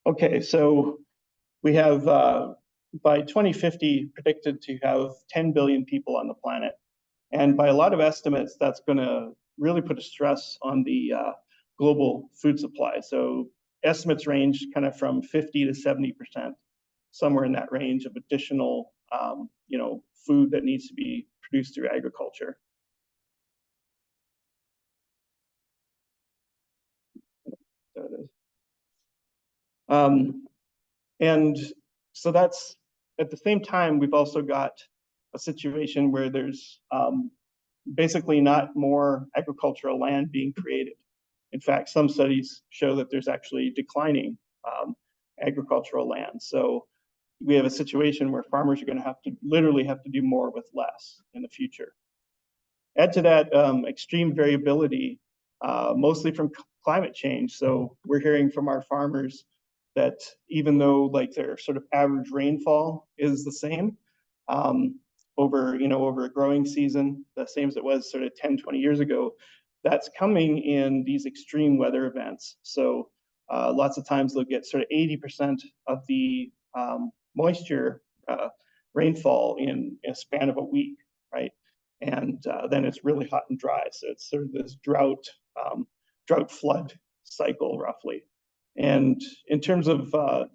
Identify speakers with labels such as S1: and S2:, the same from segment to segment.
S1: Okay, so we have by 2050 predicted to have 10 billion people on the planet. And by a lot of estimates, that's going to really put a stress on the global food supply. So estimates range kind of from 50 to 70%, somewhere in that range of additional, food that needs to be produced through agriculture. There it is. And so that's at the same time, we've also got a situation where there's basically not more agricultural land being created. In fact, some studies show that there's actually declining agricultural land. So we have a situation where farmers are going to have to literally have to do more with less in the future. Add to that extreme variability, mostly from climate change. So we're hearing from our farmers that even though like their sort of average rainfall is the same over a growing season, the same as it was sort of 10, 20 years ago, that's coming in these extreme weather events. So lots of times they'll get sort of 80% of the moisture rainfall in a span of a week, right? And then it's really hot and dry. So it's sort of this drought flood cycle roughly. And in terms of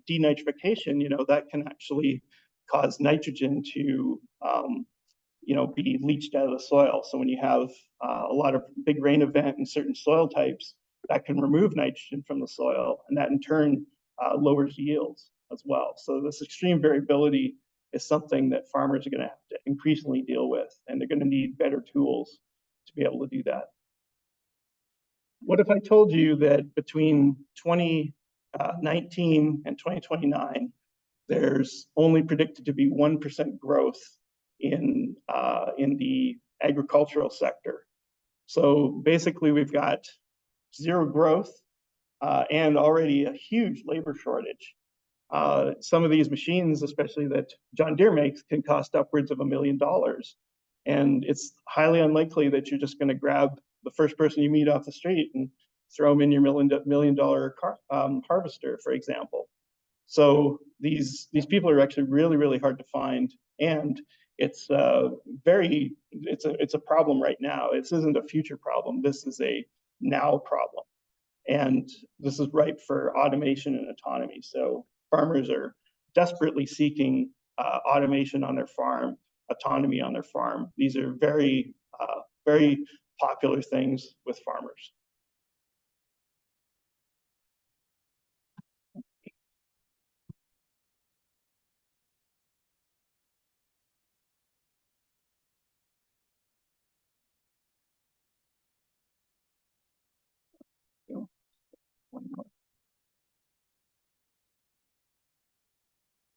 S1: denitrification, that can actually cause nitrogen to, be leached out of the soil. So when you have a lot of big rain event in certain soil types, that can remove nitrogen from the soil, and that in turn lowers yields as well. So this extreme variability is something that farmers are going to have to increasingly deal with, and they're going to need better tools to be able to do that. What if I told you that between 2019 and 2029, there's only predicted to be 1% growth in the agricultural sector? So basically, we've got zero growth and already a huge labor shortage. Some of these machines, especially that John Deere makes, can cost upwards of $1 million. And it's highly unlikely that you're just going to grab the first person you meet off the street and throw them in your $1 million harvester, for example. So these people are actually really, really hard to find. And it's it's a problem right now. This isn't a future problem. This is a now problem. And this is ripe for automation and autonomy. So farmers are desperately seeking automation on their farm, autonomy on their farm. These are very, very popular things with farmers.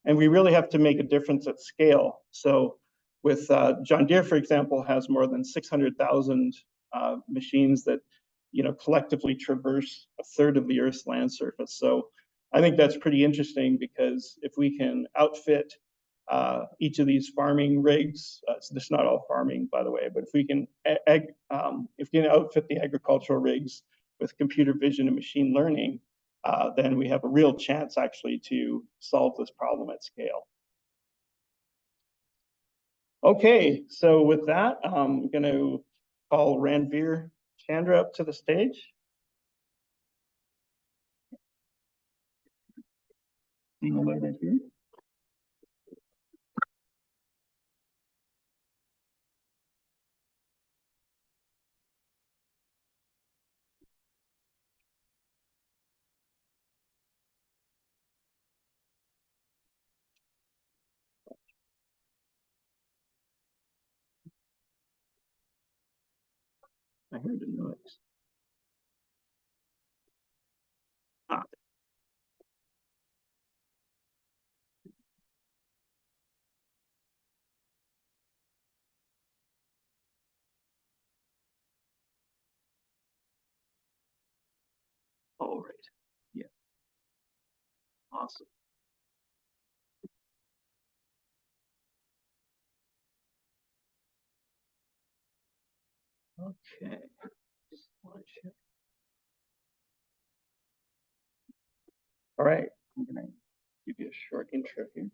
S1: And we really have to make a difference at scale. So with John Deere, for example, has more than 600,000 machines that collectively traverse a third of the Earth's land surface. So I think that's pretty interesting, because if we can outfit each of these farming rigs, so this is not all farming, by the way, but if we can outfit the agricultural rigs with computer vision and machine learning, then we have a real chance actually to solve this problem at scale. Okay, so with that, I'm going to call Ranveer Chandra up to the stage. I heard a noise. All right. Yeah. Awesome. Okay. All right. I'm going to give you a short intro here.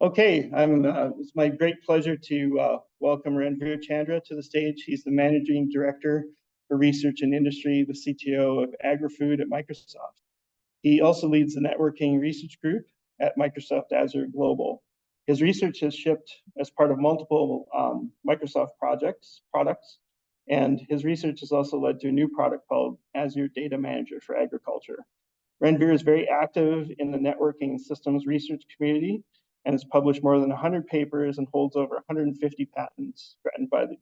S1: Okay, it's my great pleasure to welcome Ranveer Chandra to the stage. He's the Managing Director for Research and Industry, the CTO of AgriFood at Microsoft. He also leads the networking research group at Microsoft Azure Global. His research has shipped as part of multiple Microsoft products, and his research has also led to a new product called Azure Data Manager for Agriculture. Ranveer is very active in the networking systems research community and has published more than 100 papers and holds over 150 patents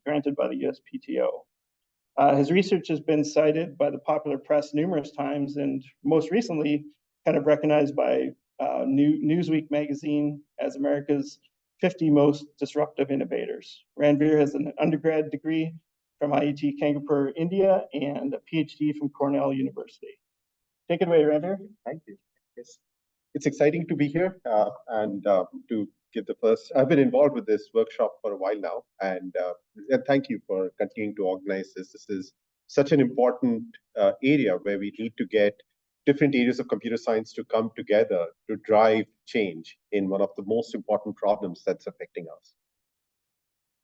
S1: granted by the USPTO. His research has been cited by the popular press numerous times, and most recently kind of recognized by Newsweek magazine as America's 50 most disruptive innovators. Ranveer has an undergrad degree from IIT Kanpur, India, and a PhD from Cornell University. Take it away, Ranveer.
S2: Thank you. It's exciting to be here and to give the first. I've been involved with this workshop for a while now, and thank you for continuing to organize this. This is such an important area where we need to get different areas of computer science to come together to drive change in one of the most important problems that's affecting us.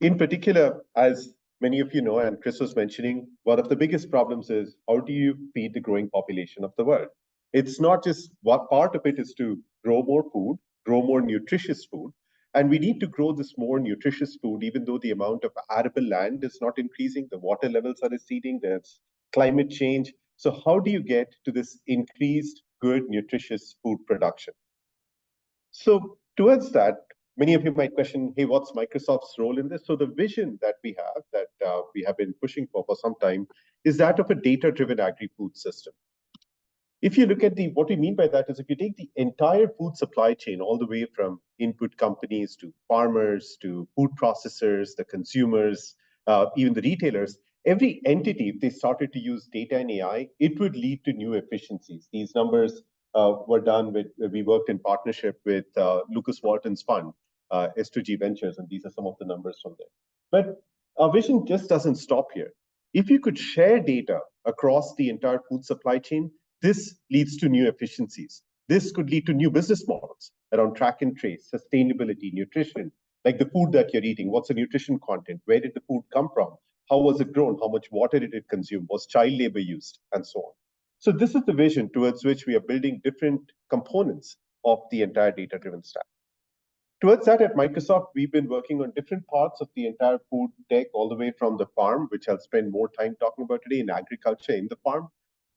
S2: In particular, as many of you know, and Chris was mentioning, one of the biggest problems is how do you feed the growing population of the world? It's not just what part of it is to grow more food, grow more nutritious food, and we need to grow this more nutritious food even though the amount of arable land is not increasing, the water levels are receding, there's climate change. So how do you get to this increased good nutritious food production? So towards that, many of you might question, hey, what's Microsoft's role in this? So the vision that we have been pushing for some time is that of a data-driven agri-food system. If you look at what we mean by that is if you take the entire food supply chain all the way from input companies to farmers to food processors, the consumers, even the retailers, every entity, if they started to use data and AI, it would lead to new efficiencies. These numbers were done we worked in partnership with Lucas Walton's fund, S2G Ventures, and these are some of the numbers from there. But our vision just doesn't stop here. If you could share data across the entire food supply chain, this leads to new efficiencies. This could lead to new business models around track and trace, sustainability, nutrition, like the food that you're eating. What's the nutrition content? Where did the food come from? How was it grown? How much water did it consume? Was child labor used? And so on. So this is the vision towards which we are building different components of the entire data-driven stack. Towards that, at Microsoft, we've been working on different parts of the entire food tech, all the way from the farm, which I'll spend more time talking about today, in agriculture in the farm.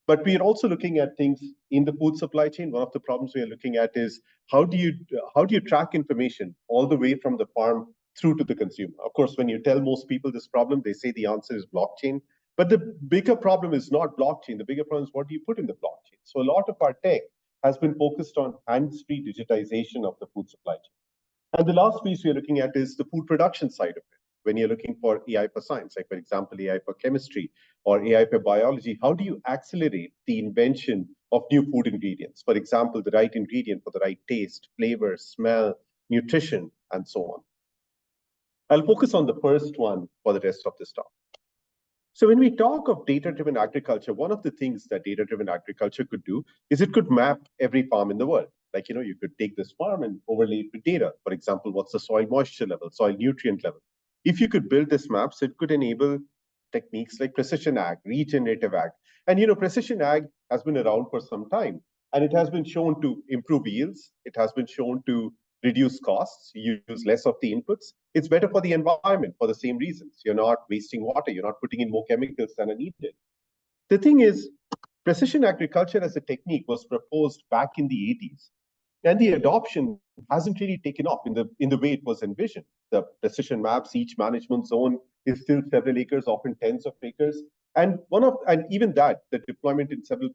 S2: But we are also looking at things in the food supply chain. One of the problems we are looking at is how do you track information all the way from the farm through to the consumer? Of course, when you tell most people this problem, they say the answer is blockchain. But the bigger problem is not blockchain. The bigger problem is what do you put in the blockchain? So a lot of our tech has been focused on hands-free digitization of the food supply chain. And the last piece we're looking at is the food production side of it. When you're looking for AI for science, like for example, AI for chemistry or AI for biology, how do you accelerate the invention of new food ingredients? For example, the right ingredient for the right taste, flavor, smell, nutrition, and so on. I'll focus on the first one for the rest of this talk. So when we talk of data-driven agriculture, one of the things that data-driven agriculture could do is it could map every farm in the world. Like, you could take this farm and overlay it with data. For example, what's the soil moisture level, soil nutrient level? If you could build this maps, it could enable techniques like precision ag, regenerative ag. And precision ag has been around for some time, and it has been shown to improve yields. It has been shown to reduce costs, you use less of the inputs. It's better for the environment for the same reasons. You're not wasting water, you're not putting in more chemicals than are needed. The thing is, precision agriculture as a technique was proposed back in the 80s. And the adoption hasn't really taken off in the way it was envisioned. The precision maps, each management zone is still several acres, often tens of acres. And even that, the deployment in several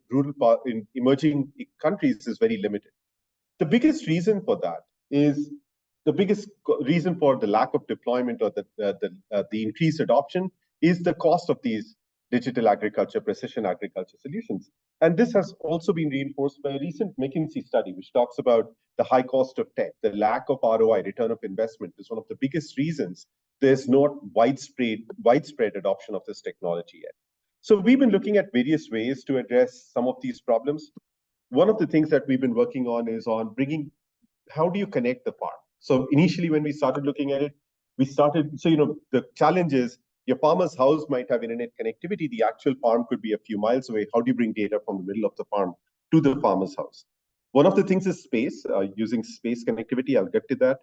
S2: in emerging countries is very limited. The biggest reason for that is the lack of deployment or the increased adoption is the cost of these digital agriculture, precision agriculture solutions. And this has also been reinforced by a recent McKinsey study, which talks about the high cost of tech, the lack of ROI, return of investment, is one of the biggest reasons there's not widespread adoption of this technology yet. So we've been looking at various ways to address some of these problems. One of the things that we've been working on is on bringing, how do you connect the farm? So initially when we started looking at it, the challenge is your farmer's house might have internet connectivity. The actual farm could be a few miles away. How do you bring data from the middle of the farm to the farmer's house? One of the things is space, using space connectivity. I'll get to that.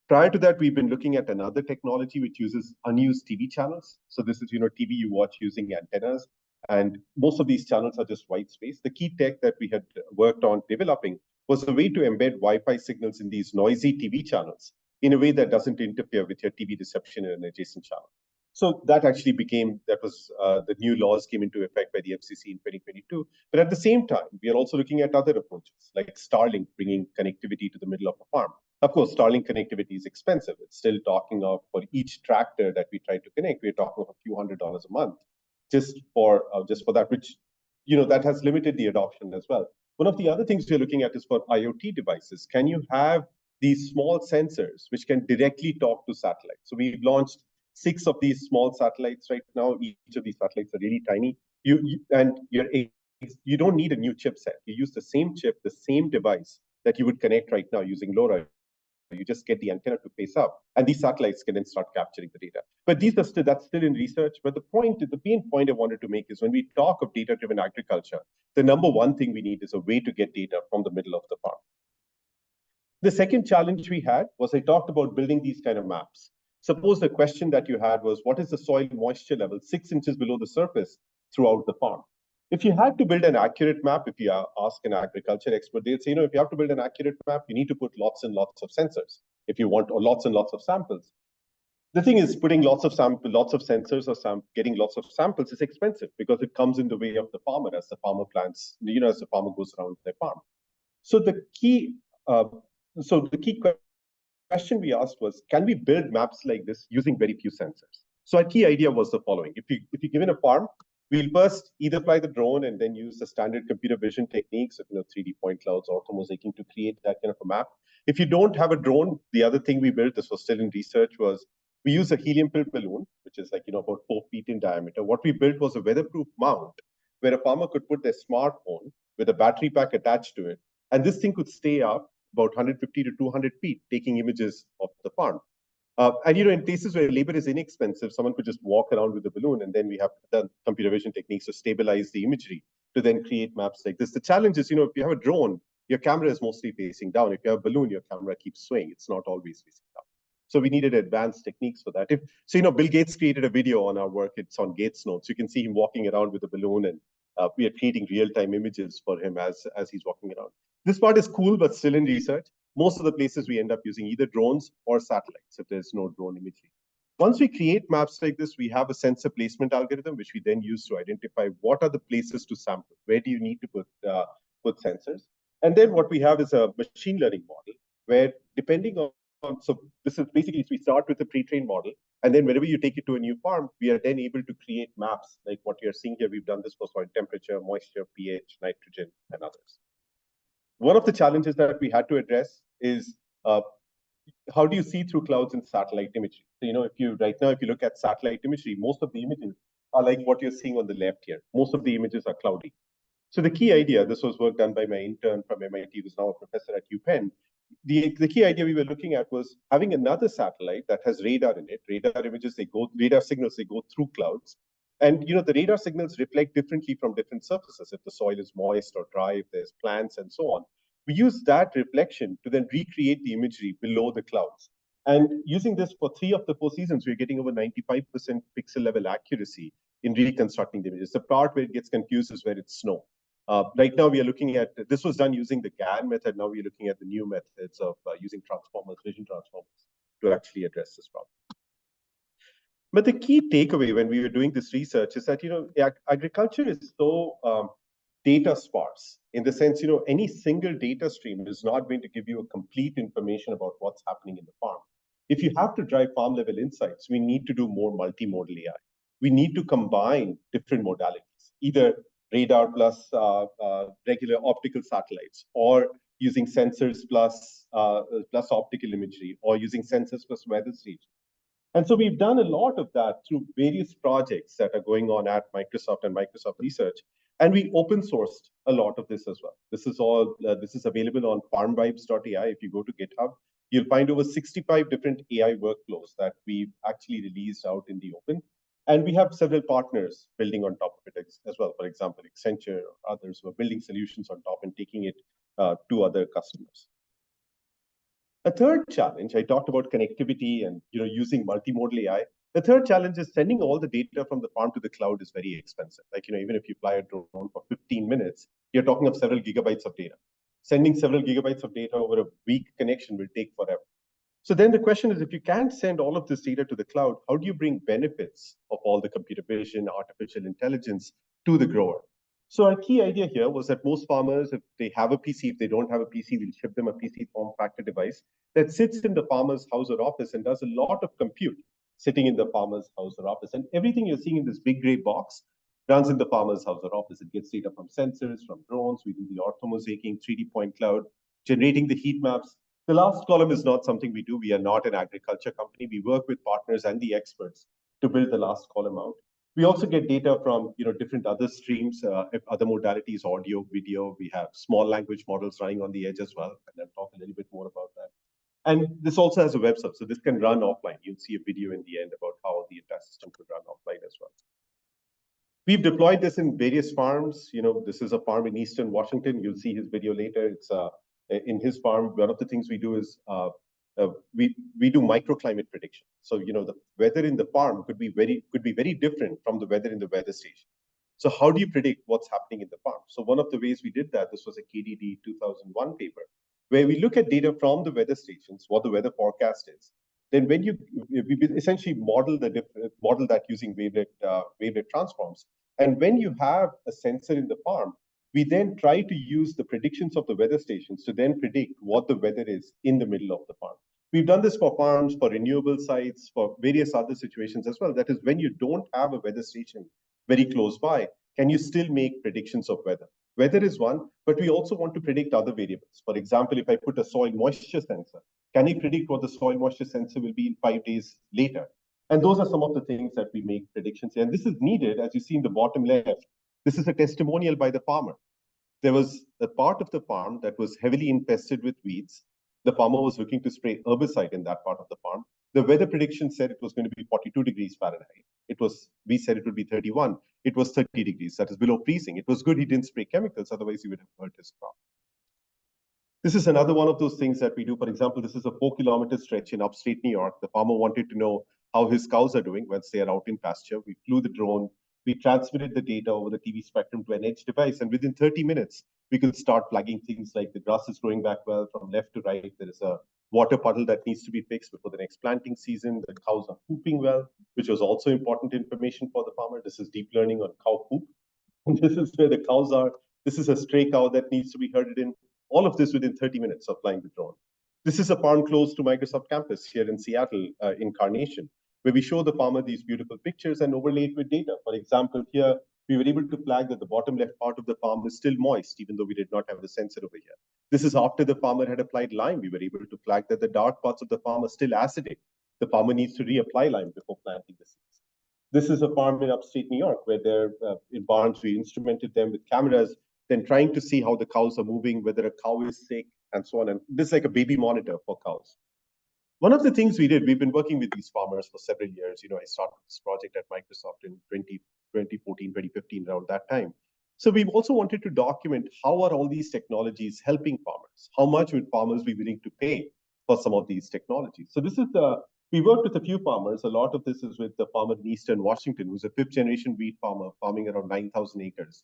S2: Prior to that, we've been looking at another technology which uses unused TV channels. So this is, TV you watch using antennas, and most of these channels are just white space. The key tech that we had worked on developing was a way to embed Wi-Fi signals in these noisy TV channels in a way that doesn't interfere with your TV reception in an adjacent channel. So that actually the new laws came into effect by the FCC in 2022. But at the same time, we are also looking at other approaches like Starlink, bringing connectivity to the middle of a farm. Of course, Starlink connectivity is expensive. It's still talking of, for each tractor that we try to connect, we're talking of a few $100s a month just for that, which, that has limited the adoption as well. One of the other things we're looking at is for IoT devices. Can you have these small sensors which can directly talk to satellites? So we've launched 6 of these small satellites right now. Each of these satellites are really tiny. You don't need a new chipset. You use the same chip, the same device that you would connect right now using LoRa. You just get the antenna to face up, and these satellites can then start capturing the data. But that's still in research. But the main point I wanted to make is when we talk of data-driven agriculture, the number one thing we need is a way to get data from the middle of the farm. The second challenge we had was I talked about building these kind of maps. Suppose the question that you had was, what is the soil moisture level 6 inches below the surface throughout the farm? If you had to build an accurate map, if you ask an agriculture expert, they'll say, if you have to build an accurate map, you need to put lots and lots of sensors. If you want lots and lots of samples. The thing is, putting lots of sensors or getting lots of samples is expensive because it comes in the way of the farmer as the farmer plants, as the farmer goes around their farm. So the key question we asked was, can we build maps like this using very few sensors? So our key idea was the following. If you're given a farm, we'll first either fly the drone and then use the standard computer vision techniques of 3D point clouds, orthomosaiking to create that kind of a map. If you don't have a drone, the other thing we built, this was still in research, was we use a helium-filled balloon, which is about 4 feet in diameter. What we built was a weatherproof mount where a farmer could put their smartphone with a battery pack attached to it, and this thing could stay up about 150 to 200 feet, taking images of the farm. And in places where labor is inexpensive, someone could just walk around with the balloon, and then we have done computer vision techniques to stabilize the imagery to then create maps like this. The challenge is, if you have a drone, your camera is mostly facing down. If you have a balloon, your camera keeps swaying. It's not always facing down. So we needed advanced techniques for that. Bill Gates created a video on our work. It's on Gates Notes. You can see him walking around with a balloon, and we are creating real-time images for him as he's walking around. This part is cool, but still in research. Most of the places we end up using either drones or satellites if there's no drone imagery. Once we create maps like this, we have a sensor placement algorithm, which we then use to identify what are the places to sample. Where do you need to put sensors? And then what we have is a machine learning model where depending on, so this is basically, we start with a pre-trained model. And then whenever you take it to a new farm, we are then able to create maps like what you're seeing here. We've done this for soil temperature, moisture, pH, nitrogen, and others. One of the challenges that we had to address is how do you see through clouds in satellite imagery? So, if you look at satellite imagery, most of the images are like what you're seeing on the left here. Most of the images are cloudy. So the key idea, this was work done by my intern from MIT, who's now a professor at UPenn. The key idea we were looking at was having another satellite that has radar in it. Radar signals, they go through clouds. And the radar signals reflect differently from different surfaces. If the soil is moist or dry, if there's plants and so on. We use that reflection to then recreate the imagery below the clouds. And using this for 3 of the 4 seasons, we're getting over 95% pixel level accuracy in reconstructing the images. The part where it gets confused is where it's snow. Right now, we are looking at, this was done using the GAN method. Now we're looking at the new methods of using vision transformers to actually address this problem. But the key takeaway when we were doing this research is that, agriculture is so data sparse in the sense, any single data stream is not going to give you a complete information about what's happening in the farm. If you have to drive farm level insights, we need to do more multimodal AI. We need to combine different modalities, either radar plus regular optical satellites, or using sensors plus optical imagery, or using sensors plus weather station. And so we've done a lot of that through various projects that are going on at Microsoft and Microsoft Research. And we open sourced a lot of this as well. This is all, this is available on farmvibes.ai. If you go to GitHub, you'll find over 65 different AI workflows that we've actually released out in the open. And we have several partners building on top of it as well. For example, Accenture or others who are building solutions on top and taking it to other customers. A third challenge, I talked about connectivity and using multimodal AI. The third challenge is sending all the data from the farm to the cloud is very expensive. Like, even if you fly a drone for 15 minutes, you're talking of several gigabytes of data. Sending several gigabytes of data over a weak connection will take forever. So then the question is, if you can't send all of this data to the cloud, how do you bring benefits of all the computer vision, artificial intelligence to the grower? So our key idea here was that most farmers, if they have a PC, if they don't have a PC, we'll ship them a PC form factor device that sits in the farmer's house or office and does a lot of compute sitting in the farmer's house or office. And everything you're seeing in this big gray box runs in the farmer's house or office. It gets data from sensors, from drones. We do the orthomosaicing, 3D point cloud, generating the heat maps. The last column is not something we do. We are not an agriculture company. We work with partners and the experts to build the last column out. We also get data from different other streams, other modalities, audio, video. We have small language models running on the edge as well. And I'll talk a little bit more about that. And this also has a web server, so this can run offline. You'll see a video in the end about how the entire system could run offline as well. We've deployed this in various farms. This is a farm in Eastern Washington. You'll see his video later. It's in his farm. One of the things we do is we do microclimate prediction. So the weather in the farm could be very different from the weather in the weather station. So how do you predict what's happening in the farm? So one of the ways we did that, this was a KDD 2001 paper, where we look at data from the weather stations, what the weather forecast is. Then when we essentially model that using wavelet transforms. And when you have a sensor in the farm, we then try to use the predictions of the weather stations to then predict what the weather is in the middle of the farm. We've done this for farms, for renewable sites, for various other situations as well. That is, when you don't have a weather station very close by, can you still make predictions of weather? Weather is one, but we also want to predict other variables. For example, if I put a soil moisture sensor, can you predict what the soil moisture sensor will be in 5 days later? And those are some of the things that we make predictions. And this is needed, as you see in the bottom left. This is a testimonial by the farmer. There was a part of the farm that was heavily infested with weeds. The farmer was looking to spray herbicide in that part of the farm. The weather prediction said it was going to be 42 degrees Fahrenheit. We said it would be 31. It was 30 degrees. That is below freezing. It was good he didn't spray chemicals, otherwise he would have hurt his crop. This is another one of those things that we do. For example, this is a 4-kilometer stretch in upstate New York. The farmer wanted to know how his cows are doing once they are out in pasture. We flew the drone. We transmitted the data over the TV spectrum to an edge device. And within 30 minutes, we could start flagging things like the grass is growing back well from left to right. There is a water puddle that needs to be fixed before the next planting season. The cows are pooping well, which was also important information for the farmer. This is deep learning on cow poop. And this is where the cows are. This is a stray cow that needs to be herded in. All of this within 30 minutes of flying the drone. This is a farm close to Microsoft campus here in Seattle, in Carnation, where we show the farmer these beautiful pictures and overlay it with data. For example, here, we were able to flag that the bottom left part of the farm is still moist, even though we did not have the sensor over here. This is after the farmer had applied lime. We were able to flag that the dark parts of the farm are still acidic. The farmer needs to reapply lime before planting the seeds. This is a farm in upstate New York, where they're in barns. We instrumented them with cameras, then trying to see how the cows are moving, whether a cow is sick, and so on. And this is like a baby monitor for cows. One of the things we did, we've been working with these farmers for several years. I started this project at Microsoft in 2014, 2015, around that time. So we've also wanted to document how are all these technologies helping farmers? How much would farmers be willing to pay for some of these technologies? So this is we worked with a few farmers. A lot of this is with the farmer in Eastern Washington, who's a 5th-generation wheat farmer, farming around 9,000 acres.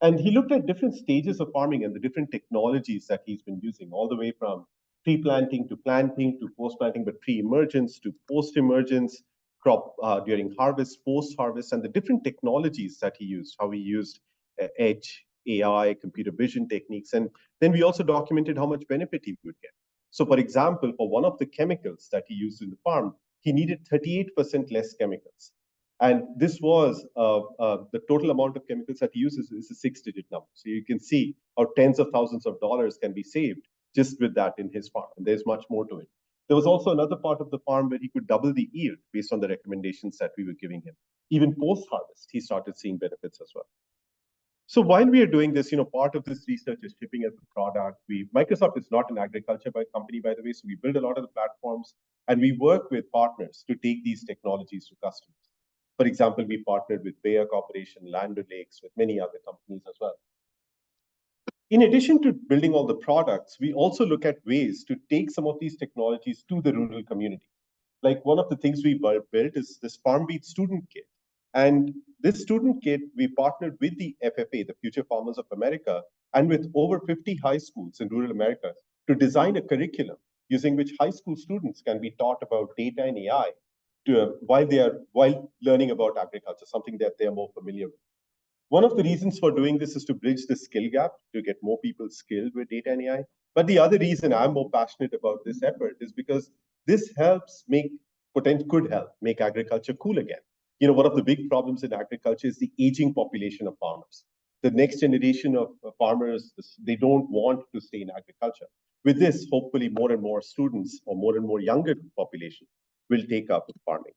S2: And he looked at different stages of farming and the different technologies that he's been using, all the way from pre-planting to planting to post-planting, but pre-emergence to post-emergence, crop during harvest, post-harvest, and the different technologies that he used, how he used edge, AI, computer vision techniques. And then we also documented how much benefit he would get. So for example, for one of the chemicals that he used in the farm, he needed 38% less chemicals. And this was the total amount of chemicals that he uses is a 6-digit number. So you can see how tens of thousands of dollars can be saved just with that in his farm. And there's much more to it. There was also another part of the farm where he could double the yield based on the recommendations that we were giving him. Even post-harvest, he started seeing benefits as well. So while we are doing this, part of this research is shipping as a product. Microsoft is not an agriculture company, by the way, so we build a lot of the platforms and we work with partners to take these technologies to customers. For example, we partnered with Bayer Corporation, Land O'Lakes, with many other companies as well. In addition to building all the products, we also look at ways to take some of these technologies to the rural community. Like one of the things we built is this FarmBeat student kit. And this student kit, we partnered with the FFA, the Future Farmers of America, and with over 50 high schools in rural America to design a curriculum using which high school students can be taught about data and AI while learning about agriculture, something that they are more familiar with. One of the reasons for doing this is to bridge the skill gap, to get more people skilled with data and AI. But the other reason I'm more passionate about this effort is because this could help make agriculture cool again. One of the big problems in agriculture is the aging population of farmers. The next generation of farmers, they don't want to stay in agriculture. With this, hopefully more and more students or more and more younger population will take up farming.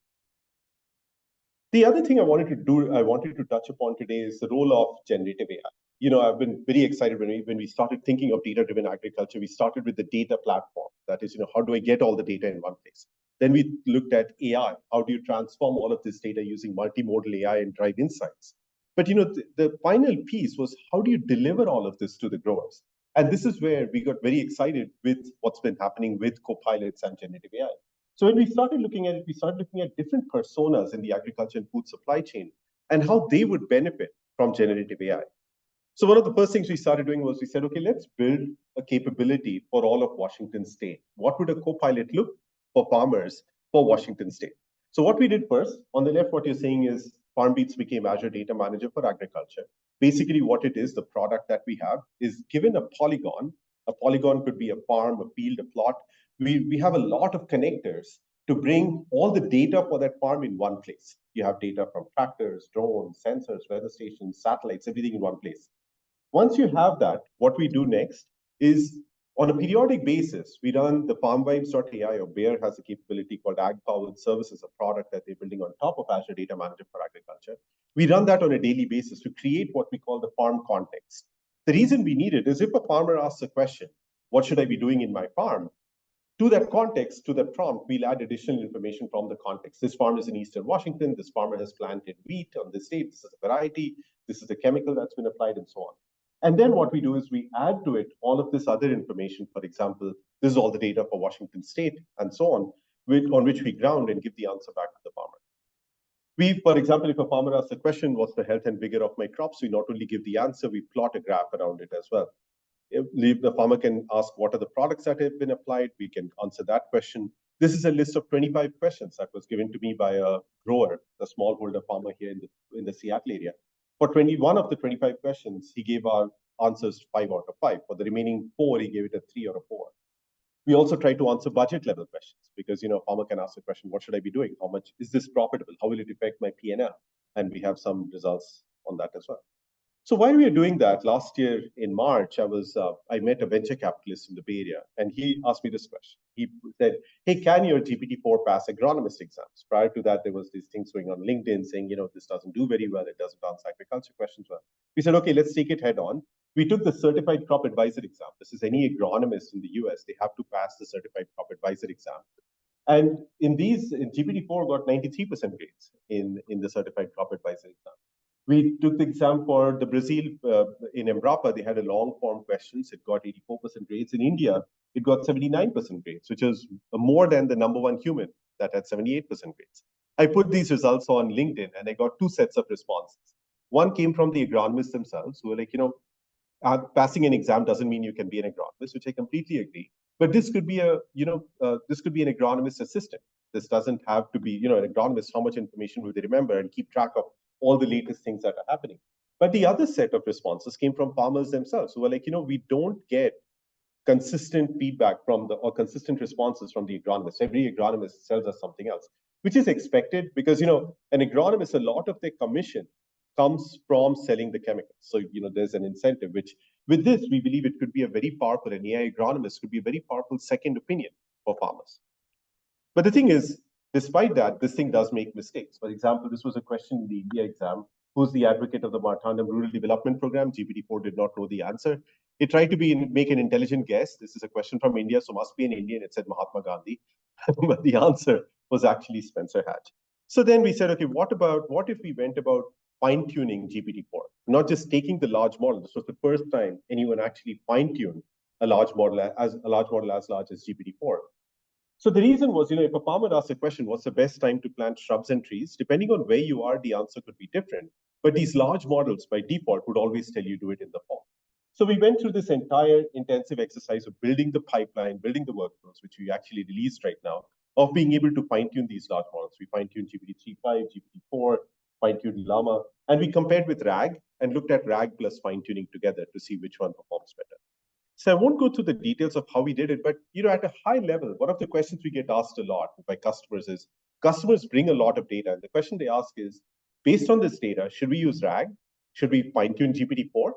S2: The other thing I wanted to touch upon today is the role of generative AI. I've been very excited when we started thinking of data-driven agriculture. We started with the data platform. That is, how do I get all the data in one place? Then we looked at AI. How do you transform all of this data using multimodal AI and drive insights? But the final piece was, how do you deliver all of this to the growers? And this is where we got very excited with what's been happening with copilots and generative AI. So when we started looking at it, we started looking at different personas in the agriculture and food supply chain and how they would benefit from generative AI. So one of the first things we started doing was we said, okay, let's build a capability for all of Washington State. What would a copilot look for farmers for Washington State? So what we did first, on the left, what you're saying is FarmBeats became Azure Data Manager for Agriculture. Basically what it is, the product that we have is given a polygon. A polygon could be a farm, a field, a plot. We have a lot of connectors to bring all the data for that farm in one place. You have data from tractors, drones, sensors, weather stations, satellites, everything in one place. Once you have that, what we do next is on a periodic basis, we run the FarmVibes.ai, or Bayer has a capability called Ag Powered Services, a product that they're building on top of Azure Data Manager for Agriculture. We run that on a daily basis to create what we call the farm context. The reason we need it is if a farmer asks a question, what should I be doing in my farm? To that context, to that prompt, we'll add additional information from the context. This farm is in Eastern Washington. This farmer has planted wheat on this date. This is a variety. This is the chemical that's been applied and so on. And then what we do is we add to it all of this other information. For example, this is all the data for Washington State and so on, on which we ground and give the answer back to the farmer. For example, if a farmer asks a question, what's the health and vigor of my crops? We not only give the answer, we plot a graph around it as well. If the farmer can ask what are the products that have been applied, we can answer that question. This is a list of 25 questions that was given to me by a grower, a smallholder farmer here in the Seattle area. For 21 of the 25 questions, he gave our answers 5 out of 5. For the remaining 4, he gave it a 3 or a 4. We also try to answer budget level questions because, a farmer can ask the question, what should I be doing? How much is this profitable? How will it affect my P&L? And we have some results on that as well. So while we were doing that, last year in March, I met a venture capitalist in the Bay Area, and he asked me this question. He said, hey, can your GPT-4 pass agronomist exams? Prior to that, there was these things going on LinkedIn saying, this doesn't do very well. It doesn't answer agriculture questions well. We said, okay, let's take it head on. We took the Certified Crop Advisor exam. This is any agronomist in the US. They have to pass the Certified Crop Advisor exam. And in GPT-4 got 93% grades in the Certified Crop Advisor exam. We took the exam for the Brazil in Embrapa. They had a long form questions. It got 84% grades. In India, it got 79% grades, which is more than the number one human that had 78% grades. I put these results on LinkedIn and I got 2 sets of responses. One came from the agronomists themselves who were like, passing an exam doesn't mean you can be an agronomist, which I completely agree. But this could be this could be an agronomist assistant. This doesn't have to be, an agronomist. How much information will they remember and keep track of all the latest things that are happening? But the other set of responses came from farmers themselves who were like, we don't get consistent feedback or consistent responses from the agronomist. Every agronomist tells us something else, which is expected because, an agronomist, a lot of their commission comes from selling the chemicals. So, there's an incentive, which with this, we believe it could be a very powerful, an AI agronomist could be a very powerful second opinion for farmers. But the thing is, despite that, this thing does make mistakes. For example, this was a question in the India exam. Who's the advocate of the Marthandam Rural Development Program? GPT-4 did not know the answer. It tried to make an intelligent guess. This is a question from India, so must be an Indian. It said Mahatma Gandhi. But the answer was actually Spencer Hatch. So then we said, okay, what if we went about fine-tuning GPT-4? Not just taking the large model. This was the first time anyone actually fine-tuned a large model as large as GPT-4. So the reason was, if a farmer asks a question, what's the best time to plant shrubs and trees? Depending on where you are, the answer could be different. But these large models by default would always tell you do it in the fall. So we went through this entire intensive exercise of building the pipeline, building the workflows, which we actually released right now, of being able to fine-tune these large models. We fine-tuned GPT-3.5, GPT-4, fine-tuned Llama, and we compared with RAG and looked at RAG plus fine-tuning together to see which one performs better. So I won't go through the details of how we did it, but at a high level, one of the questions we get asked a lot by customers is, customers bring a lot of data, and the question they ask is, based on this data, should we use RAG? Should we fine-tune GPT-4?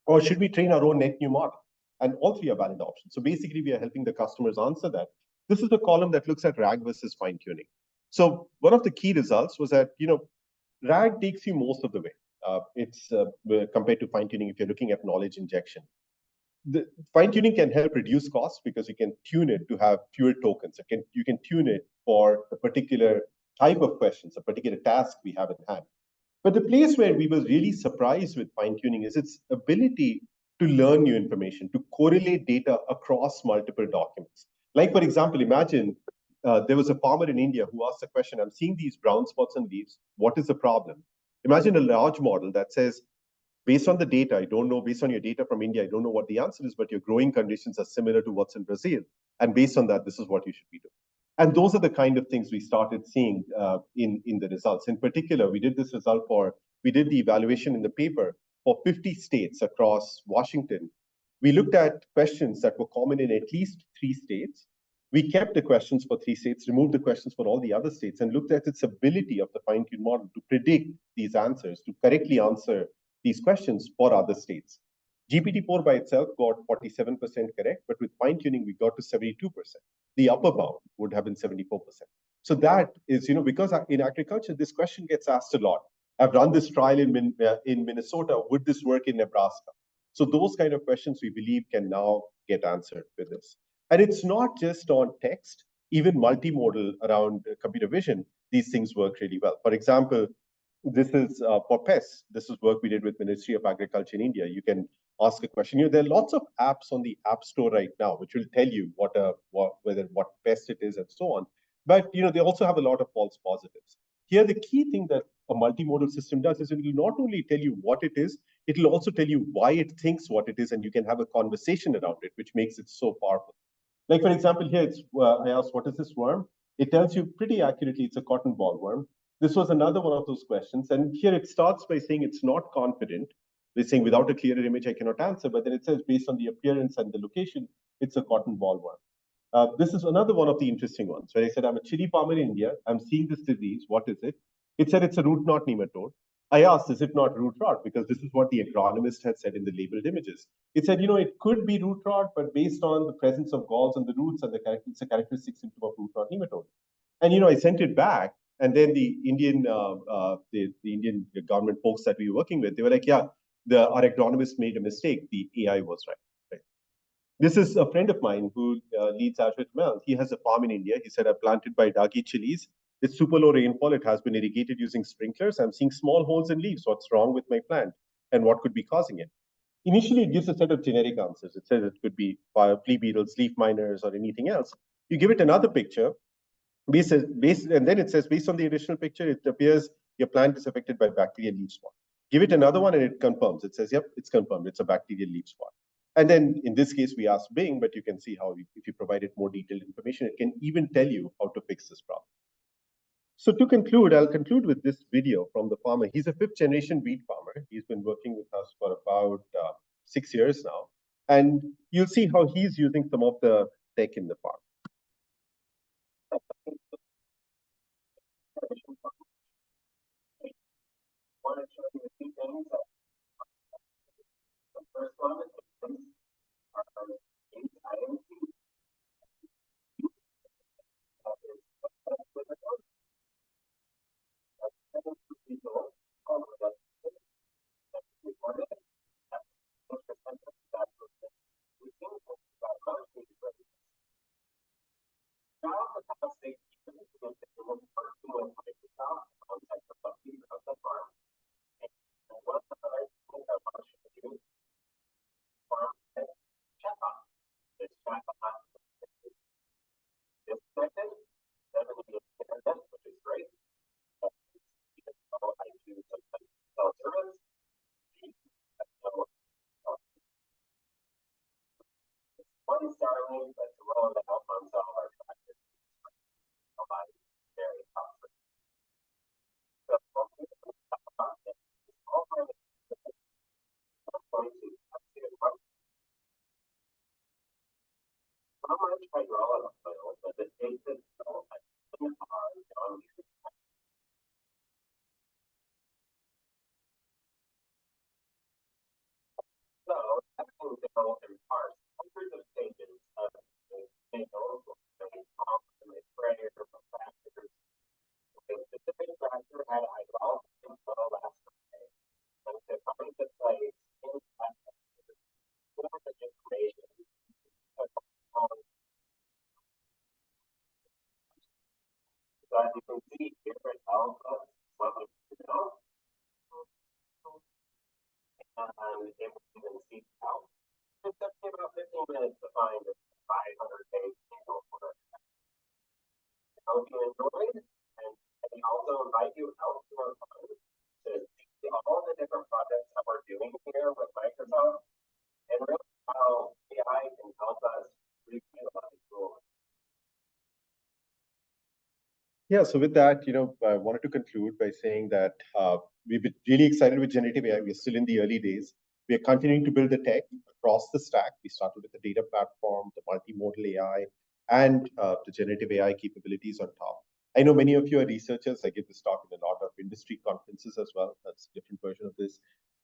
S2: Or should we train our own net new model? And all three are valid options. So basically, we are helping the customers answer that. This is the column that looks at RAG versus fine-tuning. So one of the key results was that, RAG takes you most of the way. It's compared to fine-tuning if you're looking at knowledge injection. The fine-tuning can help reduce costs because you can tune it to have fewer tokens. You can tune it for a particular type of questions, a particular task we have at hand. But the place where we were really surprised with fine-tuning is its ability to learn new information, to correlate data across multiple documents. Like, for example, imagine there was a farmer in India who asked a question, I'm seeing these brown spots on leaves. What is the problem? Imagine a large model that says, based on the data, I don't know, based on your data from India, I don't know what the answer is, but your growing conditions are similar to what's in Brazil. And based on that, this is what you should be doing. And those are the kind of things we started seeing in the results. In particular, we did the evaluation in the paper for 50 states across Washington. We looked at questions that were common in at least 3 states. We kept the questions for 3 states, removed the questions for all the other states, and looked at its ability of the fine-tuned model to predict these answers, to correctly answer these questions for other states. GPT-4 by itself got 47% correct, but with fine-tuning, we got to 72%. The upper bound would have been 74%. So that is, because in agriculture, this question gets asked a lot. I've run this trial in Minnesota. Would this work in Nebraska? So those kind of questions we believe can now get answered with this. And it's not just on text, even multimodal around computer vision, these things work really well. For example, this is for pests. This is work we did with Ministry of Agriculture in India. You can ask a question. There are lots of apps on the App Store right now, which will tell you what pest it is and so on. But they also have a lot of false positives. Here, the key thing that a multimodal system does is it will not only tell you what it is, it will also tell you why it thinks what it is, and you can have a conversation around it, which makes it so powerful. Like, for example, here, I asked, what is this worm? It tells you pretty accurately it's a cotton ball worm. This was another one of those questions. And here it starts by saying it's not confident. They're saying without a clearer image, I cannot answer. But then it says based on the appearance and the location, it's a cotton ball worm. This is another one of the interesting ones where I said, I'm a chili farmer in India. I'm seeing this disease. What is it? It said it's a root knot nematode. I asked, is it not root rot? Because this is what the agronomist had said in the labeled images. It said, it could be root rot, but based on the presence of galls on the roots and it's a characteristic symptom of root rot nematode. And I sent it back, and then the Indian government folks that we were working with, they were like, yeah, our agronomist made a mistake. The AI was right. This is a friend of mine who leads Azure ML. He has a farm in India. He said, I planted Baidagi chilies. It's super low rainfall. It has been irrigated using sprinklers. I'm seeing small holes in leaves. What's wrong with my plant? And what could be causing it? Initially, it gives a set of generic answers. It says it could be flea beetles, leaf miners, or anything else. You give it another picture, and then it says, based on the additional picture, it appears your plant is affected by bacterial leaf spot. Give it another one, and it confirms. It says, yep, it's confirmed. It's a bacterial leaf spot. And then in this case, we asked Bing, but you can see how if you provide it more detailed information, it can even tell you how to fix this problem. So to conclude, I'll conclude with this video from the farmer. He's a 5th generation wheat farmer. He's been working with us for about 6 years now. And you'll see how he's using some of the tech in the farm. First one is
S3: time, but to roll it out on some of our tractors, very costly. So what we talk about is all kind of going to how much hydraulic oil does it take to develop a John Deere? So that can go in parts, hundreds of stages of manuals, pumps, and sprayers, tractors. A specific tractor had a hydraulic flow last day, and to find the place in that for the information. So as you can see here, it tells us what we know. And it will even see out. It took me about 15 minutes to find a 500-page manual for it. I hope you enjoyed, and I also invite you out to our fund to see all the different projects that we're doing here with Microsoft and really how AI can help us revitalize tools.
S2: Yeah, so with that, I wanted to conclude by saying that we've been really excited with generative AI. We're still in the early days. We are continuing to build the tech across the stack. We started with the data platform, the multimodal AI, and the generative AI capabilities on top. I know many of you are researchers. I give this talk in a lot of industry conferences as well. That's a different version of this.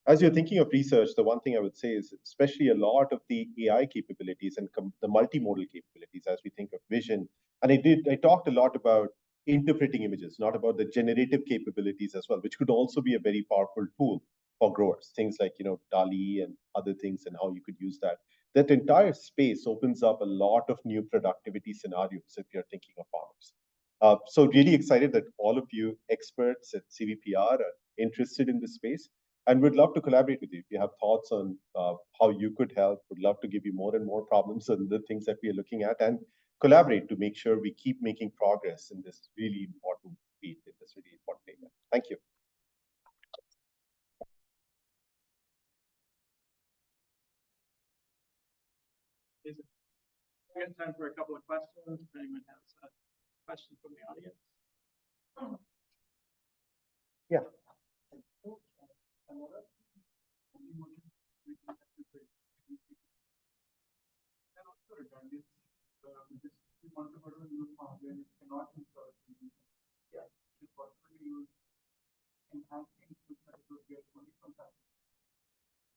S2: As you're thinking of research, the one thing I would say is especially a lot of the AI capabilities and the multimodal capabilities as we think of vision. And I talked a lot about interpreting images, not about the generative capabilities as well, which could also be a very powerful tool for growers. Things like, DALL-E and other things and how you could use that. That entire space opens up a lot of new productivity scenarios if you're thinking of farmers. So really excited that all of you experts at CVPR are interested in this space and would love to collaborate with you. If you have thoughts on how you could help, would love to give you more and more problems and the things that we are looking at and collaborate to make sure we keep making progress in this really important field, in this really important area. Thank you.
S1: We have time for a couple of questions. If anyone has a question from the audience.
S2: Yeah.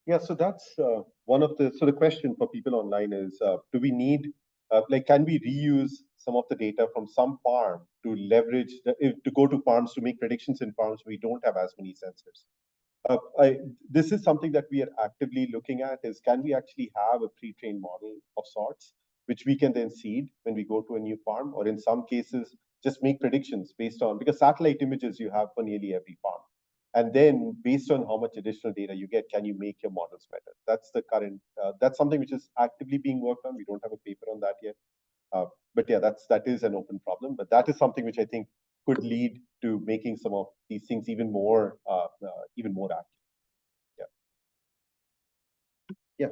S2: Yeah, so that's one of the, so the question for people online is, do we need, can we reuse some of the data from some farm to leverage, to go to farms to make predictions in farms we don't have as many sensors? This is something that we are actively looking at is, can we actually have a pre-trained model of sorts, which we can then seed when we go to a new farm, or in some cases, just make predictions based on, because satellite images you have for nearly every farm. And then based on how much additional data you get, can you make your models better? That's the current, that's something which is actively being worked on. We don't have a paper on that yet. But yeah, that is an open problem, but that is something which I think could lead to making some of these things even more accurate. Yeah. Yeah.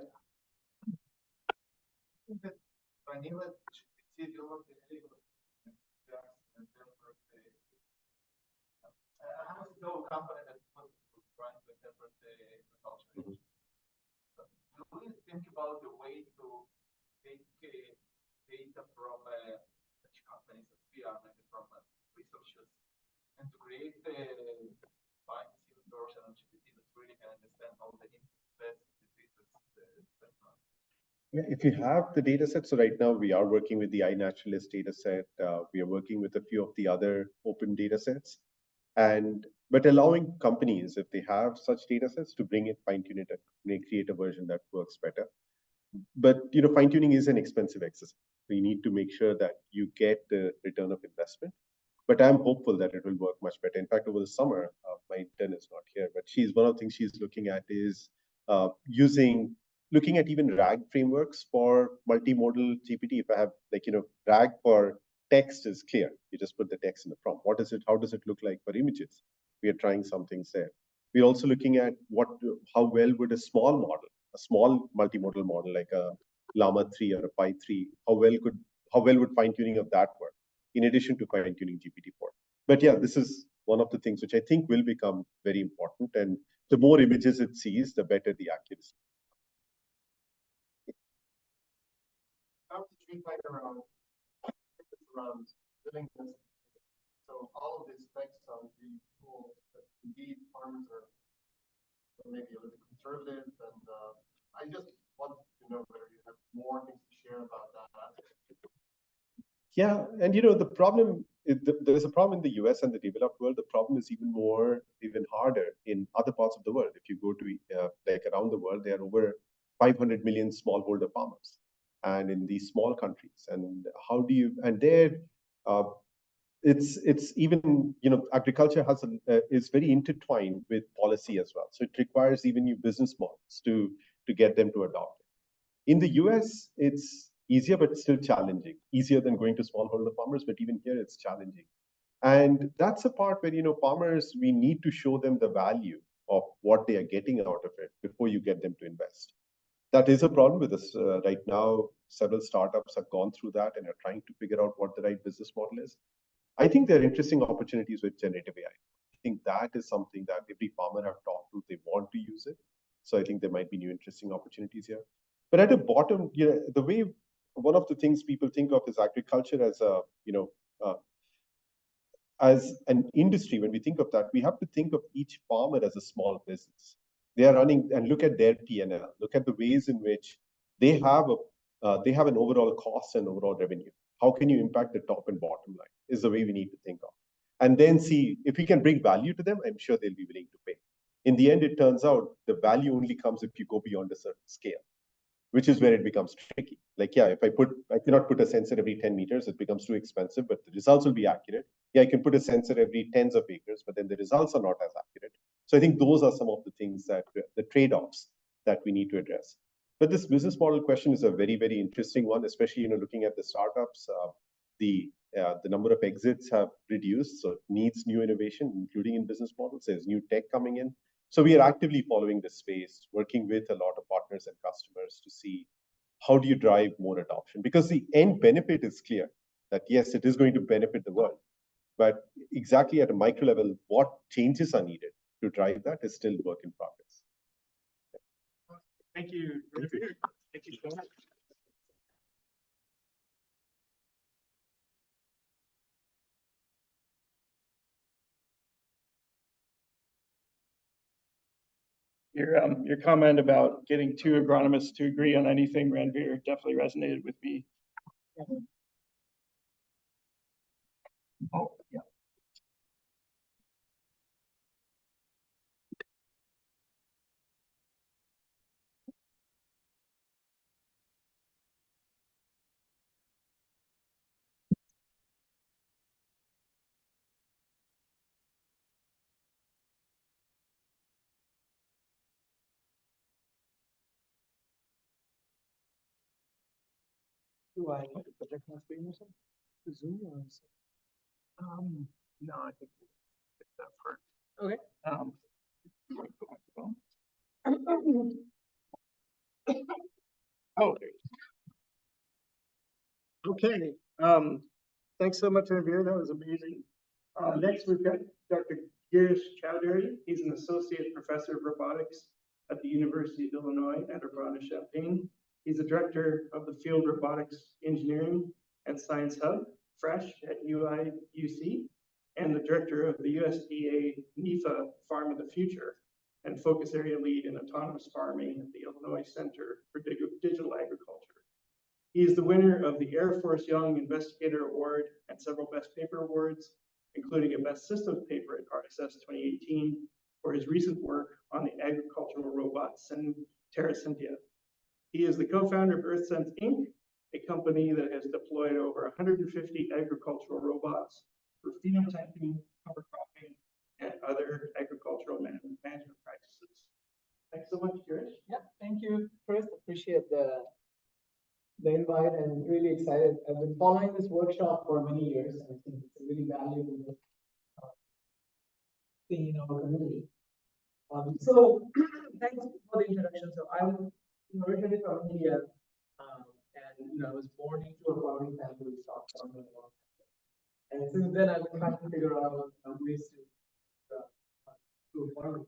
S4: Company that was trying to interpret the agriculture. Do we think about the way to take data from such companies as we are, maybe from researchers, and to create a fine-tuned version of GPT that really can understand all the instances, diseases, etc.
S2: Yeah, if you have the data set, so right now we are working with the iNaturalist data set. We are working with a few of the other open data sets. But allowing companies, if they have such data sets, to bring it, fine-tune it, and create a version that works better. But fine-tuning is an expensive exercise. So you need to make sure that you get the return of investment. But I'm hopeful that it will work much better. In fact, over the summer, my intern is not here, but one of the things she's looking at is looking at even RAG frameworks for multimodal GPT. If I have RAG for text is clear. You just put the text in the prompt. How does it look like for images? We are trying some things there. We're also looking at how well would a small model, a small multimodal model like a Llama 3 or a Pi 3, how well would fine-tuning of that work, in addition to fine-tuning GPT-4? But yeah, this is one of the things which I think will become very important. And the more images it sees, the better the accuracy.
S5: How to treat like around doing this. So all of these specs sound really cool, but indeed farmers are maybe a little conservative, and I just want to know whether you have more things to share about that.
S2: Yeah, and the problem, there's a problem in the US and the developed world. The problem is even harder in other parts of the world. If you go to like around the world, there are over 500 million smallholder farmers, and in these small countries. And how do you? And there, it's even agriculture is very intertwined with policy as well. So it requires even new business models to get them to adopt it. In the US, it's easier, but still challenging. Easier than going to smallholder farmers, but even here it's challenging. And that's a part where farmers, we need to show them the value of what they are getting out of it before you get them to invest. That is a problem with us right now. Several startups have gone through that and are trying to figure out what the right business model is. I think there are interesting opportunities with generative AI. I think that is something that every farmer I've talked to, they want to use it. So I think there might be new interesting opportunities here. But at the bottom, the way one of the things people think of is agriculture as a, as an industry. When we think of that, we have to think of each farmer as a small business. They are running, and look at their P&L. Look at the ways in which they have an overall cost and overall revenue. How can you impact the top and bottom line is the way we need to think of. And then see if we can bring value to them, I'm sure they'll be willing to pay. In the end, it turns out the value only comes if you go beyond a certain scale, which is where it becomes tricky. Like, yeah, if I cannot put a sensor every 10 meters, it becomes too expensive, but the results will be accurate. Yeah, I can put a sensor every tens of acres, but then the results are not as accurate. So I think those are some of the things that the trade-offs that we need to address. But this business model question is a very, very interesting one, especially looking at the startups. The number of exits have reduced, so it needs new innovation, including in business models. There's new tech coming in. So we are actively following this space, working with a lot of partners and customers to see how do you drive more adoption? Because the end benefit is clear that yes, it is going to benefit the world, but exactly at a micro level, what changes are needed to drive that is still work in progress.
S1: Thank you. Thank you so much. Your comment about getting two agronomists to agree on anything, Ranveer, definitely resonated with me. Oh, yeah.
S5: Do I need to project my screen or something? Zoom or
S1: No, I think that part.
S5: Okay.
S1: Oh, there okay. Thanks so much, Ranveer. That was amazing. Next, we've got Dr. Girish Chowdhury. He's an associate professor of robotics at the University of Illinois at Urbana-Champaign. He's the director of the Field Robotics Engineering and Science Hub, FRESH, at UIUC, and the director of the USDA NIFA Farm of the Future and focus area lead in autonomous farming at the Illinois Center for Digital Agriculture. He is the winner of the Air Force Young Investigator Award and several Best Paper Awards, including a Best Systems paper at RSS 2018 for his recent work on the agricultural robot TerraSynthia. He is the co-founder of EarthSense Inc., a company that has deployed over 150 agricultural robots for phenotyping, cover cropping, and other agricultural management practices. Thanks so much, Girish.
S5: Yeah, thank you, Chris. Appreciate the invite and really excited. I've been following this workshop for many years, and I think it's a really valuable thing in our community. So thanks for the introduction. So I'm originally from India.
S6: And I was born into a farming family, stopped farming a long time ago. And since then, I've been trying to figure out ways to do farming.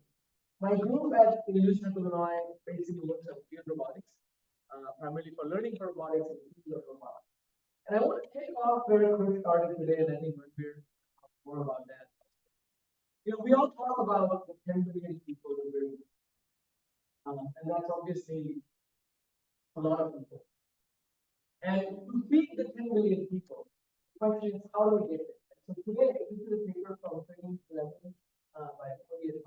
S6: My group at the University of Illinois basically looks at field robotics, primarily for learning for robotics and the field of robotics. And I want to take off where we started today, and I think we're more about that. We all talk about the 10 billion people in the world, and that's obviously a lot of people. And to feed the 10 billion people, the question is, how do we get there? So today, this is a paper from 2011 by Elliot.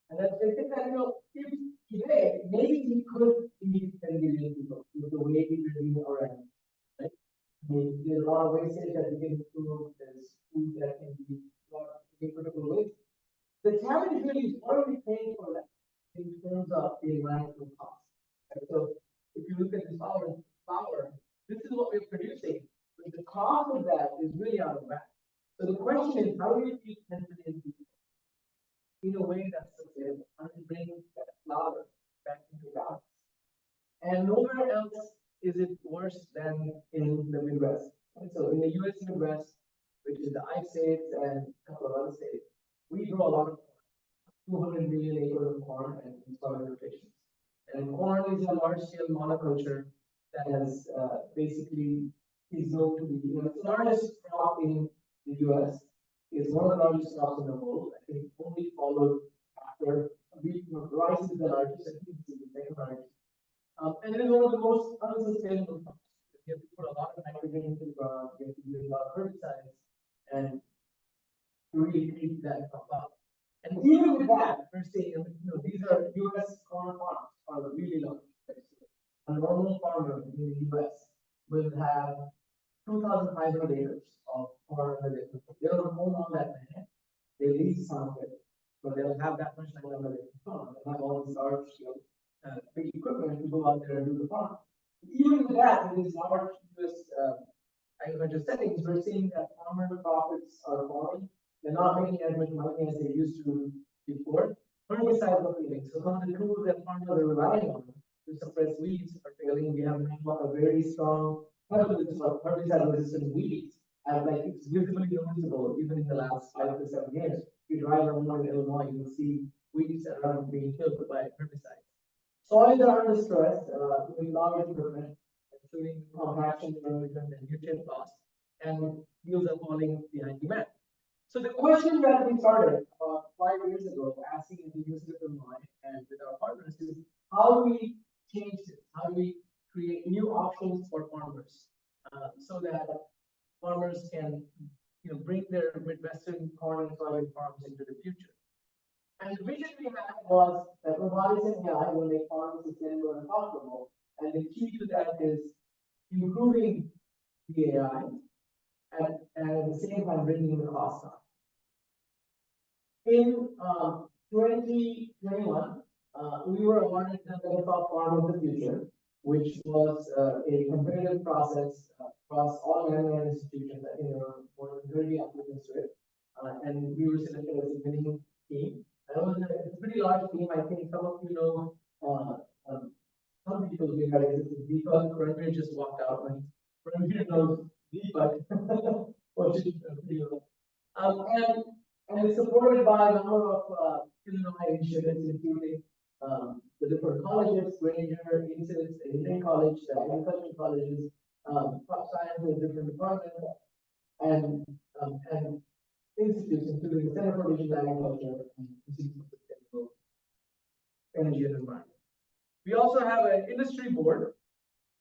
S6: And that's I think that, if today, maybe we could feed 10 billion people with the way we live around, right? I mean, there's a lot of wastage that we can improve, there's food that can be equitable waste. The challenge really is what are we paying for that in terms of the environmental cost? Right? So if you look at this flour, this is what we're producing, but the cost of that is really out of whack. So the question is, how do we feed 10 billion people in a way that's sustainable? How do we bring that flour back into balance? And nowhere else is it worse than in the Midwest. And so in the US Midwest, which is the I states and a couple of other states, we grow a lot of corn, 200 million acres of corn and soil rotations. And corn is a large-scale monoculture that has basically is known to be, it's the largest crop in the US. It's one of the largest crops in the world. I think only followed after wheat. Rice is the largest. I think it's the second largest. And it is one of the most unsustainable crops. You have to put a lot of nitrogen into the ground. You have to use a lot of herbicides and really keep that crop up. And even with that, we're saying, these are US corn farms are really large. A normal farmer in the US will have 2,500 acres of corn. They don't own all that land. They lease some of it, but they'll have that much land on their farm. They'll have all these large big equipment to go out there and do the farm. Even with that, in these large US agriculture settings, we're seeing that farmer profits are falling. They're not making as much money as they used to before. Herbicides are failing. So some of the tools that farmers are relying on to suppress weeds are failing. We have now a very strong herbicide-resistant weeds. And it's visibly noticeable even in the last 5 to 7 years. If you drive around in Illinois, you will see weeds that are being killed by herbicides. Soils are under stress with large equipment, including compaction, erosion, and nutrient loss, and yields are falling behind demand. So the question that we started about 5 years ago, asking in the University of Illinois and with our partners, is how do we change this? How do we create new options for farmers so that farmers can, bring their Midwestern corn and soybean farms into the future? And the vision we had was that robotics and AI will make farming sustainable and profitable. And the key to that is improving the AI and at the same time bringing the cost down. In 2021, we were awarded the Benefit Farm of the Future, which was a competitive process across all land institutions. I think there were more than 30 applicants to it, and we were selected as a winning team. And it was a pretty large team. I think some of you know, some people here had existed. Deepak Ranveer just walked out when Ranveer knows Deepak, which is pretty low. And it's supported by a number of Illinois initiatives, including the different colleges, Granger, Incidents, Engineering College, the agricultural colleges, crop science with different departments, and institutes, including the Center for Regional Agriculture and Institute for Sustainable Energy and Environment. We also have an industry board,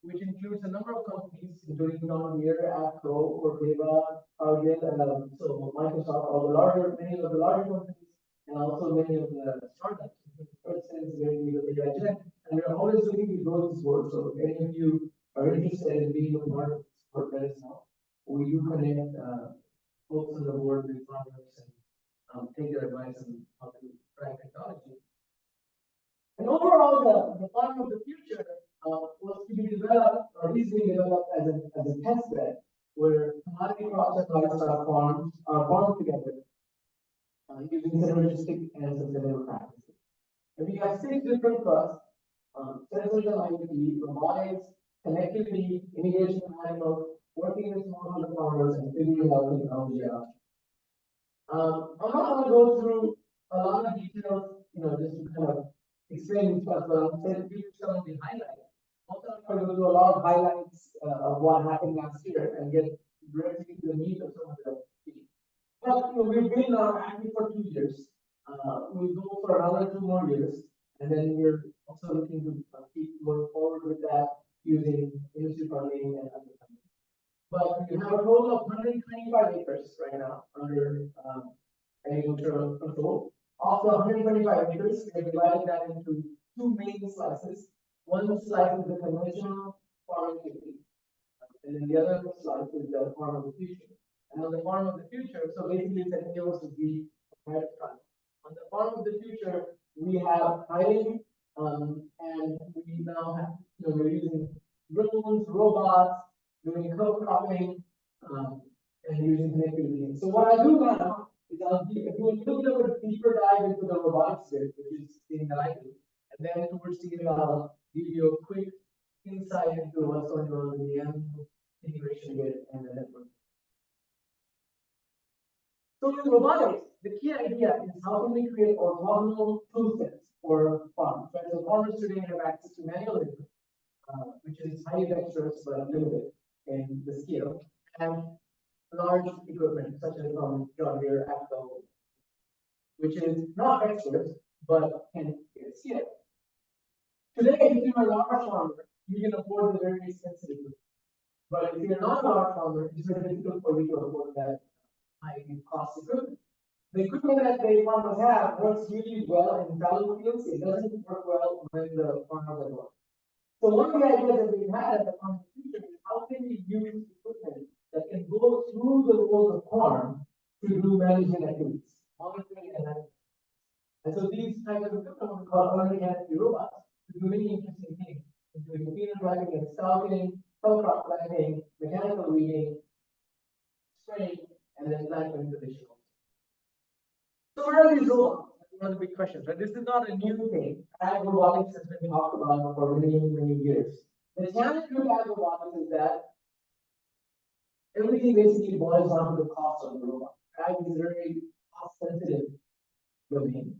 S6: which includes a number of companies, including John Deere, APCO, Corteva, Cargill, and so Microsoft, many of the larger companies, and also many of the startups. And we're always looking to grow this board. So if any of you are interested in being a part of this board, let us know. We do connect folks on the board with farmers and take their advice on how to try technology. And overall, the farm of the future was to be developed, or is being developed as a test bed, where commodity crops and livestock farms are farmed together using synergistic and sustainable practices. And we have 6 different trusts: sensors and IoT, robotics, connectivity, irrigation of animals, working with smallholder farmers and figuring out technology out. I'm not gonna go through a lot of details, just to kind of explain these stuff, but I'll give you some of the highlights. Also, I'm gonna go through a lot of highlights of what happened last year and get directly to the meat of some of the things. But, we've been now active for 2 years. We'll go for another 2 more years, and then we're also looking to keep going forward with that using industry funding and other funding. But we have a total of 125 acres right now under agricultural control. Of the 125 acres, we're dividing that into 2 main slices. One slice is the conventional farming activity, and then the other slice is the farm of the future. And on the farm of the future, so basically it's an AOCG private fund. On the farm of the future, we have hiring, and we now have, we're using drones, robots, doing co-cropping, and using connectivity. So what I do now is I'll do a little bit of a deeper dive into the robotics bit, which is thing that I do. And then towards the end, I'll give you a quick insight into what's going on in the animal integration bit and the network. So in robotics, the key idea is how can we create orthogonal tool sets for farmers. Right? So farmers today have access to manual labor, which is highly dexterous but limited in the scale, and large equipment such as from John Deere, AGCO, which is not dexterous but can get scale. Today, if you're a large farmer, you can afford the very expensive equipment. But if you're not a large farmer, it's very difficult for you to afford that high cost equipment. The equipment that the farmers have works really well in fallow fields. It doesn't work well when the farmers are working. So one of the ideas that we've had at the Farm of the Future is how can we use equipment that can go through the roles of farm to do management activities, monitoring and management. And so these types of equipment we call unmechanical robots to do many interesting things, including phenotyping and scouting, crop planting, mechanical reading, spraying, and then plant manipulation. So where are these robots? That's one of the big questions, right? This is not a new thing. Ag robotics has been talked about for many, many years. The challenge with ag robotics is that everything basically boils down to the cost of the robot. Ag is a very cost sensitive domain.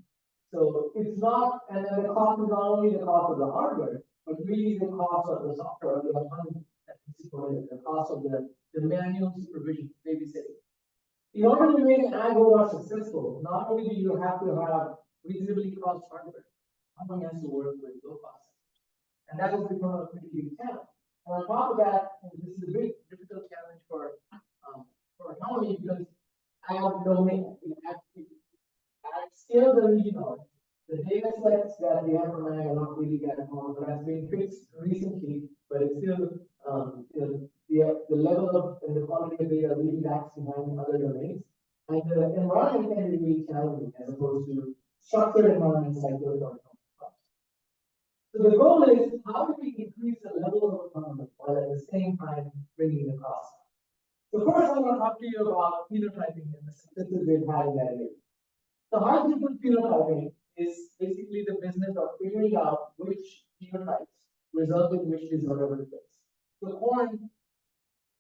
S6: So it's not, and then the cost is not only the cost of the hardware, but really the cost of the software, the autonomy that is supported, the cost of the manual supervision, babysitting. In order to make an ag robot successful, not only do you have to have reasonably cost hardware, someone has to work with low cost. And that has become a pretty big challenge. And on top of that, this is a big difficult challenge for autonomy because ag domain, ag scale the region. The data sets that we have from ag are not really that common, but has been fixed recently, but it's still the level of and the quality of data really lags behind other domains. And the environment can be really challenging as opposed to structured environments like those are. So the goal is how do we increase the level of autonomy while at the same time bringing the cost? So first I want to talk to you about phenotyping and the successes we've had in that area. So how to do phenotyping is basically the business of figuring out which phenotypes result in which disorder effects. So corn,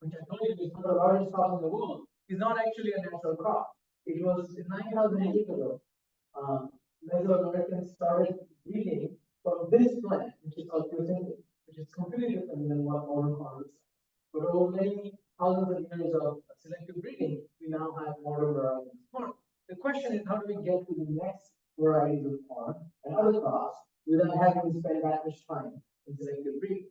S6: which I told you is one of the largest crops in the world, is not actually a natural crop. It was 9,000 years ago. Mesoamericans started breeding from this plant, which is called Chrysanthemum, which is completely different than what modern farmers are. But over many thousands of years of selective breeding, we now have modern varieties of corn. The question is, how do we get to the next varieties of corn and other crops without having to spend that much time in selective breeding?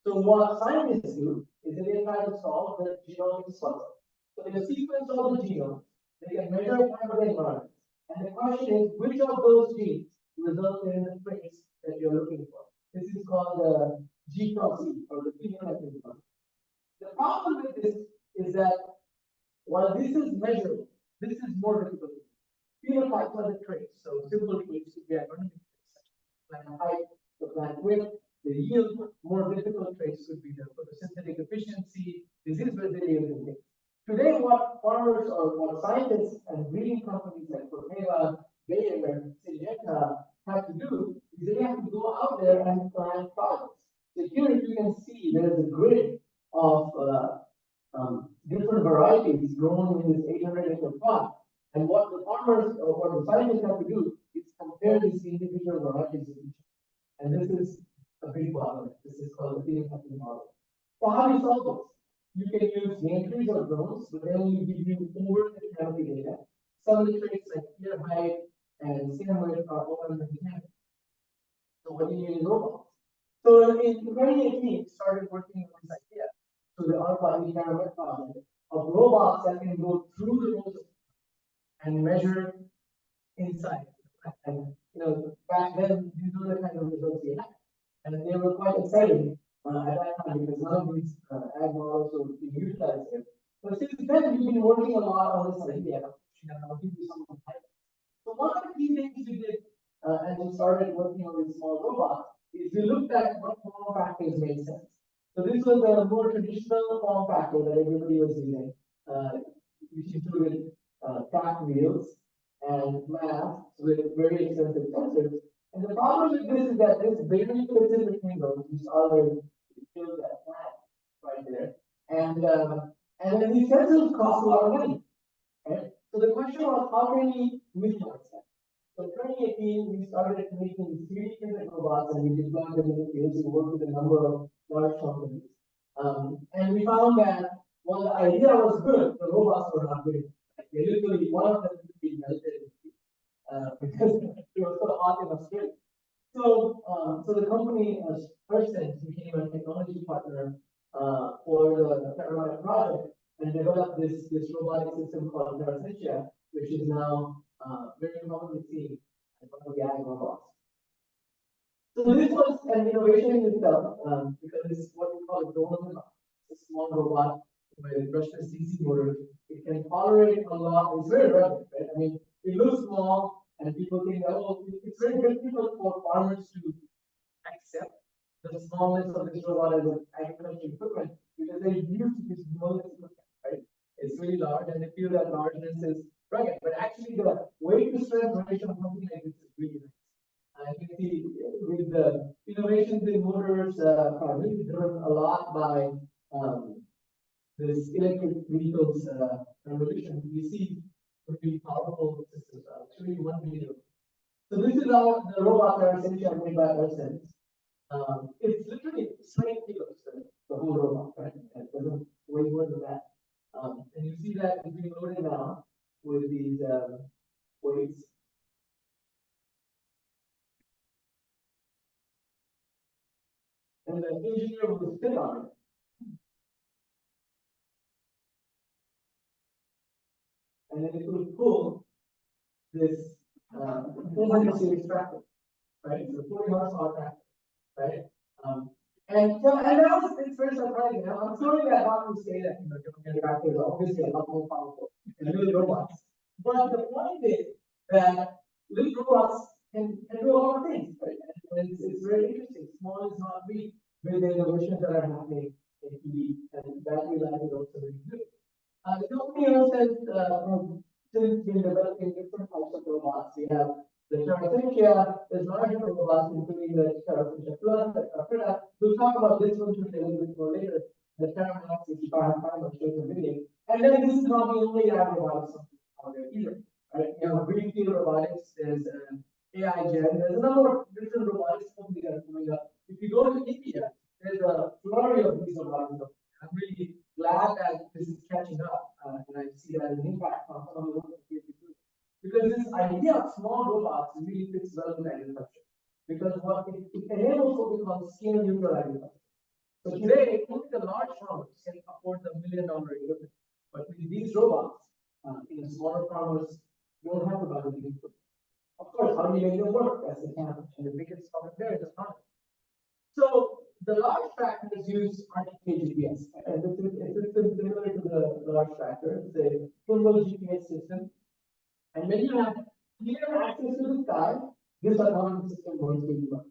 S6: So what scientists do is they try to solve the genomic puzzle. So they sequence all the genomes, they can measure primary environments, and the question is which of those genes result in the traits that you're looking for. This is called the G-C, or the phenotyping puzzle. The problem with this is that while this is measurable, this is more difficult. Phenotypes are the traits, so simple traits could be agronomic traits, such as plant height, the plant width, the yield. More difficult traits could be the photosynthetic efficiency, disease resilience, and things. Today, what farmers or what scientists and breeding companies like Corteva, Bayer, Syngenta have to do is they have to go out there and plant products. So here you can see there's a grid of different varieties grown in this 800-acre plot. And what the farmers or what the scientists have to do is compare these individual varieties of each. And this is a big bottleneck. This is called the phenotyping model. So how do you solve this? You can use name trees or drones, but they only give you over the canopy data. Some of the traits like ear height and stem width are over the canopy. So what do you need robots? So in 2018, we started working on this idea. So the ARPA camera project of robots that can go through the roses and measure inside. And back then these were the kind of results we had. And they were quite exciting at that time because none of these ag models were being utilized there. But since then we've been working a lot on this idea. I'll give you some of the highlights. So one of the key things we did as we started working on these small robots is we looked at what form factors made sense. So this was a more traditional form factor that everybody was using, which included track wheels and masts with very expensive sensors. And the problem with this is that this barely fits in between those. You saw the shows that plant right there. And then these sensors cost a lot of money. Right? So the question was, how can we minimize that? So in 2018, we started making 3D printed robots and we deployed them in the field. We worked with a number of large companies. And we found that while the idea was good, the robots were not good. Like, they literally, one of them would be melted because it was so hot in Australia. So, the company Persense became a technology partner for the Terramite project and developed this robotic system called Terrasentia, which is now very commonly seen as one of the ag robots. So this was an innovation in itself because it's what we call a drone. It's a small robot with a brushless DC motor. It can tolerate a lot. It's very rugged, right? I mean, it looks small, and people think that it's very difficult for farmers to accept the smallness of this robot as an agricultural equipment because they're used to this enormous equipment, right? It's really large, and they feel that largeness is rugged. But actually, the weight to strength ratio of something like this is really nice. You can see with the innovations in motors, primarily driven a lot by this electric vehicles revolution. We see really powerful systems. I'll show you one video. So this is how the robots are essentially made by Persense. It's literally 20 kilos, the whole robot, right? It doesn't weigh more than that. And you see that it's being loaded now with these weights. And the engineer will sit on it. And then it will pull this 400 series tractor, right? So 40 horsepower tractor, right? And that was, it's very surprising. I'm sorry that I have to say that, John tractors are obviously a lot more powerful than little robots. But the point is that little robots can do a lot of things, right? And it's very interesting. Small is not weak with the innovations that are happening in EV, and battery life is also very good. The company also since been developing different types of robots. We have the Terrasentia, there's larger robots, including the Terrasentia Plus, the Terrafina. We'll talk about this one a little bit more later. The Terramax, which I have time, I'll show you the video. And then this is not the only ag robotics out there either. Right? You have Greenfield Robotics, there's AI Gen, there's a number of different robotics companies that are coming up. If you go to India, there's a flurry of these robotics. I'm really glad that this is catching up, and I see that as an impact on some of the work that we do. Because this idea of small robots really fits well with agriculture. Because what it enables what we call scale neutral agriculture. So today, only the large farmers can afford the $1 million equipment. But with these robots, smaller farmers don't have to buy the big equipment. Of course, how do you make them work? That's the challenge. And the biggest problem there is the farmer. So the large tractors use RTK GPS, and it's similar to the large tractor. It's a single GPS system. And when you have clear access to the sky, this autonomous system works really well.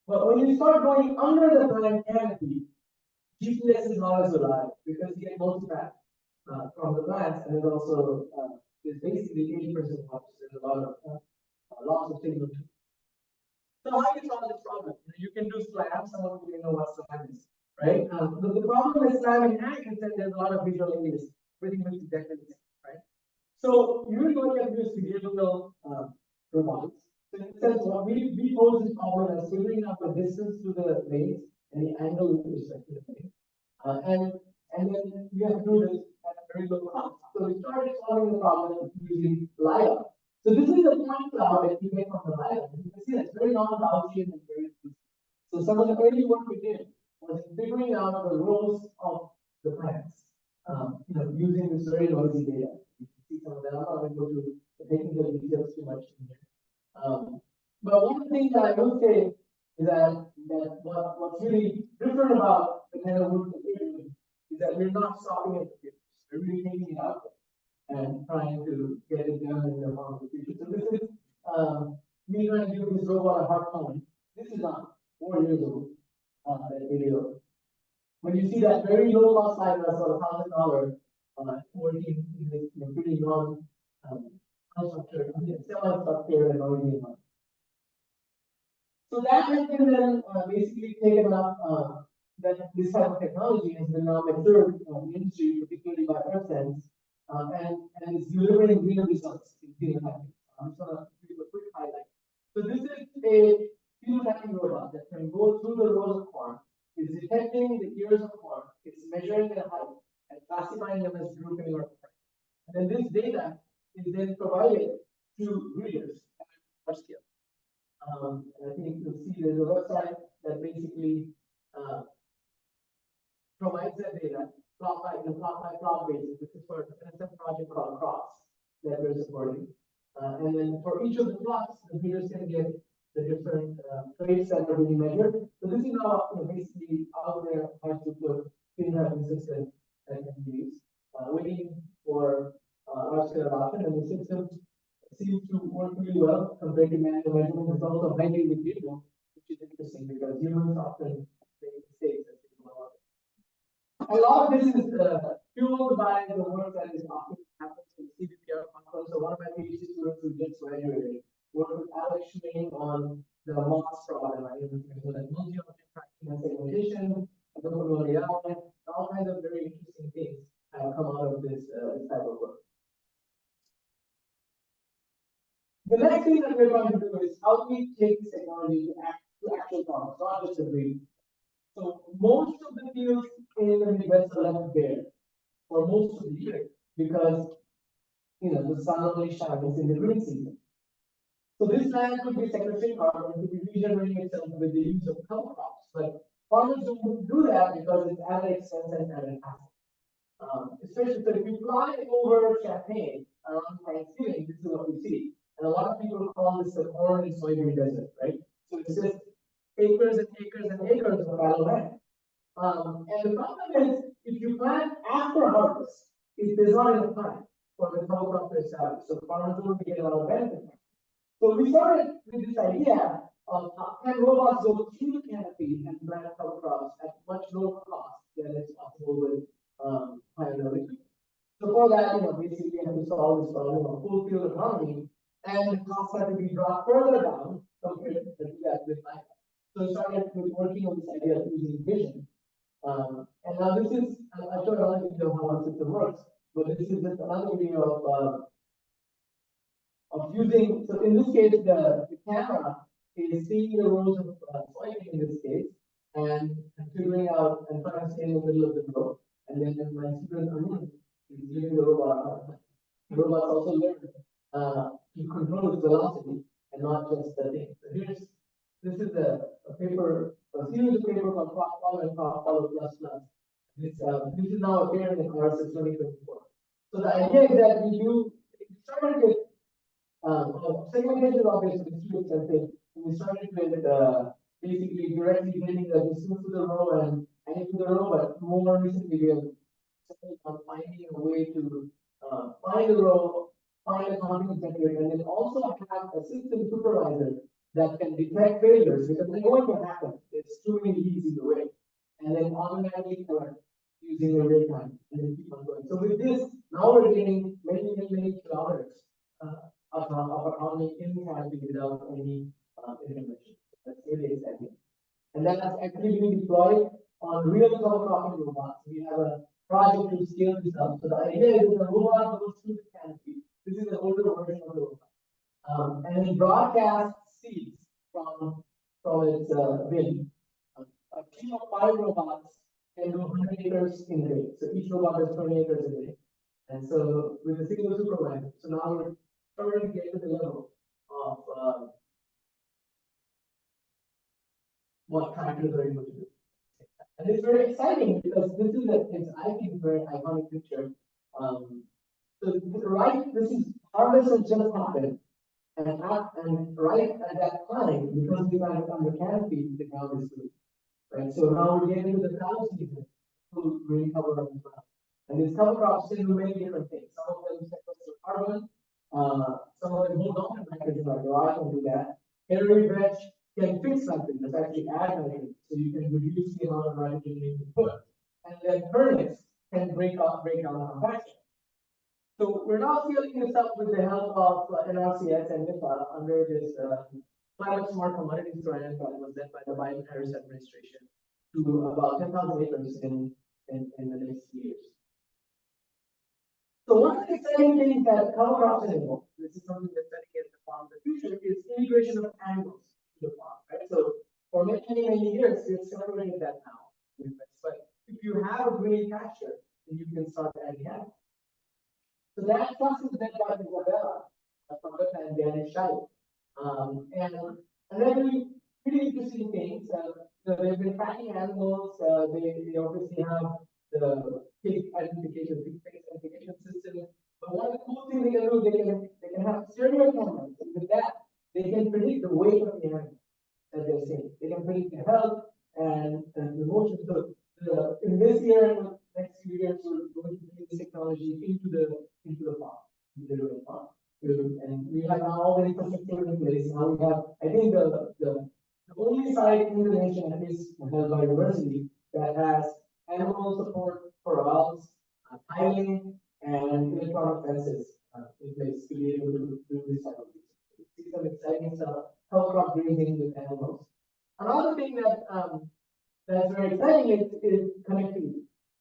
S6: But when you start going under the plant canopy, GPS is not as reliable because you get multipath from the plants, and it also is basically 80% loss. There's a lot of loss of signal too. So how do you solve this problem? You can do slabs. Some of you know what slab is, right? The problem with SLAM and hack is that there's a lot of visual images, everything looks exactly the same, right? So usually what you have to do is to give robots. So in a sense, what we pose this problem as figuring out the distance to the lanes and the angle with respect to the lane. And then we have to do this at a very low cost. So we started solving the problem using LiDAR. So this is the point cloud that we get from the LiDAR. You can see that's very non-Gaussian and very easy. So some of the early work we did was figuring out the roles of the plants, using this very noisy data. You can see some of that. I'm not going to go to the technical details too much in here. But one of the things that I will say is that what's really different about the kind of work that we're doing is that we're not stopping at the papers. We're really taking it out there and trying to get it done in the form of the future. So this is me trying to do this robot a hard time. This is not 4 years old, that video. When you see that very low cost side, that's about $1,000, working in this pretty non constructor, semi-structure and already. So that has been then basically taken up, that this type of technology has been now matured in the industry, particularly by AirSense, and is delivering real results in phenotyping. I'm just going to give a quick highlight. So this is a phenotyping robot that can go through the rows of corn, is detecting the ears of corn, it's measuring their height, and classifying them as grouping or different. And then this data is then provided to readers at large scale. And I think you'll see there's a website that basically provides that data plot by plot basis. This is for an NSF project called Cross that we're supporting. And then for each of the plots, the readers can get the different traits that are being measured. So this is now basically out there as to put phenotyping system that can be used. Waiting for large scale adoption, and the system seems to work really well compared to manual measurement. It's also highly repeatable, which is interesting because humans often make mistakes as they go along. A lot of this is fueled by the work that is often happens in CBPR conference. So one of my PhD students who just graduated worked with Alex Schmeling on the MOS problem. So that multi-object tracking and segmentation, all kinds of very interesting things have come out of this type of work. The next thing that we're going to do is how do we take this technology to actual problems, not just a dream. So most of the fields in the Midwest are left bare for most of the year because the sun only shines in the green season. So this land could be sequestering carbon, could be regenerating itself with the use of cover crops. But farmers don't do that because it's added expense and added hassle. Especially so if you fly over Champaign around Thanksgiving, this is what we see. And a lot of people call this the corn and soybean desert, right? So it's just acres and acres and acres of fallow land. And the problem is, if you plant after harvest, there's not enough time for the cover crop to establish. So farmers don't get a lot of benefit. So we started with this idea of can robots go through the canopy and plant cover crops at much lower cost than is possible with higher equipment. So for that, basically we have to solve this problem of full field economy, and the costs have to be brought further down compared to that with life. So we started with working on this idea of using vision. And now this is, I'll show you another video of how our system works, but this is just another video of using, so in this case, the camera is seeing the rows of soybean in this case, and figuring out and trying to stay in the middle of the row. And then my student Arun is using the robot. The robots also learn to control its velocity and not just the thing. So this is a paper, a series of paper called Crop Follow and Crop Follow Plus Plus. This is now appearing in the course of 2024. So the idea is that we started with segmentation of this is too expensive. We started with basically directly getting the distance to the row and into the row, but more recently we have on finding a way to find the row, find a confidence metric, and then also have a system supervisor that can detect failures because they know what will happen. There's too many leads in the way, and then automatically correct using a real time and then keep on going. So with this, now we're getting many kilometers of autonomy in canopy without any intervention. That's really exciting. And then as actually being deployed on real cover cropping robots. We have a project to scale this up. So the idea is that the robot goes through the canopy. This is an older version of the robot. And it broadcasts seeds from its bin. A team of 5 robots can do 100 acres in a day. So each robot does 20 acres a day. And so with a single supervisor, so now we're starting to get to the level of what tractors are able to do. And it's very exciting because this is I think, very iconic picture. So this is harvest has just happened. And right at that time, because we got on the canopy, the ground is good. Right, so now we're getting into the cow season to really cover up the ground. And these cover crops can do many different things. Some of them sequester carbon, some of them hold on to nitrogen, like rye can do that. Hairy veg can fix something, that's actually add nitrogen, so you can reduce the amount of nitrogen you can put. And then turnips can break down the compaction. So we're now scaling this up with the help of NRCS and NIFA under this Climate Smart Commodities Grant that was led by the Biden-Harris administration to about 10,000 acres in the next years. So one of the exciting things that cover crops enable, this is something that's studying at the farm of the future, is integration of animals to the farm, right? So for many years, we've celebrated that now. But if you have a green pasture, then you can start adding animals. So that process is led by Isabella from the and Dan Shai. And they're doing pretty interesting things. They've been tracking animals. They obviously have the pig identification, pig face identification system. But one of the cool things they can do, they can have stereo cameras. And with that, they can predict the weight of the animal that they're seeing. They can predict the health and the motion. So in this year and the next few years, we're going to bring this technology into the farm, into the rural farm. And we have now all the infrastructure in place. Now we have, I think, the only site in the nation, at least held by university, that has animal support for owls, tiling, and electronic fences in place to be able to do this type of thing. See some exciting stuff, cover crop grazing with animals. Another thing that's very exciting is connectivity.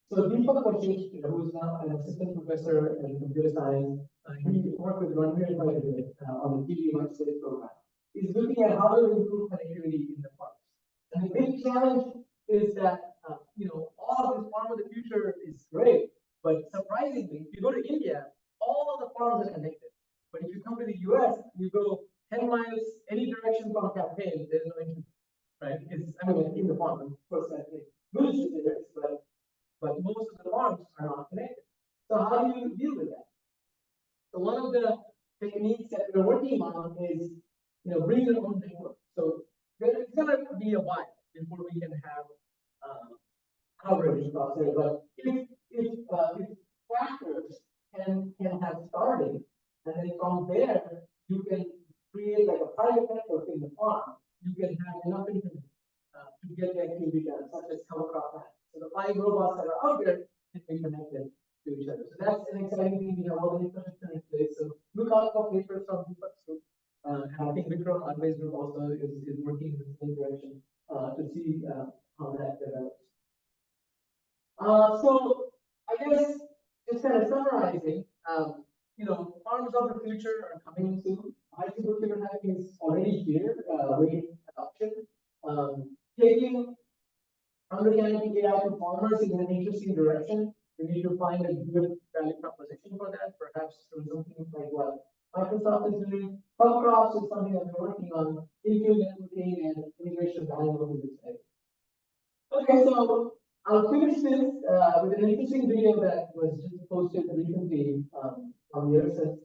S6: So Deepak Varshesh, who is now an assistant professor in computer science, he worked with Ranveer quite a bit on the TV One Space program. He's looking at how to improve connectivity in the farms. And the big challenge is that all of this farm of the future is great, but surprisingly, if you go to India, all of the farms are connected. But if you come to the US, you go 10 miles any direction from Campaign, there's no internet, right? In the farm, of course, I think villages there is, but most of the farms are not connected. So how do you deal with that? So one of the techniques that we're working on is, bring your own network. So it's going to be a while before we can have coverage across there. But if tractors can have started, and then from there you can create like a private network in the farm, you can have enough internet to get the activity done, such as cover crop management. So the 5 robots that are out there can be connected to each other. So that's an exciting thing. We have all the infrastructure in place. So look out for papers from Deepak's group. And I think Vikram Advai's group also is working in the same direction to see how that develops. So I guess just kind of summarizing, farms of the future are coming soon. High supercomputer hacking is already here, waiting adoption. Taking understanding AI to farmers is an interesting direction. We need to find a good value proposition for that, perhaps through something like what Microsoft is doing. Cover crops is something that we're working on, infield networking and integration of animals with this area. Okay, so I'll finish this with an interesting video that was just posted recently on the RSS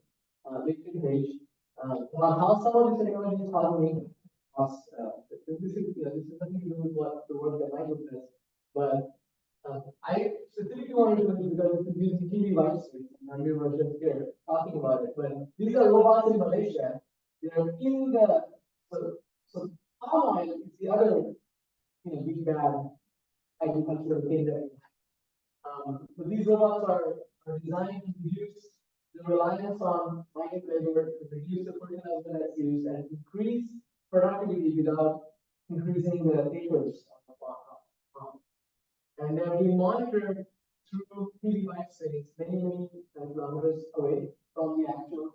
S6: LinkedIn page about how some of these technologies are making us. This is nothing to do with what the work that Michael does, but I specifically wanted to do because it's using TV live streams, and we were just here talking about it. But these are robots in Malaysia. They're in the so palm oil is the other big bad agricultural thing that so these robots are designed to reduce the reliance on migrant labor, to reduce the fertilizer that's used, and increase productivity without increasing the acres of the farm. And they're being monitored through TV light stations many kilometers away from the actual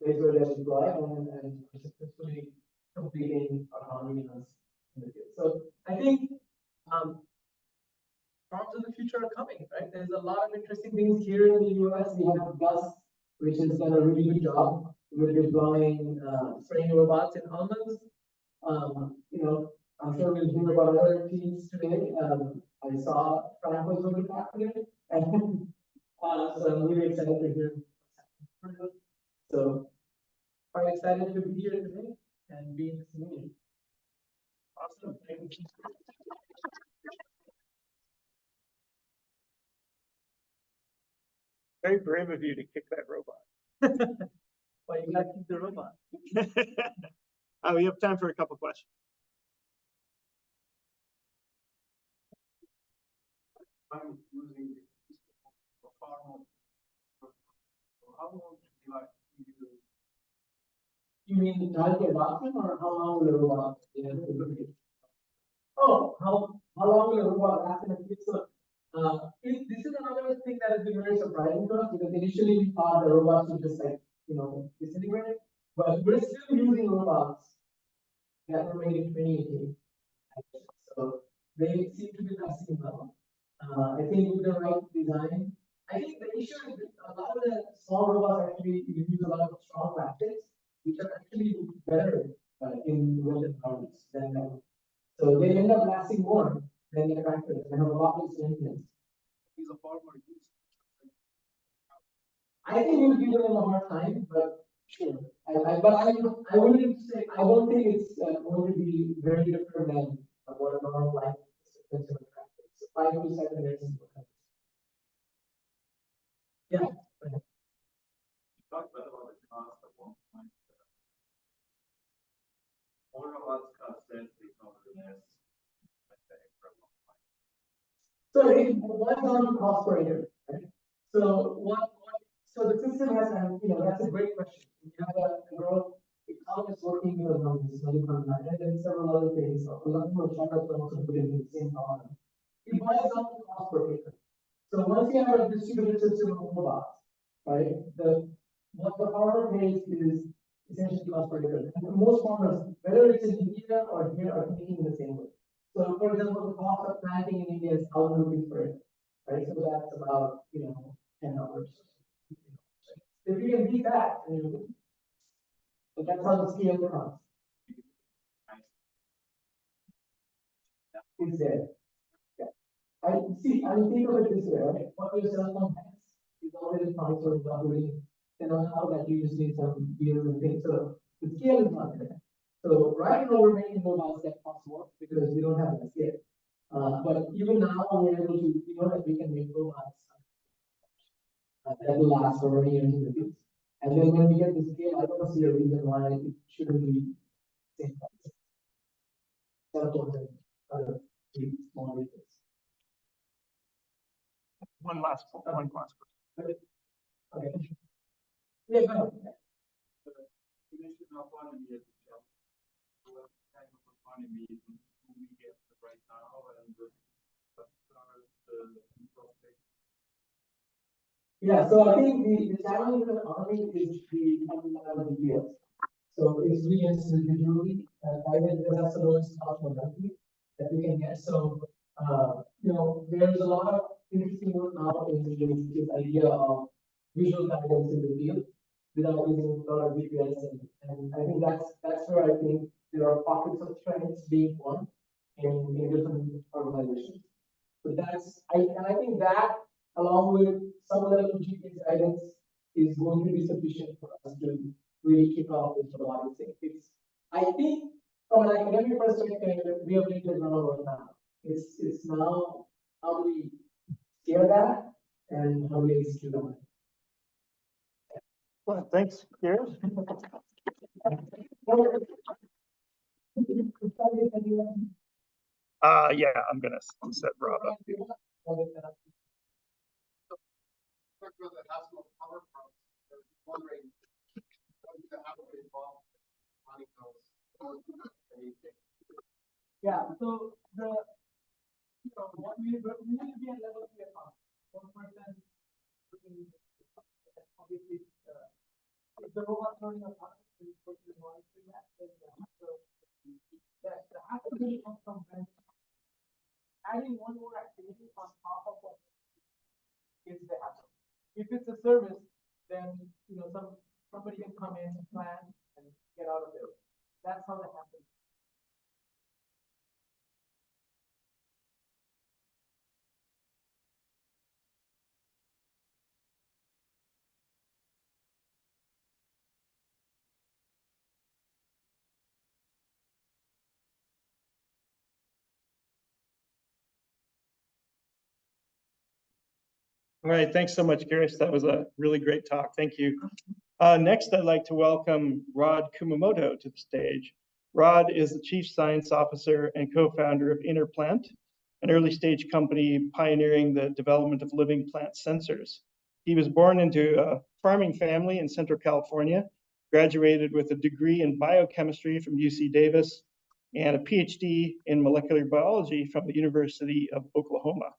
S6: place where they're deployed and successfully completing autonomy in the field. So I think farms of the future are coming, right? There's a lot of interesting things here in the US. We have Gus, which has done a really good job with deploying spraying robots in almonds. You know, I'm sure we'll hear about other teams today. I saw Frank was really passionate, and so I'm really excited to hear what's happening. So, quite excited to be here today and be in this community.
S1: Awesome. Thank you. Very brave of you to kick that robot.
S6: But you gotta keep the robot.
S1: We have time for a couple questions.
S5: I'm using a farm. How long do you like to
S6: You mean target adoption or how long will the robot? Oh, how long will the robot last in a field? So, this is another thing that has been very surprising to us because initially we thought the robots would just like, disintegrate, but we're still using robots that were made in 2018. So they seem to be lasting well. I think with the right design, I think the issue is that a lot of the small robots actually use a lot of strong plastics, which are actually better in wet environments than that. So they end up lasting more than the tractors and have a lot less maintenance.
S5: use a farmer use?
S6: I think we'll give them a hard time, but sure. I wouldn't say, I don't think it's going to be very different than what a normal life expectancy of a tractor is. 5 to 7 years is what happens. Yeah.
S4: You talked about the cost at one point. What are lots of cost density over the next, let's say, for a long time?
S6: So it boils down to cost per acre, right? So so the system has, that's a great question. You have a growth economist working with numbers, and then several other things. So a lot more charters are also put into the same problem. It boils down to cost per acre. So once you have a distributed system of robots, right? What the farmer pays is essentially cost per acre. And most farmers, whether it's in India or here, are thinking the same way. So for example, the cost of planting in India is 1,000 rupees per acre, right? So that's about, $10. If you can beat that, but that's how the scale comes. It's there. Yeah. I think of it this way, right? What your cell phone has is already fine sort of operating, how that you just need some gears and things. So the scale is not there. So right now we're making robots that cost more because we don't have that scale. But even now we're able to, that we can make robots that will last for many years in the future. And then when we get the scale, I don't see a reason why it shouldn't be same price. Cell phones and other small vehicles.
S1: One last question.
S6: Okay. Yeah, go ahead.
S4: You mentioned autonomy as a job. What kind of autonomy do we get right now, and what are the prospects?
S6: Yeah, so I think the challenge with autonomy is the fundamental details. So it's we individually, guided, that's the lowest cost modality that we can get. So, there's a lot of interesting work now in this idea of visual guidance in the field without using a lot of GPS. And I think that's where I think there are pockets of strengths being formed in different organizations. So I think that along with some level of GPS guidance is going to be sufficient for us to really kick off this robotic thing. I think from an academic perspective, we have laid the groundwork now. It's now how do we scale that and how do we execute on it.
S1: Well, thanks, Garrett. Yeah, I'm gonna set Rob up.
S5: Talk about the hassle of power from, wondering, what is the hassle involved running those, anything?
S6: Yeah, so what we need to be at level 3 account. One person, obviously, if the robot learning account is person monitoring that, then there has to be some adding one more activity on top of what is the happen. If it's a service, then somebody can come in, plan, and get out of there. That's how that happens.
S1: All right, thanks so much, Girish. That was a really great talk. Thank you. Next, I'd like to welcome Rod Kumamoto to the stage. Rod is the Chief Science Officer and co-founder of Interplant, an early-stage company pioneering the development of living plant sensors. He was born into a farming family in Central California, graduated with a degree in biochemistry from UC Davis, and a PhD in molecular biology from the University of Oklahoma.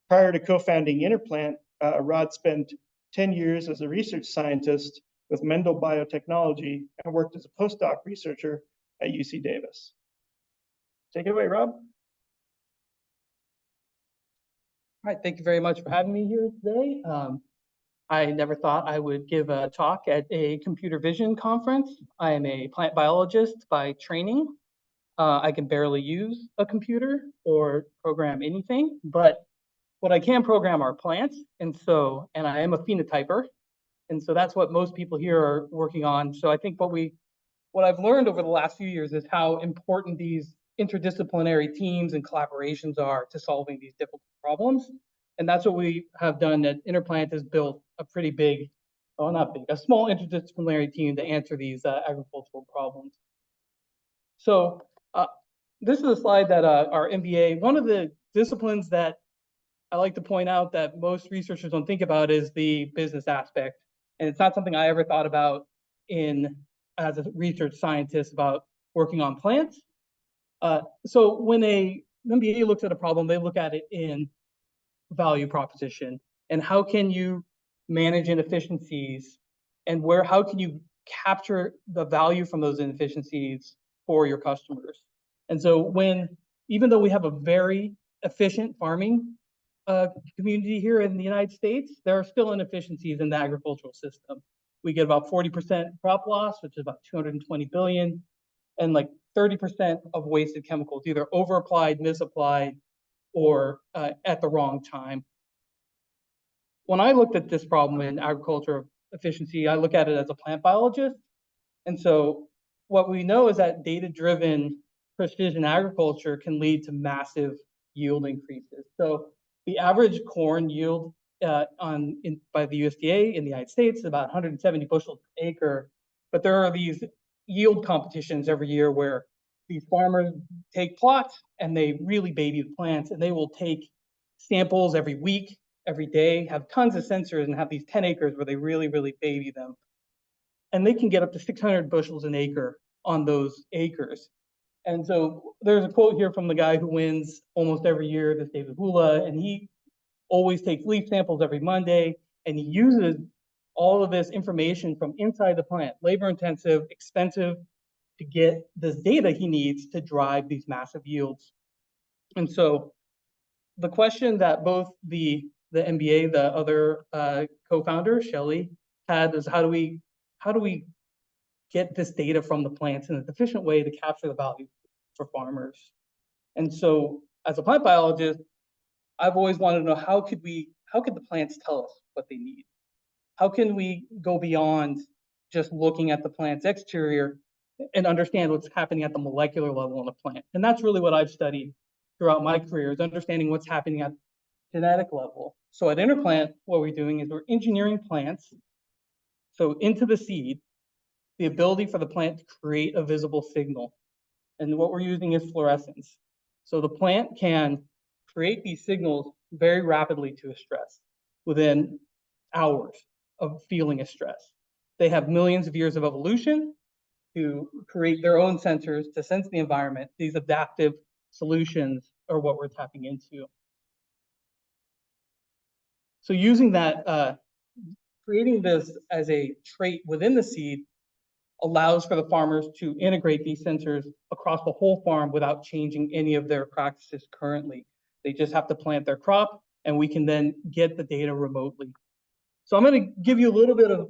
S1: Prior to co-founding Interplant, Rod spent 10 years as a research scientist with Mendel Biotechnology and worked as a postdoc researcher at UC Davis. Take it away, Rob.
S7: All right, thank you very much for having me here today. I never thought I would give a talk at a computer vision conference. I am a plant biologist by training. I can barely use a computer or program anything, but what I can program are plants, and I am a phenotyper, and so that's what most people here are working on. So I think what I've learned over the last few years is how important these interdisciplinary teams and collaborations are to solving these difficult problems. And that's what we have done at Interplant, is built a pretty big, well, not big, a small interdisciplinary team to answer these agricultural problems. So this is a slide that our MBA, one of the disciplines that I like to point out that most researchers don't think about is the business aspect. And it's not something I ever thought about as a research scientist about working on plants. So when an MBA looks at a problem, they look at it in value proposition and how can you manage inefficiencies and how can you capture the value from those inefficiencies for your customers. And so even though we have a very efficient farming community here in the United States, there are still inefficiencies in the agricultural system. We get about 40% crop loss, which is about 220 billion, and like 30% of wasted chemicals, either overapplied, misapplied, or at the wrong time. When I looked at this problem in agriculture efficiency, I look at it as a plant biologist. And so what we know is that data-driven precision agriculture can lead to massive yield increases. So the average corn yield by the USDA in the United States is about 170 bushels per acre. But there are these yield competitions every year where these farmers take plots and they really baby the plants, and they will take samples every week, every day, have tons of sensors, and have these 10 acres where they really, really baby them. And they can get up to 600 bushels an acre on those acres. And so there's a quote here from the guy who wins almost every year, this David Hula, and he always takes leaf samples every Monday, and he uses all of this information from inside the plant, labor intensive, expensive, to get this data he needs to drive these massive yields. And so the question that both the MBA, the other co-founder, Shelley, had is how do we get this data from the plants in an efficient way to capture the value for farmers? And so as a plant biologist, I've always wanted to know how could the plants tell us what they need? How can we go beyond just looking at the plant's exterior and understand what's happening at the molecular level in the plant? And that's really what I've studied throughout my career, is understanding what's happening at genetic level. So at Interplant, what we're doing is we're engineering plants, so into the seed, the ability for the plant to create a visible signal. And what we're using is fluorescence. So the plant can create these signals very rapidly to a stress within hours of feeling a stress. They have millions of years of evolution. to create their own sensors to sense the environment. These adaptive solutions are what we're tapping into. So using that, creating this as a trait within the seed allows for the farmers to integrate these sensors across the whole farm without changing any of their practices currently. They just have to plant their crop, and we can then get the data remotely. So I'm going to give you a little bit of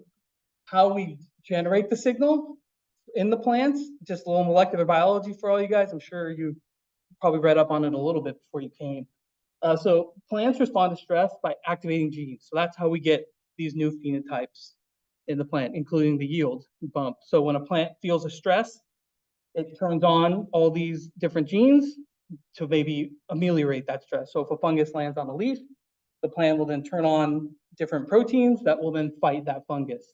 S7: how we generate the signal in the plants, just a little molecular biology for all you guys. I'm sure you probably read up on it a little bit before you came. So plants respond to stress by activating genes. So that's how we get these new phenotypes in the plant, including the yield bump. So when a plant feels a stress, it turns on all these different genes to maybe ameliorate that stress. So if a fungus lands on a leaf, the plant will then turn on different proteins that will then fight that fungus.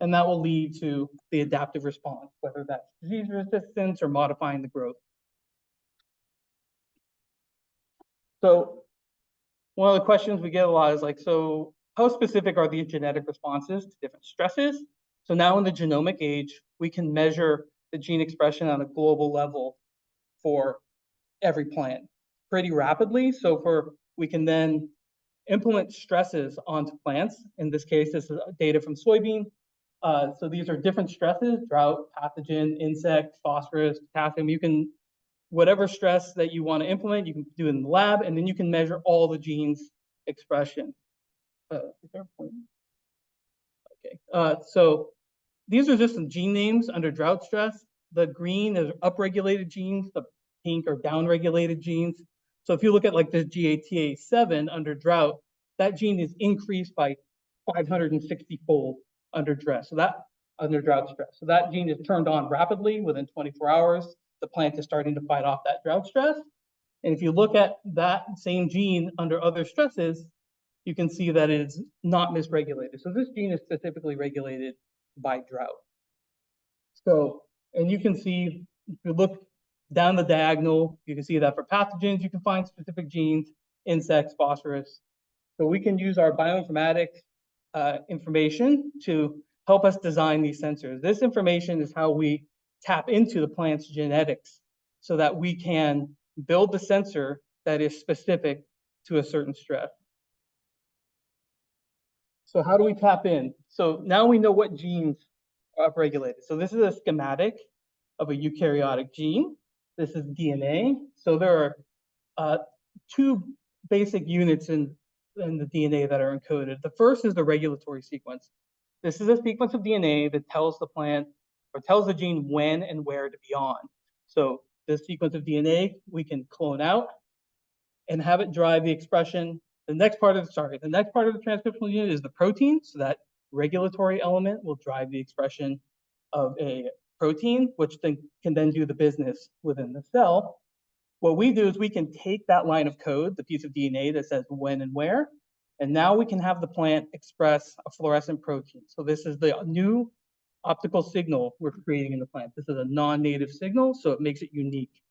S7: And that will lead to the adaptive response, whether that's disease resistance or modifying the growth. So one of the questions we get a lot is like, so how specific are these genetic responses to different stresses? So now in the genomic age, we can measure the gene expression on a global level for every plant pretty rapidly. So we can then implement stresses onto plants. In this case, this is data from soybean. So these are different stresses: drought, pathogen, insect, phosphorus, potassium. You can, whatever stress that you want to implement, you can do it in the lab, and then you can measure all the genes expression. Okay, so these are just some gene names under drought stress. The green is upregulated genes, the pink are downregulated genes. So if you look at like this GATA7 under drought, that gene is increased by 560-fold under stress. So that under drought stress. So that gene is turned on rapidly within 24 hours. The plant is starting to fight off that drought stress. And if you look at that same gene under other stresses, you can see that it is not misregulated. So this gene is specifically regulated by drought. So, and you can see, if you look down the diagonal, you can see that for pathogens, you can find specific genes, insects, phosphorus. So we can use our bioinformatics information to help us design these sensors. This information is how we tap into the plant's genetics so that we can build the sensor that is specific to a certain stress. So how do we tap in? So now we know what genes are upregulated. So this is a schematic of a eukaryotic gene. This is DNA. So there are two basic units in the DNA that are encoded. The first is the regulatory sequence. This is a sequence of DNA that tells the plant or tells the gene when and where to be on. So this sequence of DNA we can clone out and have it drive the expression. The next part of the transcriptional unit is the protein. So that regulatory element will drive the expression of a protein, which then can then do the business within the cell. What we do is we can take that line of code, the piece of DNA that says when and where, and now we can have the plant express a fluorescent protein. So this is the new optical signal we're creating in the plant. This is a non-native signal, so it makes it unique.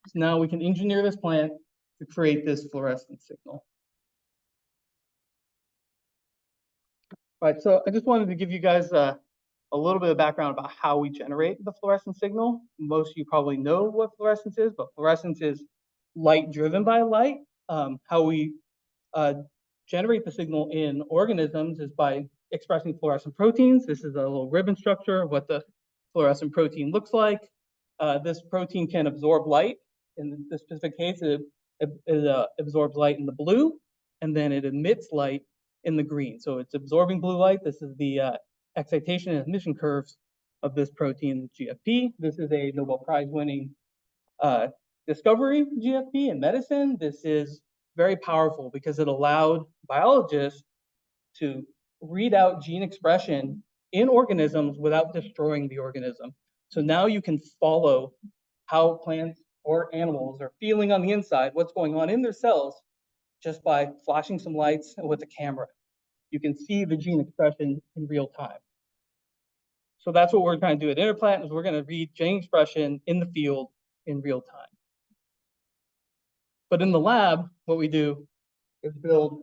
S7: So now we can engineer this plant to create this fluorescent signal. All right, so I just wanted to give you guys a little bit of background about how we generate the fluorescent signal. Most of you probably know what fluorescence is, but fluorescence is light driven by light. How we generate the signal in organisms is by expressing fluorescent proteins. This is a little ribbon structure of what the fluorescent protein looks like. This protein can absorb light. In this specific case, it absorbs light in the blue, and then it emits light in the green. So it's absorbing blue light. This is the excitation and emission curves of this protein, GFP. This is a Nobel Prize winning discovery, GFP, in medicine. This is very powerful because it allowed biologists to read out gene expression in organisms without destroying the organism. So now you can follow how plants or animals are feeling on the inside, what's going on in their cells, just by flashing some lights with a camera. You can see the gene expression in real time. So that's what we're trying to do at Interplant, is we're going to read gene expression in the field in real time. But in the lab, what we do is build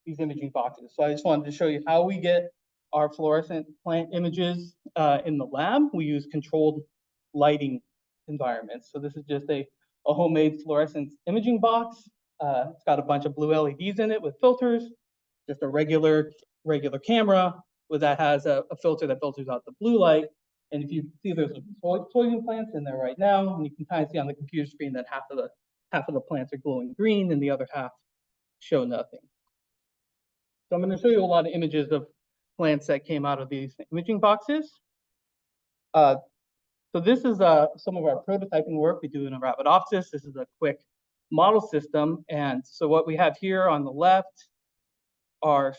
S7: these imaging boxes. So I just wanted to show you how we get our fluorescent plant images in the lab, we use controlled lighting environments. So this is just a homemade fluorescence imaging box. It's got a bunch of blue LEDs in it with filters, just a regular camera that has a filter that filters out the blue light. And if you see there's soybean plants in there right now, and you can kind of see on the computer screen that half of the plants are glowing green and the other half show nothing. So I'm going to show you a lot of images of plants that came out of these imaging boxes. So this is some of our prototyping work we do in Arabidopsis. This is a quick model system. And so what we have here on the left are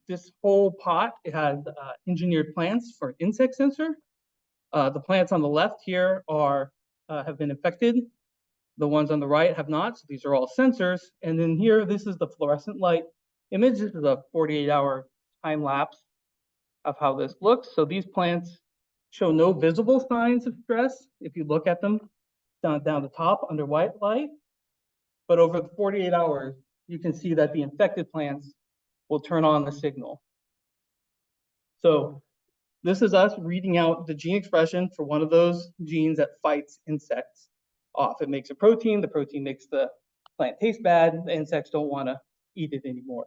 S7: this whole pot, it has engineered plants for insect sensor. The plants on the left here have been infected. The ones on the right have not, so these are all sensors. And then here, this is the fluorescent light image. This is a 48-hour time lapse of how this looks. So these plants show no visible signs of stress if you look at them down the top under white light. But over the 48 hours, you can see that the infected plants will turn on the signal. So this is us reading out the gene expression for one of those genes that fights insects off. It makes a protein. The protein makes the plant taste bad. The insects don't want to eat it anymore.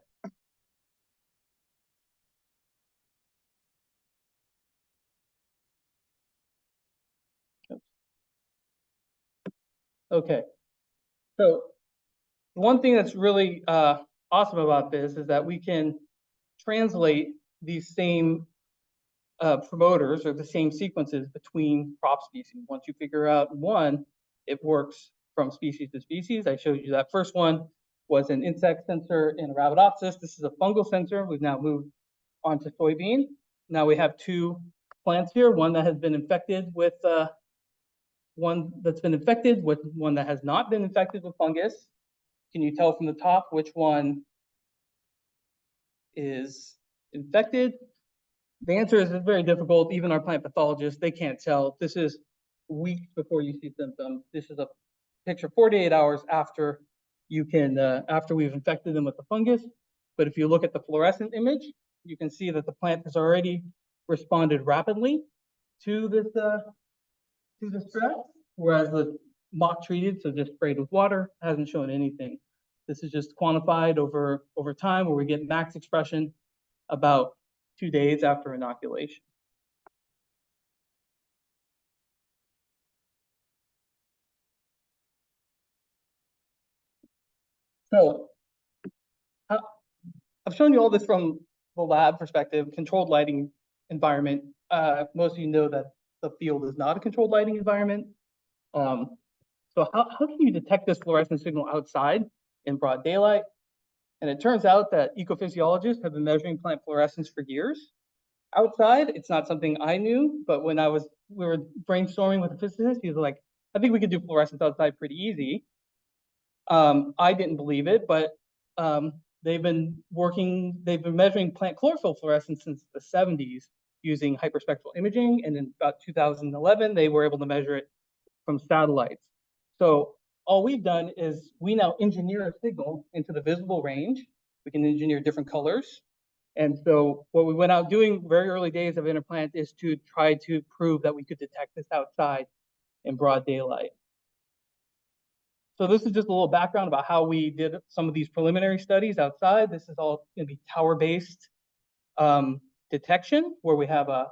S7: Okay. So one thing that's really awesome about this is that we can translate these same promoters or the same sequences between crop species. Once you figure out one, it works from species to species. I showed you that first one was an insect sensor in Arabidopsis. This is a fungal sensor. We've now moved on to soybean. Now we have two plants here, one that has been infected with one that has not been infected with fungus. Can you tell from the top which one is infected? The answer is it's very difficult. Even our plant pathologists, they can't tell. This is weeks before you see symptoms. This is a picture 48 hours after after we've infected them with the fungus. But if you look at the fluorescent image, you can see that the plant has already responded rapidly to this stress, whereas the mock treated, so just sprayed with water, hasn't shown anything. This is just quantified over time, where we get max expression about 2 days after inoculation. So I've shown you all this from the lab perspective, controlled lighting environment. Most of you know that the field is not a controlled lighting environment. So how can you detect this fluorescent signal outside in broad daylight? And it turns out that ecophysiologists have been measuring plant fluorescence for years. Outside, it's not something I knew, but when we were brainstorming with a physicist, he was like, I think we could do fluorescence outside pretty easy. I didn't believe it, but they've been measuring plant chlorophyll fluorescence since the 70s using hyperspectral imaging. And in about 2011, they were able to measure it from satellites. So all we've done is we now engineer a signal into the visible range. We can engineer different colors. And so what we went out doing very early days of Interplant is to try to prove that we could detect this outside in broad daylight. So this is just a little background about how we did some of these preliminary studies outside. This is all going to be tower-based detection, where we have a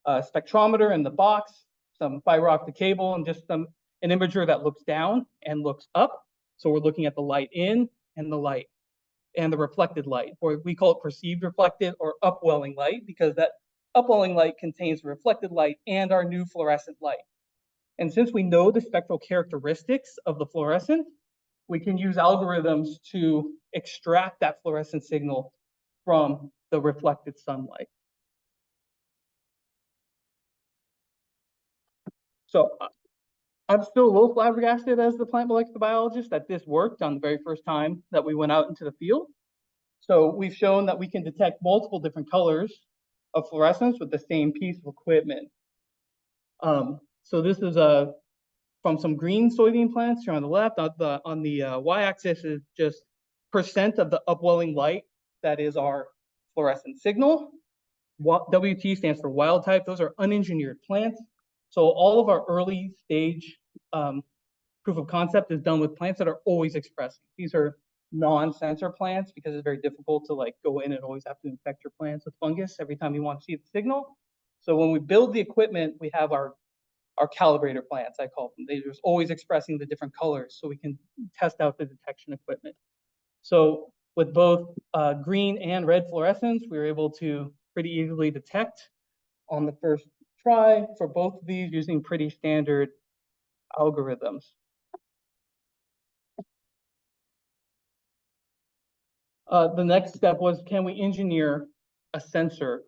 S7: spectrometer in the box, some fiber optic cable, and just an imager that looks down and looks up. So we're looking at the light in and the light and the reflected light, or we call it perceived reflected or upwelling light, because that upwelling light contains reflected light and our new fluorescent light. And since we know the spectral characteristics of the fluorescent, we can use algorithms to extract that fluorescent signal from the reflected sunlight. So I'm still a little flabbergasted as the plant molecular biologist that this worked on the very first time that we went out into the field. So we've shown that we can detect multiple different colors of fluorescence with the same piece of equipment. So this is from some green soybean plants here on the left. On the y-axis is just percent of the upwelling light that is our fluorescent signal. WT stands for wild type. Those are unengineered plants. So all of our early stage proof of concept is done with plants that are always expressing. These are non-sensor plants because it's very difficult to like go in and always have to infect your plants with fungus every time you want to see the signal. So when we build the equipment, we have our calibrator plants, I call them. They're just always expressing the different colors so we can test out the detection equipment. So with both green and red fluorescence, we were able to pretty easily detect on the first try for both of these using pretty standard algorithms. The next step was, can we engineer a sensor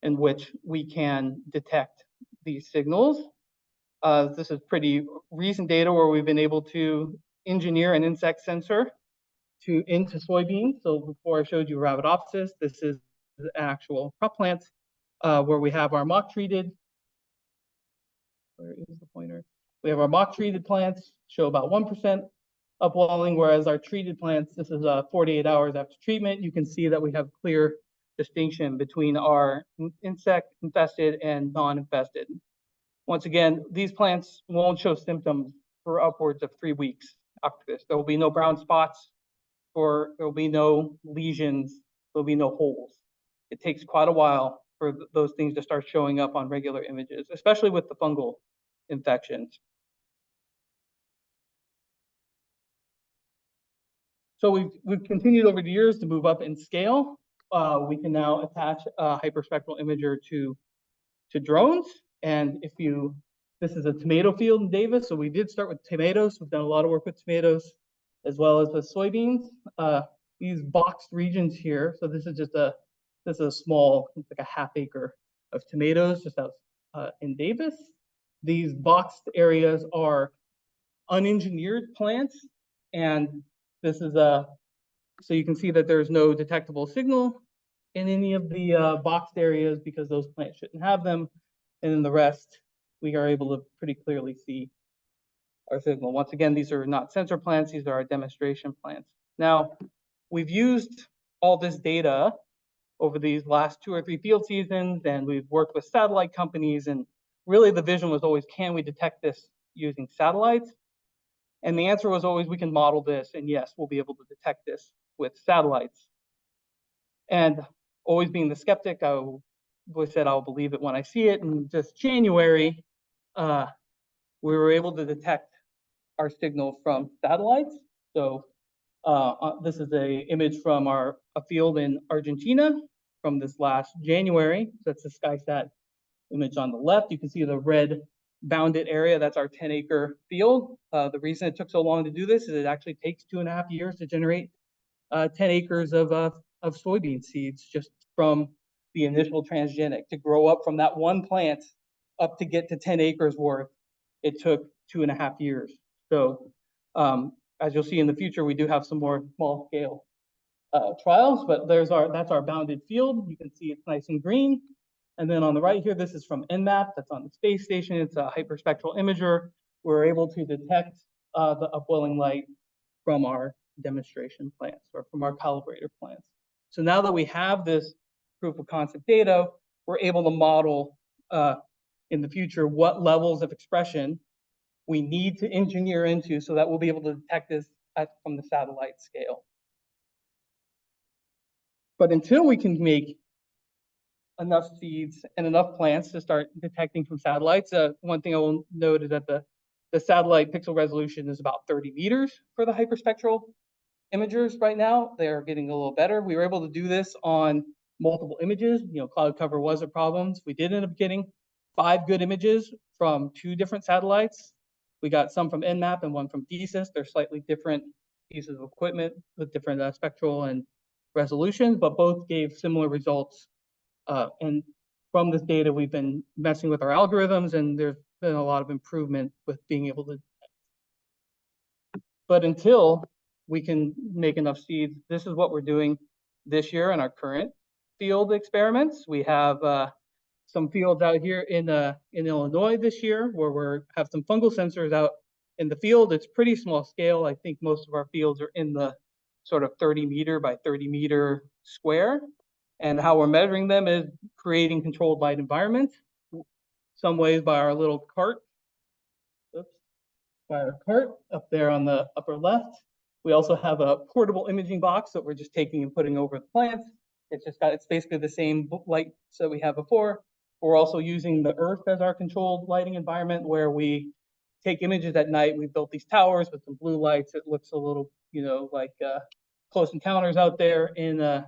S7: in which we can detect these signals? This is pretty recent data where we've been able to engineer an insect sensor into soybeans. So before I showed you Arabidopsis, this is the actual crop plant where we have our mock treated. Where is the pointer? We have our mock treated plants show about 1% upwelling, whereas our treated plants, this is 48 hours after treatment. You can see that we have clear distinction between our insect infested and non-infested. Once again, these plants won't show symptoms for upwards of 3 weeks after this. There will be no brown spots, or there will be no lesions, there will be no holes. It takes quite a while for those things to start showing up on regular images, especially with the fungal infections. So we've continued over the years to move up in scale. We can now attach a hyperspectral imager to drones. And this is a tomato field in Davis. So we did start with tomatoes. We've done a lot of work with tomatoes as well as with soybeans. These boxed regions here. So this is a small, it's like a half acre of tomatoes just out in Davis. These boxed areas are unengineered plants. And this is so you can see that there's no detectable signal in any of the boxed areas because those plants shouldn't have them. And then the rest, we are able to pretty clearly see our signal. Once again, these are not sensor plants, these are our demonstration plants. Now, we've used all this data over these last 2 or 3 field seasons, and we've worked with satellite companies, and really the vision was always, can we detect this using satellites? And the answer was always, we can model this, and yes, we'll be able to detect this with satellites. And always being the skeptic, I always said I'll believe it when I see it. And just January, we were able to detect our signal from satellites. So this is an image from a field in Argentina from this last January. So that's the SkySat image on the left. You can see the red bounded area. That's our 10-acre field. The reason it took so long to do this is it actually takes 2.5 years to generate 10 acres of soybean seeds just from the initial transgenic. To grow up from that one plant up to get to 10 acres worth, it took 2.5 years. So as you'll see in the future, we do have some more small scale trials, but that's our bounded field. You can see it's nice and green. And then on the right here, this is from Nmap, that's on the space station. It's a hyperspectral imager. We're able to detect the upwelling light from our demonstration plants or from our calibrator plants. So now that we have this proof of concept data, we're able to model in the future what levels of expression we need to engineer into so that we'll be able to detect this from the satellite scale. But until we can make enough seeds and enough plants to start detecting from satellites, one thing I will note is that the satellite pixel resolution is about 30 meters for the hyperspectral imagers right now. They're getting a little better. We were able to do this on multiple images. Cloud cover was a problem. We did end up getting 5 good images from 2 different satellites. We got some from Nmap and one from DESIS. They're slightly different pieces of equipment with different spectral and resolutions, but both gave similar results. And from this data, we've been messing with our algorithms, and there's been a lot of improvement with being able to detect. But until we can make enough seeds, this is what we're doing this year in our current field experiments. We have some fields out here in Illinois this year where we have some fungal sensors out in the field. It's pretty small scale. I think most of our fields are in the sort of 30 meter by 30 meter square. And how we're measuring them is creating controlled light environments. Some ways by our little cart. Oops. By our cart up there on the upper left. We also have a portable imaging box that we're just taking and putting over the plants. It's basically the same lights that we had before. We're also using the earth as our controlled lighting environment where we take images at night. We built these towers with some blue lights. It looks a little, like Close Encounters out there in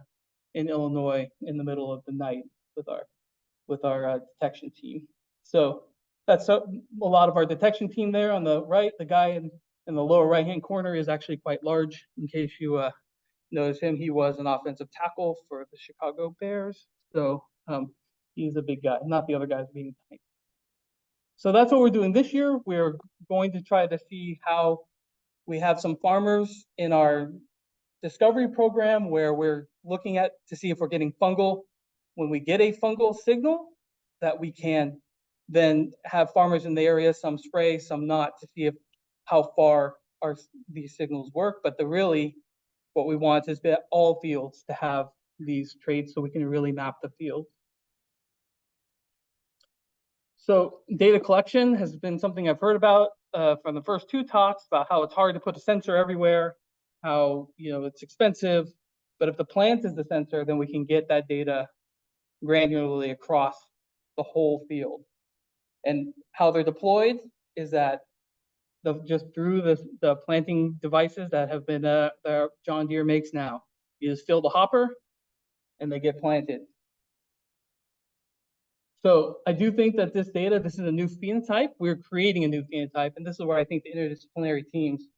S7: Illinois in the middle of the night with our detection team. So that's a lot of our detection team there on the right. The guy in the lower right-hand corner is actually quite large. In case you notice him, he was an offensive tackle for the Chicago Bears. So he's a big guy, not the other guys being tiny. So that's what we're doing this year. We're going to try to see how we have some farmers in our discovery program where we're looking at to see if we're getting fungal. When we get a fungal signal, that we can then have farmers in the area, some spray, some not, to see how far these signals work. But what we want is all fields to have these traits so we can really map the field. So data collection has been something I've heard about from the first two talks about how it's hard to put a sensor everywhere, how it's expensive. But if the plant is the sensor, then we can get that data granularly across the whole field. And how they're deployed is that just through the planting devices that have been that John Deere makes now. You just fill the hopper and they get planted. So I do think that this is a new phenotype. We're creating a new phenotype, and this is where I think the interdisciplinary teams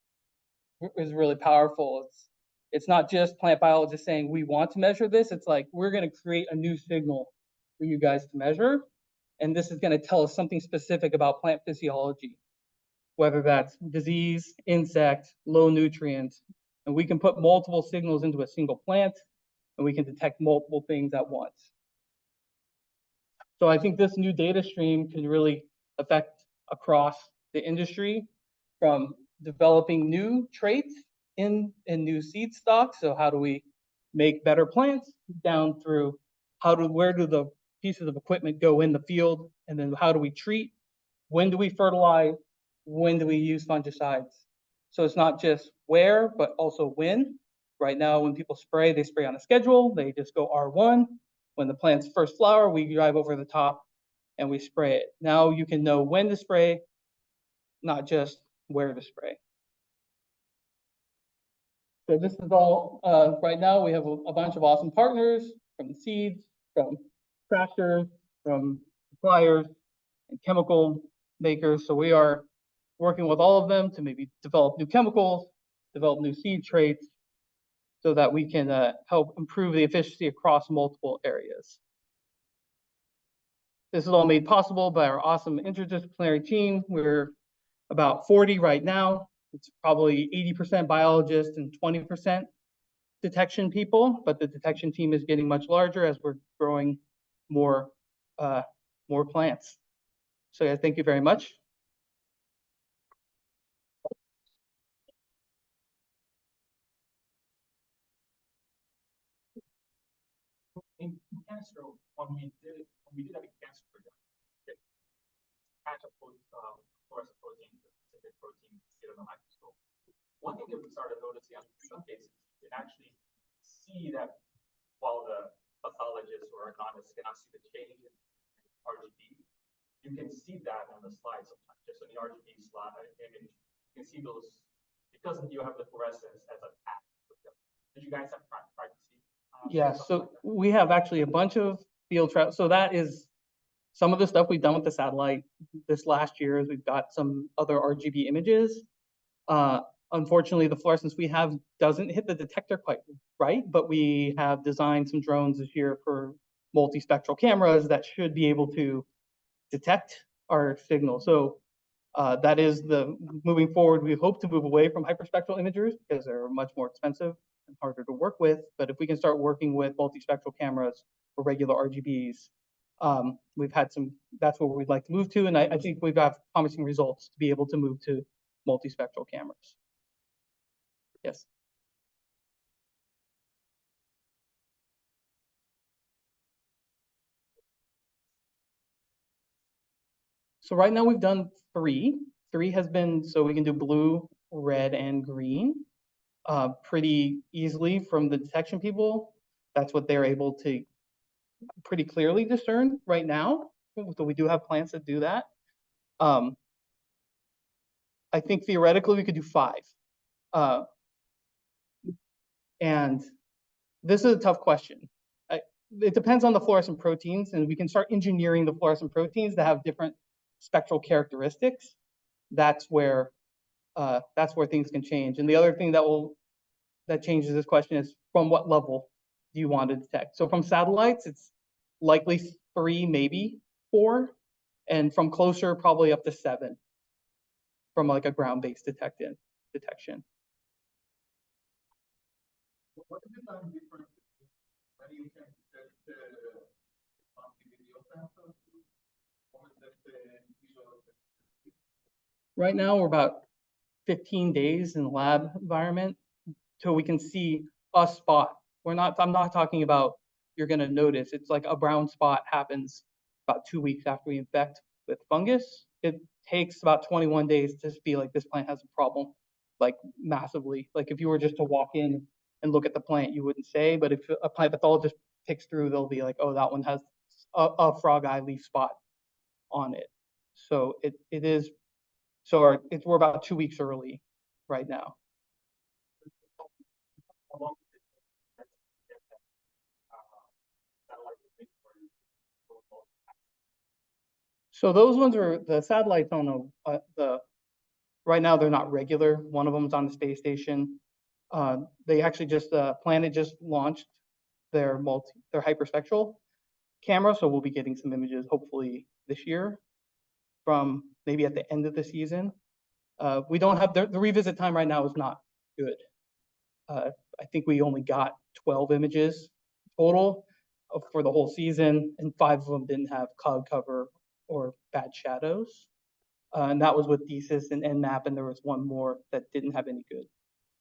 S7: is really powerful. It's not just plant biologists saying we want to measure this. It's like we're going to create a new signal for you guys to measure, and this is going to tell us something specific about plant physiology, whether that's disease, insect, low nutrients, and we can put multiple signals into a single plant, and we can detect multiple things at once. So I think this new data stream can really affect across the industry, from developing new traits in new seed stocks. So how do we make better plants, down through where do the pieces of equipment go in the field, and then how do we treat, when do we fertilize, when do we use fungicides? So it's not just where, but also when. Right now, when people spray, they spray on a schedule. They just go R1. When the plants first flower, we drive over the top and we spray it. Now you can know when to spray, not just where to spray. So this is all, right now we have a bunch of awesome partners, from seeds, from tractors, from suppliers, and chemical makers. So we are working with all of them to maybe develop new chemicals, develop new seed traits, so that we can help improve the efficiency across multiple areas. This is all made possible by our awesome interdisciplinary team. We're about 40 right now. It's probably 80% biologists and 20% detection people, but the detection team is getting much larger as we're growing more plants. So yeah, thank you very much.
S4: In cancer, when we did have a cancer production, patch of fluorescent protein, specific protein, see it on the microscope. One thing that we started noticing in some cases, you can actually see that while the pathologist or agronomist cannot see the change in RGB, you can see that on the slide sometimes. Just on the RGB slide image, you can see those, because you have the fluorescence as a pattern. Did you guys have tried to see?
S7: Yeah, so we have actually a bunch of field trials. So that is some of the stuff we've done with the satellite this last year. Is we've got some other RGB images. Unfortunately, the fluorescence we have doesn't hit the detector quite right, but we have designed some drones this year for multispectral cameras that should be able to detect our signal. So that is moving forward. We hope to move away from hyperspectral imagers because they're much more expensive and harder to work with. But if we can start working with multispectral cameras or regular RGBs, we've had that's where we'd like to move to. And I think we've got promising results to be able to move to multispectral cameras. Yes. So right now we've done 3. 3 has been, so we can do blue, red, and green pretty easily from the detection people. That's what they're able to pretty clearly discern right now. So we do have plans to do that. I think theoretically we could do 5. And this is a tough question. It depends on the fluorescent proteins, and we can start engineering the fluorescent proteins to have different spectral characteristics. That's where things can change. And the other thing that changes this question is from what level do you want to detect? So from satellites, it's likely 3, maybe 4, and from closer, probably up to 7 from like a ground-based detection.
S4: What is the time difference when you can detect funky video sensors? When that visual?
S7: Right now, we're about 15 days in the lab environment till we can see a spot. I'm not talking about you're going to notice. It's like a brown spot happens about 2 weeks after we infect with fungus. It takes about 21 days to be like, this plant has a problem, like massively. Like if you were just to walk in and look at the plant, you wouldn't say, but if a plant pathologist picks through, they'll be like, oh, that one has a frog eye leaf spot on it. So it is, so we're about 2 weeks early right now. So those ones are the satellites on right now they're not regular. One of them is on the space station. They actually just Planet just launched their hyperspectral camera, so we'll be getting some images hopefully this year from maybe at the end of the season. We don't have the revisit time right now is not good. I think we only got 12 images total for the whole season, and 5 of them didn't have cloud cover or bad shadows. And that was with DESIS and Nmap, and there was one more that didn't have any good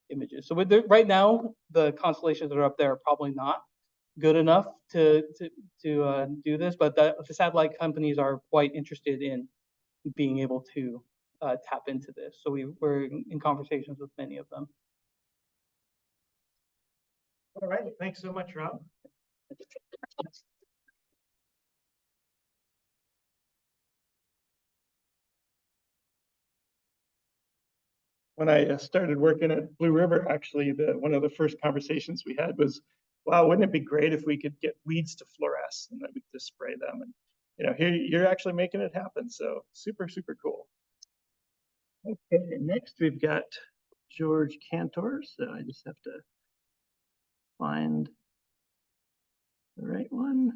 S7: images. So right now, the constellations that are up there are probably not good enough to do this, but the satellite companies are quite interested in being able to tap into this. So we're in conversations with many of them.
S1: All right, thanks so much, Rob. When I started working at Blue River, actually, one of the first conversations we had was, wow, wouldn't it be great if we could get weeds to fluoresce and then we could just spray them? And here you're actually making it happen. So super, super cool. Okay, next we've got George Cantor. So I just have to find the right one.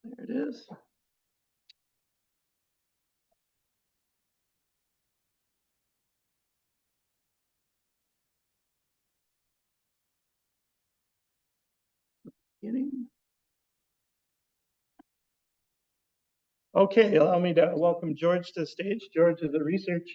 S1: There it is. Okay, allow me to welcome George to the stage. George is a research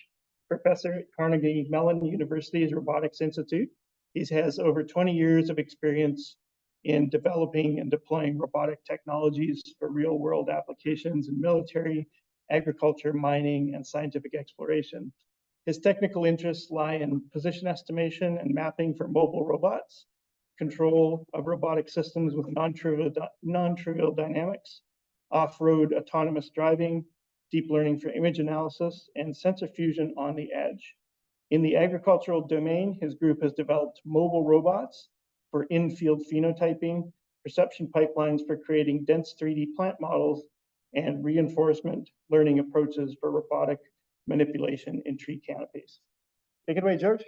S1: professor at Carnegie Mellon University's Robotics Institute. He has over 20 years of experience in developing and deploying robotic technologies for real-world applications in military, agriculture, mining, and scientific exploration. His technical interests lie in position estimation and mapping for mobile robots, control of robotic systems with non-trivial dynamics, off-road autonomous driving, deep learning for image analysis, and sensor fusion on the edge. In the agricultural domain, his group has developed mobile robots for in-field phenotyping, perception pipelines for creating dense 3D plant models, and reinforcement learning approaches for robotic manipulation in tree canopies. Take it away, George.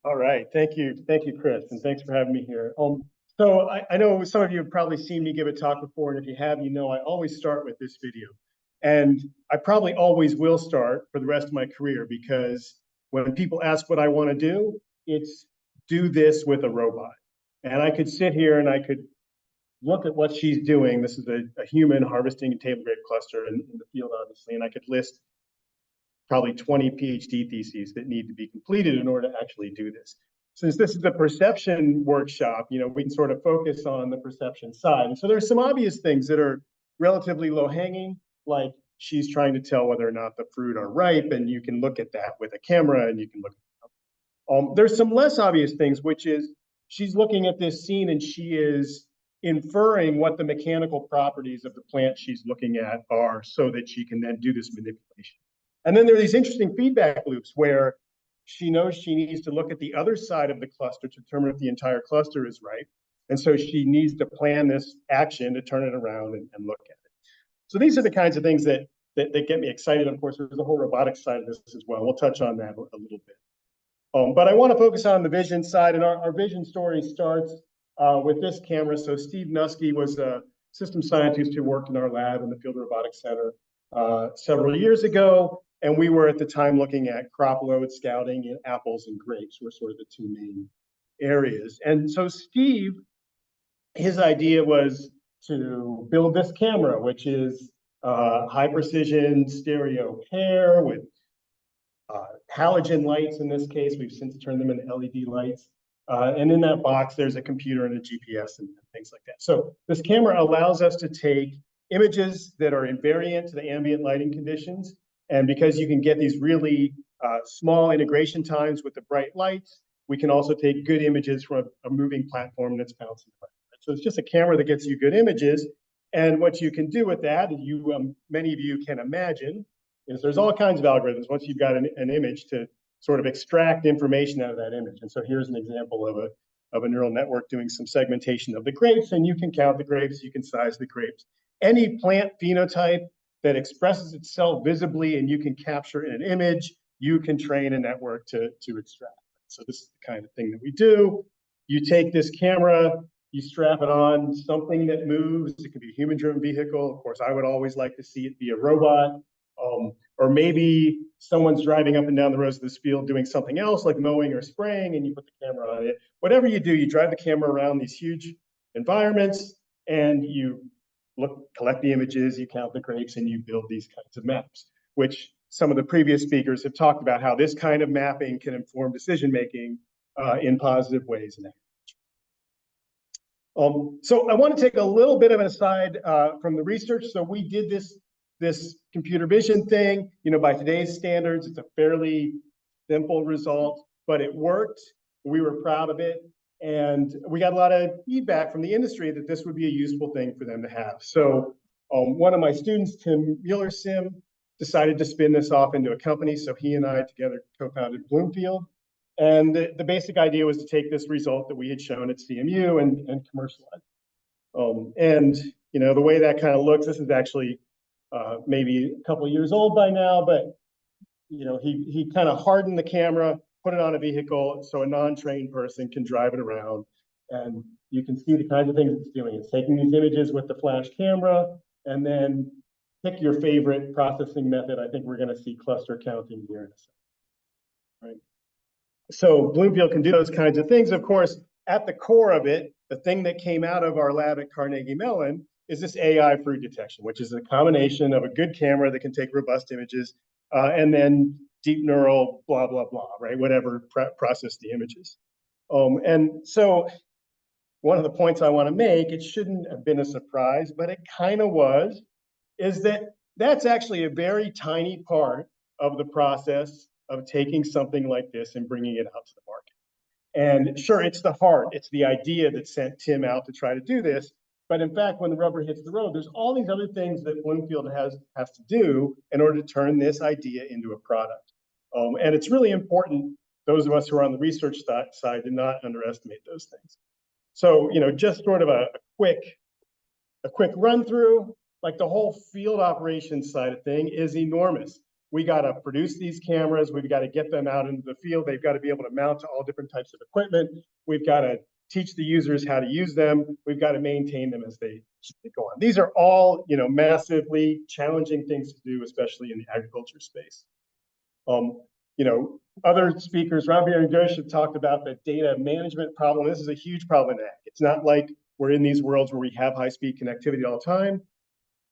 S8: All right, thank you, Chris, and thanks for having me here. So I know some of you have probably seen me give a talk before, and if you have, you know I always start with this video. And I probably always will start for the rest of my career, because when people ask what I want to do, it's do this with a robot. And I could sit here and I could look at what she's doing. This is a human harvesting a table grape cluster in the field, obviously, and I could list probably 20 PhD theses that need to be completed in order to actually do this. Since this is a perception workshop, we can sort of focus on the perception side. And so there's some obvious things that are relatively low hanging, like she's trying to tell whether or not the fruit are ripe, and you can look at that with a camera and you can look at them. There's some less obvious things, which is she's looking at this scene and she is inferring what the mechanical properties of the plant she's looking at are so that she can then do this manipulation. And then there are these interesting feedback loops where she knows she needs to look at the other side of the cluster to determine if the entire cluster is ripe. And so she needs to plan this action to turn it around and look at it. So these are the kinds of things that get me excited. Of course, there's a whole robotics side of this as well. We'll touch on that a little bit. But I want to focus on the vision side, and our vision story starts with this camera. So Steve Nusky was a system scientist who worked in our lab in the Field Robotics Center several years ago. And we were at the time looking at crop load scouting in apples and grapes were sort of the two main areas. And so Steve, his idea was to build this camera, which is high precision stereo pair with halogen lights. In this case, we've since turned them into LED lights. And in that box, there's a computer and a GPS and things like that. So this camera allows us to take images that are invariant to the ambient lighting conditions. And because you can get these really small integration times with the bright lights, we can also take good images from a moving platform that's bouncing around. So it's just a camera that gets you good images. And what you can do with that, and many of you can imagine, is there's all kinds of algorithms once you've got an image to sort of extract information out of that image. And so here's an example of a neural network doing some segmentation of the grapes, and you can count the grapes, you can size the grapes. Any plant phenotype that expresses itself visibly and you can capture in an image, you can train a network to extract. So this is the kind of thing that we do. You take this camera, you strap it on something that moves. It could be a human-driven vehicle. Of course, I would always like to see it be a robot. Or maybe someone's driving up and down the roads of this field doing something else like mowing or spraying, and you put the camera on it. Whatever you do, you drive the camera around these huge environments and you collect the images, you count the grapes, and you build these kinds of maps, which some of the previous speakers have talked about how this kind of mapping can inform decision-making in positive ways. So I want to take a little bit of an aside from the research. So we did this computer vision thing, by today's standards, it's a fairly simple result, but it worked. We were proud of it. And we got a lot of feedback from the industry that this would be a useful thing for them to have. So one of my students, Tim Mueller-Sim, decided to spin this off into a company. So he and I together co-founded Bloomfield. And the basic idea was to take this result that we had shown at CMU and commercialize. And the way that kind of looks, this is actually maybe a couple of years old by now, but he kind of hardened the camera, put it on a vehicle so a non-trained person can drive it around. And you can see the kinds of things it's doing. It's taking these images with the flash camera and then pick your favorite processing method. I think we're going to see cluster counting here in a second. Right. So Bloomfield can do those kinds of things. Of course, at the core of it, the thing that came out of our lab at Carnegie Mellon is this AI fruit detection, which is a combination of a good camera that can take robust images and then deep neural, blah, blah, blah, right? Whatever, process the images. And so one of the points I want to make, it shouldn't have been a surprise, but it kind of was, is that that's actually a very tiny part of the process of taking something like this and bringing it out to the market. And sure, it's the heart, it's the idea that sent Tim out to try to do this. But in fact, when the rubber hits the road, there's all these other things that Bloomfield has to do in order to turn this idea into a product. And it's really important, those of us who are on the research side, do not underestimate those things. So, just sort of a quick run through, like the whole field operations side of thing is enormous. We got to produce these cameras. We've got to get them out into the field. They've got to be able to mount to all different types of equipment. We've got to teach the users how to use them. We've got to maintain them as they go on. These are all, massively challenging things to do, especially in the agriculture space. Other speakers, Rabia and Josh, have talked about the data management problem. This is a huge problem in ag. It's not like we're in these worlds where we have high-speed connectivity all the time.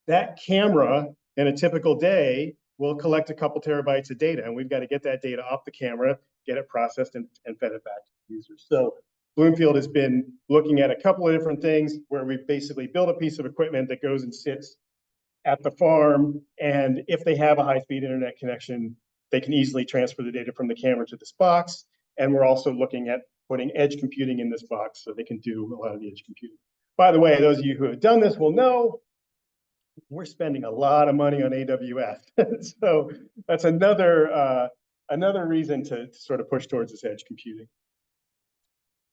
S8: That camera in a typical day will collect a couple terabytes of data, and we've got to get that data off the camera, get it processed, and fed it back to the users. So Bloomfield has been looking at a couple of different things where we've basically built a piece of equipment that goes and sits at the farm. And if they have a high-speed internet connection, they can easily transfer the data from the camera to this box. And we're also looking at putting edge computing in this box so they can do a lot of the edge computing. By the way, those of you who have done this will know we're spending a lot of money on AWS. So that's another reason to sort of push towards this edge computing.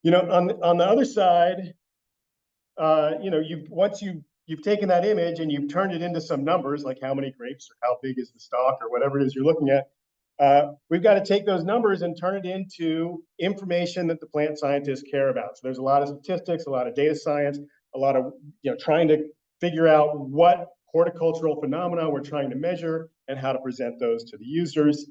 S8: You know, on the other side, you know, once you've taken that image and you've turned it into some numbers, like how many grapes or how big is the stalk or whatever it is you're looking at, we've got to take those numbers and turn it into information that the plant scientists care about. So there's a lot of statistics, a lot of data science, a lot of, you know, trying to figure out what horticultural phenomena we're trying to measure and how to present those to the users.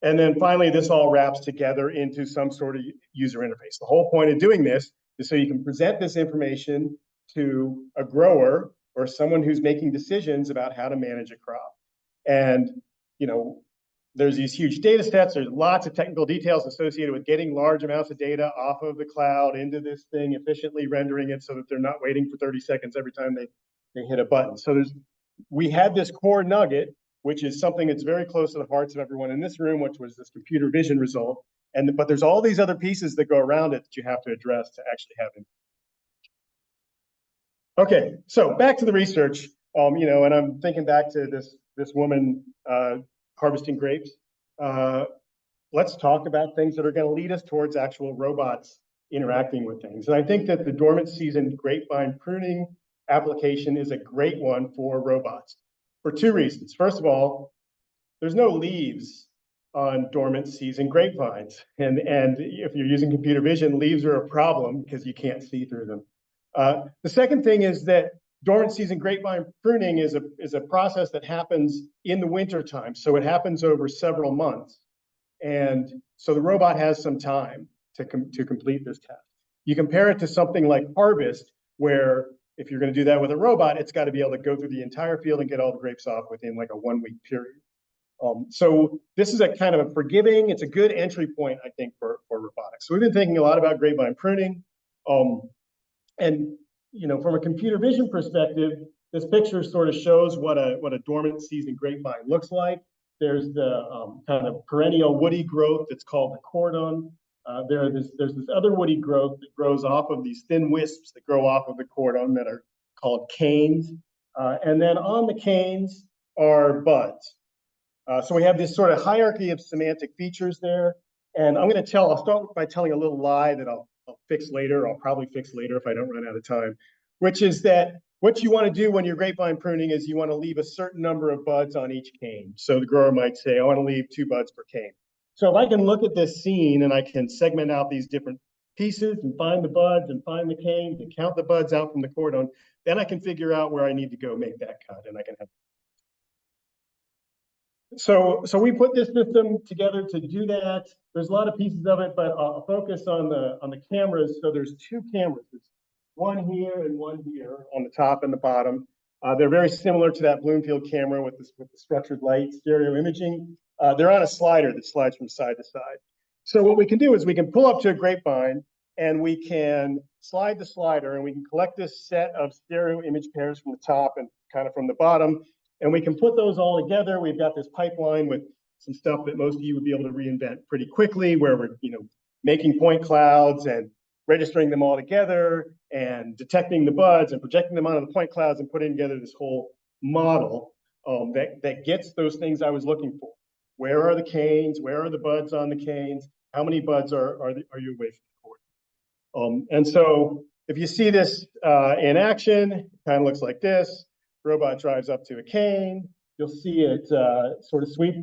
S8: And then finally, this all wraps together into some sort of user interface. The whole point of doing this is so you can present this information to a grower or someone who's making decisions about how to manage a crop. And, you know, there's these huge data sets. There's lots of technical details associated with getting large amounts of data off of the cloud into this thing, efficiently rendering it so that they're not waiting for 30 seconds every time they hit a button. So we had this core nugget, which is something that's very close to the hearts of everyone in this room, which was this computer vision result. But there's all these other pieces that go around it that you have to address to actually have it. Okay, so back to the research, you know, and I'm thinking back to this woman harvesting grapes. Let's talk about things that are going to lead us towards actual robots interacting with things. And I think that the dormant season grapevine pruning application is a great one for robots for two reasons. First of all, there's no leaves on dormant season grapevines. And if you're using computer vision, leaves are a problem because you can't see through them. The second thing is that dormant season grapevine pruning is a process that happens in the winter time. So it happens over several months. And so the robot has some time to complete this task. You compare it to something like harvest, where if you're going to do that with a robot, it's got to be able to go through the entire field and get all the grapes off within like a 1 week period. So this is a kind of a forgiving, it's a good entry point, I think, for robotics. So we've been thinking a lot about grapevine pruning. And you know, from a computer vision perspective, this picture sort of shows what a dormant season grapevine looks like. There's the kind of perennial woody growth that's called the cordon. There's this other woody growth that grows off of these thin wisps that grow off of the cordon that are called canes. And then on the canes are buds. So we have this sort of hierarchy of semantic features there. And I'll start by telling a little lie that I'll fix later. I'll probably fix later if I don't run out of time, which is that what you want to do when you're grapevine pruning is you want to leave a certain number of buds on each cane. So the grower might say, I want to leave 2 buds per cane. So if I can look at this scene and I can segment out these different pieces and find the buds and find the canes and count the buds out from the cordon, then I can figure out where I need to go make that cut, and I can have. So we put this system together to do that. There's a lot of pieces of it, but I'll focus on the cameras. So there's 2 cameras. There's one here and one here on the top and the bottom. They're very similar to that Bloomfield camera with the structured light stereo imaging. They're on a slider that slides from side to side. So what we can do is we can pull up to a grapevine and we can slide the slider and we can collect this set of stereo image pairs from the top and kind of from the bottom. And we can put those all together. We've got this pipeline with some stuff that most of you would be able to reinvent pretty quickly, where we're making point clouds and registering them all together and detecting the buds and projecting them onto the point clouds and putting together this whole model that gets those things I was looking for. Where are the canes? Where are the buds on the canes? How many buds are you away from the cord? And so if you see this in action, it kind of looks like this. Robot drives up to a cane. You'll see it sort of sweep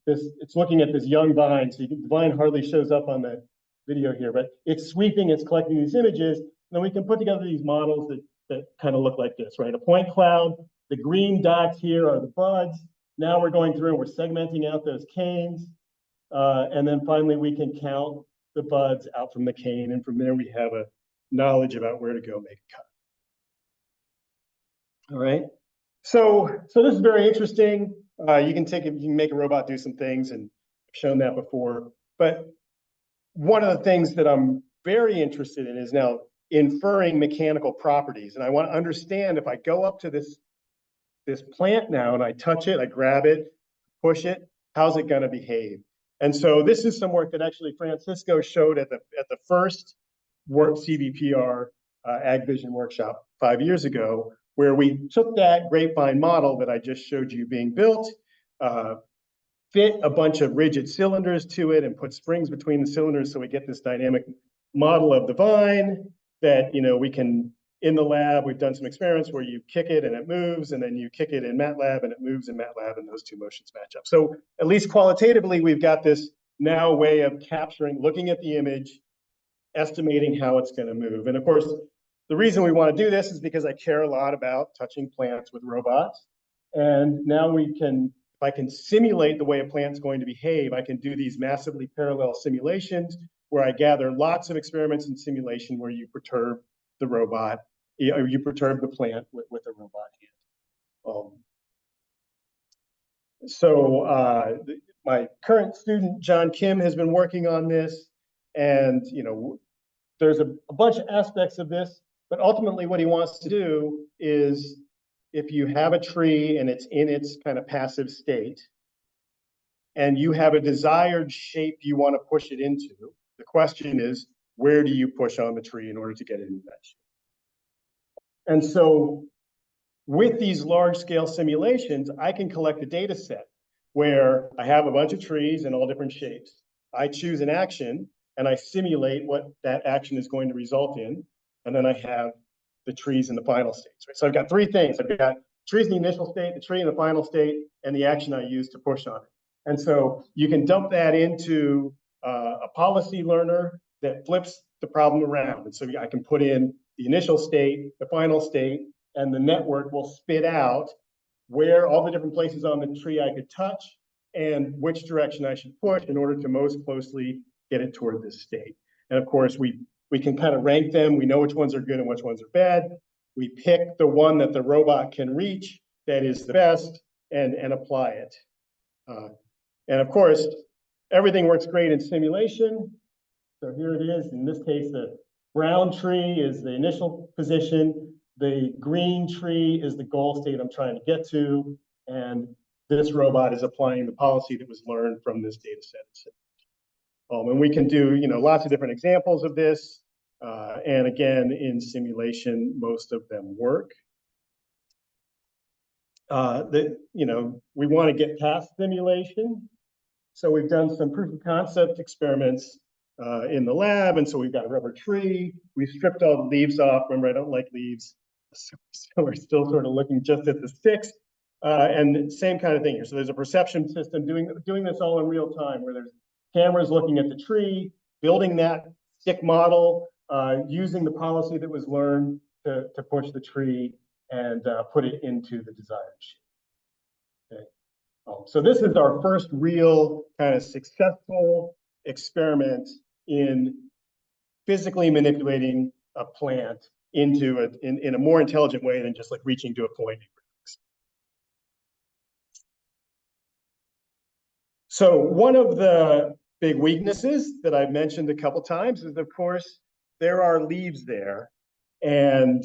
S8: this. It's looking at this young vine. So the vine hardly shows up on the video here, but it's sweeping, it's collecting these images. And then we can put together these models that kind of look like this, right? A point cloud, the green dots here are the buds. Now we're going through and we're segmenting out those canes. And then finally we can count the buds out from the cane. And from there we have a knowledge about where to go make a cut. All right. So this is very interesting. You can make a robot do some things, and I've shown that before. But one of the things that I'm very interested in is now inferring mechanical properties. And I want to understand if I go up to this this plant now and I touch it, I grab it, push it, how's it gonna behave? And so this is some work that actually Francisco showed at the first work CVPR Ag Vision workshop 5 years ago, where we took that grapevine model that I just showed you being built, fit a bunch of rigid cylinders to it and put springs between the cylinders so we get this dynamic model of the vine that, you know, we can, in the lab, we've done some experiments where you kick it and it moves, and then you kick it in MATLAB and it moves in MATLAB, and those two motions match up. So at least qualitatively, we've got this now way of capturing, looking at the image, estimating how it's going to move. And of course, the reason we want to do this is because I care a lot about touching plants with robots. And now we can, if I can simulate the way a plant's going to behave, I can do these massively parallel simulations where I gather lots of experiments in simulation where you perturb the robot, or you perturb the plant with a robot hand. My current student, John Kim, has been working on this, and you know, there's a bunch of aspects of this, but ultimately what he wants to do is, if you have a tree and it's in its kind of passive state, and you have a desired shape you want to push it into, the question is, where do you push on the tree in order to get it into that shape? And so with these large scale simulations, I can collect a data set where I have a bunch of trees in all different shapes. I choose an action and I simulate what that action is going to result in. And then I have the trees in the final states, right? So I've got three things. I've got trees in the initial state, the tree in the final state, and the action I use to push on it. And so you can dump that into a policy learner that flips the problem around. And so I can put in the initial state, the final state, and the network will spit out where all the different places on the tree I could touch and which direction I should push in order to most closely get it toward this state. And of course, we can kind of rank them. We know which ones are good and which ones are bad. We pick the one that the robot can reach that is the best and apply it. And of course, everything works great in simulation. So here it is. In this case, the brown tree is the initial position. The green tree is the goal state I'm trying to get to. And this robot is applying the policy that was learned from this data set. And we can do, you know, lots of different examples of this. And again, in simulation, most of them work. You know, we want to get past simulation. So we've done some proof of concept experiments in the lab. And so we've got a rubber tree. We've stripped all the leaves off. Remember, I don't like leaves. So we're still sort of looking just at the sticks. And same kind of thing here. So there's a perception system doing this all in real time, where there's cameras looking at the tree, building that stick model, using the policy that was learned to push the tree and put it into the desired shape. Okay. So this is our first real kind of successful experiment in physically manipulating a plant into in a more intelligent way than just like reaching to a point. So one of the big weaknesses that I've mentioned a couple times is, of course, there are leaves there, and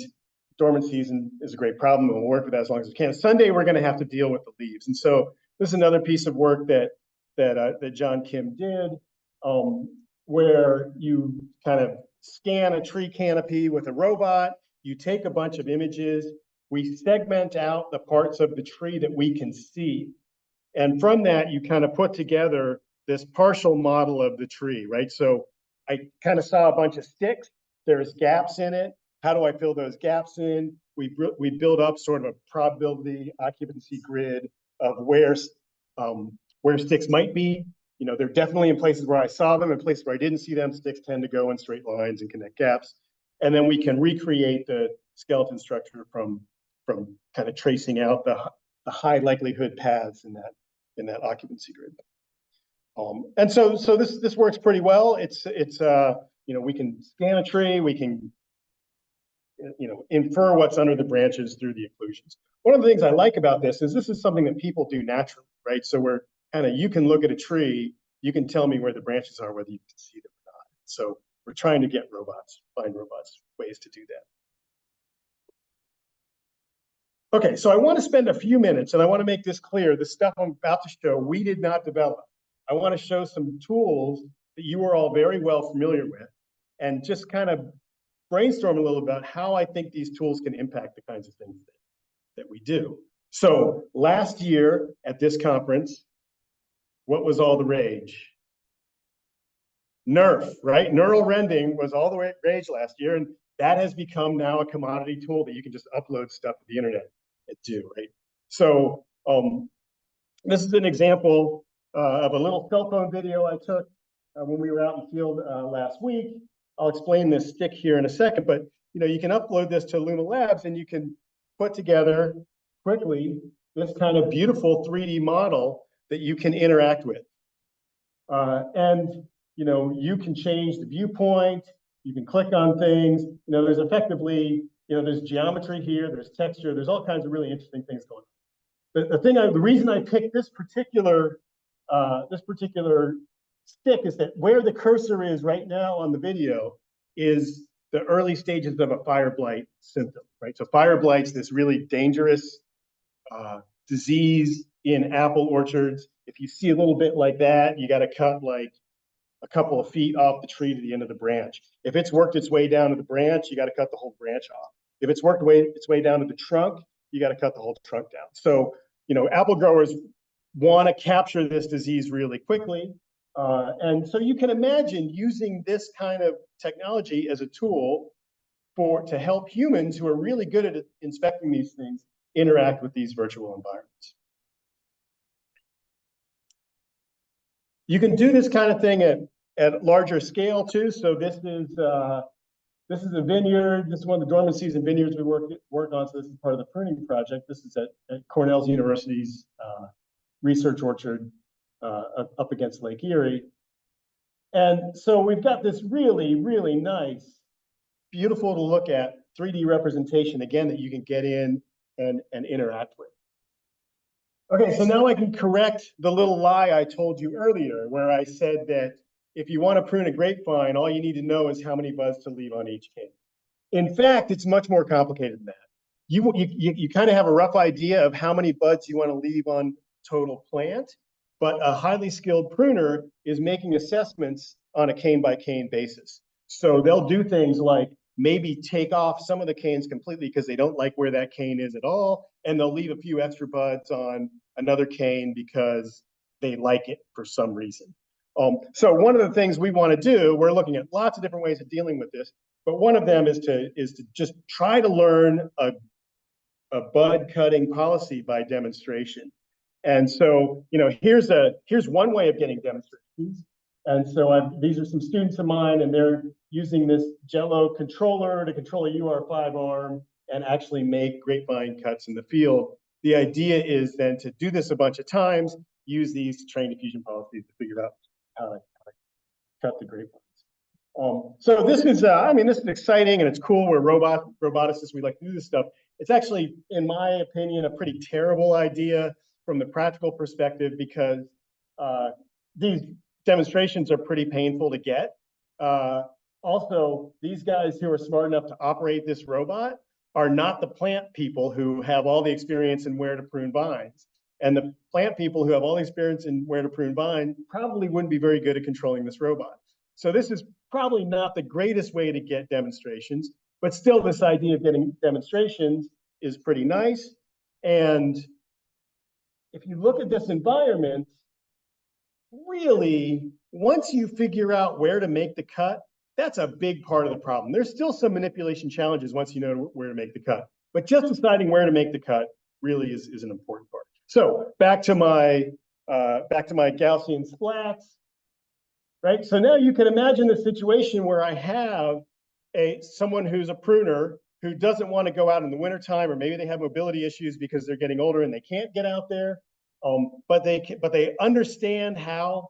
S8: dormant season is a great problem, and we'll work with that as long as we can. Sunday, we're going to have to deal with the leaves, and so this is another piece of work that John Kim did, where you kind of scan a tree canopy with a robot. You take a bunch of images. We segment out the parts of the tree that we can see, and from that, you kind of put together this partial model of the tree, right? So I kind of saw a bunch of sticks. There's gaps in it. How do I fill those gaps in? We build up sort of a probability occupancy grid of where sticks might be. You know, they're definitely in places where I saw them, in places where I didn't see them. Sticks tend to go in straight lines and connect gaps. And then we can recreate the skeleton structure from kind of tracing out the high likelihood paths in that occupancy grid. And so this works pretty well. It's you know, we can scan a tree, we can, you know, infer what's under the branches through the occlusions. One of the things I like about this is something that people do naturally, right? So we're kind of, you can look at a tree, you can tell me where the branches are, whether you can see them or not. So we're trying to get find robots ways to do that. Okay, so I want to spend a few minutes, and I want to make this clear. The stuff I'm about to show, we did not develop. I want to show some tools that you are all very well familiar with, and just kind of brainstorm a little about how I think these tools can impact the kinds of things that we do. So last year at this conference, what was all the rage? NERF, right? Neural rendering was all the rage last year, and that has become now a commodity tool that you can just upload stuff to the internet and do, right? So this is an example of a little cell phone video I took when we were out in the field last week. I'll explain this stick here in a second, but you can upload this to Luma Labs and you can put together quickly this kind of beautiful 3D model that you can interact with. And you can change the viewpoint, you can click on things, there's effectively, there's geometry here, there's texture, there's all kinds of really interesting things going on. The reason I picked this particular stick is that where the cursor is right now on the video is the early stages of a fire blight symptom, right? So fire blight's this really dangerous disease in apple orchards. If you see a little bit like that, you got to cut like a couple of feet off the tree to the end of the branch. If it's worked its way down to the branch, you got to cut the whole branch off. If it's worked its way down to the trunk, you got to cut the whole trunk down. So, apple growers want to capture this disease really quickly. And so you can imagine using this kind of technology as a tool to help humans who are really good at inspecting these things interact with these virtual environments. You can do this kind of thing at larger scale too. So this is a vineyard. This is one of the dormant season vineyards we work on. So this is part of the pruning project. This is at Cornell University's research orchard up against Lake Erie. And so we've got this really, really nice, beautiful to look at 3D representation, again, that you can get in and interact with. Okay, so now I can correct the little lie I told you earlier, where I said that if you want to prune a grapevine, all you need to know is how many buds to leave on each cane. In fact, it's much more complicated than that. You kind of have a rough idea of how many buds you want to leave on total plant, but a highly skilled pruner is making assessments on a cane by cane basis. So they'll do things like maybe take off some of the canes completely because they don't like where that cane is at all, and they'll leave a few extra buds on another cane because they like it for some reason. So one of the things we want to do, we're looking at lots of different ways of dealing with this, but one of them is to just try to learn a bud cutting policy by demonstration. And so, here's one way of getting demonstrations. And so these are some students of mine, and they're using this Jello controller to control a UR5 arm and actually make grapevine cuts in the field. The idea is then to do this a bunch of times, use these train diffusion policies to figure out how to cut the grapevines. So this is, this is exciting and it's cool. We're roboticists, we like to do this stuff. It's actually, in my opinion, a pretty terrible idea from the practical perspective because these demonstrations are pretty painful to get. Also, these guys who are smart enough to operate this robot are not the plant people who have all the experience in where to prune vines. And the plant people who have all the experience in where to prune vine probably wouldn't be very good at controlling this robot. So this is probably not the greatest way to get demonstrations, but still this idea of getting demonstrations is pretty nice. And if you look at this environment, really, once you figure out where to make the cut, that's a big part of the problem. There's still some manipulation challenges once you know where to make the cut, but just deciding where to make the cut really is an important part. So back to my Gaussian splats, right? So now you can imagine the situation where I have someone who's a pruner who doesn't want to go out in the wintertime, or maybe they have mobility issues because they're getting older and they can't get out there. But they understand how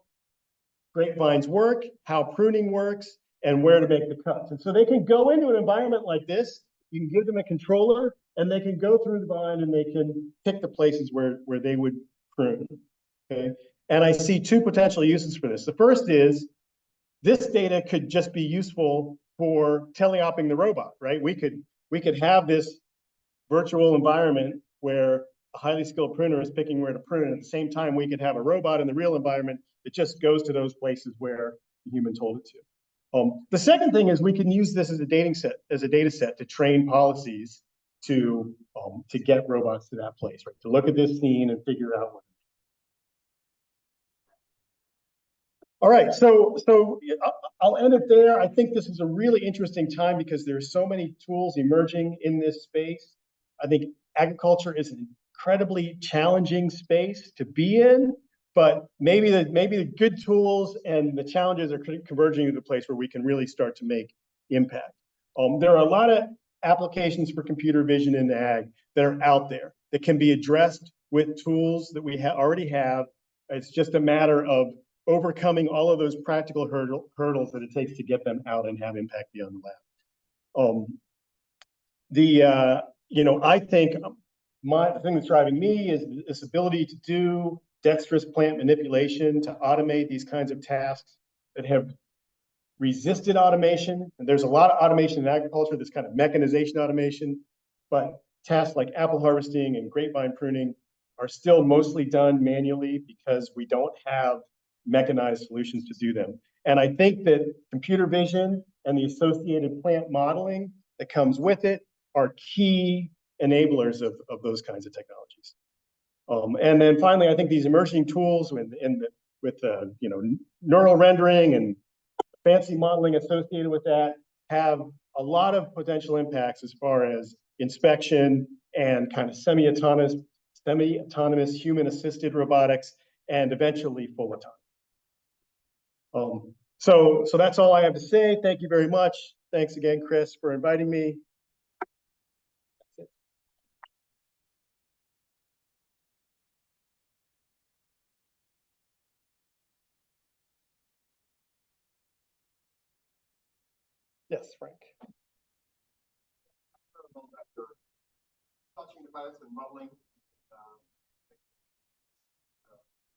S8: grapevines work, how pruning works, and where to make the cuts. And so they can go into an environment like this. You can give them a controller, and they can go through the vine, and they can pick the places where they would prune. Okay. And I see two potential uses for this. The first is this data could just be useful for teleoping the robot, right? We could have this virtual environment where a highly skilled printer is picking where to print, and at the same time, we could have a robot in the real environment that just goes to those places where the human told it to. The second thing is we can use this as a data set to train policies to get robots to that place, right? To look at this scene and figure out what. All right, so I'll end it there. I think this is a really interesting time because there's so many tools emerging in this space. I think agriculture is an incredibly challenging space to be in, but maybe the good tools and the challenges are converging to the place where we can really start to make impact. There are a lot of applications for computer vision in ag that are out there that can be addressed with tools that we already have. It's just a matter of overcoming all of those practical hurdles that it takes to get them out and have impact beyond the lab. I think the thing that's driving me is this ability to do dexterous plant manipulation, to automate these kinds of tasks that have resisted automation. And there's a lot of automation in agriculture, this kind of mechanization automation, but tasks like apple harvesting and grapevine pruning are still mostly done manually because we don't have mechanized solutions to do them. And I think that computer vision and the associated plant modeling that comes with it are key enablers of those kinds of technologies. And then finally, I think these emerging tools with neural rendering and fancy modeling associated with that have a lot of potential impacts as far as inspection and kind of semi-autonomous human-assisted robotics, and eventually full autonomy. So that's all I have to say. Thank you very much. Thanks again, Chris, for inviting me. Yes, Frank.
S5: Touching device and modeling,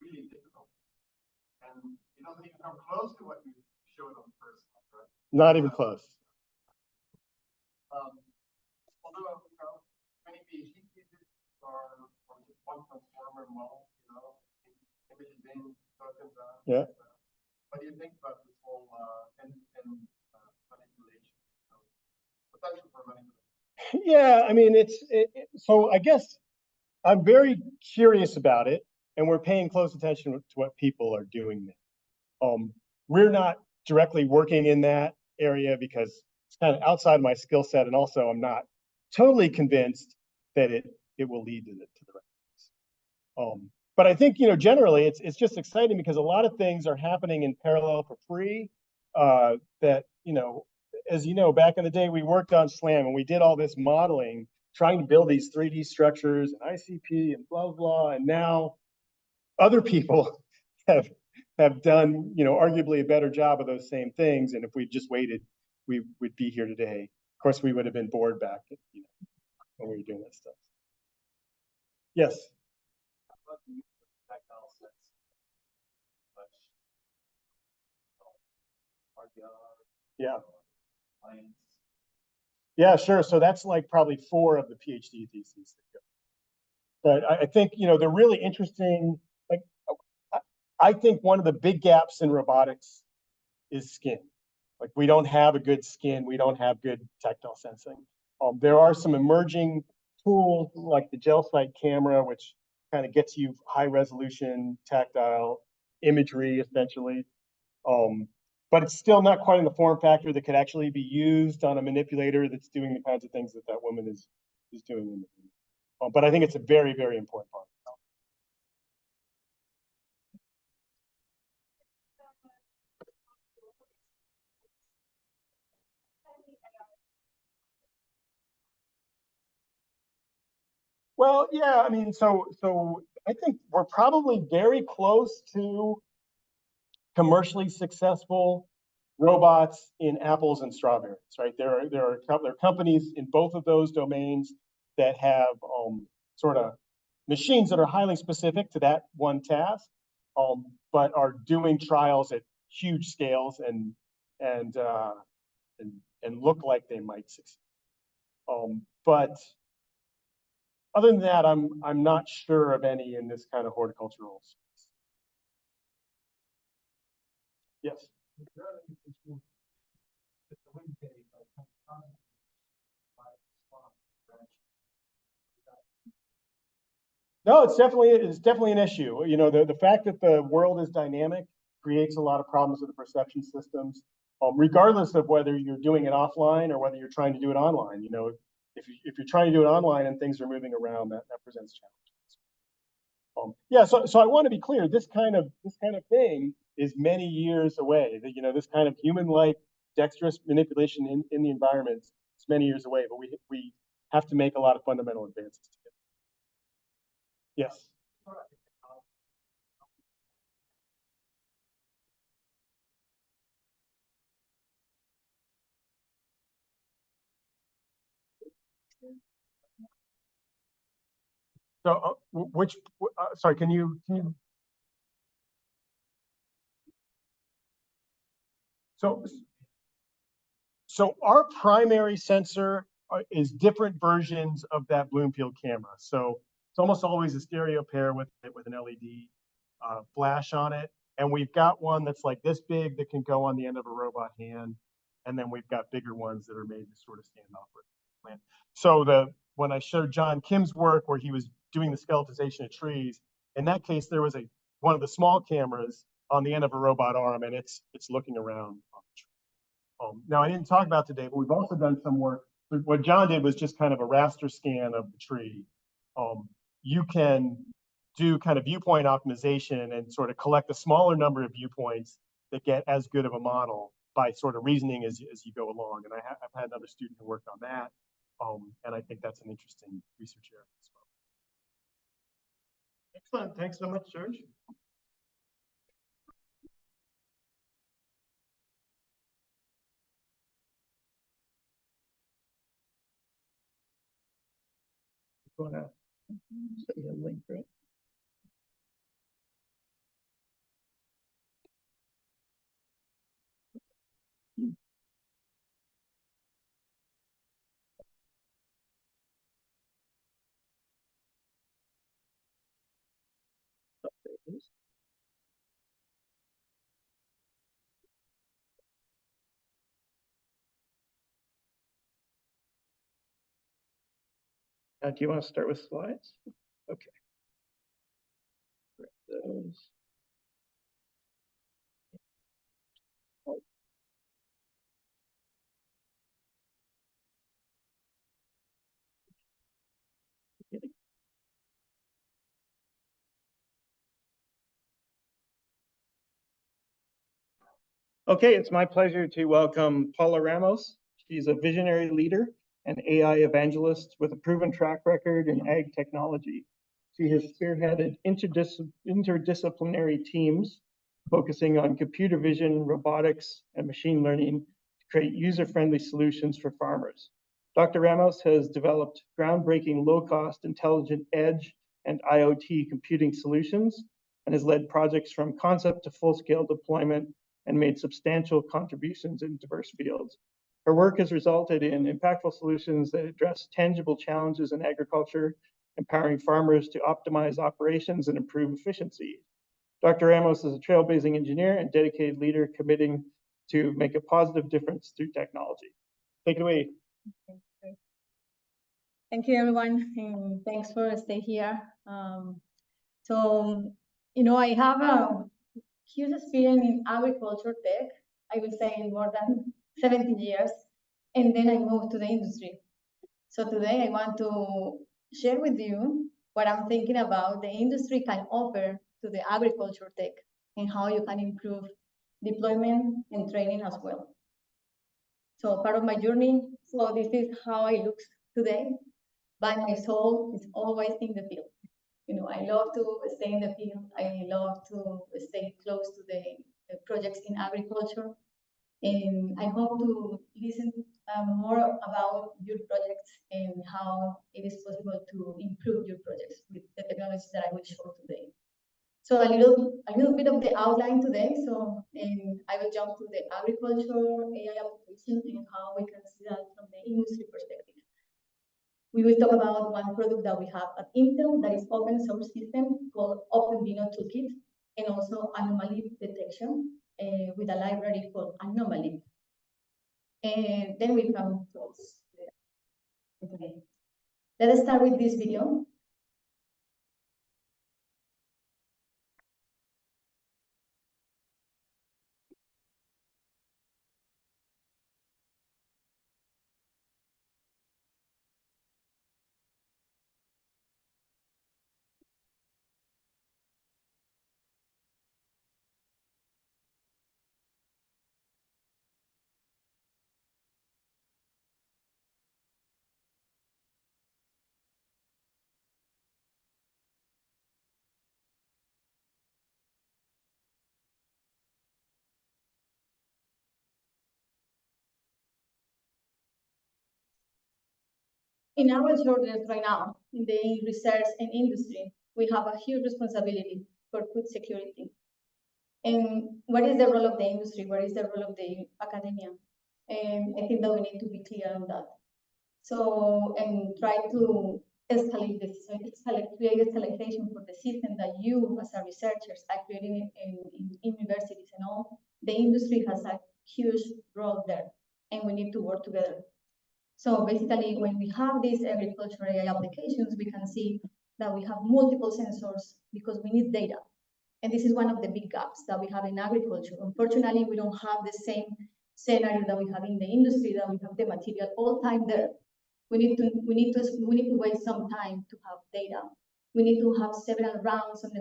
S5: really difficult. And it doesn't even come close to what you showed on the first slide, right?
S8: Not even close.
S5: Although, many PhD theses are just one transformer model, images in, tokens out.
S8: Yeah.
S5: What do you think about this whole end-to-end manipulation? Potential for manipulation.
S8: Yeah, I mean, so I guess I'm very curious about it, and we're paying close attention to what people are doing there. We're not directly working in that area because it's kind of outside my skill set, and also I'm not totally convinced that it will lead to the right place. But I think generally it's just exciting because a lot of things are happening in parallel for free. That as you know, back in the day, we worked on SLAM and we did all this modeling, trying to build these 3D structures and ICP and blah, blah. And now other people have done, arguably a better job of those same things. And if we just waited, we would be here today. Of course, we would have been bored back, when we were doing that stuff. Yes. Yeah. Yeah, sure. So that's like probably 4 of the PhD theses. But I think, they're really interesting. Like, I think one of the big gaps in robotics is skin. Like, we don't have a good skin. We don't have good tactile sensing. There are some emerging tools like the GelSight camera, which kind of gets you high resolution tactile imagery, essentially. But it's still not quite in the form factor that could actually be used on a manipulator that's doing the kinds of things that woman is doing in the video. But I think it's a very, very important part. Well, yeah, I mean, so I think we're probably very close to commercially successful robots in apples and strawberries, right? There are companies in both of those domains that have sort of machines that are highly specific to that one task, but are doing trials at huge scales and look like they might succeed. But Other than that, I'm not sure of any in this kind of horticultural space. Yes. No, it's definitely an issue. You know, the fact that the world is dynamic creates a lot of problems with the perception systems, regardless of whether you're doing it offline or whether you're trying to do it online. You know, if you're trying to do it online and things are moving around, that presents challenges. Yeah, so I want to be clear. This kind of thing is many years away. You know, this kind of human-like dexterous manipulation in the environment is many years away. But we have to make a lot of fundamental advances to it. Yes. So, sorry, can you? So our primary sensor is different versions of that Bloomfield camera. So it's almost always a stereo pair with an LED flash on it. And we've got one that's like this big that can go on the end of a robot hand. And then we've got bigger ones that are made to sort of stand off. So when I showed John Kim's work where he was doing the skeletonization of trees, in that case, there was one of the small cameras on the end of a robot arm, and it's looking around on the tree. Now, I didn't talk about today, but we've also done some work. What John did was just kind of a raster scan of the tree. You can do kind of viewpoint optimization and sort of collect a smaller number of viewpoints that get as good of a model by sort of reasoning as you go along. And I've had another student who worked on that. And I think that's an interesting research area as well.
S1: Excellent. Thanks so much, George. Want to send me a link, right? Do you want to start with slides? Okay. Those. Okay, it's my pleasure to welcome Paula Ramos. She's a visionary leader and AI evangelist with a proven track record in ag technology. She has spearheaded interdisciplinary teams focusing on computer vision, robotics, and machine learning to create user-friendly solutions for farmers. Dr. Ramos has developed groundbreaking low-cost intelligent edge and IoT computing solutions and has led projects from concept to full-scale deployment and made substantial contributions in diverse fields. Her work has resulted in impactful solutions that address tangible challenges in agriculture, empowering farmers to optimize operations and improve efficiency. Dr. Ramos is a trailblazing engineer and dedicated leader committing to make a positive difference through technology. Take it away.
S9: Thank you, everyone, and thanks for staying here. You know, I have a huge experience in agriculture tech, I would say in more than 17 years, and then I moved to the industry. So today I want to share with you what I'm thinking about the industry can offer to the agriculture tech and how you can improve deployment and training as well. So part of my journey, so this is how I look today, but my soul is always in the field. You know, I love to stay in the field. I love to stay close to the projects in agriculture. And I hope to listen more about your projects and how it is possible to improve your projects with the technologies that I will show today. So a little bit of the outline today. So I will jump to the agriculture AI application and how we can see that from the industry perspective. We will talk about one product that we have at Intel that is open source system called OpenVINO Toolkit, and also anomaly detection with a library called Anomaly. And then we come close. Okay. Let us start with this video. In our shoulders right now, in the research and industry, we have a huge responsibility for food security. And what is the role of the industry? What is the role of the academia? And I think that we need to be clear on that. So, and try to escalate this, create escalation for the system that you as a researchers are creating in universities and all. The industry has a huge role there, and we need to work together. So basically, when we have these agricultural AI applications, we can see that we have multiple sensors because we need data. And this is one of the big gaps that we have in agriculture. Unfortunately, we don't have the same scenario that we have in the industry, that we have the material all time there. We need to wait some time to have data. We need to have several rounds of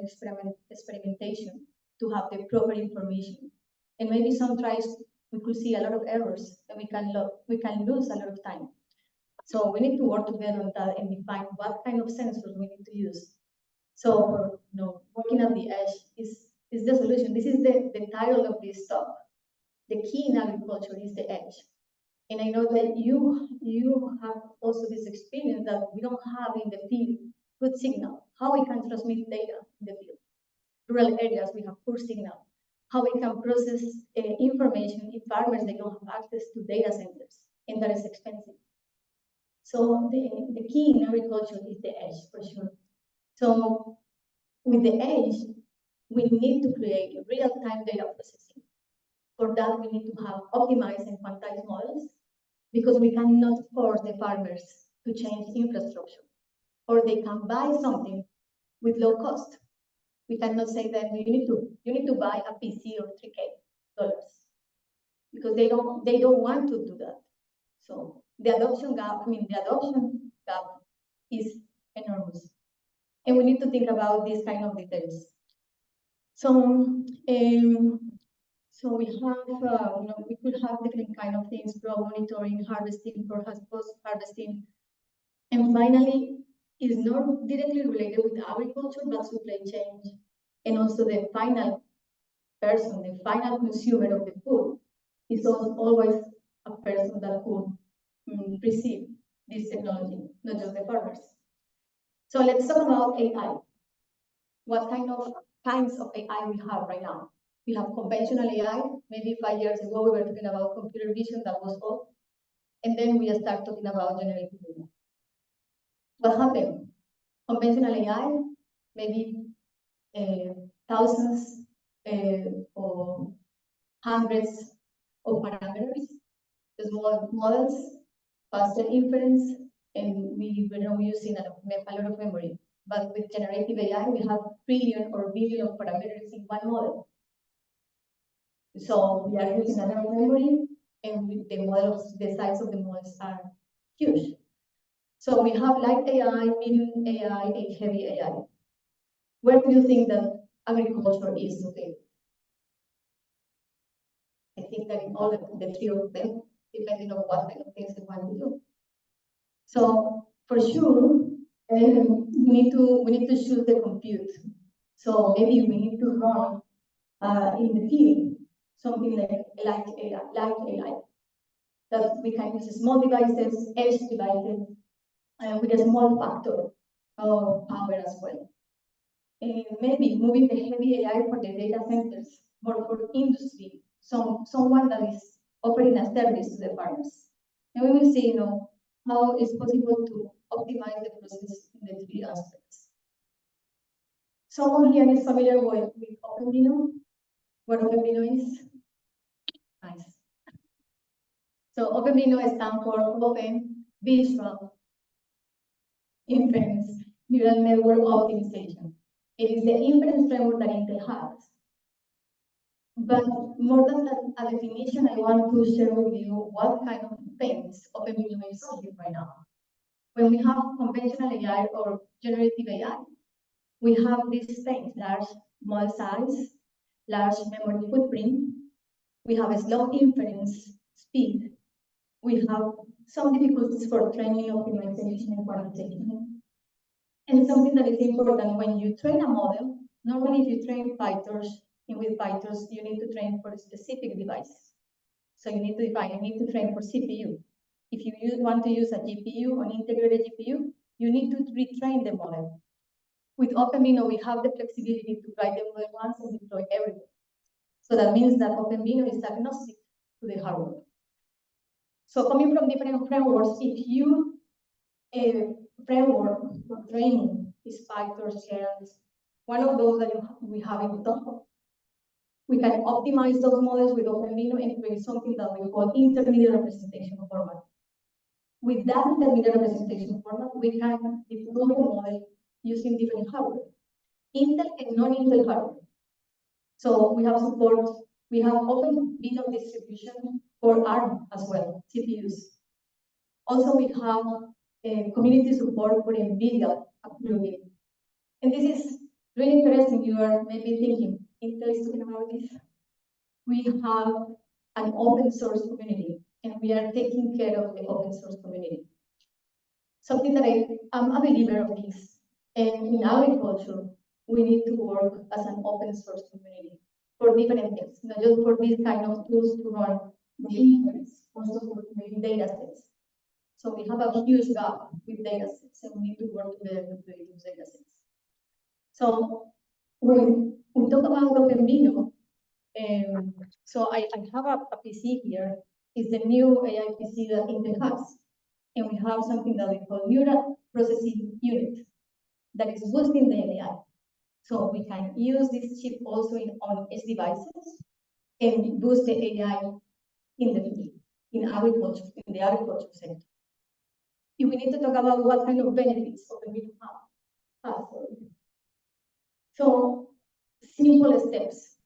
S9: experimentation to have the proper information. And maybe some tries we could see a lot of errors, and we can lose a lot of time. So we need to work together on that and define what kind of sensors we need to use. So, working at the edge is the solution. This is the title of this talk. The key in agriculture is the edge. And I know that you have also this experience that we don't have in the field good signal. How we can transmit data in the field. Rural areas, we have poor signal. How we can process information if farmers, they don't have access to data centers, and that is expensive. So the key in agriculture is the edge, for sure. So with the edge, we need to create real-time data processing. For that, we need to have optimized and quantized models, because we cannot force the farmers to change infrastructure, or they can buy something with low cost. We cannot say that you need to buy a PC of $3,000, because they don't want to do that. So the adoption gap is enormous, and we need to think about these kind of details. So so we have we could have different kind of things: crop monitoring, harvesting, perhaps post-harvesting, and finally, is not directly related with agriculture, but supply chain. And also the final person, the final consumer of the food, is also always a person that could receive this technology, not just the farmers. So let's talk about AI. What kinds of AI we have right now? We have conventional AI. Maybe 5 years ago, we were talking about computer vision, that was all. And then we start talking about generative AI. What happened? Conventional AI, maybe thousands or hundreds of parameters, small models, faster inference, and we were not using a lot of memory. But with generative AI, we have trillion or billion of parameters in one model. So we are using a lot of memory, and with the models, the size of the models are huge. So we have light AI, medium AI, and heavy AI. Where do you think that agriculture is located? I think that in all the three of them, depending on what kind of things they want to do. So for sure, we need to choose the compute. So maybe we need to run in the field something like light AI, that we can use small devices, edge devices, with a small factor of power as well. And maybe moving the heavy AI for the data centers, or for industry, someone that is offering a service to the farmers. And we will see, how it's possible to optimize the process in the three aspects. Someone here is familiar with OpenVINO? What OpenVINO is? Nice. So OpenVINO stands for Open Visual Inference Neural Network Optimization. It is the inference framework that Intel has. But more than a definition, I want to share with you what kind of pains OpenVINO is solving right now. When we have conventional AI or generative AI, we have these things: large model size, large memory footprint, we have a slow inference speed, we have some difficulties for training, optimization, and quantitation. And something that is important, when you train a model, normally if you train PyTorch, and with PyTorch, you need to train for a specific device. So you need to define, you need to train for CPU. If you want to use a GPU, an integrated GPU, you need to retrain the model. With OpenVINO, we have the flexibility to write the model once and deploy everywhere. So that means that OpenVINO is agnostic to the hardware. So coming from different frameworks, if you framework for training is PyTorch, Keras, one of those that we have in the top, we can optimize those models with OpenVINO and create something that we call intermediate representation format. With that intermediate representation format, we can deploy the model using different hardware, Intel and non-Intel hardware. So we have support, we have OpenVINO distribution for ARM as well, CPUs. Also, we have community support for NVIDIA plugin. And this is really interesting. You are maybe thinking, Intel is talking about this. We have an open source community, and we are taking care of the open source community. Something that I'm a believer of this. And in agriculture, we need to work as an open source community for different things, not just for these kind of tools to run the inference, also for creating data sets. So we have a huge gap with data sets, and we need to work together to create those data sets. So when we talk about OpenVINO, so I have a PC here. It's the new AI PC that Intel has. And we have something that we call neural processing unit that is boosting the AI. So we can use this chip also on edge devices and boost the AI in the field, in agriculture, in the agriculture sector. If we need to talk about what kind of benefits OpenVINO has. So simple steps.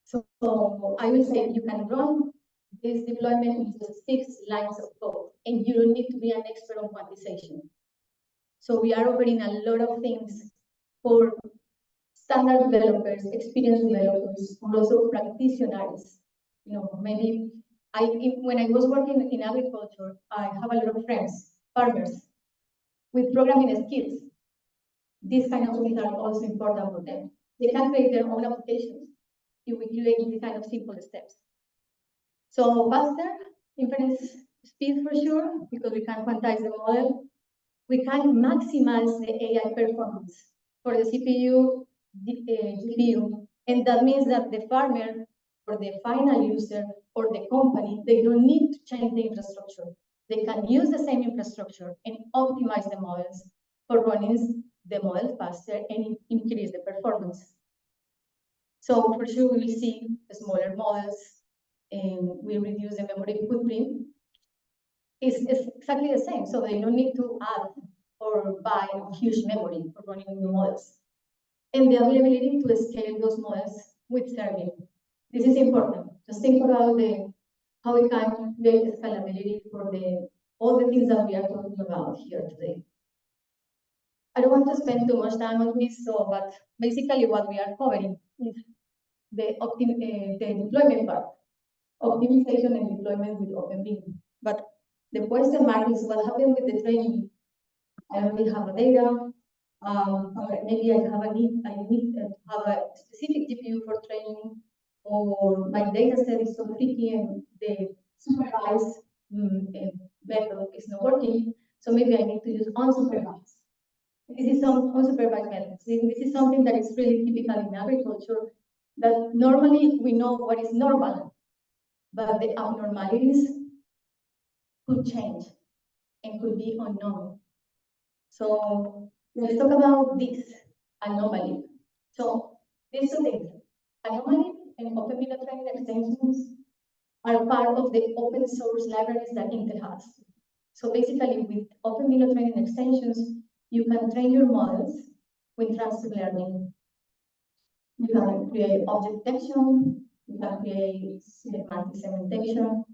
S9: So I will say you can run this deployment in just 6 lines of code, and you don't need to be an expert on quantization. So we are offering a lot of things for standard developers, experienced developers, and also practitioners. You know, maybe when I was working in agriculture, I have a lot of friends, farmers, with programming skills. These kind of things are also important for them. They can create their own applications if we create these kind of simple steps. So faster inference speed for sure, because we can quantize the model. We can maximize the AI performance for the CPU, GPU, and that means that the farmer or the final user or the company, they don't need to change the infrastructure. They can use the same infrastructure and optimize the models for running the model faster and increase the performance. So for sure, we will see smaller models, and we reduce the memory footprint. It's exactly the same, so they don't need to add or buy huge memory for running new models. And the availability to scale those models with serving. This is important. Just think about how we can create scalability for all the things that we are talking about here today. I don't want to spend too much time on this, but basically what we are covering is the deployment part, optimization and deployment with OpenVINO. But the question mark is what happened with the training. I already have a data, maybe I need to have a specific GPU for training, or my data set is so tricky and the supervised method is not working, so maybe I need to use unsupervised. This is some unsupervised methods. This is something that is really typical in agriculture, that normally we know what is normal, but the abnormalities could change and could be unknown. So let's talk about this anomaly. So these two things, anomaly and open video training extensions are part of the open source libraries that Intel has. So basically with open video training extensions, you can train your models with trusted learning. You can create object detection, you can create semantic segmentation,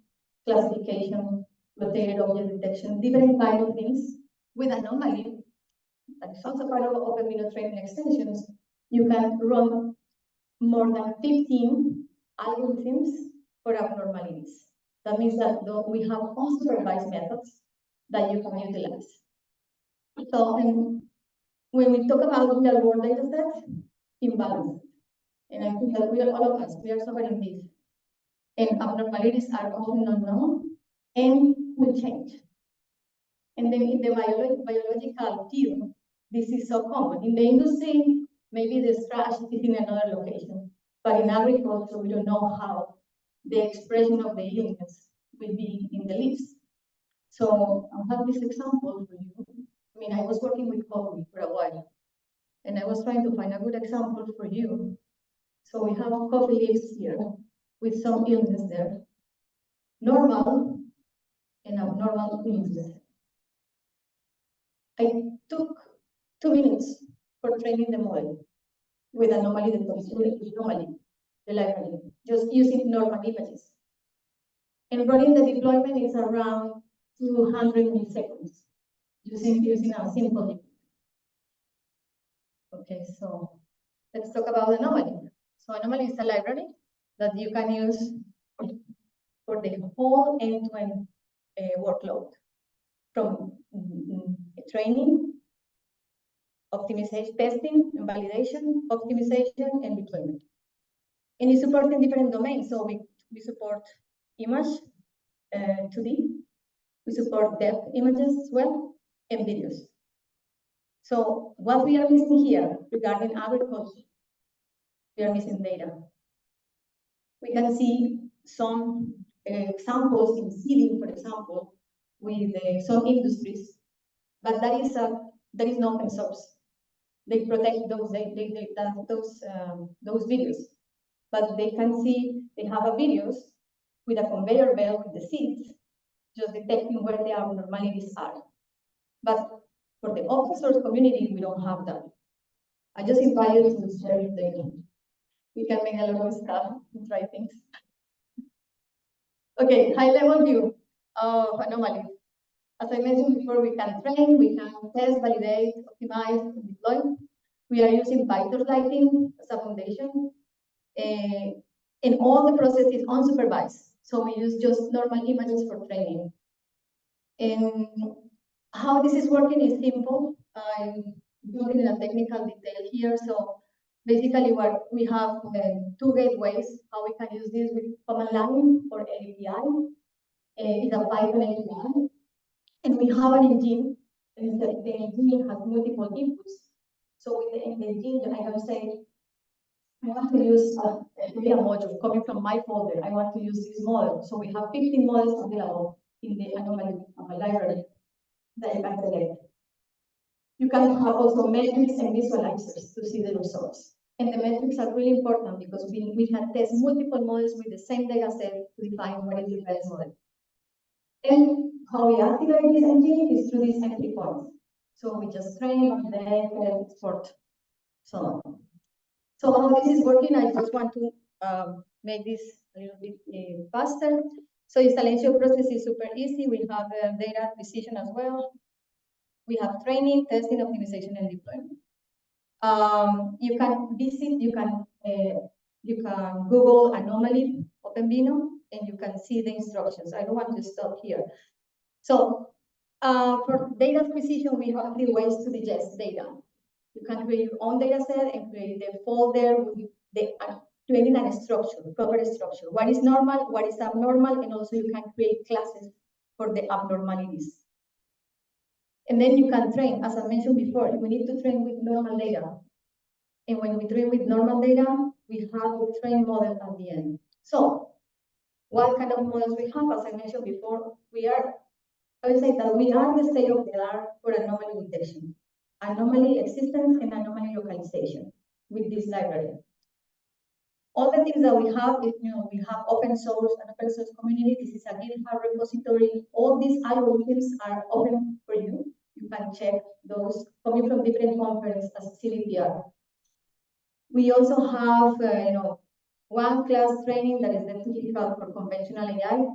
S9: classification, rotated object detection, different kind of things. With anomaly, that is also part of open video training extensions, you can run more than 15 algorithms for abnormalities. That means that we have unsupervised methods that you can utilize. So, and when we talk about real world data sets, imbalance. And I think that we are all of us, we are suffering this. And abnormalities are often unknown and will change. And then in the biological field, this is so common. In the industry, maybe the trash is in another location. But in agriculture, we don't know how the expression of the illness will be in the leaves. So I have this example for you. I mean, I was working with coffee for a while, and I was trying to find a good example for you. So we have coffee leaves here with some illness there. Normal and abnormal illness. I took 2 minutes for training the model with anomaly detection, the library, just using normal images. And running the deployment is around 200 milliseconds, using a simple. Okay, so let's talk about anomaly. So anomaly is a library that you can use for the whole end-to-end workload, from training, optimization, testing, and validation, optimization, and deployment. And it supports in different domains. So we support image, 2D, we support depth images as well, and videos. So what we are missing here regarding agriculture, we are missing data. We can see some examples in seeding, for example, with some industries, but that is no open source. They protect those videos, but they can see they have videos with a conveyor belt with the seeds, just detecting where the abnormalities are. But for the open source community, we don't have that. I just invite you to share your data. We can make a lot of stuff and try things. Okay, high level view of anomalies. As I mentioned before, we can train, we can test, validate, optimize, and deploy. We are using PyTorch Lighting as a foundation. And all the process is unsupervised. So we use just normal images for training. And how this is working is simple. I'm looking in a technical detail here. So basically what we have 2 gateways, how we can use this with command line or API. It's a Python API. And we have an engine, and the engine has multiple inputs. So with the engine, I can say, I want to use a data module coming from my folder. I want to use this model. So we have 15 models available in the anomaly library that you can select. You can have also metrics and visualizers to see the results. And the metrics are really important because we can test multiple models with the same data set to define what is the best model. And how we activate this engine is through these entry points. So we just train and then export. So how this is working, I just want to make this a little bit faster. So installation process is super easy. We have data acquisition as well. We have training, testing, optimization, and deployment. You can visit, you can Google anomaly OpenVINO, and you can see the instructions. I don't want to stop here. So for data acquisition, we have 3 ways to digest data. You can create your own data set and create the folder with creating a structure, proper structure. What is normal, what is abnormal, and also you can create classes for the abnormalities. And then you can train, as I mentioned before, we need to train with normal data. And when we train with normal data, we have the trained model at the end. So what kind of models we have? As I mentioned before, we are I would say that we are the state of the art for anomaly detection, anomaly existence and anomaly localization with this library. All the things that we have, we have open source and open source community. This is a GitHub repository. All these algorithms are open for you. You can check those coming from different conferences as CDPR. We also have, one class training that is the typical for conventional AI,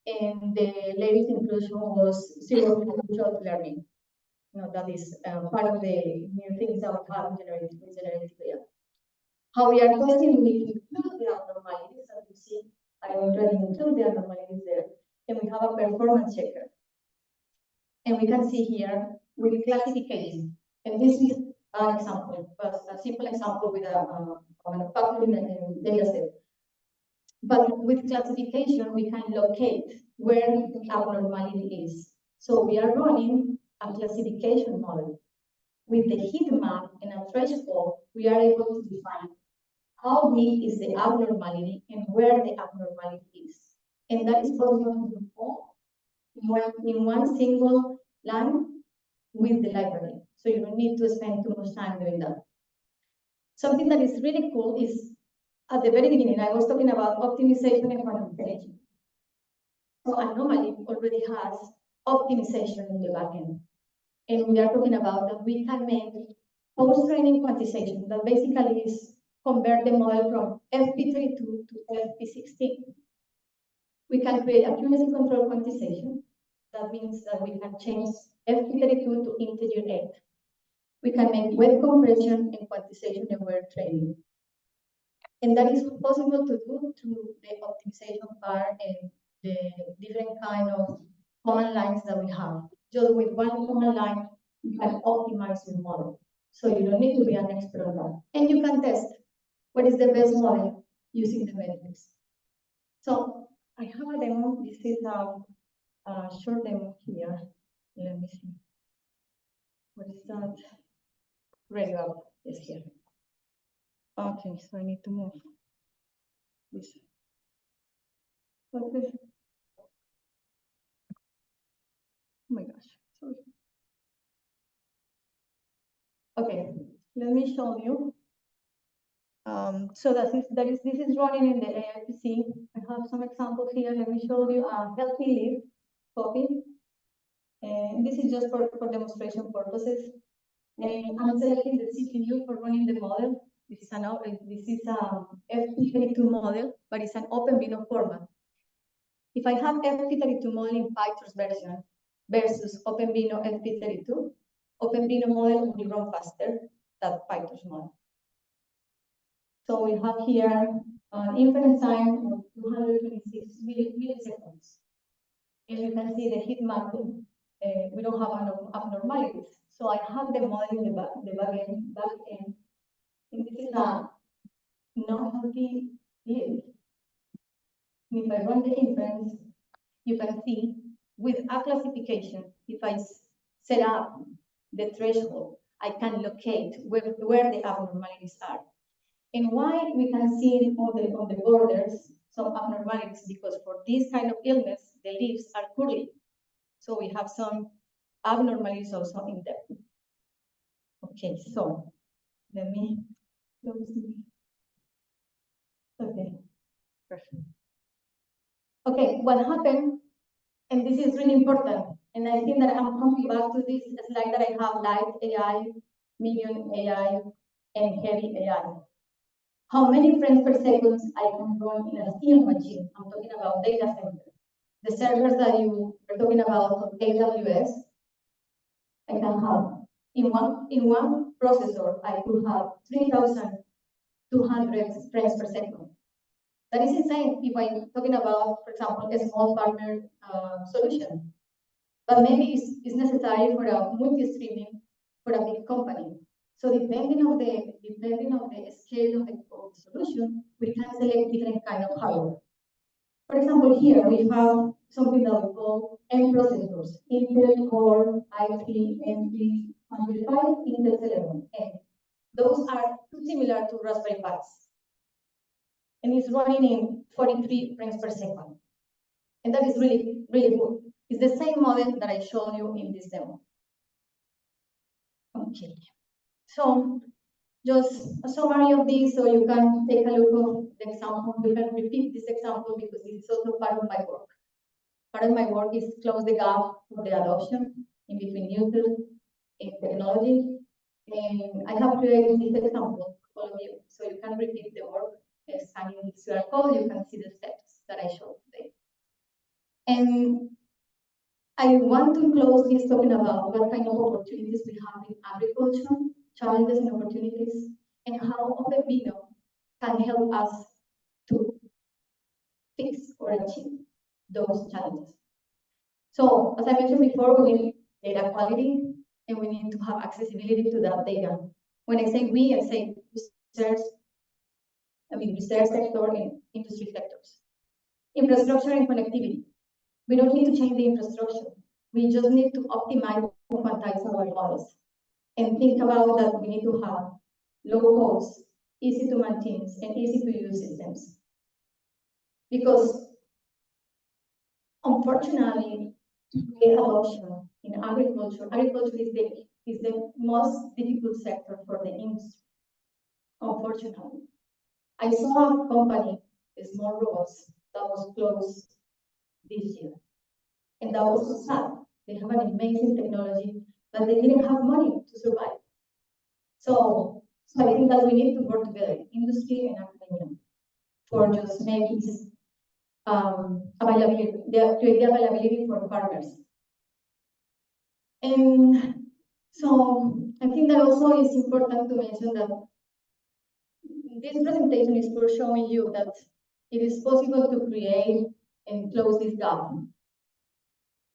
S9: and the latest inclusion was zero control learning. That is part of the new things that we have in generative AI. How we are testing, we need to include the abnormalities, as you see. I already include the abnormalities there, and we have a performance checker. And we can see here with classification, and this is an example, a simple example with a manufacturing data set. But with classification, we can locate where the abnormality is. So we are running a classification model. With the heat map and a threshold, we are able to define how big is the abnormality and where the abnormality is. And that is possible to do all in one single line with the library. So you don't need to spend too much time doing that. Something that is really cool is at the very beginning, I was talking about optimization and quantification. So Anomaly already has optimization in the backend. And we are talking about that we can make post-training quantization that basically is convert the model from FP32 to FP16. We can create accuracy control quantization. That means that we can change FP32 to integer 8. We can make web compression and quantization and web training. And that is possible to do through the optimization part and the different kind of command lines that we have. Just with one command line, you can optimize your model. So you don't need to be an expert on that. And you can test what is the best model using the metrics. So I have a demo. This is a short demo here. Let me see. What is that? Ready up is here. Okay, so I need to move this. Okay. Oh my gosh, sorry. Okay, let me show you. So this is running in the AIPC. I have some examples here. Let me show you a healthy leaf copy. And this is just for demonstration purposes. And I'm selecting the CPU for running the model. This is a FP32 model, but it's an OpenVINO format. If I have FP32 model in PyTorch version versus OpenVINO FP32, OpenVINO model will run faster than PyTorch model. So we have here an inference time of 226 milliseconds. And you can see the heat mapping. We don't have abnormalities. So I have the model in the back end. And this is a non-healthy leaf. If I run the inference, you can see with a classification, if I set up the threshold, I can locate where the abnormalities are. And why we can see on the borders some abnormalities, because for this kind of illness, the leaves are curly. So we have some abnormalities also in them. Okay, so let me close this. Okay, perfect. Okay, what happened, and this is really important, and I think that I'm coming back to this slide that I have: light AI, medium AI, and heavy AI. How many frames per second I can run in a CM machine? I'm talking about data center. The servers that you were talking about on AWS, I can have in one processor, I could have 3,200 frames per second. That is insane if I'm talking about, for example, a small partner solution. But maybe it's necessary for a multi-streaming for a big company. So depending on the scale of the solution, we can select different kind of hardware. For example, here we have something that we call M processors: Intel Core i3 M305, Intel Celeron M. Those are too similar to Raspberry Pis. And it's running in 43 frames per second. And that is really, really good. It's the same model that I showed you in this demo. Okay, so just a summary of this, so you can take a look of the example. You can repeat this example because it's also part of my work. Part of my work is close the gap for the adoption in between users and technology. And I have created this example for all of you, so you can repeat the work. Scanning this QR code, you can see the steps that I showed today. And I want to close this talking about what kind of opportunities we have in agriculture, challenges and opportunities, and how OpenVINO can help us to fix or achieve those challenges. So, as I mentioned before, we need data quality, and we need to have accessibility to that data. When I say we, I say research sector and industry sectors. Infrastructure and connectivity. We don't need to change the infrastructure. We just need to optimize and quantize our models. And think about that we need to have low cost, easy to maintain, and easy to use systems. Because unfortunately, the adoption in agriculture is the most difficult sector for the industry. Unfortunately, I saw a company, Small Robots, that was closed this year. And that was so sad. They have an amazing technology, but they didn't have money to survive. So I think that we need to work together, industry and academia, for just making this availability, create the availability for farmers. And so I think that also is important to mention that this presentation is for showing you that it is possible to create and close this gap.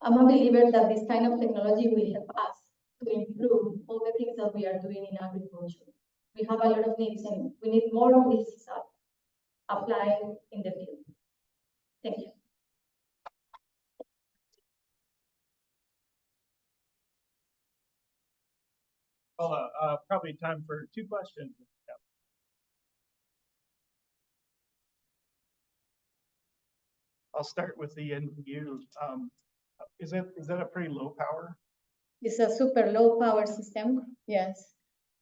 S9: I'm a believer that this kind of technology will help us to improve all the things that we are doing in agriculture. We have a lot of needs and we need more of this stuff applied in the field. Thank you.
S1: Probably time for 2 questions. Yeah. I'll start with the NPU. Is that a pretty low power?
S9: It's a super low power system, yes.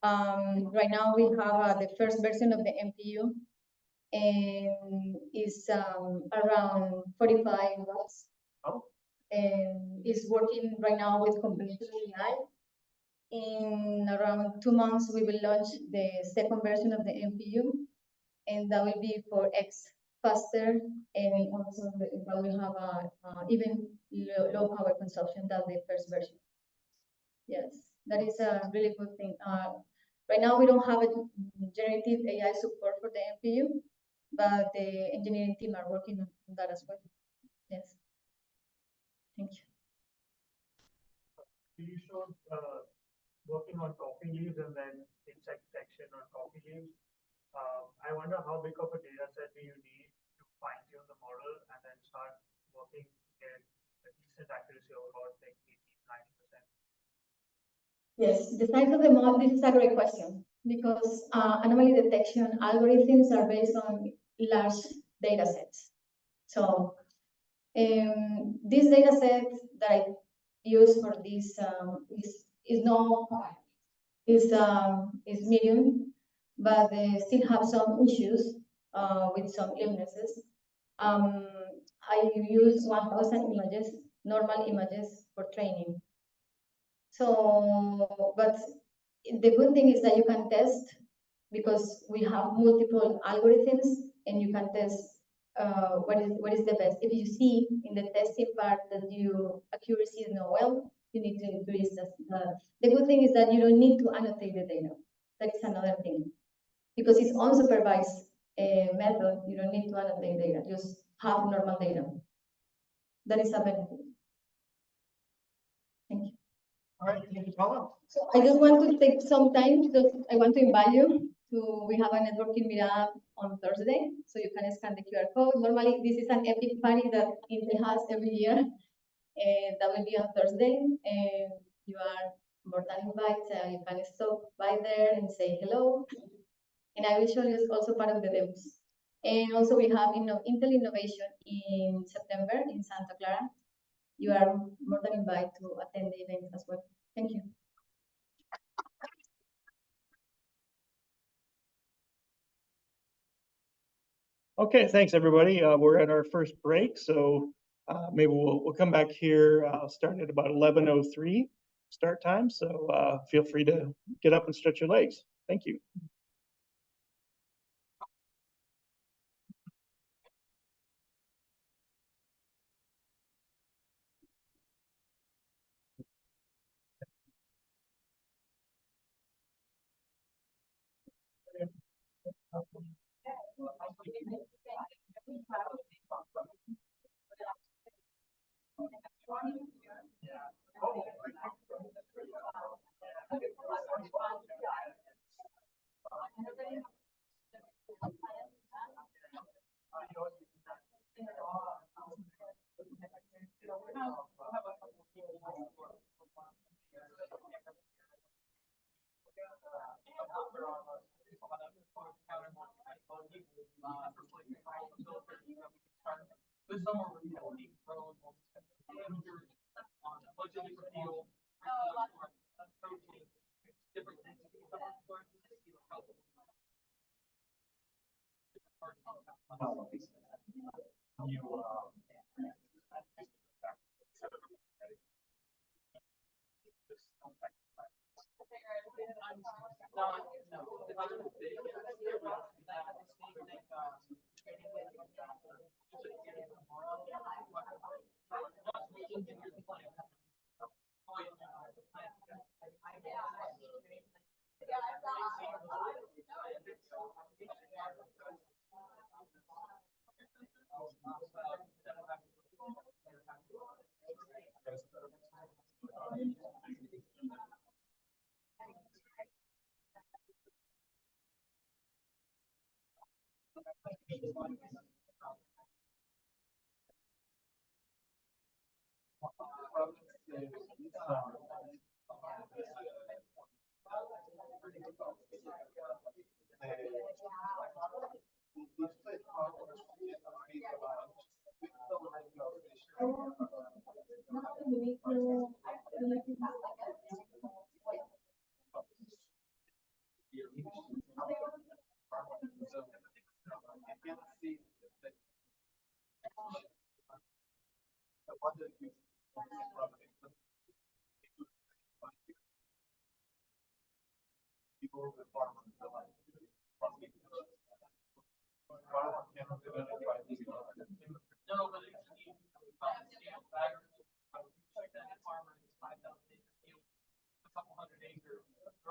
S9: Right now we have the first version of the NPU, and it's around 45 watts.
S1: Oh.
S9: And it's working right now with conventional AI. In around 2 months, we will launch the second version of the NPU, and that will be 4x faster, and also that will have a even low power consumption than the first version. Yes, that is a really good thing. Right now, we don't have a generative AI support for the NPU, but the engineering team are working on that as well. Yes. Thank you.
S1: You showed working on coffee leaves and then insect detection on coffee leaves. I wonder how big of a data set do you need to fine-tune the model and then start working in a decent accuracy of about like 80–90%?
S9: Yes, the size of the model, this is a great question, because anomaly detection algorithms are based on large data sets. So this data set that I use for this is medium, but they still have some issues with some illnesses. I use 1,000 images, normal images for training. So, but the good thing is that you can test, because we have multiple algorithms, and you can test what is the best. If you see in the testing part that your accuracy is not well, you need to increase the good thing is that you don't need to annotate the data. That is another thing, because it's unsupervised method. You don't need to annotate data. Just have normal data. That is a benefit. Thank you.
S1: All right, thank you, Paula.
S9: So I just want to take some time because I want to invite you to, we have a networking meetup on Thursday, so you can scan the QR code. Normally, this is an epic party that Intel has every year, and that will be on Thursday, and you are more than invited. You can stop by there and say hello, and I will show you also part of the demos. And also we have Intel Innovation in September in Santa Clara. you are more than invited to attend the event as well. Thank you.
S1: Okay, thanks, everybody. We're at our first break, so maybe we'll come back here starting at about 11:03 start time. So feel free to get up and stretch your legs. Thank you.
S4: This summer, we're going to be growing managers on a bunch of different fields, protein, different things.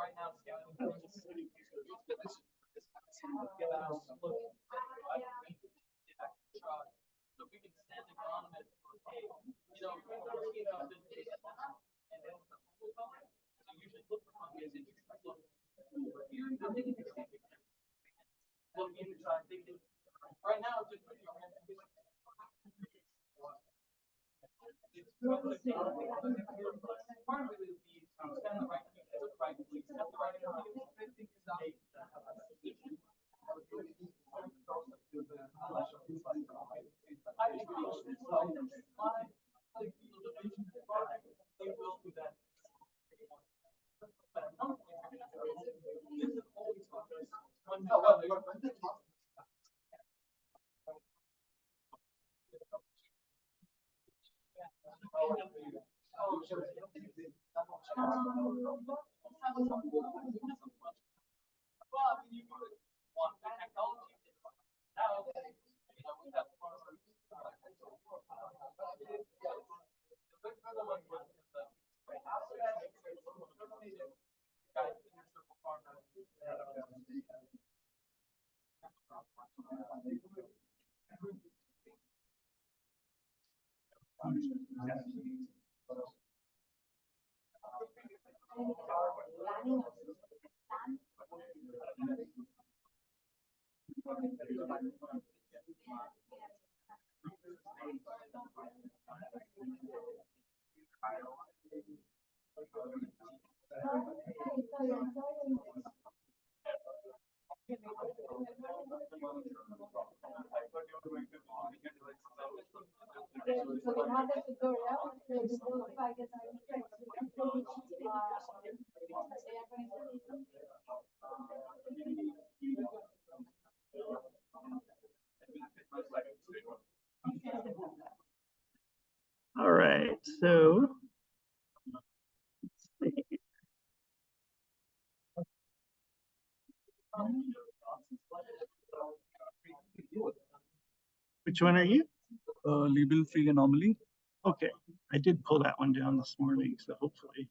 S4: Right now, so we can send economists, hey, you know, and then so usually look for fungus and you look over here, I'm thinking the same thing. Look inside, thinking right now, just put your hand. Part of it is the stand the right, stand the right.
S9: have the tutorial, there's no packets.
S1: All right, so. Which one are you?
S10: Label free anomaly.
S1: Okay, I did pull that one down this morning, so hopefully.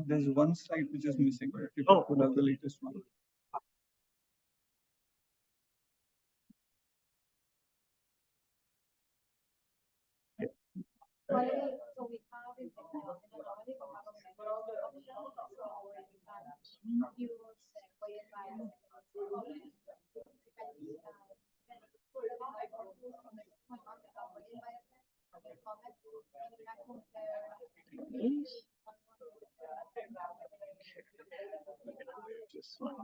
S10: There's one slide which is missing. If you
S1: Oh.
S10: could pull out the latest one.
S9: So we have in the anomaly, we have a member of the commission, so we have views, weight bias.
S1: This one.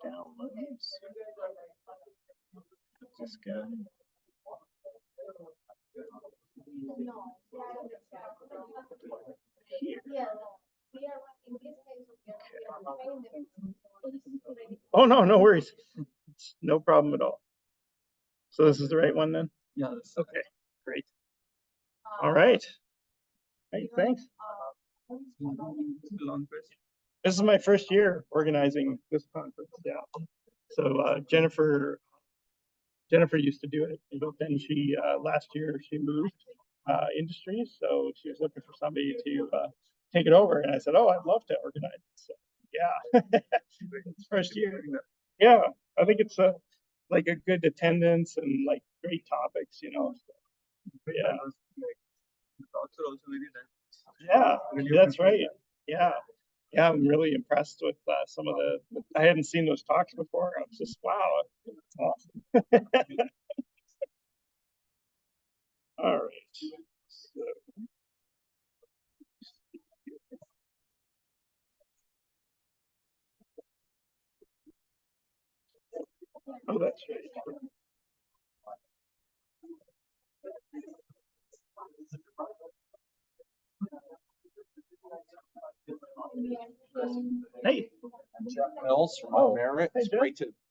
S1: Downloads. This guy. Here. Oh, no, no worries. It's no problem at all. So this is the right one then?
S10: Yeah. That's
S1: Okay, great. All right. Hey, thanks.
S10: long press.
S1: This is my first year organizing this conference, yeah. So Jennifer used to do it, but then she last year she moved industries, so she was looking for somebody to take it over, and I said, oh, I'd love to organize it. So yeah, it's first year. Yeah, I think it's like a good attendance and like great topics, you know. Yeah.
S10: Talks are also very nice.
S1: Yeah,
S10: Really
S1: that's right.
S10: appreciate
S1: Yeah. Yeah, I'm really impressed with some of I hadn't seen those talks before. I was just, wow, it's awesome. All right. So, oh, that's right. Hey.
S11: I'm Jeff Mills from
S1: Oh,
S11: Merit.
S1: hey,
S11: It's
S1: Jeff.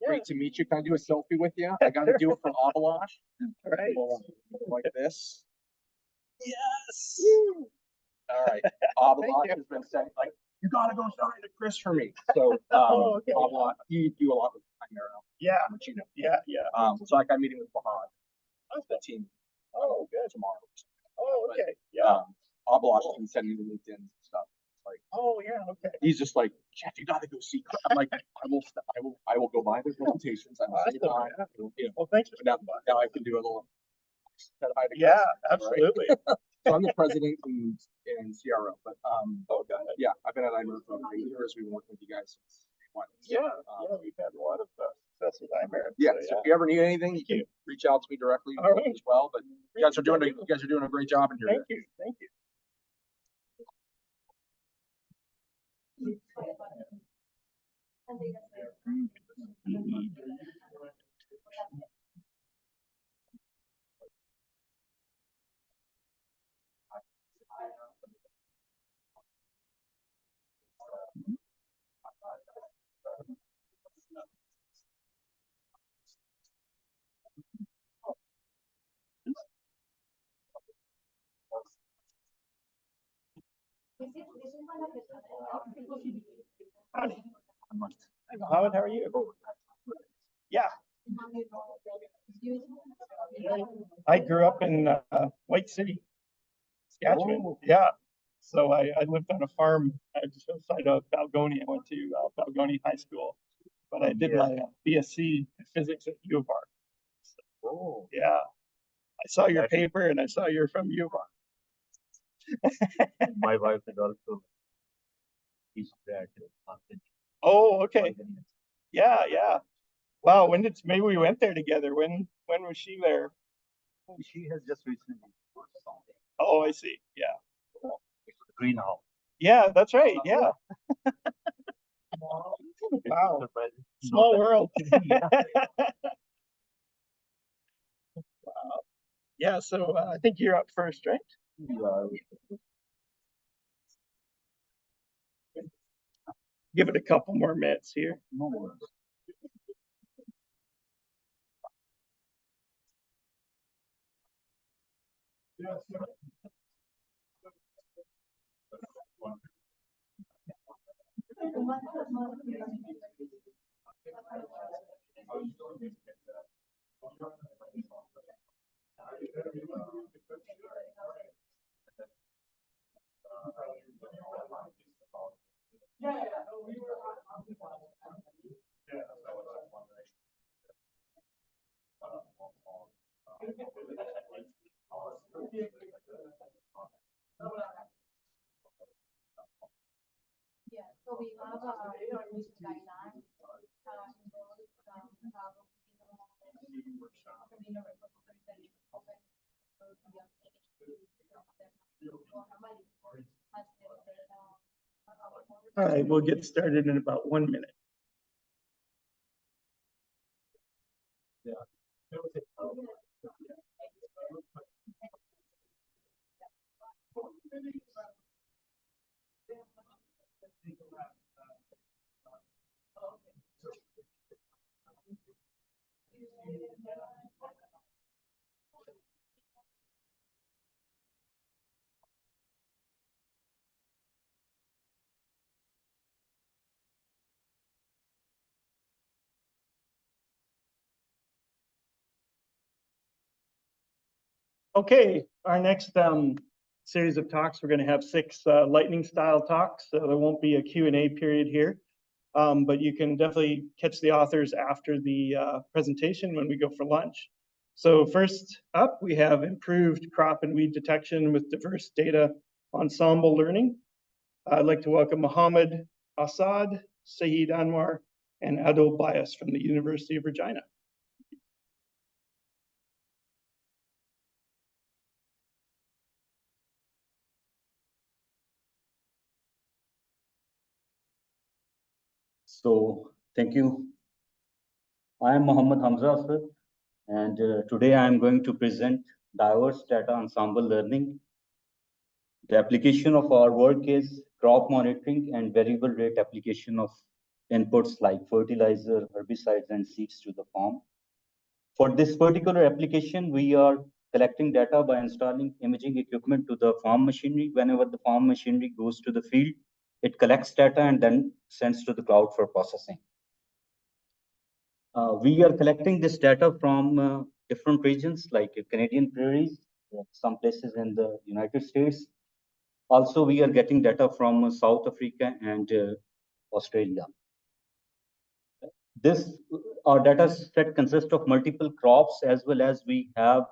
S11: great to meet you. Can I do a selfie with you? I gotta do it for Abalash.
S1: All right.
S11: Like this.
S1: Yes.
S11: All right. Abalash
S1: you.
S11: has been saying, like, you gotta go sign to Chris for me. So,
S1: Oh, okay.
S11: Abalash, you do a lot with Chimera,
S1: Yeah.
S11: which you know.
S1: Yeah. Yeah.
S11: So like I'm meeting with Fahad, the team
S1: Oh, good.
S11: tomorrow.
S1: Oh, okay. Yeah.
S11: Abalash has been sending me LinkedIn stuff. Like,
S1: Oh, yeah. Okay.
S11: he's just like, Jeff, you gotta go see. I'm like, I will go buy their presentations. I will say
S1: Awesome,
S11: bye.
S1: yeah.
S11: You know,
S1: Well, thanks for
S11: now,
S1: stopping by.
S11: now I can do a little. Said hi to Chris,
S1: Yeah,
S11: right?
S1: absolutely.
S11: So I'm the president and CRO, but
S1: Oh, got it.
S11: yeah, I've been at Imer for 8 years. We've been working with you guys since day one.
S1: Yeah. Yeah. We've had a lot of success with iMerit.
S11: Yeah.
S1: So,
S11: So if you ever need anything, you can reach out to me directly
S1: All right.
S11: as well. But you guys are doing a great job in here.
S1: Thank you. Thank you. Howdy. Hi, Mohammed. How are you? Yeah. I grew up in White City, Saskatchewan. Yeah. So I lived on a farm just outside of Balgonie. I went to Balgonie High School, but I did my BSc in physics at U of R. So,
S11: Oh.
S1: yeah. I saw your paper and I saw you're from U of R.
S12: My wife is also is there too.
S1: Oh, okay. Yeah, yeah. Wow, maybe we went there together. When was she there?
S12: She has just recently put something.
S1: Oh, I see. Yeah.
S12: Greenhouse.
S1: Yeah, that's right. Yeah. Wow. Small world. Wow. Yeah, so I think you're up first, right?
S12: Yeah.
S1: Give it a couple more minutes here.
S12: No worries.
S9: Yeah, so we have a guideline,
S1: All right, we'll get started in about 1 minute. Okay, our next series of talks, we're going to have 6 lightning style talks. So there won't be a Q&A period here, but you can definitely catch the authors after the presentation when we go for lunch. So first up, we have improved crop and weed detection with diverse data ensemble learning. I'd like to welcome Mohammed Assad, Saeed Anwar, and Adol Bias from the University of Regina.
S12: So thank you. I am Mohammed Hamza Asad, and today I am going to present diverse data ensemble learning. The application of our work is crop monitoring and variable rate application of inputs like fertilizer, herbicides, and seeds to the farm. For this particular application, we are collecting data by installing imaging equipment to the farm machinery. Whenever the farm machinery goes to the field, it collects data and then sends to the cloud for processing. We are collecting this data from different regions like Canadian prairies, some places in the United States. Also, we are getting data from South Africa and Australia. Our data set consists of multiple crops, as well as we are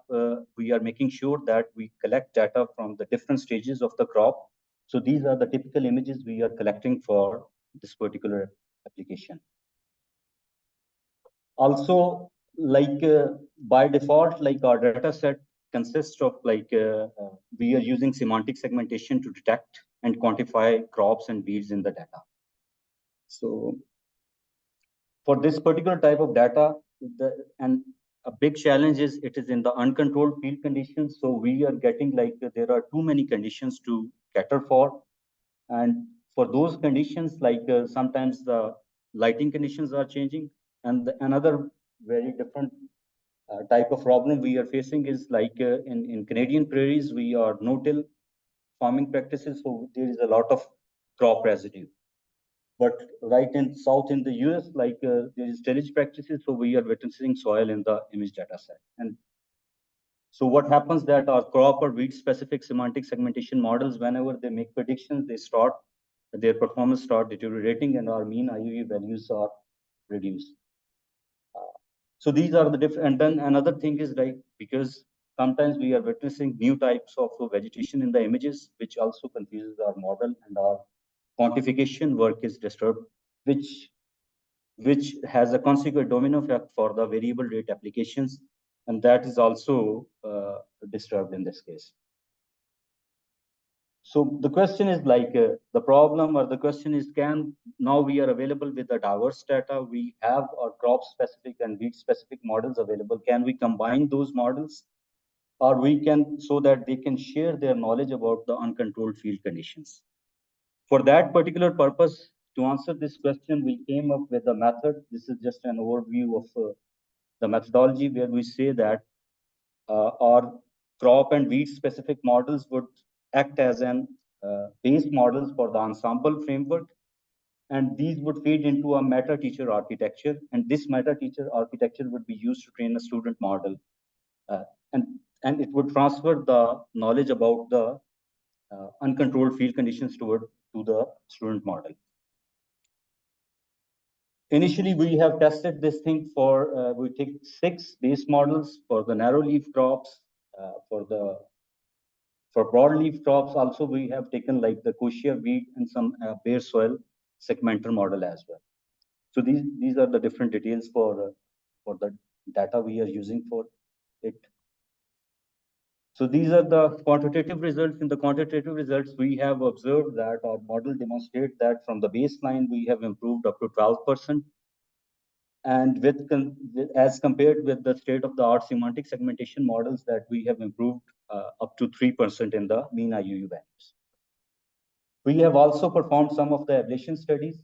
S12: making sure that we collect data from the different stages of the crop. So these are the typical images we are collecting for this particular application. Also, by default, our data set consists of we are using semantic segmentation to detect and quantify crops and weeds in the data. So for this particular type of data, a big challenge is it is in the uncontrolled field conditions. So we are getting there are too many conditions to cater for. And for those conditions, sometimes the lighting conditions are changing. And another very different type of problem we are facing is in Canadian prairies, we are no-till farming practices. So there is a lot of crop residue. But right in south in the US, there is tillage practices, so we are witnessing soil in the image data set. And so what happens that our crop or weed specific semantic segmentation models, whenever they make predictions, their performance start deteriorating and our mean IUV values are reduced. So these are the different, and then another thing is because sometimes we are witnessing new types of vegetation in the images, which also confuses our model, and our quantification work is disturbed, which has a consequent domino effect for the variable rate applications. And that is also disturbed in this case. So the question is like the problem or the question is, now we are available with the diverse data. We have our crop specific and weed specific models available. Can we combine those models, or we can, so that they can share their knowledge about the uncontrolled field conditions? For that particular purpose, to answer this question, we came up with a method. This is just an overview of the methodology, where we say that our crop and weed specific models would act as an base models for the ensemble framework, and these would feed into a meta teacher architecture, and this meta teacher architecture would be used to train a student model, and it would transfer the knowledge about the uncontrolled field conditions to the student model. Initially, we have tested this thing for, we take 6 base models for the narrow leaf crops, for broadleaf crops. Also, we have taken like the kochia weed and some bare soil segmenter model as well. So these are the different details for the data we are using for it. So these are the quantitative results. In the quantitative results, we have observed that our model demonstrates that from the baseline, we have improved up to 12%. And as compared with the state-of-the-art semantic segmentation models, that we have improved up to 3% in the mean IUU values. We have also performed some of the ablation studies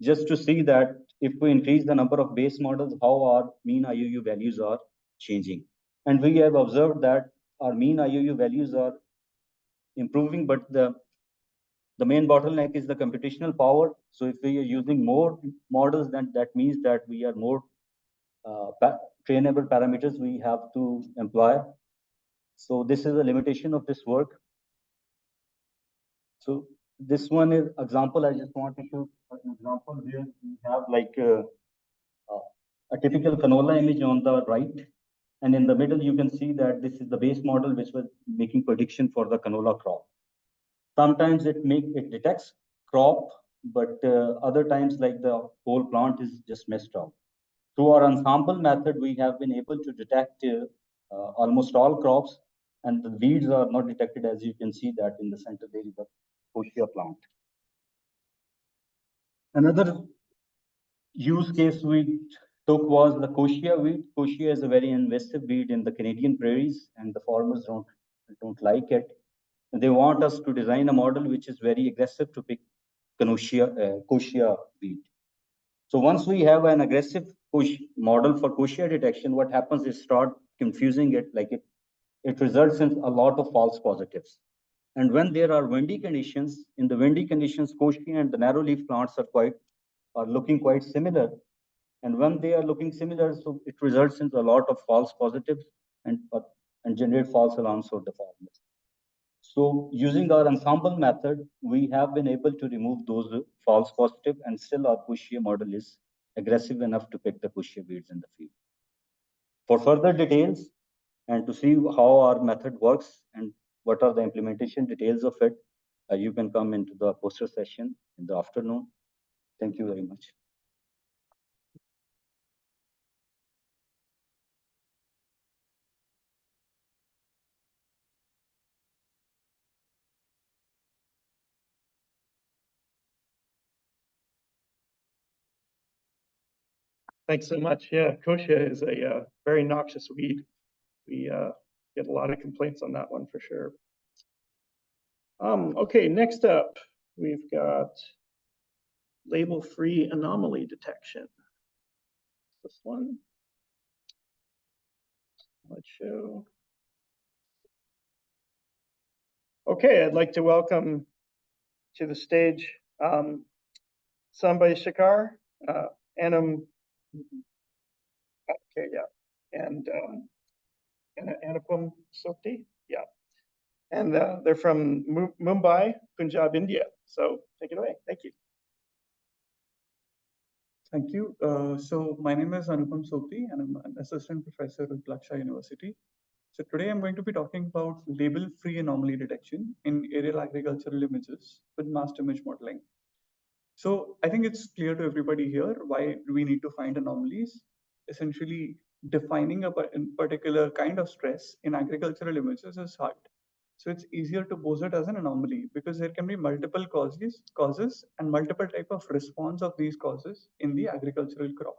S12: just to see that if we increase the number of base models, how our mean IUU values are changing. And we have observed that our mean IUU values are improving, but the main bottleneck is the computational power. So if we are using more models, then that means that we are more trainable parameters we have to employ. So this is a limitation of this work. So this one is example. I just want to show an example where we have like a typical canola image on the right. And in the middle, you can see that this is the base model, which was making prediction for the canola crop. Sometimes it detects crop, but other times like the whole plant is just messed up. Through our ensemble method, we have been able to detect almost all crops, and the weeds are not detected. As you can see that in the center, there is a kochia plant. Another use case we took was the kochia weed. Kochia is a very invasive weed in the Canadian prairies, and the farmers don't like it. And they want us to design a model which is very aggressive to pick kochia weed. So once we have an aggressive model for kochia detection, what happens is start confusing it, like it results in a lot of false positives. And when there are windy conditions, in the windy conditions, kochia and the narrow leaf plants are looking quite similar. And when they are looking similar, so it results in a lot of false positives and generate false alarms for the farmers. So using our ensemble method, we have been able to remove those false positive, and still our kochia model is aggressive enough to pick the kochia weeds in the field. For further details and to see how our method works and what are the implementation details of it, you can come into the poster session in the afternoon. Thank you very much.
S1: Thanks so much. Yeah, kochia is a very noxious weed. We get a lot of complaints on that one for sure. Okay, next up, we've got label-free anomaly detection. This one. Let's show. Okay, I'd like to welcome to the stage Sambay Shekar, Anam. Okay, yeah, and Anupam Sokti, yeah, and they're from Mumbai, Punjab, India. So take it away. Thank you.
S10: Thank you. So my name is Anupam Sokti, and I'm an assistant professor at Laksha University. So today I'm going to be talking about label-free anomaly detection in aerial agricultural images with master image modeling. So I think it's clear to everybody here why do we need to find anomalies. Essentially, defining a particular kind of stress in agricultural images is hard. So it's easier to pose it as an anomaly because there can be multiple causes and multiple type of response of these causes in the agricultural crop,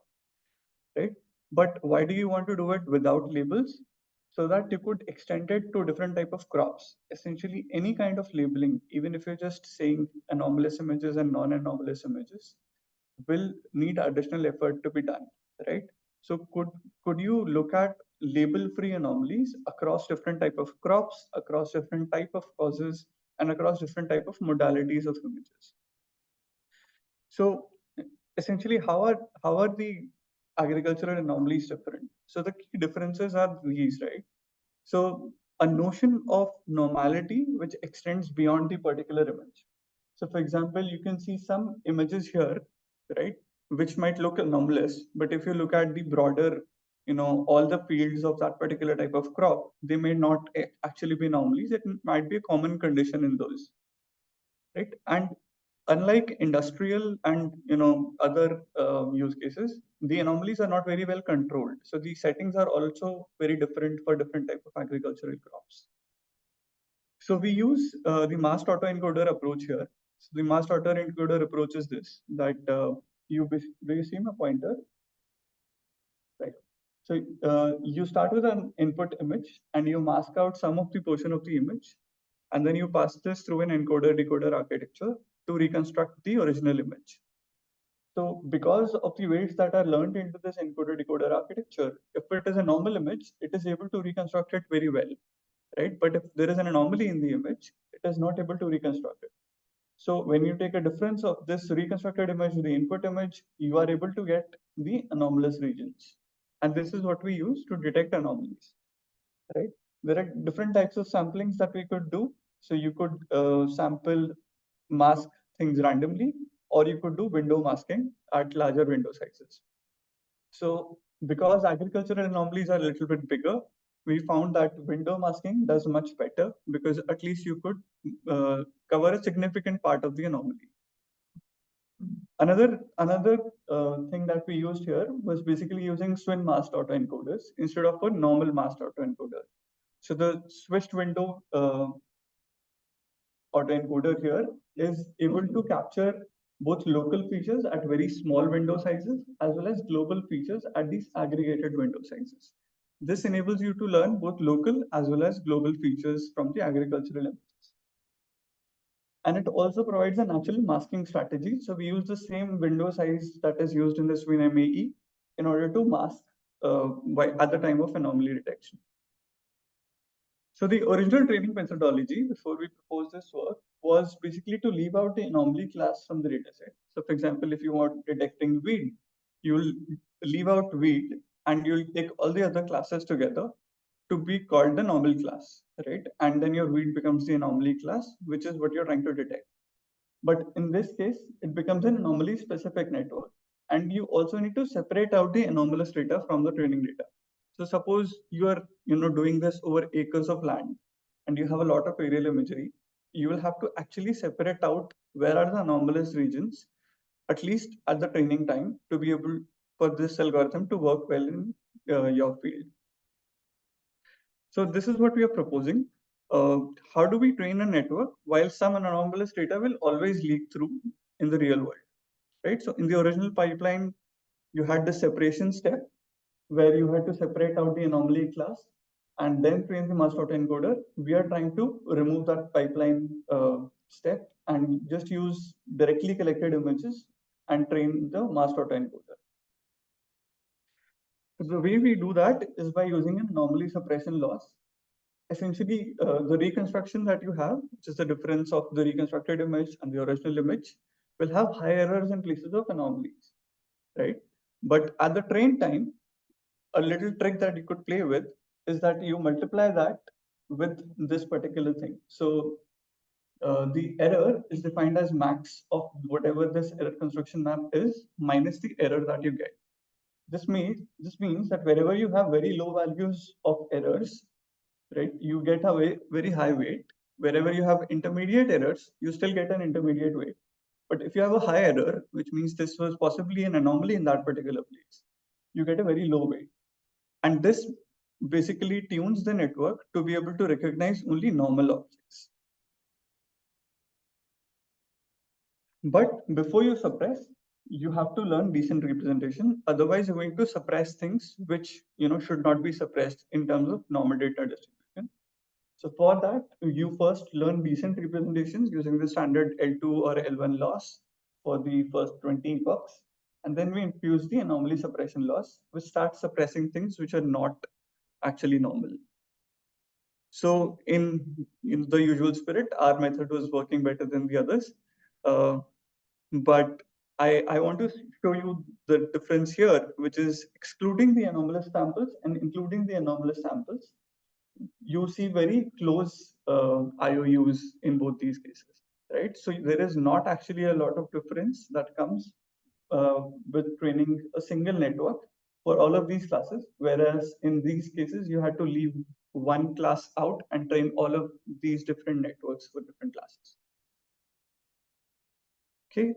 S10: right? But why do you want to do it without labels? So that you could extend it to different type of crops. Essentially, any kind of labeling, even if you're just saying anomalous images and non-anomalous images, will need additional effort to be done, right? So could you look at label-free anomalies across different type of crops, across different type of causes, and across different type of modalities of images? So essentially, how are the agricultural anomalies different? So the key differences are these, right? So a notion of normality which extends beyond the particular image. So for example, you can see some images here, right, which might look anomalous, but if you look at the broader, all the fields of that particular type of crop, they may not actually be anomalies. It might be a common condition in those, right? And unlike industrial and other use cases, the anomalies are not very well controlled. So the settings are also very different for different type of agricultural crops. So we use the masked autoencoder approach here. So the masked autoencoder approach is this, that do you see my pointer? Right. So you start with an input image and you mask out some of the portion of the image, and then you pass this through an encoder-decoder architecture to reconstruct the original image. So because of the weights that are learned into this encoder-decoder architecture, if it is a normal image, it is able to reconstruct it very well, right? But if there is an anomaly in the image, it is not able to reconstruct it. So when you take a difference of this reconstructed image to the input image, you are able to get the anomalous regions. And this is what we use to detect anomalies, right? There are different types of samplings that we could do. So you could sample mask things randomly, or you could do window masking at larger window sizes. So because agricultural anomalies are a little bit bigger, we found that window masking does much better because at least you could cover a significant part of the anomaly. Another thing that we used here was basically using swing masked autoencoders instead of a normal masked autoencoder. So the switched window autoencoder here is able to capture both local features at very small window sizes as well as global features at these aggregated window sizes. This enables you to learn both local as well as global features from the agricultural images. And it also provides a natural masking strategy. So we use the same window size that is used in the SWIN MAE in order to mask at the time of anomaly detection. So the original training methodology before we proposed this work was basically to leave out the anomaly class from the dataset. So for example, if you want detecting weed, you'll leave out weed and you'll take all the other classes together to be called the normal class, right? And then your weed becomes the anomaly class, which is what you're trying to detect. But in this case, it becomes an anomaly specific network. And you also need to separate out the anomalous data from the training data. So suppose you are doing this over acres of land and you have a lot of aerial imagery, you will have to actually separate out where are the anomalous regions, at least at the training time, to be able for this algorithm to work well in your field. So this is what we are proposing. How do we train a network while some anomalous data will always leak through in the real world, right? So in the original pipeline, you had the separation step where you had to separate out the anomaly class and then train the masked autoencoder. We are trying to remove that pipeline step and just use directly collected images and train the masked autoencoder. So the way we do that is by using an anomaly suppression loss. Essentially, the reconstruction that you have, which is the difference of the reconstructed image and the original image, will have high errors in places of anomalies, right? But at the train time, a little trick that you could play with is that you multiply that with this particular thing. So the error is defined as max of whatever this error construction map is minus the error that you get. This means that wherever you have very low values of errors, right, you get a very high weight. Wherever you have intermediate errors, you still get an intermediate weight. But if you have a high error, which means this was possibly an anomaly in that particular place, you get a very low weight. And this basically tunes the network to be able to recognize only normal objects. But before you suppress, you have to learn decent representation. Otherwise, you're going to suppress things which should not be suppressed in terms of normal data distribution. So for that, you first learn decent representations using the standard L2 or L1 loss for the first 20 epochs. And then we infuse the anomaly suppression loss, which starts suppressing things which are not actually normal. So in the usual spirit, our method was working better than the others. But I want to show you the difference here, which is excluding the anomalous samples and including the anomalous samples. You see very close IOUs in both these cases, right? So there is not actually a lot of difference that comes with training a single network for all of these classes, whereas in these cases, you had to leave one class out and train all of these different networks for different classes. Okay,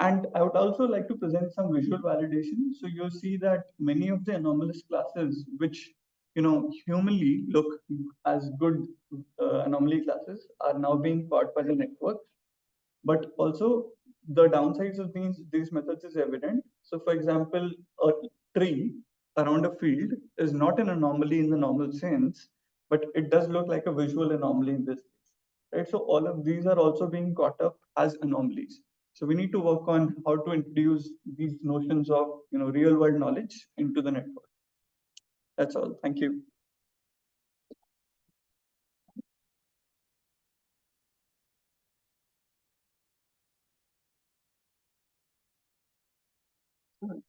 S10: and I would also like to present some visual validation. So you'll see that many of the anomalous classes, which humanly look as good anomaly classes, are now being caught by the network. But also the downsides of these methods is evident. So for example, a tree around a field is not an anomaly in the normal sense, but it does look like a visual anomaly in this case. Right? So all of these are also being caught up as anomalies. So we need to work on how to introduce these notions of real world knowledge into the network. That's all. Thank you.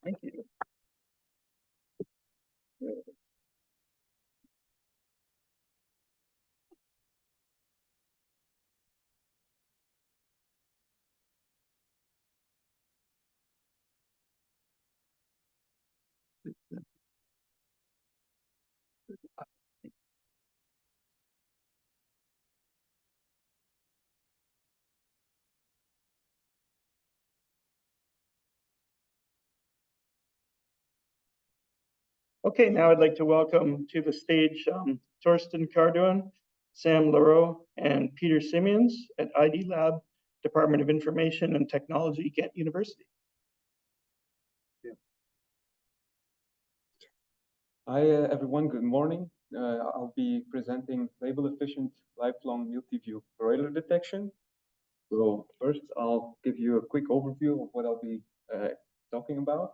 S10: Thank you.
S1: Okay, now I'd like to welcome to the stage Torsten Cardoon, Sam Leroux, and Peter Simmons at ID Lab, Department of Information and Technology, Ghent University.
S13: Hi, everyone. Good morning. I'll be presenting label-efficient lifelong multi-view broiler detection. So first, I'll give you a quick overview of what I'll be talking about.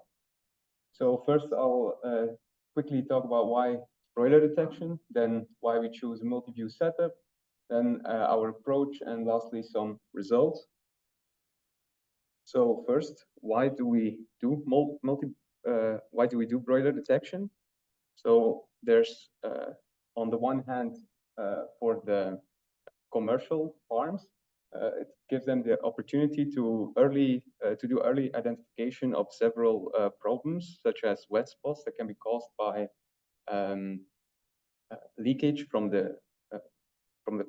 S13: So first, I'll quickly talk about why broiler detection, then why we choose a multi-view setup, then our approach, and lastly, some results. So first, why do we do broiler detection? So there's, on the one hand, for the commercial farms, it gives them the opportunity to do early identification of several problems, such as wet spots that can be caused by leakage from the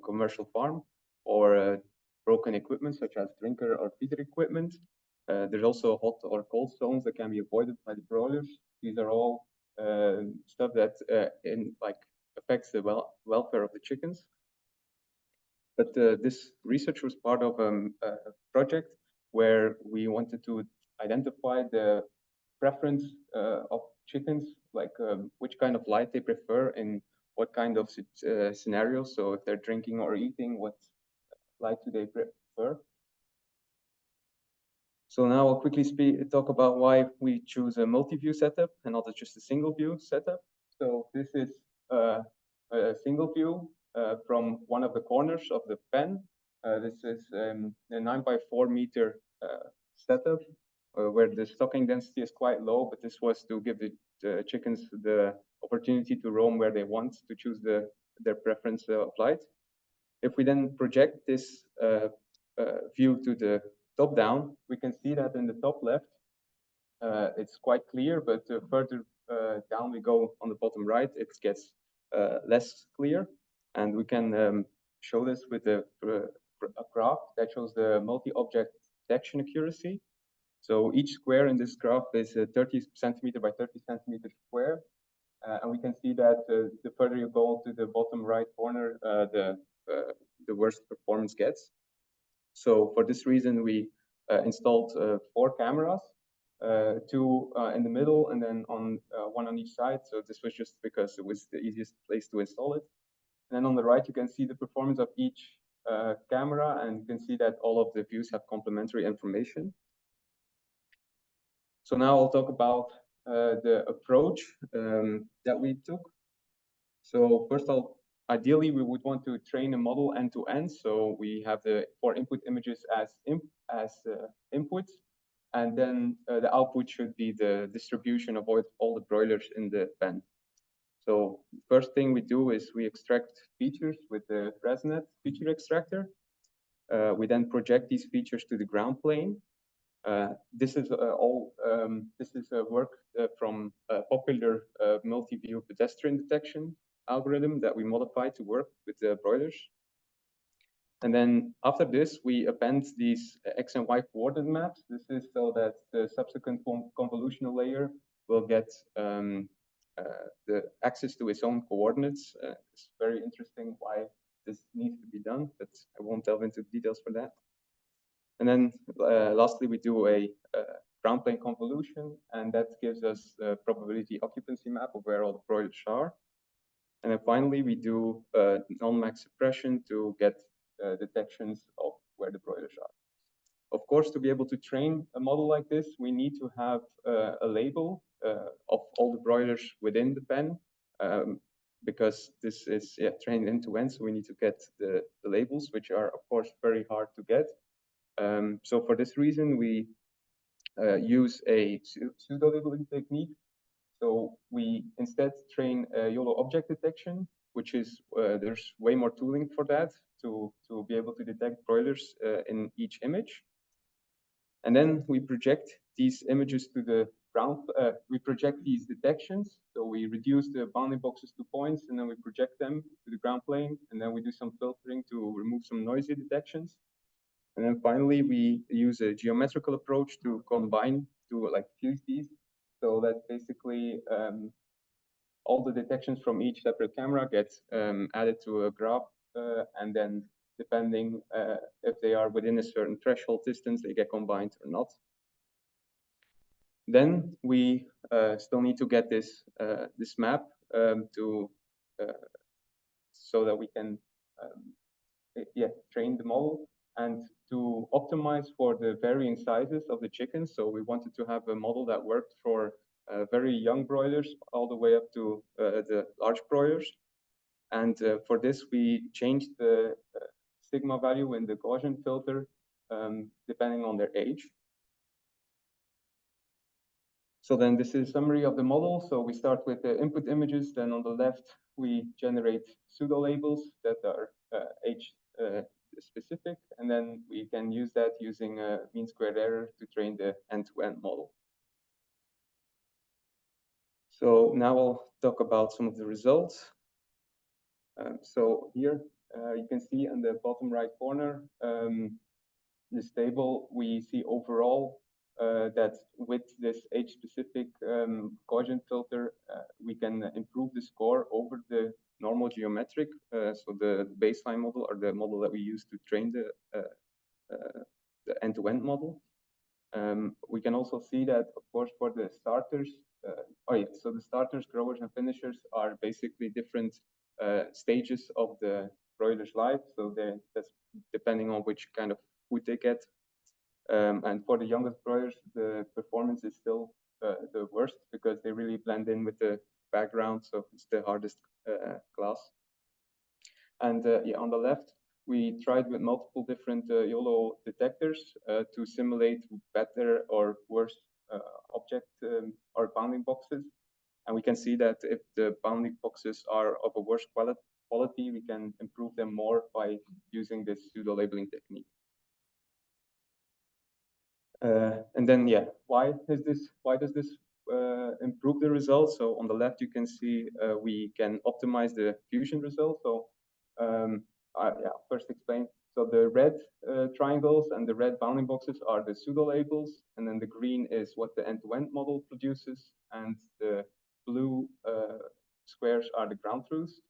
S13: commercial farm, or broken equipment such as drinker or feeder equipment. There's also hot or cold zones that can be avoided by the broilers. These are all stuff that affects the welfare of the chickens. But this research was part of a project where we wanted to identify the preference of chickens, like which kind of light they prefer in what kind of scenarios. So if they're drinking or eating, what light do they prefer? So now I'll quickly talk about why we choose a multi-view setup and not just a single view setup. So this is a single view from one of the corners of the pen. This is a 9x4 meter setup where the stocking density is quite low, but this was to give the chickens the opportunity to roam where they want, to choose their preference of light. If we then project this view to the top down, we can see that in the top left, it's quite clear, but further down we go on the bottom right, it gets less clear. And we can show this with a graph that shows the multi-object detection accuracy. So each square in this graph is 30 centimeter by 30 centimeter square. And we can see that the further you go to the bottom right corner, the worse performance gets. So for this reason, we installed 4 cameras, 2 in the middle and then one on each side. So this was just because it was the easiest place to install it. And then on the right, you can see the performance of each camera, and you can see that all of the views have complementary information. So now I'll talk about the approach that we took. So first ideally, we would want to train a model end to end. So we have the 4 input images as inputs, and then the output should be the distribution of all the broilers in the pen. So first thing we do is we extract features with the ResNet feature extractor. We then project these features to the ground plane. This is work from a popular multi-view pedestrian detection algorithm that we modified to work with the broilers. And then after this, we append these X and Y coordinate maps. This is so that the subsequent convolutional layer will get the access to its own coordinates. It's very interesting why this needs to be done, but I won't delve into details for that. And then lastly, we do a ground plane convolution, and that gives us a probability occupancy map of where all the broilers are. And then finally, we do non-max suppression to get detections of where the broilers are. Of course, to be able to train a model like this, we need to have a label of all the broilers within the pen, because this is trained end-to-end, so we need to get the labels, which are, of course, very hard to get. So for this reason, we use a pseudo-labeling technique. So we instead train YOLO object detection, which is, there's way more tooling for that to be able to detect broilers in each image. And then we project these images to the ground, we project these detections. So we reduce the bounding boxes to points, and then we project them to the ground plane, and then we do some filtering to remove some noisy detections. And then finally, we use a geometrical approach to combine, to like fuse these. So that basically all the detections from each separate camera get added to a graph, and then depending if they are within a certain threshold distance, they get combined or not. Then we still need to get this this map so that we can train the model and to optimize for the varying sizes of the chickens. So we wanted to have a model that worked for very young broilers all the way up to the large broilers. And for this, we changed the sigma value in the Gaussian filter depending on their age. So then this is a summary of the model. So we start with the input images. Then on the left, we generate pseudo labels that are age specific. And then we can use that using a mean squared error to train the end-to-end model. So now I'll talk about some of the results. So here you can see in the bottom right corner, this table, we see overall that with this age-specific Gaussian filter, we can improve the score over the normal geometric, so the baseline model or the model that we use to train the end-to-end model. We can also see that, of course, for the starters, so the starters, growers, and finishers are basically different stages of the broiler's life. So that's depending on which kind of food they get. And for the youngest broilers, the performance is still the worst because they really blend in with the background. So it's the hardest class. And on the left, we tried with multiple different YOLO detectors to simulate better or worse object or bounding boxes. And we can see that if the bounding boxes are of a worse quality, we can improve them more by using this pseudo labeling technique. And then, why does this improve the results? So on the left, you can see we can optimize the fusion result. So first explain. So the red triangles and the red bounding boxes are the pseudo labels, and then the green is what the end-to-end model produces, and the blue squares are the ground truths.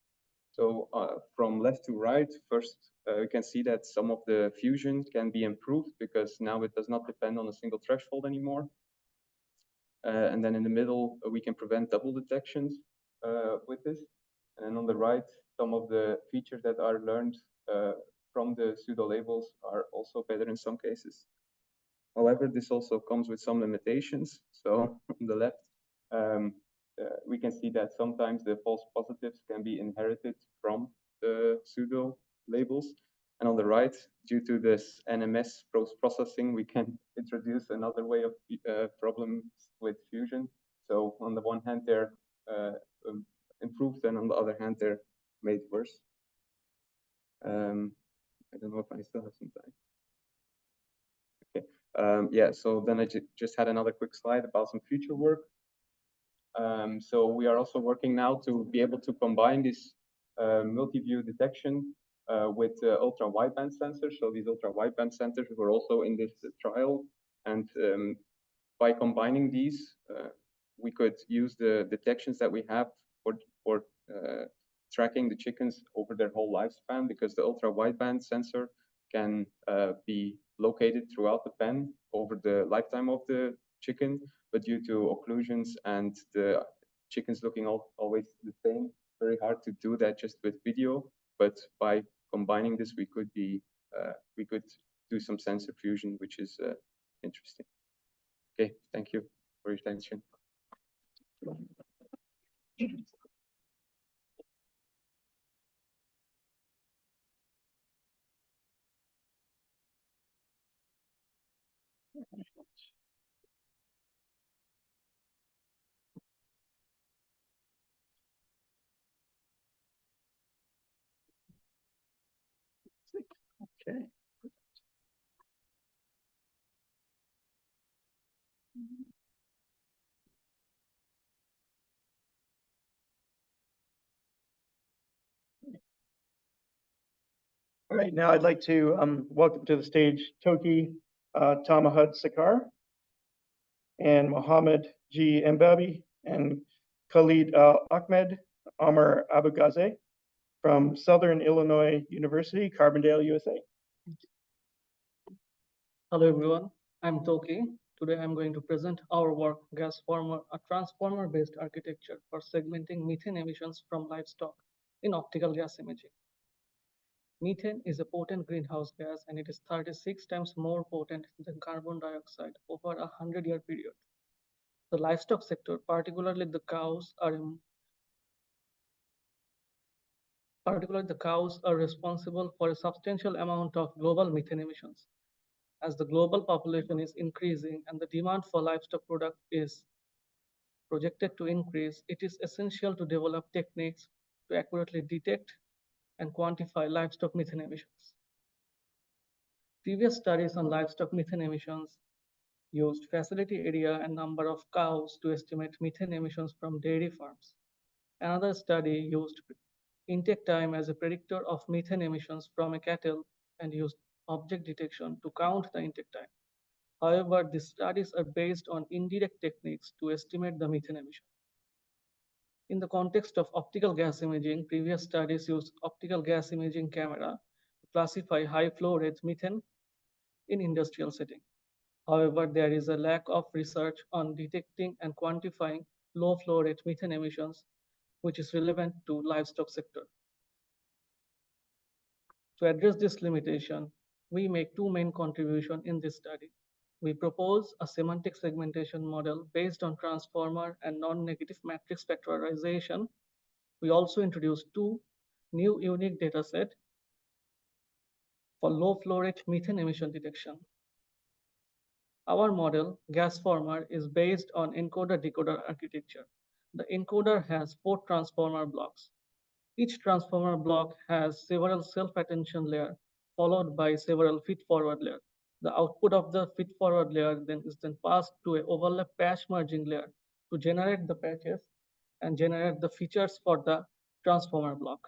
S13: So from left to right, first we can see that some of the fusion can be improved because now it does not depend on a single threshold anymore. And then in the middle, we can prevent double detections with this. And on the right, some of the features that are learned from the pseudo labels are also better in some cases. However, this also comes with some limitations. So on the left, we can see that sometimes the false positives can be inherited from the pseudo labels. And on the right, due to this NMS processing, we can introduce another way of problems with fusion. So on the one hand, they're improved, and on the other hand, they're made worse. I don't know if I still have some time. Okay. Yeah, so then I just had another quick slide about some future work. So we are also working now to be able to combine this multi-view detection with ultra wideband sensors. So these ultra wideband sensors were also in this trial, and by combining these, we could use the detections that we have for tracking the chickens over their whole lifespan, because the ultra wideband sensor can be located throughout the pen over the lifetime of the chicken, but due to occlusions and the chickens looking always the same, very hard to do that just with video. But by combining this, we could do some sensor fusion, which is interesting. Okay, thank you for your attention.
S1: Okay. All right, now I'd like to welcome to the stage Toki Tamahud Sakar and Mohammed G. Mbabi and Khalid Ahmed Amr Abugaze from Southern Illinois University, Carbondale, USA.
S7: Hello everyone, I'm Toki. Today I'm going to present our work, Gasformer, a transformer-based architecture for segmenting methane emissions from livestock in optical gas imaging. Methane is a potent greenhouse gas, and it is 36 times more potent than carbon dioxide over a 100-year period. The livestock sector, particularly the cows, are responsible for a substantial amount of global methane emissions. As the global population is increasing and the demand for livestock product is projected to increase, it is essential to develop techniques to accurately detect and quantify livestock methane emissions. Previous studies on livestock methane emissions used facility area and number of cows to estimate methane emissions from dairy farms. Another study used intake time as a predictor of methane emissions from a cattle and used object detection to count the intake time. However, these studies are based on indirect techniques to estimate the methane emission. In the context of optical gas imaging, previous studies used optical gas imaging camera to classify high flow rate methane in industrial setting. However, there is a lack of research on detecting and quantifying low flow rate methane emissions, which is relevant to livestock sector. To address this limitation, we make two main contributions in this study. We propose a semantic segmentation model based on transformer and non-negative matrix factorization. We also introduce two new unique datasets for low flow rate methane emission detection. Our model, Gasformer, is based on encoder-decoder architecture. The encoder has 4 transformer blocks. Each transformer block has several self-attention layers, followed by several feed-forward layers. The output of the feed-forward layer is then passed to an overlap patch merging layer to generate the patches and generate the features for the transformer block.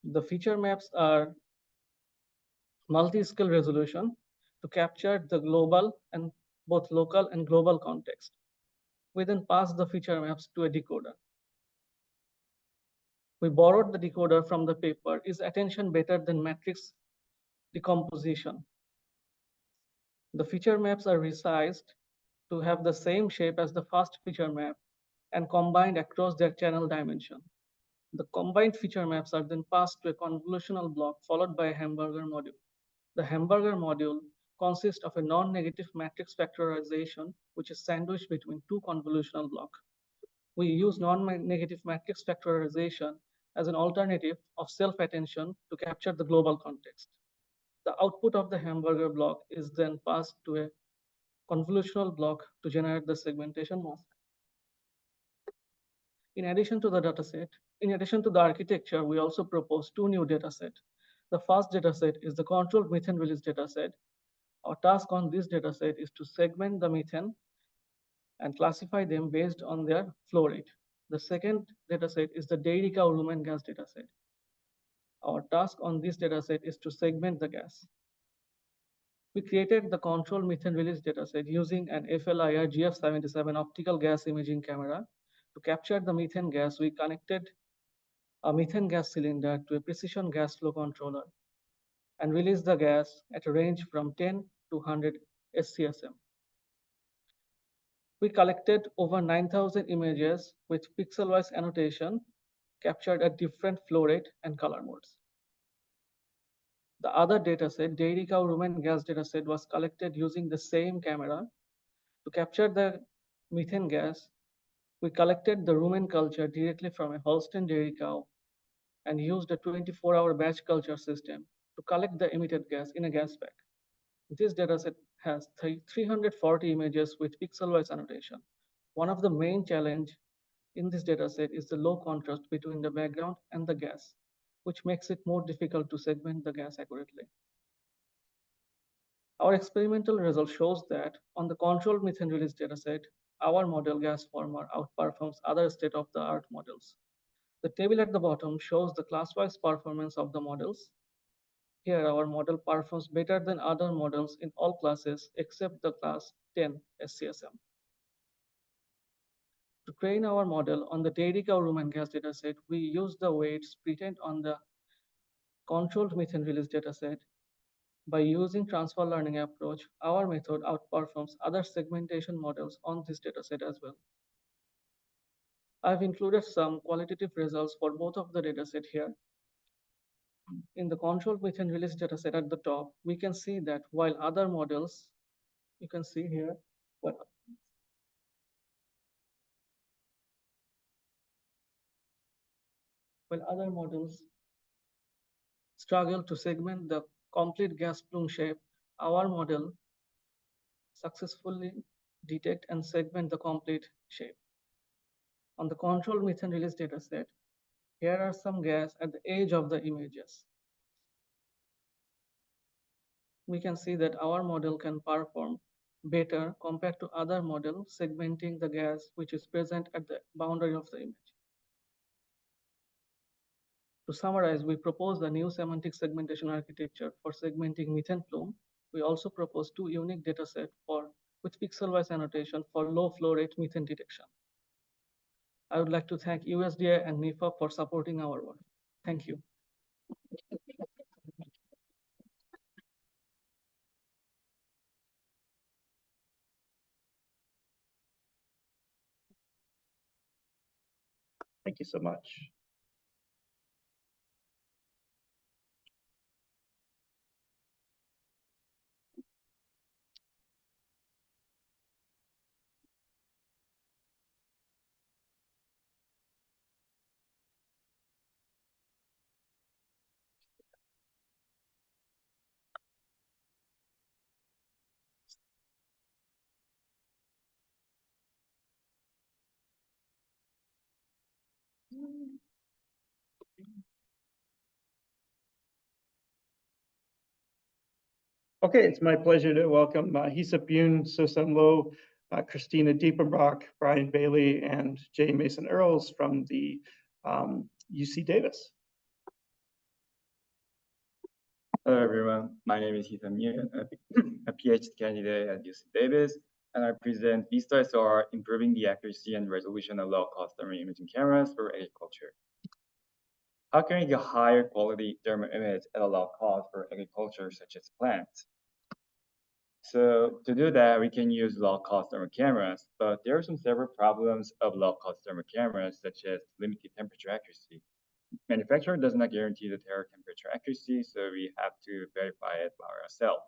S7: The feature maps are multi-scale resolution to capture the global and both local and global context. We then passed the feature maps to a decoder. We borrowed the decoder from the paper, Is Attention Better Than Matrix Decomposition? The feature maps are resized to have the same shape as the first feature map and combined across their channel dimension. The combined feature maps are then passed to a convolutional block followed by a hamburger module. The hamburger module consists of a non-negative matrix factorization, which is sandwiched between two convolutional blocks. We use non-negative matrix factorization as an alternative of self-attention to capture the global context. The output of the hamburger block is then passed to a convolutional block to generate the segmentation mask. In addition to the architecture, we also propose two new datasets. The first dataset is the controlled methane release dataset. Our task on this dataset is to segment the methane and classify them based on their flow rate. The second dataset is the dairy cow rumen gas dataset. Our task on this dataset is to segment the gas. We created the controlled methane release dataset using an FLIR GF77 optical gas imaging camera. To capture the methane gas, we connected a methane gas cylinder to a precision gas flow controller and released the gas at a range from 10 to 100 SCSM. We collected over 9,000 images with pixel-wise annotation captured at different flow rate and color modes. The other dataset, dairy cow rumen gas dataset, was collected using the same camera. To capture the methane gas, we collected the rumen culture directly from a Holstein dairy cow and used a 24-hour batch culture system to collect the emitted gas in a gas bag. This dataset has 340 images with pixel-wise annotation. One of the main challenges in this dataset is the low contrast between the background and the gas, which makes it more difficult to segment the gas accurately. Our experimental result shows that on the controlled methane release dataset, our model gas former outperforms other state-of-the-art models. The table at the bottom shows the class-wise performance of the models. Here, our model performs better than other models in all classes except the class 10 SCSM. To train our model on the dairy cow rumen gas dataset, we use the weights pretend on the controlled methane release dataset. By using transfer learning approach, our method outperforms other segmentation models on this dataset as well. I've included some qualitative results for both of the dataset here. In the controlled methane release dataset at the top, we can see that while other models, you can see here, while other models struggle to segment the complete gas plume shape, our model successfully detect and segment the complete shape. On the controlled methane release dataset, here are some gas at the edge of the images. We can see that our model can perform better compared to other models segmenting the gas which is present at the boundary of the image. To summarize, we propose the new semantic segmentation architecture for segmenting methane plume. We also propose two unique datasets with pixel-wise annotation for low flow rate methane detection. I would like to thank USDA and NIFA for supporting our work. Thank you.
S1: Thank you so much. Okay, it's my pleasure to welcome Hisap Yoon, So-Sun Lo, Christina Diepenbrock, Brian Bailey, and Jay Mason Earls from the UC Davis.
S14: Hello everyone, my name is Hisap Yoon, a PhD candidate at UC Davis. and I present VistaSR improving the accuracy and resolution of low-cost thermal imaging cameras for agriculture. How can we get higher quality thermal image at a low cost for agriculture, such as plants? So to do that, we can use low-cost thermal cameras, but there are some several problems of low-cost thermal cameras, such as limited temperature accuracy. Manufacturer does not guarantee the thermal temperature accuracy, so we have to verify it by ourselves.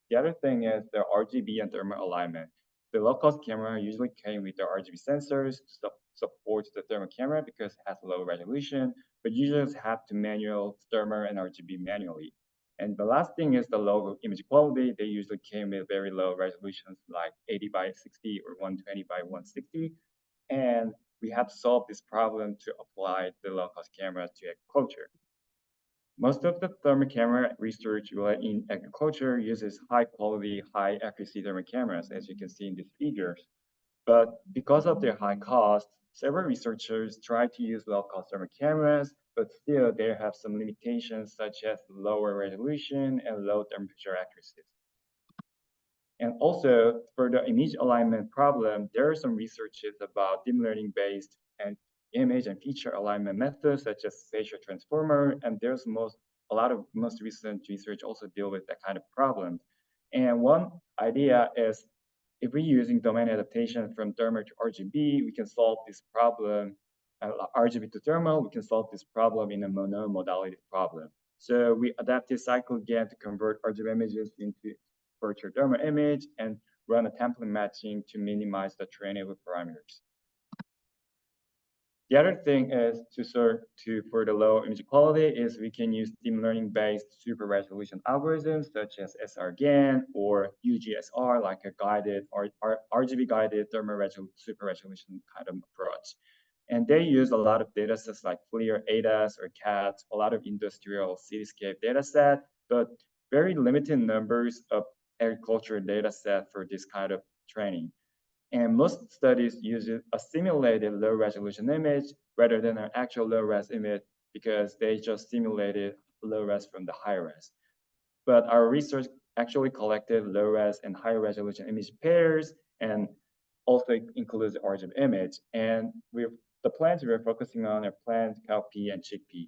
S14: The other thing is the RGB and thermal alignment. The low-cost camera usually came with the RGB sensors to support the thermal camera because it has low resolution, but users have to manual thermal and RGB manually. And the last thing is the low image quality. They usually came with very low resolutions like 80 by 60 or 120 by 160. And we have solved this problem to apply the low-cost cameras to agriculture. Most of the thermal camera research in agriculture uses high quality, high accuracy thermal cameras, as you can see in these figures. But because of their high cost, several researchers try to use low-cost thermal cameras, but still they have some limitations such as lower resolution and low temperature accuracy. And also for the image alignment problem, there are some researches about deep learning based and image and feature alignment methods such as spatial transformer, and there's a lot of most recent research also deal with that kind of problem. And one idea is if we're using domain adaptation from thermal to RGB, we can solve this problem. RGB to thermal, we can solve this problem in a monomodality problem. So we adapt this cycle again to convert RGB images into virtual thermal image and run a template matching to minimize the trainable parameters. The other thing is for the low image quality is we can use deep learning based super resolution algorithms such as SRGAN or UGSR, like a guided or RGB guided thermal super resolution kind of approach. And they use a lot of data sets like FLIR, ADAS, or CATS, a lot of industrial cityscape data set, but very limited numbers of agricultural data set for this kind of training. And most studies use a simulated low resolution image rather than an actual low res image because they just simulated low res from the high res. But our research actually collected low res and high resolution image pairs and also includes the RGB image. And the plants we're focusing on are plant, cowpea, and chickpea.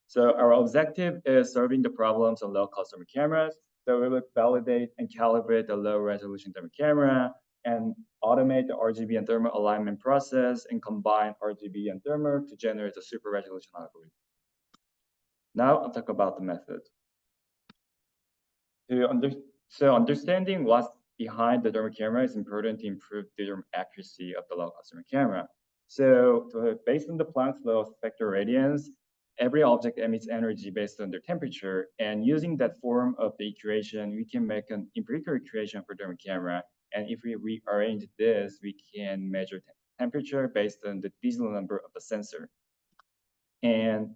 S14: So our objective is solving the problems of low cost thermal cameras. So we will validate and calibrate the low resolution thermal camera and automate the RGB and thermal alignment process and combine RGB and thermal to generate a super resolution algorithm. Now I'll talk about the method. So understanding what's behind the thermal camera is important to improve the thermal accuracy of the low cost thermal camera. So based on the Planck's law of spectral radiance, every object emits energy based on their temperature, and using that form of the equation, we can make an empirical equation for thermal camera. And if we rearrange this, we can measure temperature based on the digital number of the sensor. And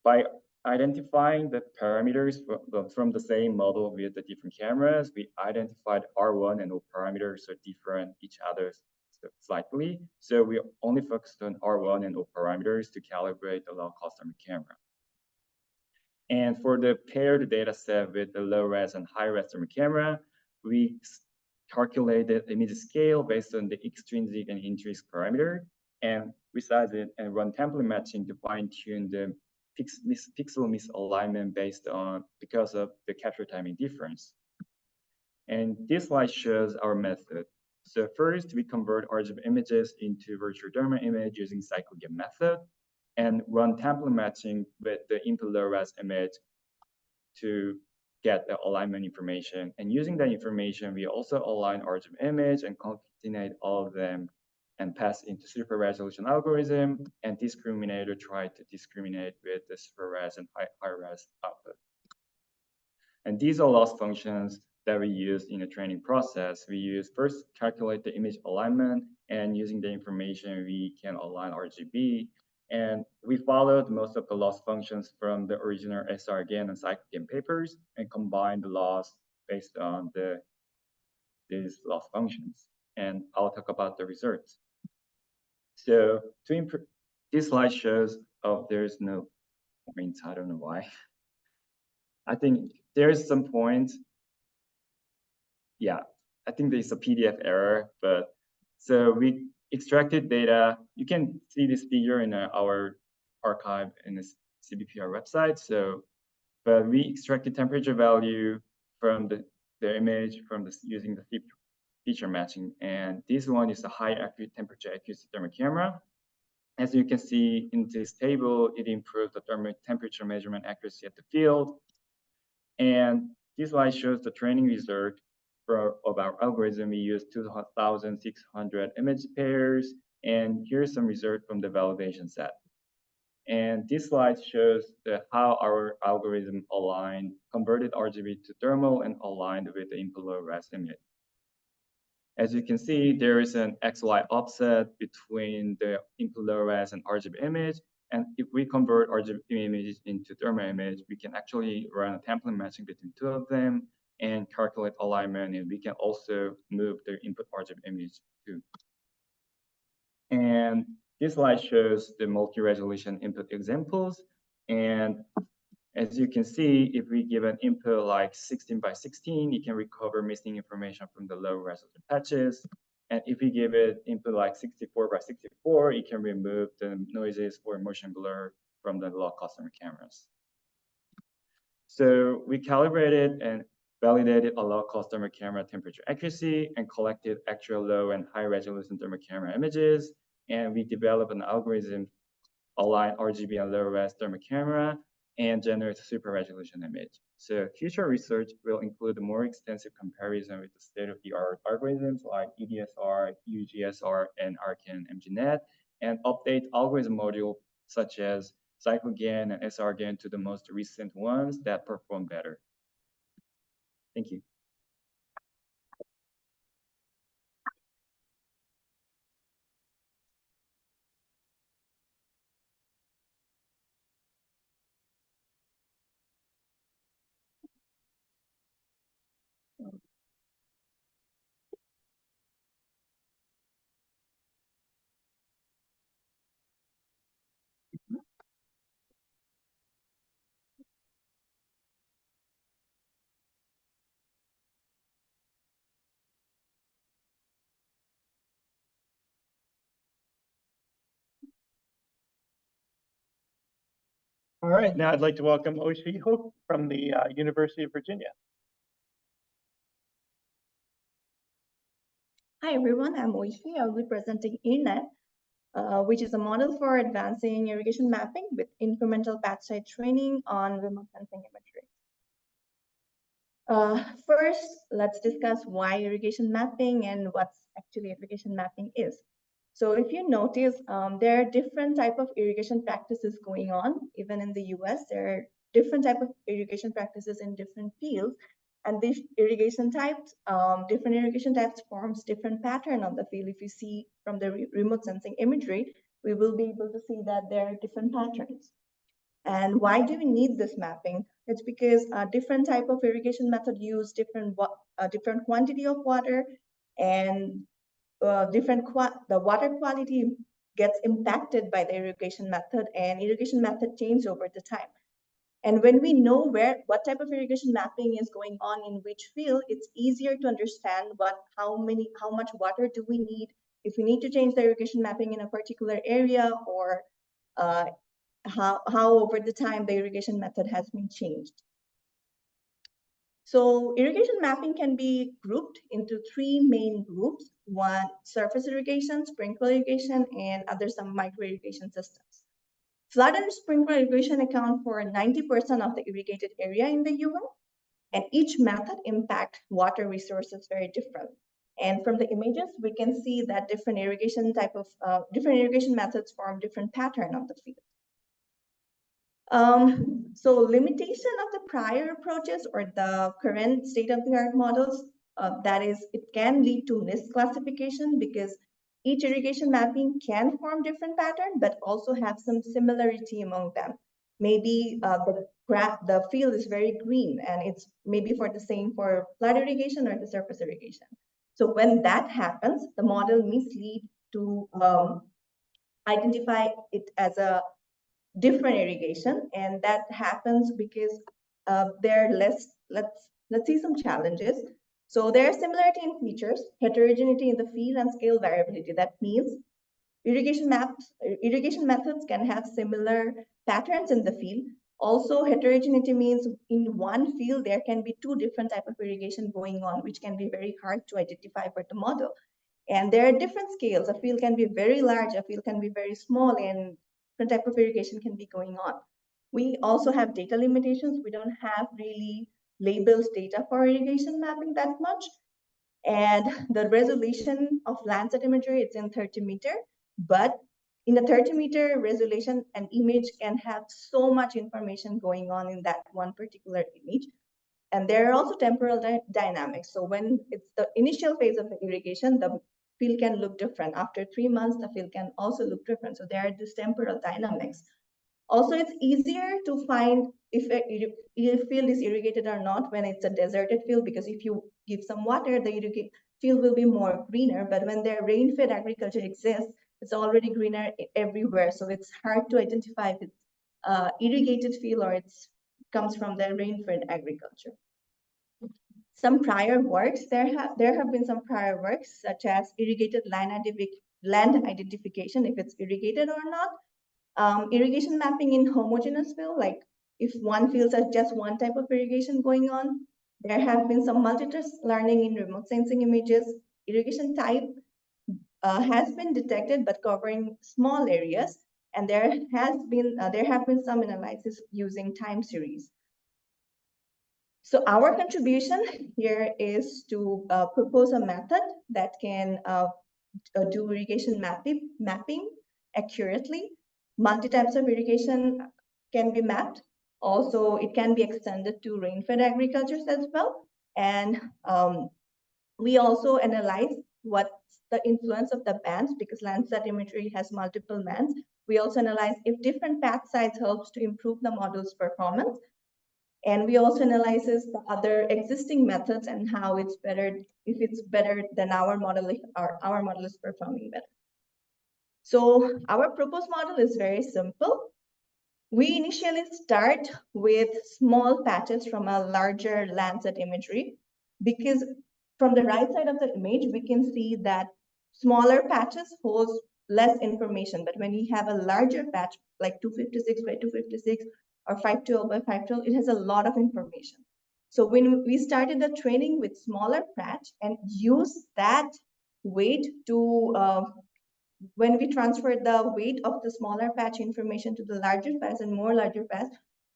S14: by identifying the parameters from the same model with the different cameras, we identified R1 and O parameters are different each other slightly. So we only focused on R1 and O parameters to calibrate the low cost thermal camera. And for the paired data set with the low res and high res thermal camera, we calculated the image scale based on the extrinsic and intrinsic parameter and resize it and run template matching to fine tune the pixel misalignment because of the capture timing difference. And this slide shows our method. So first, we convert RGB images into virtual thermal image using CycleGAN method and run template matching with the input low res image to get the alignment information. And using that information, we also align RGB image and concatenate all of them and pass into super resolution algorithm and discriminator try to discriminate with the super res and high res output. And these are loss functions that we use in the training process. We use first calculate the image alignment, and using the information, we can align RGB. And we followed most of the loss functions from the original SRGAN and CycleGAN papers and combined the loss based on these loss functions. And I'll talk about the results. So to improve, this slide shows, there's no points, I don't know why. I think there's some points. Yeah, I think there's a PDF error, but so we extracted data. You can see this figure in our archive in the CBPR website. So, but we extracted temperature value from the image from using the feature matching. And this one is a high temperature accuracy thermal camera. As you can see in this table, it improved the thermal temperature measurement accuracy at the field. And this slide shows the training result of our algorithm. We used 2,600 image pairs. And here's some result from the validation set. And this slide shows how our algorithm converted RGB to thermal and aligned with the input low res image. As you can see, there is an XY offset between the input low res and RGB image. And if we convert RGB images into thermal image, we can actually run a template matching between two of them and calculate alignment. And we can also move the input RGB image too. And this slide shows the multi-resolution input examples. And as you can see, if we give an input like 16 by 16, it can recover missing information from the low resolution patches. And if we give it input like 64 by 64, it can remove the noises or motion blur from the low customer cameras. So we calibrated and validated a low customer camera temperature accuracy and collected actual low and high resolution thermal camera images. And we developed an algorithm align RGB and low res thermal camera and generate a super resolution image. So future research will include a more extensive comparison with the state-of-the-art algorithms like EDSR, UGSR, and Arcan MGNet, and update algorithm module such as CycleGAN and SRGAN to the most recent ones that perform better. Thank you.
S1: All right, now I'd like to welcome Oishi Hook from the University of Virginia.
S15: Hi everyone, I'm Oishi. I'll be presenting IRNet, which is a model for advancing irrigation mapping with incremental patch site training on remote sensing imagery. First, let's discuss why irrigation mapping and what's actually irrigation mapping is. So if you notice, there are different type of irrigation practices going on. Even in the US, there are different type of irrigation practices in different fields. And these irrigation types, different irrigation types forms different pattern on the field. If you see from the remote sensing imagery, we will be able to see that there are different patterns. And why do we need this mapping? It's because different type of irrigation method use different quantity of water, and the water quality gets impacted by the irrigation method, and irrigation method changes over the time. And when we know what type of irrigation mapping is going on in which field, it's easier to understand how much water do we need, if we need to change the irrigation mapping in a particular area, or how over the time the irrigation method has been changed. So irrigation mapping can be grouped into three main groups: one, surface irrigation, sprinkler irrigation, and others some micro irrigation systems. Flood and sprinkler irrigation account for 90% of the irrigated area in the US, and each method impact water resources very different. And from the images, we can see that different irrigation methods form different pattern on the field. So limitation of the prior approaches or the current state-of-the-art models, that is, it can lead to misclassification because each irrigation mapping can form different pattern, but also have some similarity among them. Maybe the field is very green and it's maybe for the same for flood irrigation or the surface irrigation. So when that happens, the model mislead to identify it as a different irrigation, and that happens because there are let's see some challenges. So there are similarity in features, heterogeneity in the field, and scale variability. That means irrigation methods can have similar patterns in the field. Also, heterogeneity means in one field, there can be two different types of irrigation going on, which can be very hard to identify for the model. And there are different scales. A field can be very large, a field can be very small, and different type of irrigation can be going on. We also have data limitations. We don't have really labeled data for irrigation mapping that much. And the resolution of Landsat imagery, it's in 30 meter, but in a 30-meter resolution, an image can have so much information going on in that one particular image. And there are also temporal dynamics. So when it's the initial phase of the irrigation, the field can look different. After 3 months, the field can also look different. So there are these temporal dynamics. Also, it's easier to find if a field is irrigated or not when it's a deserted field, because if you give some water, the field will be more greener. But when their rain-fed agriculture exists, it's already greener everywhere. So it's hard to identify if it's irrigated field or it comes from the rain-fed agriculture. Some prior works, there have been some prior works such as irrigated land identification, if it's irrigated or not. Irrigation mapping in homogeneous field, like if one field has just one type of irrigation going on. There have been some multitask learning in remote sensing images. Irrigation type has been detected, but covering small areas. And there have been some analysis using time series. So our contribution here is to propose a method that can do irrigation mapping accurately. Multi-types of irrigation can be mapped. Also, it can be extended to rain-fed agricultures as well. And we also analyze what's the influence of the bands, because Landsat imagery has multiple bands. We also analyze if different path size helps to improve the model's performance. And we also analyze the other existing methods and how it's better, if it's better than our model, or our model is performing better. So our proposed model is very simple. We initially start with small patches from a larger Landsat imagery, because from the right side of the image, we can see that smaller patches holds less information. But when you have a larger patch, like 256 by 256 or 512 by 512, it has a lot of information. So when we started the training with smaller patch and use that weight to, when we transferred the weight of the smaller patch information to the larger patch and more larger patch,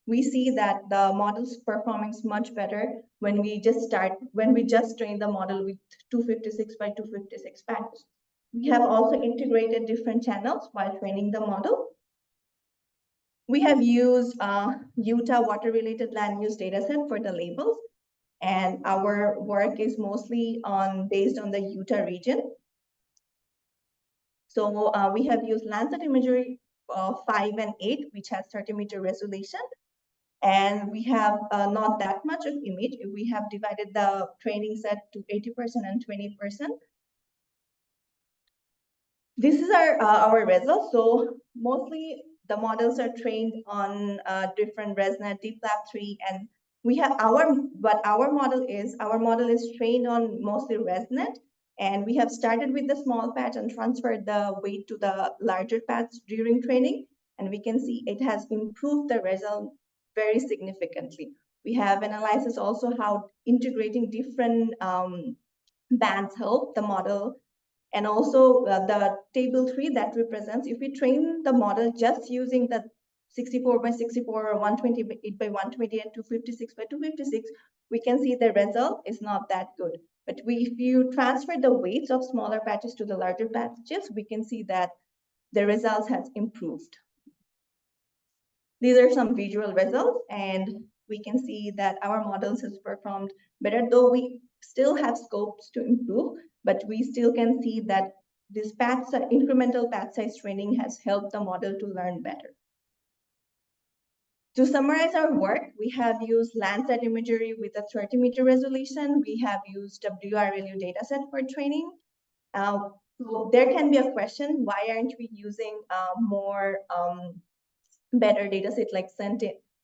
S15: we see that the model's performance much better when we just train the model with 256 by 256 patches. We have also integrated different channels while training the model. We have used Utah water-related land use dataset for the labels, and our work is mostly based on the Utah region. So we have used Landsat imagery 5 and 8, which has 30-meter resolution. And we have not that much of image. We have divided the training set to 80% and 20%. This is our results. So mostly the models are trained on different ResNet, DeepLab3, and we have what our model is trained on mostly ResNet. And we have started with the small patch and transferred the weight to the larger patch during training. And we can see it has improved the result very significantly. We have analysis also how integrating different bands help the model. And also the table 3 that represents, if we train the model just using the 64 by 64 or 128 by 128 and 256 by 256, we can see the result is not that good. But if you transfer the weights of smaller patches to the larger patches, we can see that the results has improved. These are some visual results, and we can see that our models has performed better, though we still have scopes to improve, but we still can see that this incremental patch size training has helped the model to learn better. To summarize our work, we have used Landsat imagery with a 30-meter resolution. We have used WRLU dataset for training. So there can be a question, why aren't we using more better dataset like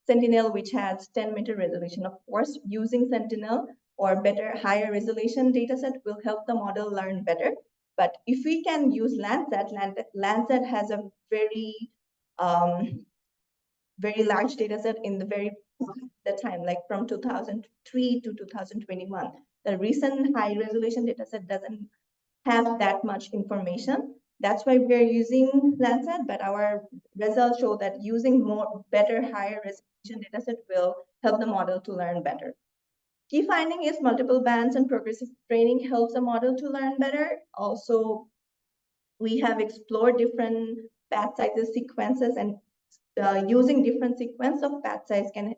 S15: Sentinel, which has 10-meter resolution? Of course, using Sentinel or better, higher resolution data set will help the model learn better. But if we can use Landsat, Landsat has a very large data set in the time, like from 2003 to 2021. The recent high resolution data set doesn't have that much information. That's why we're using Landsat, but our results show that using better, higher resolution data set will help the model to learn better. Key finding is multiple bands and progressive training helps the model to learn better. Also, we have explored different batch sizes, sequences, and using different sequence of batch size can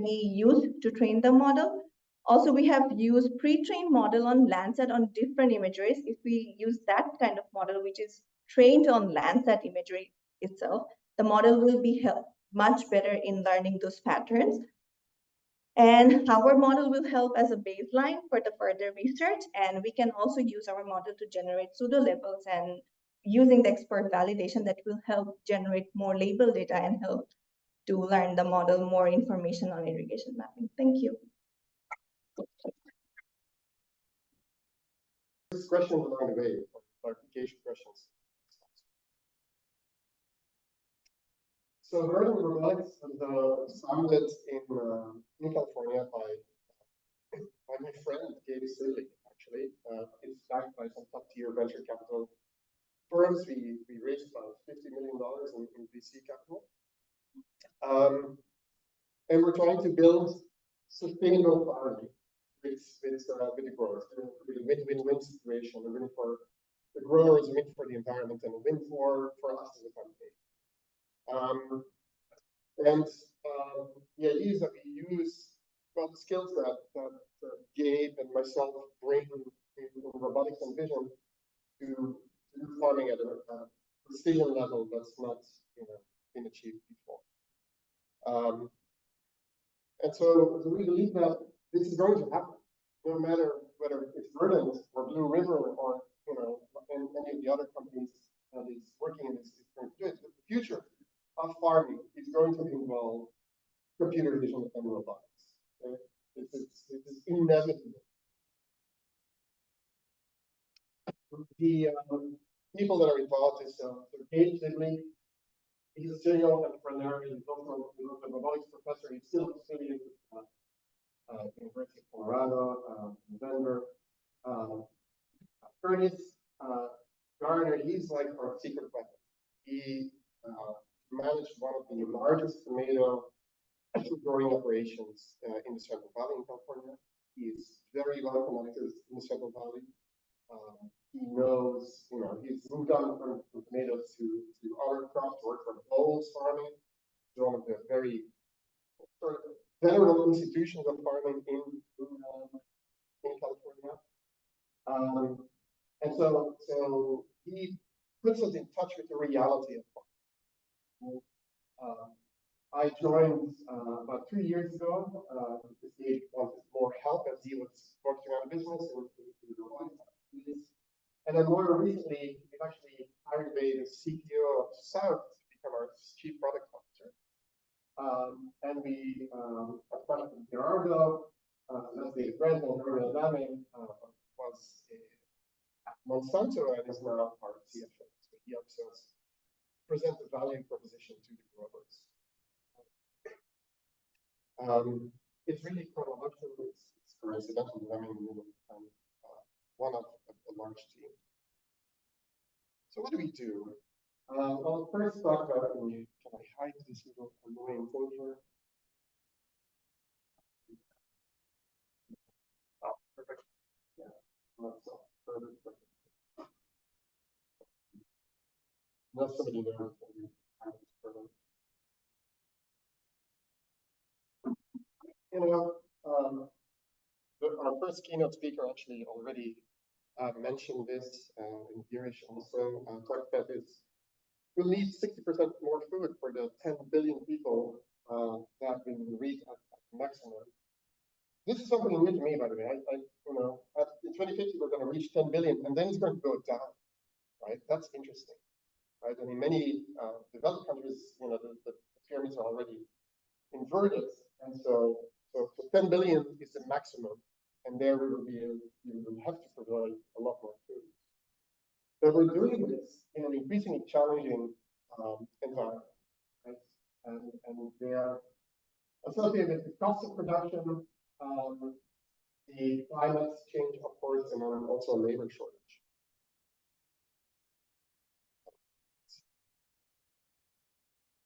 S15: be used to train the model. Also, we have used pre-trained model on Landsat on different imageries. If we use that kind of model, which is trained on Landsat imagery itself, the model will be much better in learning those patterns. And our model will help as a baseline for the further research. And we can also use our model to generate pseudo labels and using the expert validation that will help generate more label data and help to learn the model more information on irrigation mapping. Thank you.
S5: Questions along the way, clarification questions. So Verdant Robotics was founded in California by my friend Gabe Sillick, actually. It's backed by some top-tier venture capital firms. We raised about $50 million in VC capital. And we're trying to build sustainable farming with the growers, a win-win situation, a win for the growers, a win for the environment, and a win for us as a company. The idea is that we use the skills that Gabe and myself bring in robotics and vision to do farming at a precision level that's not been achieved before. And so we believe that this is going to happen, no matter whether it's Verdant or Blue River or and any of the other companies that is working in this is going to do it. The future of farming is going to involve computer vision and robotics. Okay? This is inevitable. The people that are involved is Gabe Sidley. He's a serial entrepreneur. He's also a robotics professor. He's still studying at University of Colorado, Denver. Curtis Garner, he's like our secret weapon. He managed one of the largest tomato growing operations in the Central Valley in California. He's very well connected in the Central Valley. He knows, he's moved on from tomatoes to other crops, work for Bowles Farming, one of the very sort of venerable institutions of farming in California. And so he puts us in touch with the reality of farming. I joined about 2 years ago because he wanted more help as he was working on a business and then more recently, we've actually hired the CTO of South to become our chief product officer. And we, as part of Gerardo, Leslie Brent and Gerardo Adame was at Monsanto and is now our CFO. So he helps us present the value proposition to the growers. It's really chronological, it's coincidental that I'm in the middle. One of a large team. So what do we do? I'll first talk about, can I hide this little annoying thing here? Oh, perfect. Yeah, that's all. Perfect. Now somebody knows that we have this program. Our first keynote speaker actually already mentioned this, and Girish also talked about this. We'll need 60% more food for the 10 billion people that we will reach at maximum. This is something new to me, by the way. In 2050 we're going to reach 10 billion, and then it's going to go down, right? That's interesting, right? And in many developed countries, the pyramids are already inverted, and so 10 billion is the maximum and there we will have to provide a lot more food. But we're doing this in an increasingly challenging environment, right? And they are associated with the cost of production, the climate change, of course, and then also labor shortage.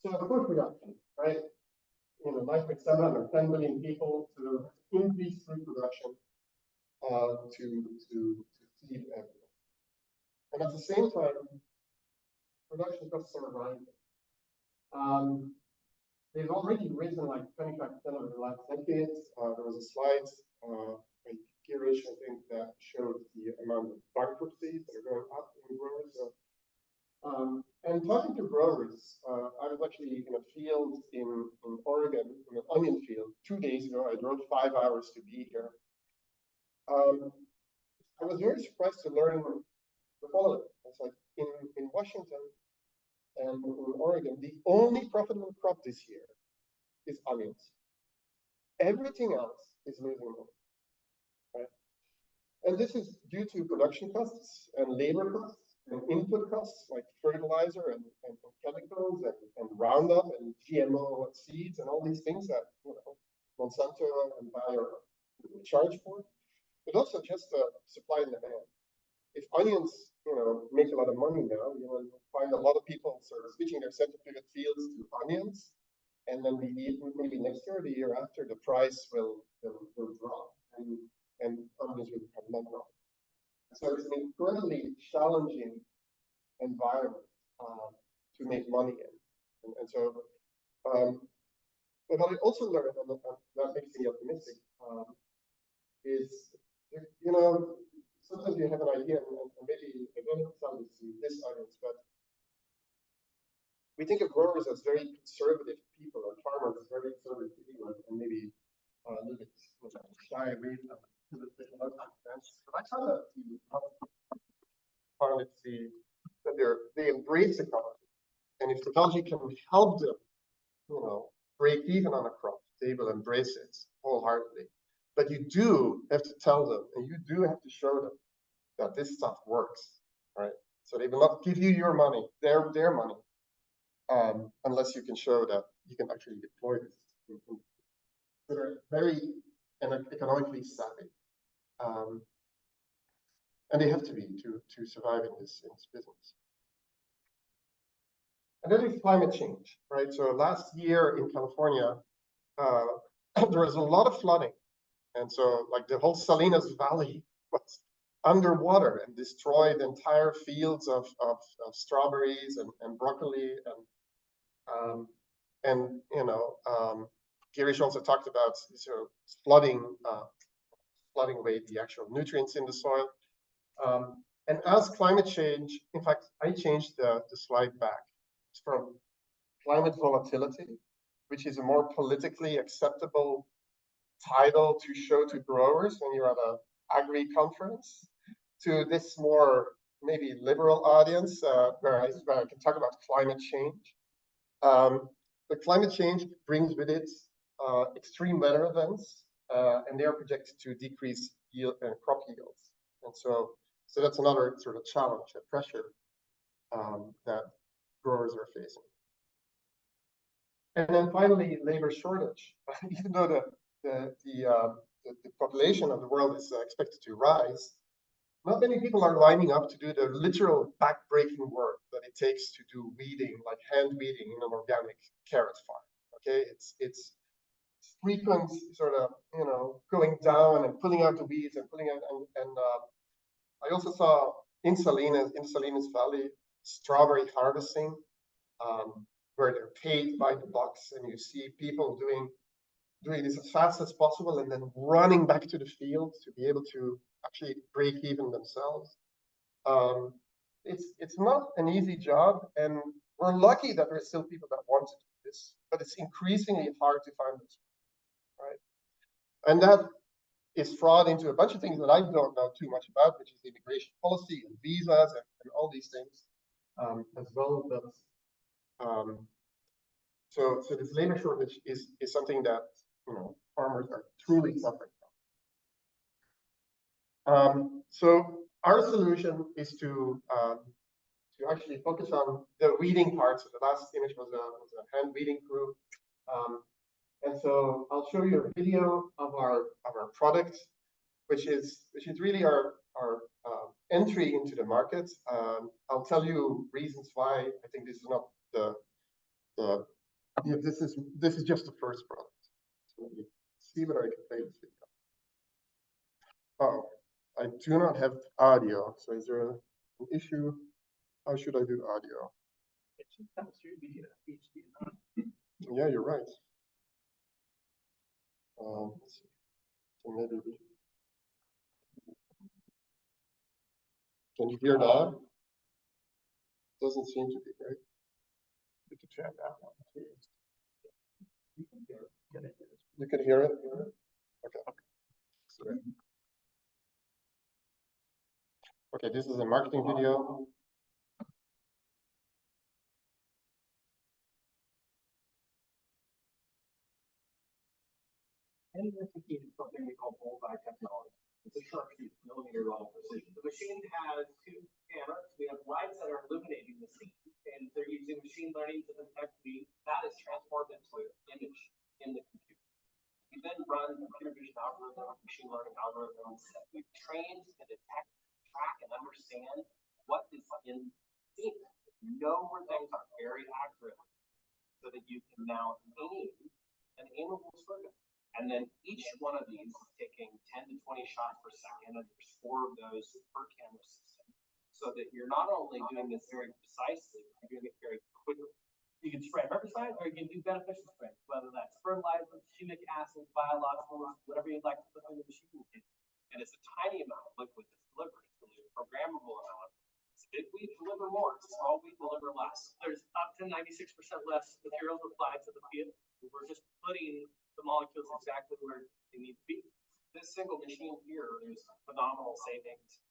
S5: So food production, right? 9.7 or 10 million people to increase food production to feed everyone. And at the same time, production costs are rising. They've already risen like 25% over the last decades. There was a slide by Girish, I think, that showed the amount of bankruptcies that are going up in growers. And talking to growers, I was actually in a field in Oregon, in an onion field, 2 days ago. I drove 5 hours to be here. I was very surprised to learn the following. It's like in Washington and in Oregon, the only profitable crop this year is onions. Everything else is losing money, right? And this is due to production costs and labor costs and input costs like fertilizer and chemicals and Roundup and GMO seeds and all these things that Monsanto and Bayer charge for, but also just supply and demand. If onions, make a lot of money now, you'll find a lot of people sort of switching their centrifugal fields to onions, and then maybe next year or the year after, the price will drop, and onions will become non-profitable. So it's an incredibly challenging environment to make money in, and so. But what I also learned, and that makes me optimistic, is sometimes you have an idea, and maybe I don't sound this audience, but we think of growers as very conservative people, or farmers as very conservative people, and maybe look at shy away from but I found that farmers see that they embrace ecology, and if technology can help them, break even on a crop, they will embrace it wholeheartedly. But you do have to tell them, and you do have to show them that this stuff works, right? So they will not give you your money, their money, unless you can show that you can actually deploy this. So they're very economically savvy, and they have to be to survive in this business. And then there's climate change, right? So last year in California, there was a lot of flooding. And so like the whole Salinas Valley was underwater and destroyed entire fields of strawberries and broccoli. And Girish also talked about flooding away the actual nutrients in the soil. And as climate change, in fact, I changed the slide back. It's from climate volatility, which is a more politically acceptable title to show to growers when you're at an agri-conference, to this more maybe liberal audience where I can talk about climate change. But climate change brings with it extreme weather events, and they are projected to decrease yield and crop yields. And so that's another sort of challenge, a pressure that growers are facing. And then finally, labor shortage. Even though the population of the world is expected to rise, not many people are lining up to do the literal back-breaking work that it takes to do weeding, like hand weeding in an organic carrot farm. Okay, it's frequent sort of going down and pulling out the weeds and pulling out and I also saw in Salinas Valley strawberry harvesting, where they're paid by the box, and you see people doing this as fast as possible and then running back to the field to be able to actually break even themselves. It's not an easy job, and we're lucky that there's still people that want to do this, but it's increasingly hard to find this, right? And that is fraught into a bunch of things that I don't know too much about, which is immigration policy and visas and all these things as well. But so this labor shortage is something that farmers are truly suffering So our solution is to actually focus on the weeding part. So the last image was a hand weeding crew. And so I'll show you a video of our product, which is really our entry into the market. I'll tell you reasons why I think this is not this is just the first product. So let me see whether I can play this video. Oh, I do not have audio. So is there an issue? How should I do audio?
S1: It should come through via HDMI.
S5: Yeah, you're right. Let's see. So maybe can you hear that? Doesn't seem to be right.
S1: We could try that one too.
S5: You can hear it? Okay. Sorry. Okay, this is a marketing video.
S11: And we're thinking of something we call bullseye technology. It's a sharpshoot, millimeter level precision. The machine has two cameras. We have lights that are illuminating the scene, and they're using machine learning to detect weed. That is transformed into an image in the computer. We then run computer vision algorithms, machine learning algorithms that we've trained to detect, track, and understand what is in the scene. Know where things are very accurate, so that you can now aim an aimable circuit. And then each one of these is taking 10 to 20 shots per second, and there's 4 of those per camera system. So that you're not only doing this very precisely, you're doing it very quickly. You can spray herbicides or you can do beneficial spray, whether that's fertilizer, humic acid, biologicals, whatever you'd like to put in the machine. And it's a tiny amount of liquid that's delivered. It's really a programmable amount. So if we deliver more, it's all we deliver less. There's up to 96% less materials applied to the field. We're just putting the molecules exactly where they need to be. This single machine here is phenomenal savings.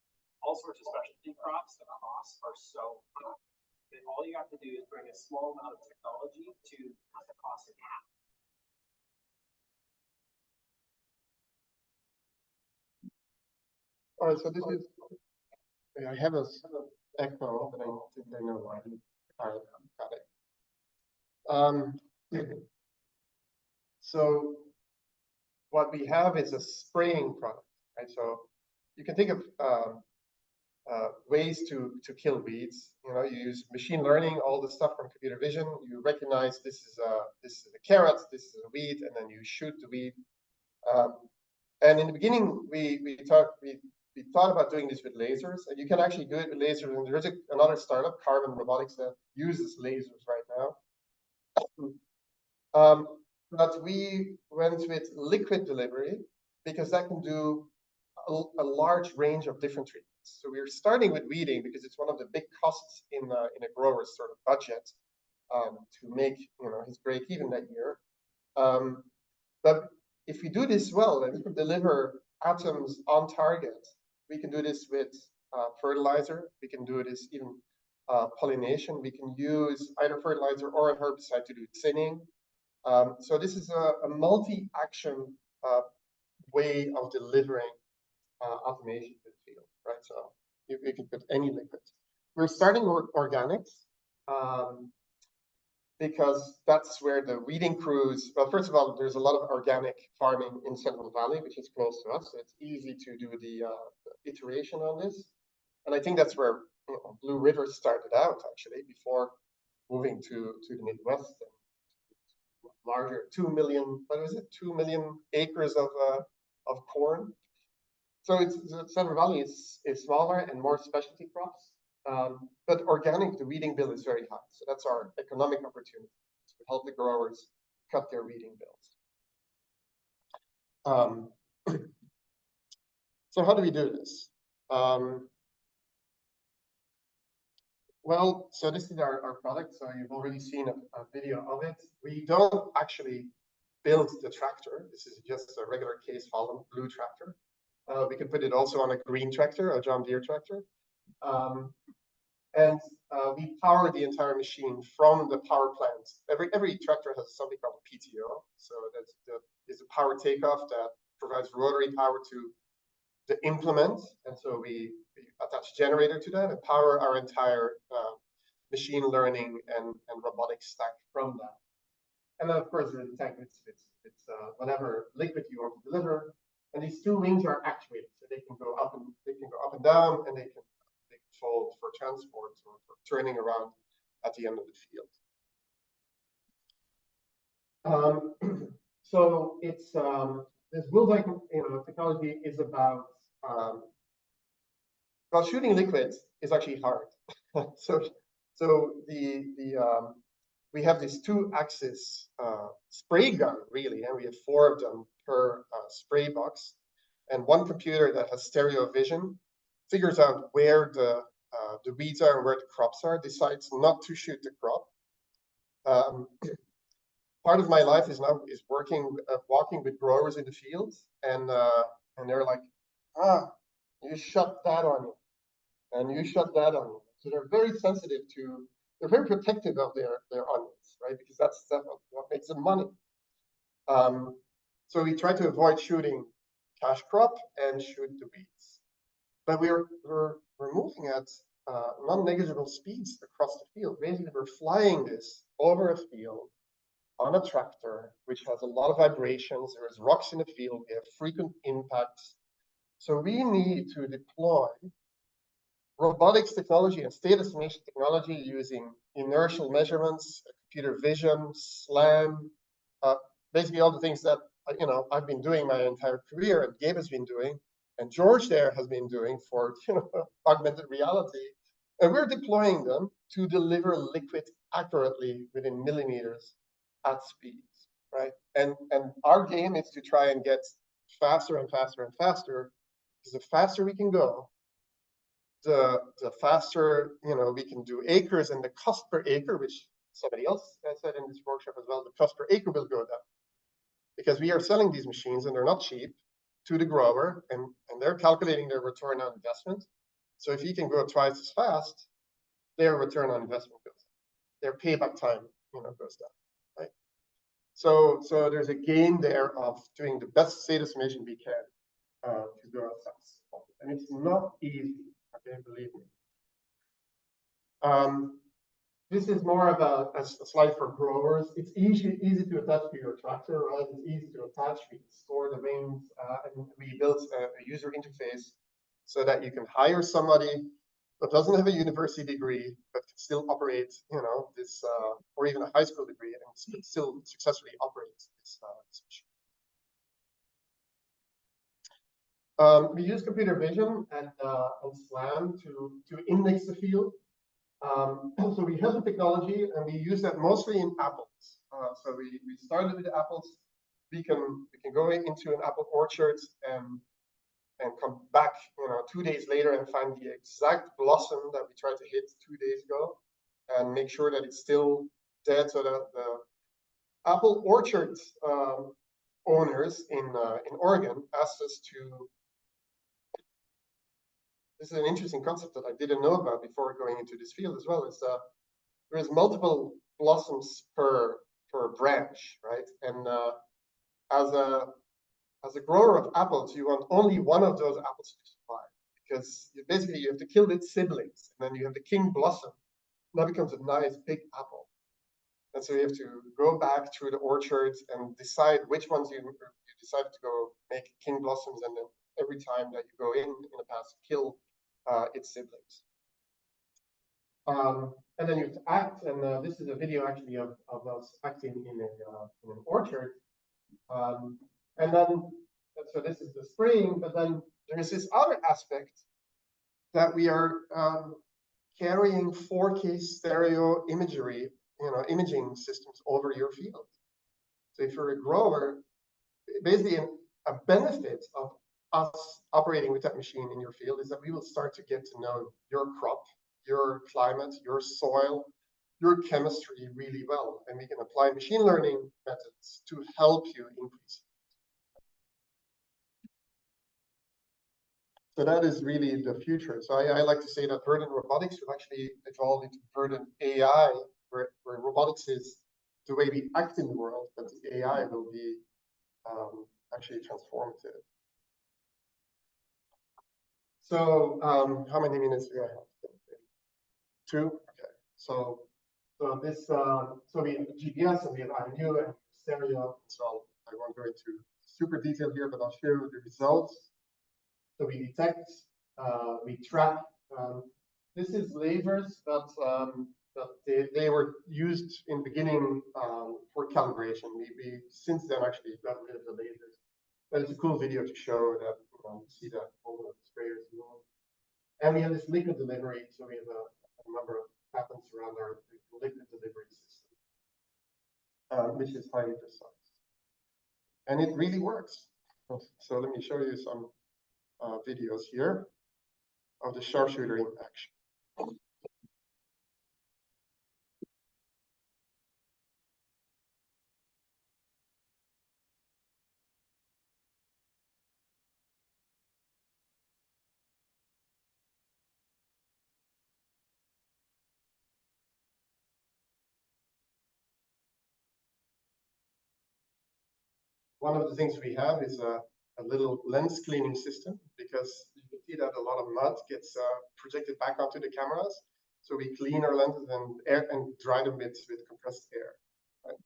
S11: All sorts of specialty crops, the costs are so high. And all you have to do is bring a small amount of technology to cut the cost in half.
S5: All right, so this is, I have a echo, but I think I know why. All right, got it. So what we have is a spraying product, right? So you can think of ways to kill weeds. You know, you use machine learning, all the stuff from computer vision. You recognize this is a carrot, this is a weed, and then you shoot the weed. And in the beginning, we thought about doing this with lasers, and you can actually do it with lasers. And there's another startup, Carbon Robotics, that uses lasers right now. But we went with liquid delivery because that can do a large range of different treatments. So we're starting with weeding because it's one of the big costs in a grower's sort of budget to make his break even that year. But if we do this well, and we can deliver atoms on target, we can do this with fertilizer. We can do this even pollination. We can use either fertilizer or a herbicide to do thinning. So this is a multi-action way of delivering automation to the field, right? So you can put any liquid. We're starting with organics because that's where the weeding crews, well, first of all, there's a lot of organic farming in Central Valley, which is close to us. So it's easy to do the iteration on this. And I think that's where Blue River started out, actually, before moving to the Midwest. Larger 2 million, what was it? 2 million acres of corn. So Central Valley is smaller and more specialty crops. But organic, the weeding bill is very high. So that's our economic opportunity to help the growers cut their weeding bills. So how do we do this? Well, so this is our product. So you've already seen a video of it. We don't actually build the tractor. This is just a regular Case Holland blue tractor. We can put it also on a green tractor, a John Deere tractor. And we power the entire machine from the power plant. Every tractor has something called a PTO. So that's a power takeoff that provides rotary power to the implement, and so we attach generator to that and power our entire machine learning and robotics stack from that. And then of course there's the tank. It's whatever liquid you want to deliver, and these two wings are actuated, so they can go up and down, and they can fold for transport or for turning around at the end of the field. So it's this bullseye, technology is about well, shooting liquids is actually hard. so we have this 2-axis spray gun, really, and we have 4 of them per spray box, and one computer that has stereo vision figures out where the weeds are and where the crops are, decides not to shoot the crop. Part of my life is now walking with growers in the fields, and they're like, you shot that on you, and you shot that on you. So they're very sensitive to, they're very protective of their onions, right? Because that's what makes them money. So we try to avoid shooting cash crop and shoot the weeds, but we're moving at non-negligible speeds across the field. Basically, we're flying this over a field on a tractor, which has a lot of vibrations. There is rocks in the field. We have frequent impacts. So we need to deploy robotics technology and state estimation technology using inertial measurements, computer vision, SLAM, basically all the things that I've been doing my entire career, and Gabe has been doing, and George there has been doing for augmented reality. And we're deploying them to deliver liquid accurately within millimeters at speeds, right? And our game is to try and get faster and faster and faster, because the faster we can go, the faster we can do acres, and the cost per acre, which somebody else said in this workshop as well, the cost per acre will go down, because we are selling these machines and they're not cheap to the grower, and they're calculating their return on investment. So if you can go twice as fast, their return on investment goes up, their payback time goes down, right? So there's a game there of doing the best state estimation we can to go as fast as possible, and it's not easy. Okay, believe me. This is more of a slide for growers. It's easy to attach to your tractor, right? It's easy to attach. We store the wings, and we built a user interface so that you can hire somebody that doesn't have a university degree, but can still operate, this, or even a high school degree, and still successfully operate this machine. We use computer vision and SLAM to index the field. So we have the technology, and we use that mostly in apples. So we started with the apples. We can go into an apple orchard and come back 2 days later and find the exact blossom that we tried to hit 2 days ago, and make sure that it's still dead. So that the apple orchard owners in Oregon asked us to. This is an interesting concept that I didn't know about before going into this field as well. Is there is multiple blossoms per branch, right? And as a grower of apples, you want only one of those apples to survive, because basically you have to kill its siblings, and then you have the king blossom. That becomes a nice big apple. And so you have to go back through the orchards and decide which ones you decide to go make king blossoms, and then every time that you go in the past, kill its siblings. And then you have to act, and this is a video actually of us acting in an orchard. And then, so this is the spraying, but then there's this other aspect that we are carrying 4K stereo imagery, imaging systems over your field. So if you're a grower, basically a benefit of us operating with that machine in your field is that we will start to get to know your crop, your climate, your soil, your chemistry really well. And we can apply machine learning methods to help you increase. So that is really the future. So I like to say that Verdant Robotics will actually evolve into Verdant AI, where robotics is the way we act in the world, but the AI will be actually transformative. So how many minutes do I have? 2? Okay. So we have GPS and we have IMU and stereo. So I won't go into super detail here, but I'll show you the results. So we detect, we track. This is lasers that they were used in the beginning for calibration. We since then actually got rid of the lasers. But it's a cool video to show that you see that all the sprayers move. And we have this liquid delivery, so we have a number of patents around our liquid delivery system, which is highly precise. And it really works. So let me show you some videos here of the sharpshooter in action. One of the things we have is a little lens cleaning system, because you can see that a lot of mud gets projected back onto the cameras. So we clean our lenses and dry them with compressed air. Right?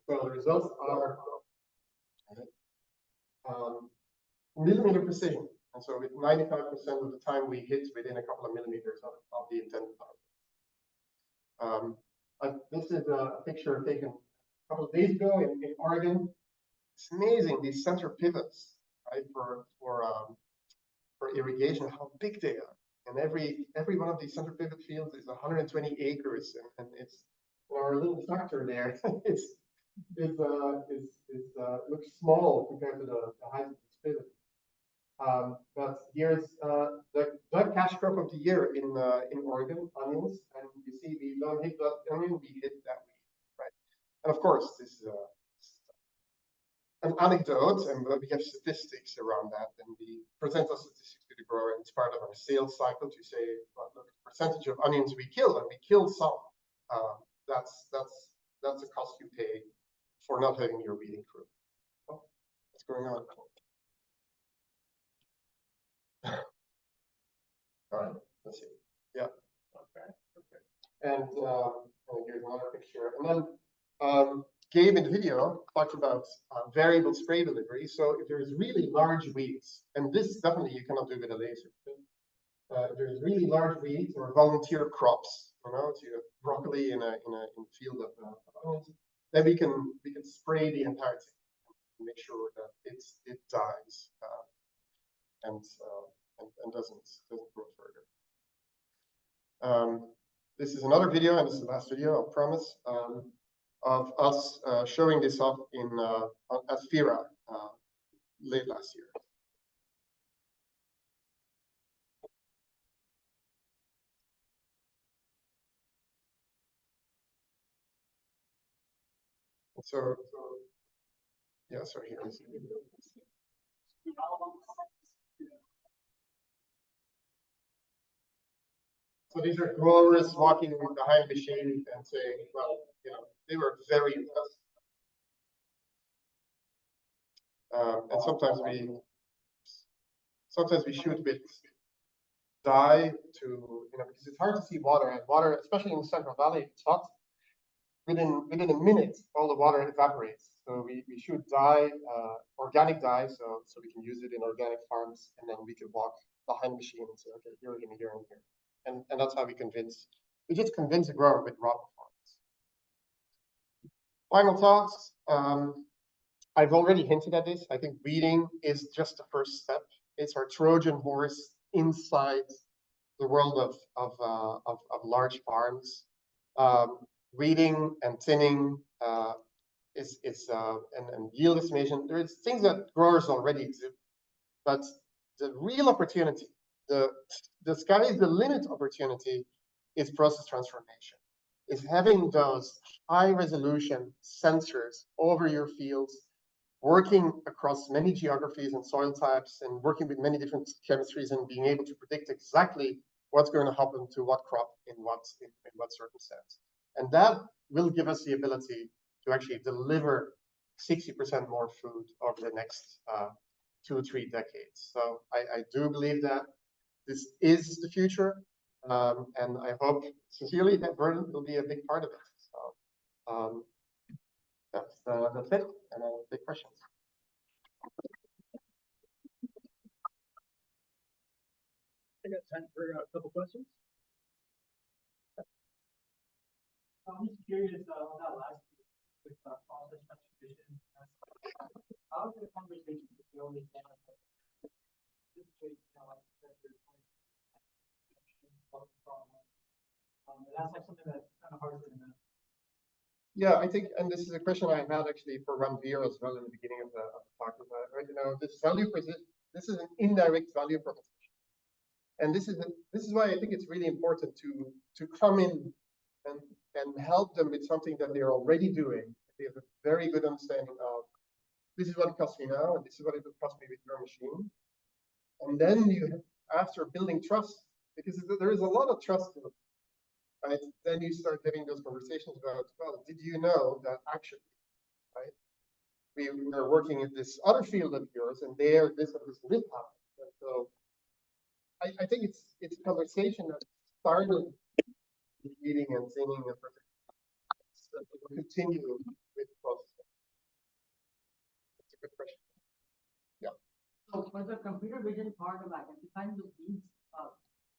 S5: So the results are millimeter precision. And so with 95% of the time we hit within a couple of millimeters of the intended target. This is a picture taken a couple of days ago in Oregon. It's amazing, these center pivots, right, for irrigation, how big they are. And every one of these center pivot fields is 120 acres, and it's our little tractor there. Looks small compared to the height of these pivots. But here's the cash crop of the year in Oregon, onions, and you see we don't hit that onion, we hit that weed, right? And of course, this is an anecdote, and we have statistics around that, and we present our statistics to the grower, and it's part of our sales cycle to say, well, look, the percentage of onions we kill, and we kill some. That's the cost you pay for not having your weeding crew. Oh, what's going on? All right, let's see. Yeah. Okay. And here's another picture. And then Gabe in the video talked about variable spray delivery. So if there's really large weeds, and this definitely you cannot do with a laser. If there's really large weeds or volunteer crops, so you have broccoli in a field of onions, then we can spray the entire thing and make sure that it dies and doesn't grow further. This is another video, and this is the last video, I promise, of us showing this off at FIRA late last year. So yeah, so here is the video. So these are growers walking behind the machine and saying, well, they were very impressed. And sometimes we shoot with dye to, because it's hard to see water, and water, especially in the Central Valley, it's hot. Within a minute, all the water evaporates. So we shoot dye, organic dye, so we can use it in organic farms, and then we can walk behind the machine and say, okay, here and here and here. And that's how we just convince a grower with raw performance. Final thoughts. I've already hinted at this. I think weeding is just the first step. It's our Trojan horse inside the world of large farms. Weeding and thinning and yield estimation. There is things that growers already do, but the real opportunity, the sky is the limit opportunity, is process transformation. Is having those high resolution sensors over your fields, working across many geographies and soil types, and working with many different chemistries, and being able to predict exactly what's going to happen to what crop in what circumstance. And that will give us the ability to actually deliver 60% more food over the next 2 or 3 decades. So I do believe that this is the future. And I hope sincerely that Verdant will be a big part of it. So that's it, and I'll take questions.
S6: I got time for a couple questions. I'm just curious on that last with process transformation. How is the conversation with the only and that's like something that's kind of hard to imagine.
S5: Yeah, I think, and this is a question I had actually for Ranveer as well in the beginning of the talk. Right, you know, this is an indirect value proposition, and this is why I think it's really important to come in and help them with something that they're already doing. They have a very good understanding of this is what it costs me now, and this is what it will cost me with your machine. And then after building trust, because there is a lot of trust in it, right? Then you start having those conversations about, well, did you know that actually, right? We're working in this other field of yours, and there this happens. And so I think it's a conversation that started eating and singing and will continue with the process. It's a good question. Yeah.
S6: So for the computer vision part of identifying those needs,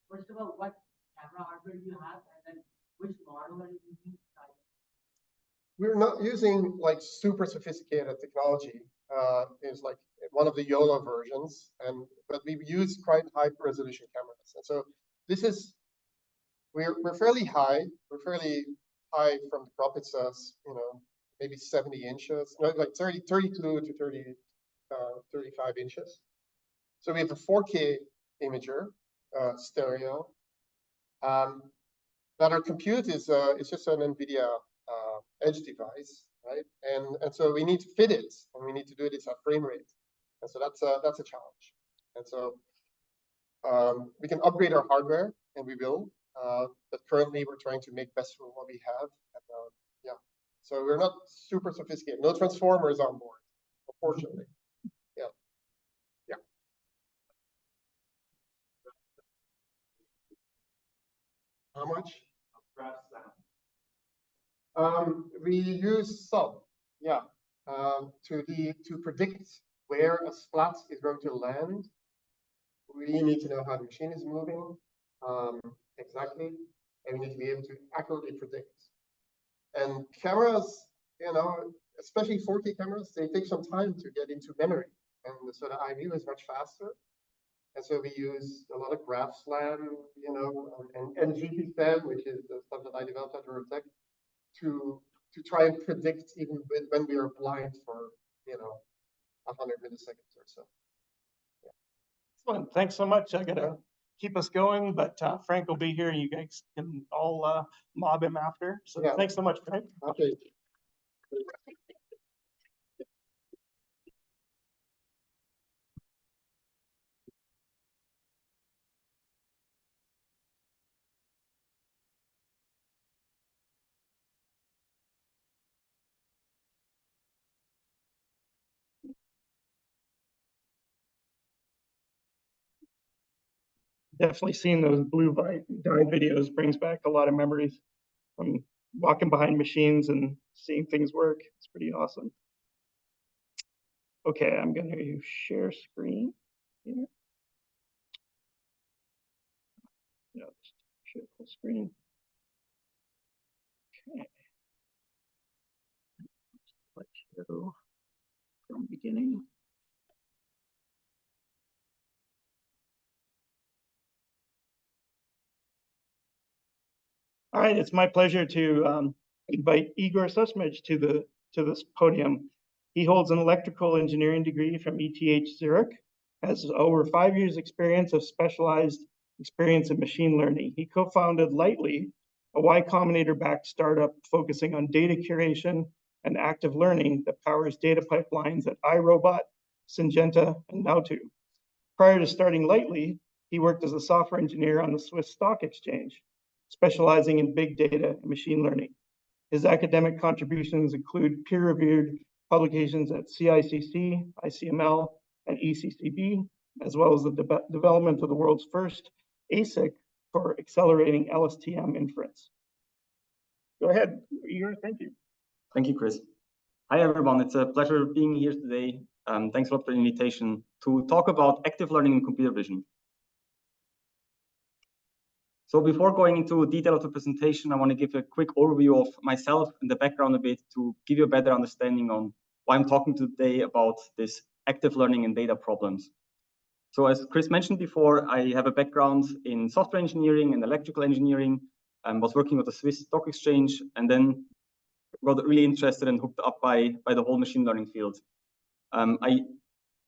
S6: first of all, what camera hardware do you have, and then which model are you using?
S5: We're not using like super sophisticated technology. It's like one of the YOLO versions, but we use quite high resolution cameras. And so this is we're fairly high. We're fairly high from the crop. It's you know, maybe 70 inches, like 32 to 35 inches. So we have a 4K imager, stereo. But our compute is just an NVIDIA edge device, right? And so we need to fit it, and we need to do it at frame rate. And so that's a challenge. And so we can upgrade our hardware, and we will. But currently, we're trying to make best with what we have. And, yeah. So we're not super sophisticated. No transformers on board, unfortunately. Yeah. Yeah. How much? We use some, yeah, to predict where a splat is going to land. We need to know how the machine is moving exactly, and we need to be able to accurately predict. And cameras, you know, especially 4K cameras, they take some time to get into memory, and so the IMU is much faster. And so we use a lot of GraphSlam, you know, and GPFEM, which is the stuff that I developed at Eurotech, to try and predict even when we are blind for, you know, 100 milliseconds or so.
S1: Yeah. Excellent. Thanks so much. I gotta keep us going, but Frank will be here, and you guys can all mob him after. So yeah. Thanks so much, Frank.
S5: Okay.
S1: Definitely seeing those blue dye videos brings back a lot of memories from walking behind machines and seeing things work. It's pretty awesome. Okay, I'm going to share screen here. No, just share full screen. Okay. Let's go from beginning. All right, it's my pleasure to invite Igor Sosmej to this podium. He holds an electrical engineering degree from ETH Zurich, has over 5 years experience of specialized experience in machine learning. He co-founded Lightly, a Y Combinator-backed startup focusing on data curation and active learning that powers data pipelines at iRobot, Syngenta, and Nautu. Prior to starting Lightly, he worked as a software engineer on the Swiss Stock Exchange, specializing in big data and machine learning. His academic contributions include peer-reviewed publications at CICC, ICML, and ECCB, as well as the development of the world's first ASIC for accelerating LSTM inference. Go ahead, Igor, thank you.
S16: Thank you, Chris. Hi, everyone. It's a pleasure being here today. Thanks a lot for the invitation to talk about active learning in computer vision. So before going into detail of the presentation, I want to give a quick overview of myself and the background a bit to give you a better understanding on why I'm talking today about this active learning and data problems. So as Chris mentioned before, I have a background in software engineering and electrical engineering, and was working with the Swiss Stock Exchange, and then got really interested and hooked up by the whole machine learning field. I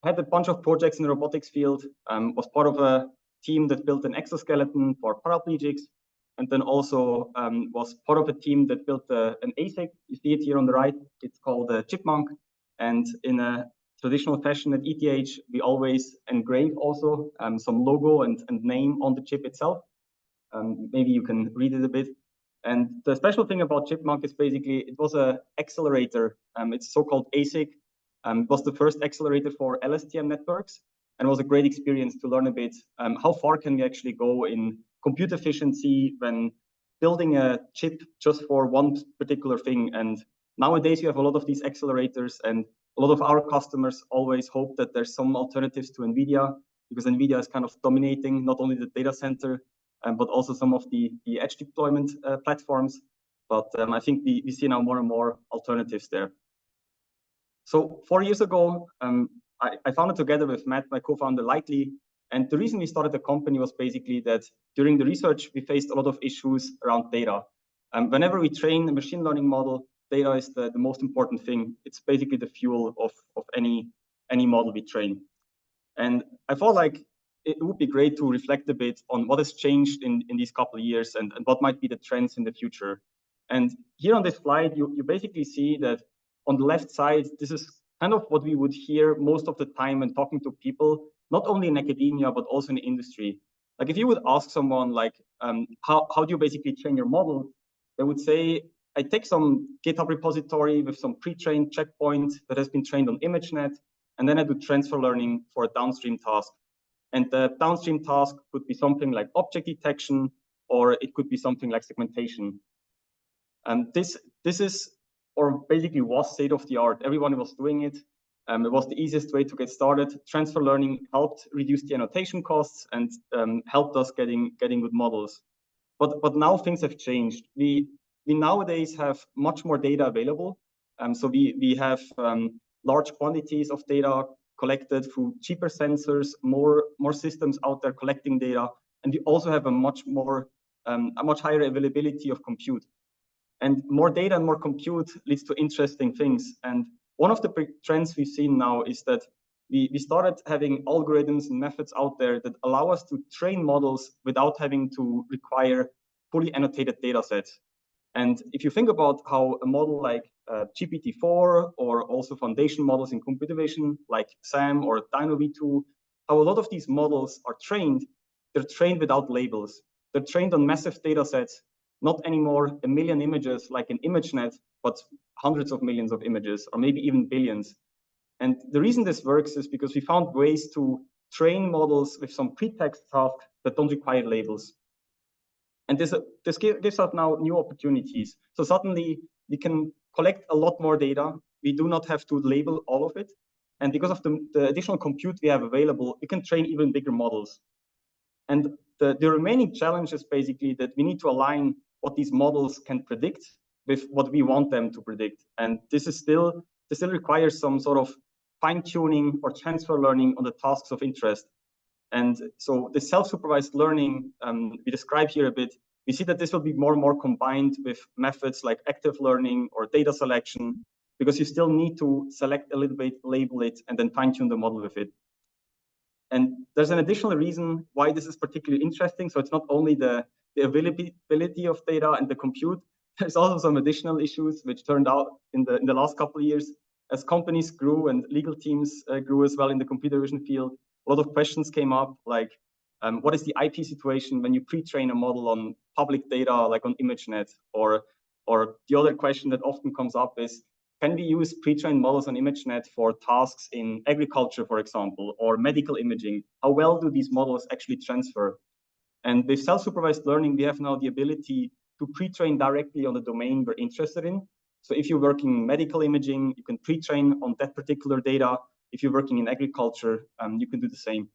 S16: had a bunch of projects in the robotics field, was part of a team that built an exoskeleton for paraplegics, and then also was part of a team that built an ASIC. You see it here on the right. It's called a Chipmunk, and in a traditional fashion at ETH, we always engrave also some logo and name on the chip itself. Maybe you can read it a bit. And the special thing about Chipmunk is basically it was an accelerator. It's so-called ASIC. It was the first accelerator for LSTM networks, and it was a great experience to learn a bit how far can we actually go in compute efficiency when building a chip just for one particular thing. And nowadays you have a lot of these accelerators, and a lot of our customers always hope that there's some alternatives to NVIDIA, because NVIDIA is kind of dominating not only the data center, but also some of the edge deployment platforms. But I think we see now more and more alternatives there. So 4 years ago, I founded together with Matt, my co-founder, Lightly. And the reason we started the company was basically that during the research, we faced a lot of issues around data. Whenever we train a machine learning model, data is the most important thing. It's basically the fuel of any model we train. And I felt like it would be great to reflect a bit on what has changed in these couple of years and what might be the trends in the future. And here on this slide, you basically see that on the left side, this is kind of what we would hear most of the time when talking to people, not only in academia, but also in the industry. Like if you would ask someone like, how do you basically train your model? They would say, I take some GitHub repository with some pre-trained checkpoint that has been trained on ImageNet, and then I do transfer learning for a downstream task. And the downstream task could be something like object detection, or it could be something like segmentation. And this is, or basically was state of the art. Everyone was doing it. It was the easiest way to get started. Transfer learning helped reduce the annotation costs and helped us getting good models. But now things have changed. We nowadays have much more data available. So we have large quantities of data collected through cheaper sensors, more systems out there collecting data, and we also have a much higher availability of compute. And more data and more compute leads to interesting things. And one of the big trends we've seen now is that we started having algorithms and methods out there that allow us to train models without having to require fully annotated data sets. And if you think about how a model like GPT-4 or also foundation models in computer vision like SAM or DynoV2, how a lot of these models are trained, they're trained without labels. They're trained on massive data sets, not anymore a million images like an ImageNet, but hundreds of millions of images, or maybe even billions. And the reason this works is because we found ways to train models with some pretext tasks that don't require labels. And this gives us now new opportunities. So suddenly we can collect a lot more data. We do not have to label all of it. And because of the additional compute we have available, we can train even bigger models. And the remaining challenge is basically that we need to align what these models can predict with what we want them to predict. And this still requires some sort of fine-tuning or transfer learning on the tasks of interest. And so the self-supervised learning we describe here a bit, we see that this will be more and more combined with methods like active learning or data selection, because you still need to select a little bit, label it, and then fine-tune the model with it. And there's an additional reason why this is particularly interesting. So it's not only the availability of data and the compute, there's also some additional issues which turned out in the last couple of years. As companies grew and legal teams grew as well in the computer vision field, a lot of questions came up, like what is the IP situation when you pre-train a model on public data, like on ImageNet, or Or the other question that often comes up is, can we use pre-trained models on ImageNet for tasks in agriculture, for example, or medical imaging? How well do these models actually transfer? And with self-supervised learning, we have now the ability to pre-train directly on the domain we're interested in. So if you're working in medical imaging, you can pre-train on that particular data. If you're working in agriculture, you can do the same.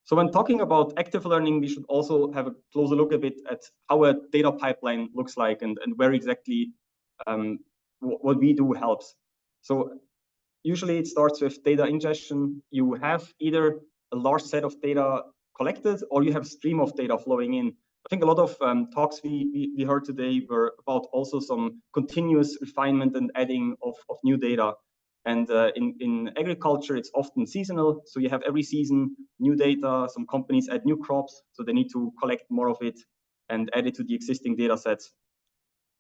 S16: So when talking about active learning, we should also have a closer look a bit at how a data pipeline looks like and where exactly what we do helps. So usually it starts with data ingestion. You have either a large set of data collected or you have a stream of data flowing in. I think a lot of talks we heard today were about also some continuous refinement and adding of new data. And in agriculture, it's often seasonal. So you have every season new data. Some companies add new crops, so they need to collect more of it and add it to the existing data sets.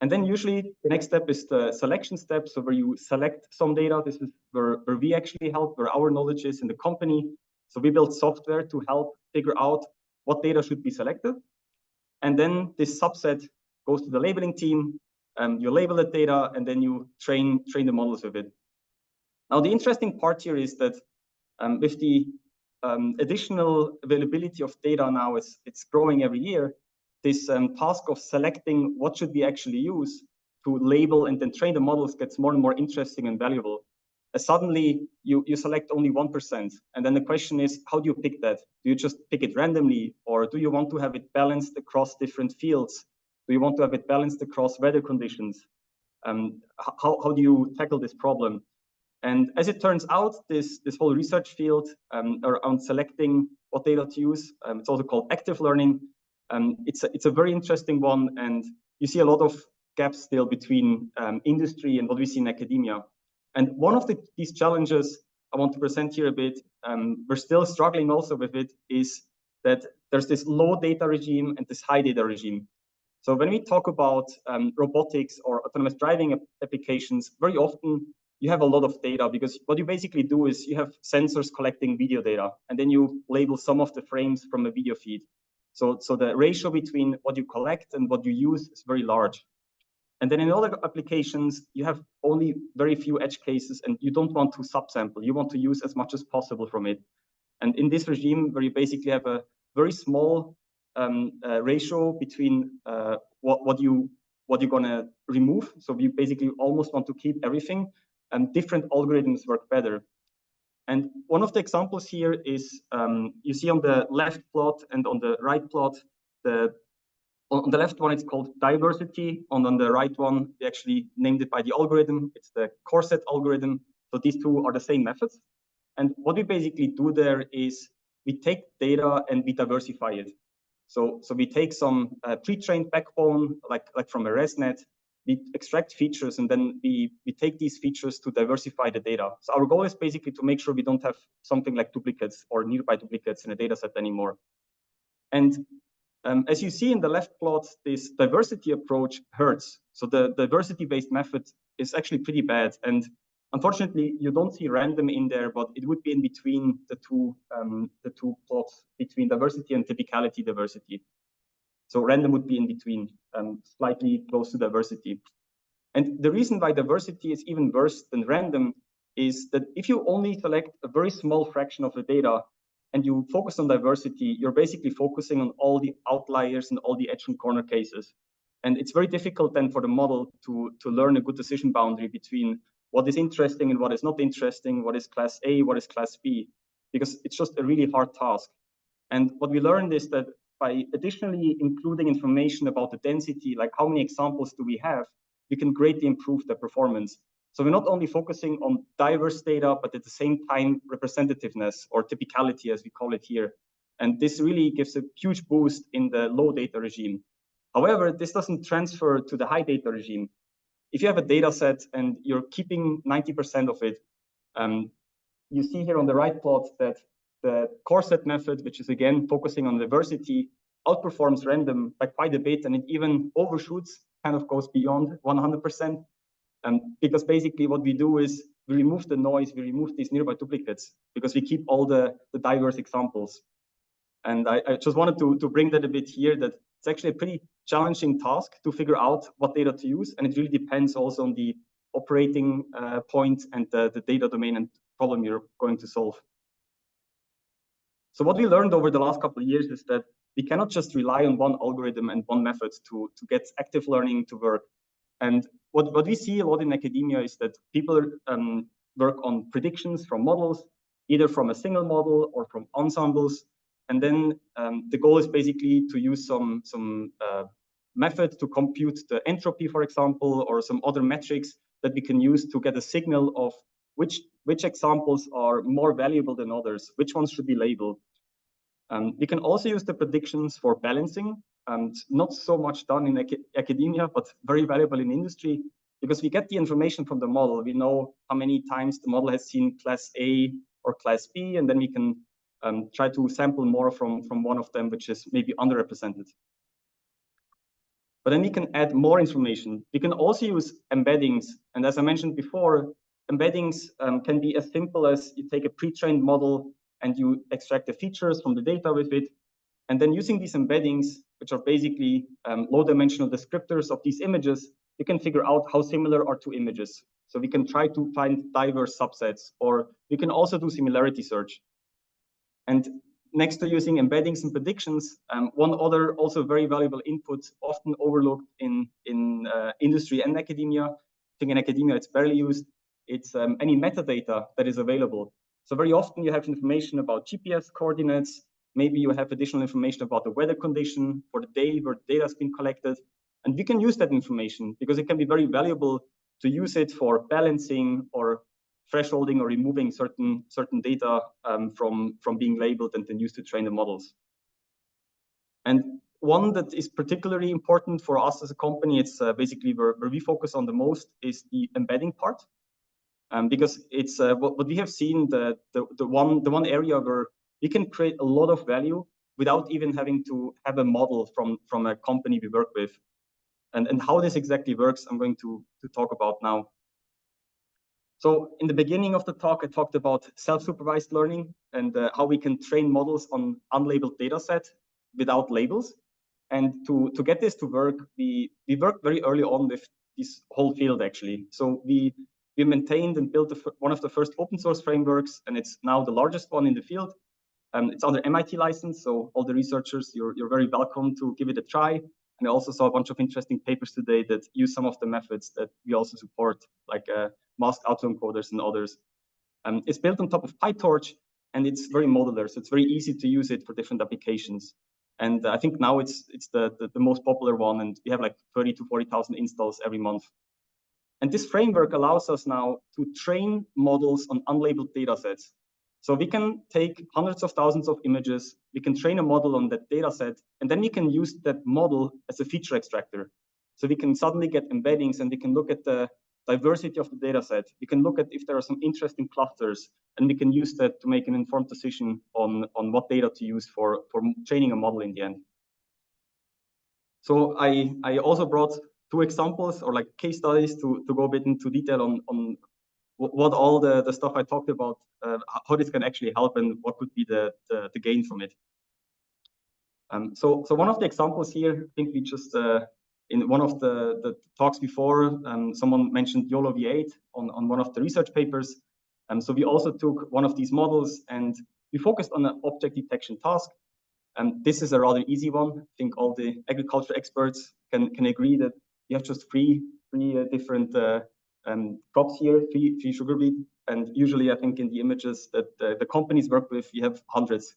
S16: And then usually the next step is the selection step. So where you select some data, this is where we actually help, where our knowledge is in the company. So we build software to help figure out what data should be selected. And then this subset goes to the labeling team. You label the data and then you train the models with it. Now, the interesting part here is that with the additional availability of data now, it's growing every year. This task of selecting what should we actually use to label and then train the models gets more and more interesting and valuable. Suddenly, you select only 1%. And then the question is, how do you pick that? Do you just pick it randomly? Or do you want to have it balanced across different fields? Do you want to have it balanced across weather conditions? How do you tackle this problem? And as it turns out, this whole research field around selecting what data to use, it's also called active learning. It's a very interesting one, and you see a lot of gaps still between industry and what we see in academia. And one of these challenges I want to present here a bit, we're still struggling also with it, is that there's this low data regime and this high data regime. So when we talk about robotics or autonomous driving applications, very often you have a lot of data, because what you basically do is you have sensors collecting video data, and then you label some of the frames from a video feed. So the ratio between what you collect and what you use is very large. And then in other applications, you have only very few edge cases, and you don't want to subsample. You want to use as much as possible from it. And in this regime, where you basically have a very small ratio between what you're going to remove, so you basically almost want to keep everything, and different algorithms work better. And one of the examples here is, you see on the left plot and on the right plot, on the left one, it's called diversity. On the right one, we actually named it by the algorithm. It's the Corset algorithm. So these two are the same methods. And what we basically do there is we take data and we diversify it. So we take some pre-trained backbone, like from a ResNet, we extract features, and then we take these features to diversify the data. So our goal is basically to make sure we don't have something like duplicates or nearby duplicates in a data set anymore. And as you see in the left plot, this diversity approach hurts. So the diversity-based method is actually pretty bad. And unfortunately, you don't see random in there, but it would be in between the two plots, between diversity and typicality diversity. So random would be in between, slightly close to diversity. And the reason why diversity is even worse than random is that if you only select a very small fraction of the data and you focus on diversity, you're basically focusing on all the outliers and all the edge and corner cases. And it's very difficult then for the model to learn a good decision boundary between what is interesting and what is not interesting, what is class A, what is class B, because it's just a really hard task. And what we learned is that by additionally including information about the density, like how many examples do we have, we can greatly improve the performance. So we're not only focusing on diverse data, but at the same time, representativeness or typicality, as we call it here. And this really gives a huge boost in the low data regime. However, this doesn't transfer to the high data regime. If you have a data set and you're keeping 90% of it, you see here on the right plot that the Corset method, which is again focusing on diversity, outperforms random by quite a bit, and it even overshoots, kind of goes beyond 100%. Because basically what we do is we remove the noise, we remove these nearby duplicates, because we keep all the diverse examples. And I just wanted to bring that a bit here, that it's actually a pretty challenging task to figure out what data to use. And it really depends also on the operating point and the data domain and problem you're going to solve. So what we learned over the last couple of years is that we cannot just rely on one algorithm and one method to get active learning to work. And what we see a lot in academia is that people work on predictions from models, either from a single model or from ensembles. And then the goal is basically to use some method to compute the entropy, for example, or some other metrics that we can use to get a signal of which examples are more valuable than others, which ones should be labeled. We can also use the predictions for balancing, and not so much done in academia, but very valuable in industry, because we get the information from the model. We know how many times the model has seen class A or class B, and then we can try to sample more from one of them, which is maybe underrepresented. But then we can add more information. We can also use embeddings. And as I mentioned before, embeddings can be as simple as you take a pre-trained model and you extract the features from the data with it. And then using these embeddings, which are basically low-dimensional descriptors of these images, you can figure out how similar are two images. So we can try to find diverse subsets, or we can also do similarity search. And next to using embeddings and predictions, one other also very valuable input, often overlooked in industry and academia. I think in academia it's barely used. It's any metadata that is available. So very often you have information about GPS coordinates. Maybe you have additional information about the weather condition for the day where the data has been collected. And we can use that information because it can be very valuable to use it for balancing or thresholding or removing certain data from being labeled and then used to train the models. And one that is particularly important for us as a company, it's basically where we focus on the most, is the embedding part. Because it's what we have seen, the one area where we can create a lot of value without even having to have a model from a company we work with. And how this exactly works, I'm going to talk about now. So in the beginning of the talk, I talked about self-supervised learning and how we can train models on unlabeled data set without labels. And to get this to work, we worked very early on with this whole field, actually. So we maintained and built one of the first open source frameworks, and it's now the largest one in the field. It's under MIT license, so all the researchers, you're very welcome to give it a try. And I also saw a bunch of interesting papers today that use some of the methods that we also support, like masked autoencoders and others. It's built on top of PyTorch, and it's very modular, so it's very easy to use it for different applications. And I think now it's the most popular one, and we have like 30 to 40,000 installs every month. And this framework allows us now to train models on unlabeled data sets. So we can take hundreds of thousands of images, we can train a model on that data set, and then we can use that model as a feature extractor. So we can suddenly get embeddings, and we can look at the diversity of the data set. We can look at if there are some interesting clusters, and we can use that to make an informed decision on what data to use for training a model in the end. So I also brought two examples or like case studies to go a bit into detail on what all the stuff I talked about, how this can actually help and what could be the gain from it. So one of the examples here, I think we just, in one of the talks before, someone mentioned YOLO V8 on one of the research papers. So we also took one of these models and we focused on an object detection task. This is a rather easy one. I think all the agriculture experts can agree that you have just three different crops here, three sugar beet. And usually I think in the images that the companies work with, you have hundreds.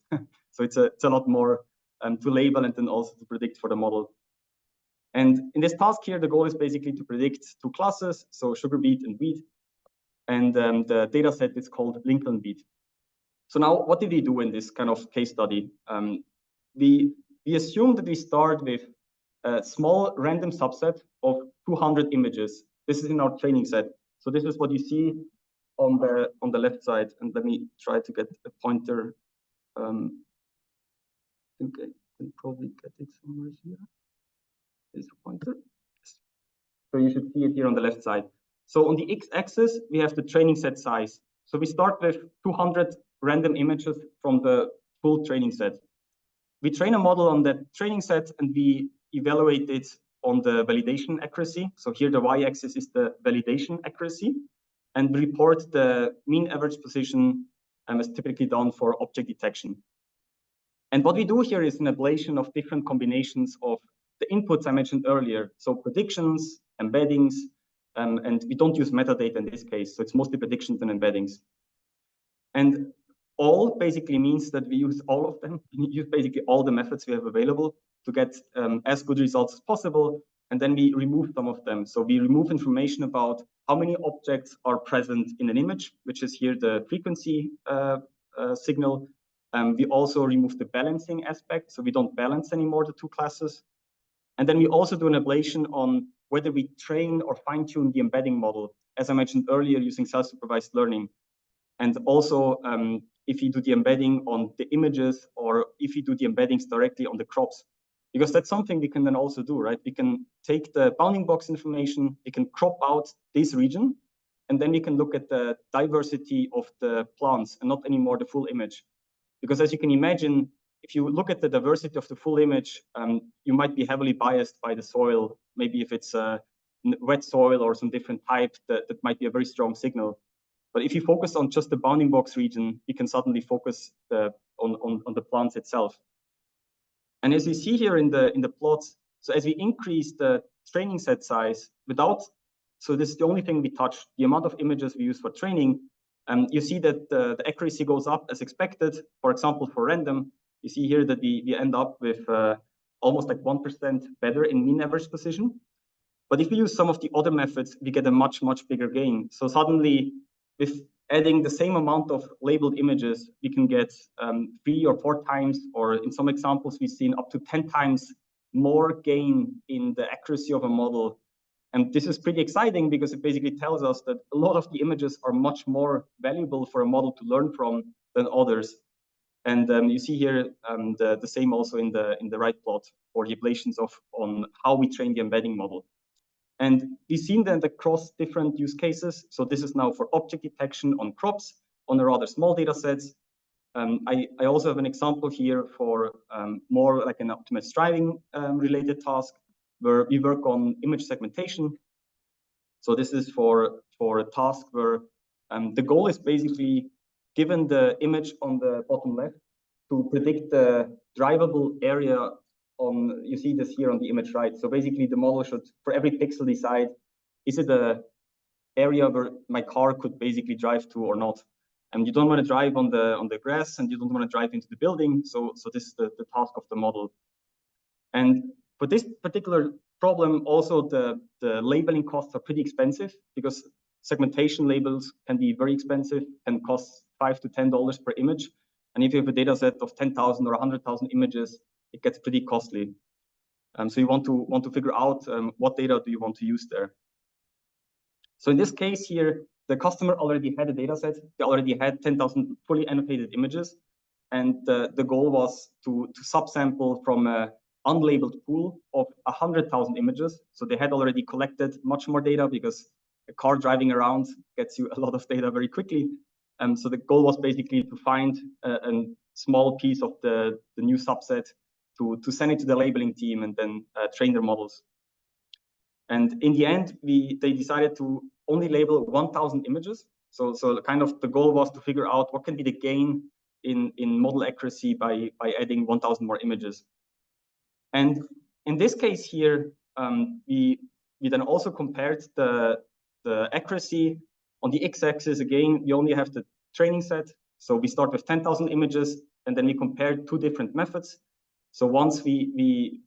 S16: So it's a lot more to label and then also to predict for the model. And in this task here, the goal is basically to predict two classes, so sugar beet and wheat. And the data set is called Lincoln beet. So now what did we do in this kind of case study? We assume that we start with a small random subset of 200 images. This is in our training set. So this is what you see on the left side. And let me try to get a pointer. I think I can probably get it somewhere here. There's a pointer. So you should see it here on the left side. So on the x-axis, we have the training set size. So we start with 200 random images from the full training set. we train a model on that training set and we evaluate it on the validation accuracy. So here the y-axis is the validation accuracy, and we report the mean average position as typically done for object detection. And what we do here is an ablation of different combinations of the inputs I mentioned earlier. So predictions, embeddings, and we don't use metadata in this case. So it's mostly predictions and embeddings. And all basically means that we use all of them. We use basically all the methods we have available to get as good results as possible. And then we remove some of them. So we remove information about how many objects are present in an image, which is here the frequency signal. We also remove the balancing aspect. So we don't balance anymore the two classes. And then we also do an ablation on whether we train or fine tune the embedding model, as I mentioned earlier, using self-supervised learning. And also if you do the embedding on the images or if you do the embeddings directly on the crops, because that's something we can then also do, right? We can take the bounding box information, we can crop out this region, and then we can look at the diversity of the plants and not anymore the full image. Because as you can imagine, if you look at the diversity of the full image, you might be heavily biased by the soil. Maybe if it's wet soil or some different type, that might be a very strong signal. But if you focus on just the bounding box region, you can suddenly focus on the plants itself. And as you see here in the plots, so as we increase the training set size so this is the only thing we touch, the amount of images we use for training, you see that the accuracy goes up as expected. For example, for random, you see here that we end up with almost like 1% better in mean average precision. But if we use some of the other methods, we get a much, much bigger gain. So suddenly, with adding the same amount of labeled images, we can get 3 or 4 times, or in some examples, we've seen up to 10 times more gain in the accuracy of a model. And this is pretty exciting because it basically tells us that a lot of the images are much more valuable for a model to learn from than others. And you see here the same also in the right plot for the ablations on how we train the embedding model. And we've seen that across different use cases. So this is now for object detection on crops on a rather small data sets. I also have an example here for more like an optimized driving related task where we work on image segmentation. So this is for a task where the goal is basically, given the image on the bottom left, to predict the drivable area on, you see this here on the image right. So basically the model should, for every pixel, decide, is it a area where my car could basically drive to or not? And you don't want to drive on the grass and you don't want to drive into the building. So this is the task of the model. And for this particular problem, also the labeling costs are pretty expensive because segmentation labels can be very expensive and cost $5 to $10 per image. And if you have a data set of 10,000 or 100,000 images, it gets pretty costly. So you want to figure out what data do you want to use there. So in this case here, the customer already had a data set. They already had 10,000 fully annotated images. And the goal was to subsample from an unlabeled pool of 100,000 images. So they had already collected much more data because a car driving around gets you a lot of data very quickly. So the goal was basically to find a small piece of the new subset to send it to the labeling team and then train their models. And in the end, they decided to only label 1,000 images. So kind of the goal was to figure out what can be the gain in model accuracy by adding 1,000 more images. And in this case here, we then also compared the accuracy. On the x-axis, again, we only have the training set. So we start with 10,000 images, and then we compared 2 different methods. So once we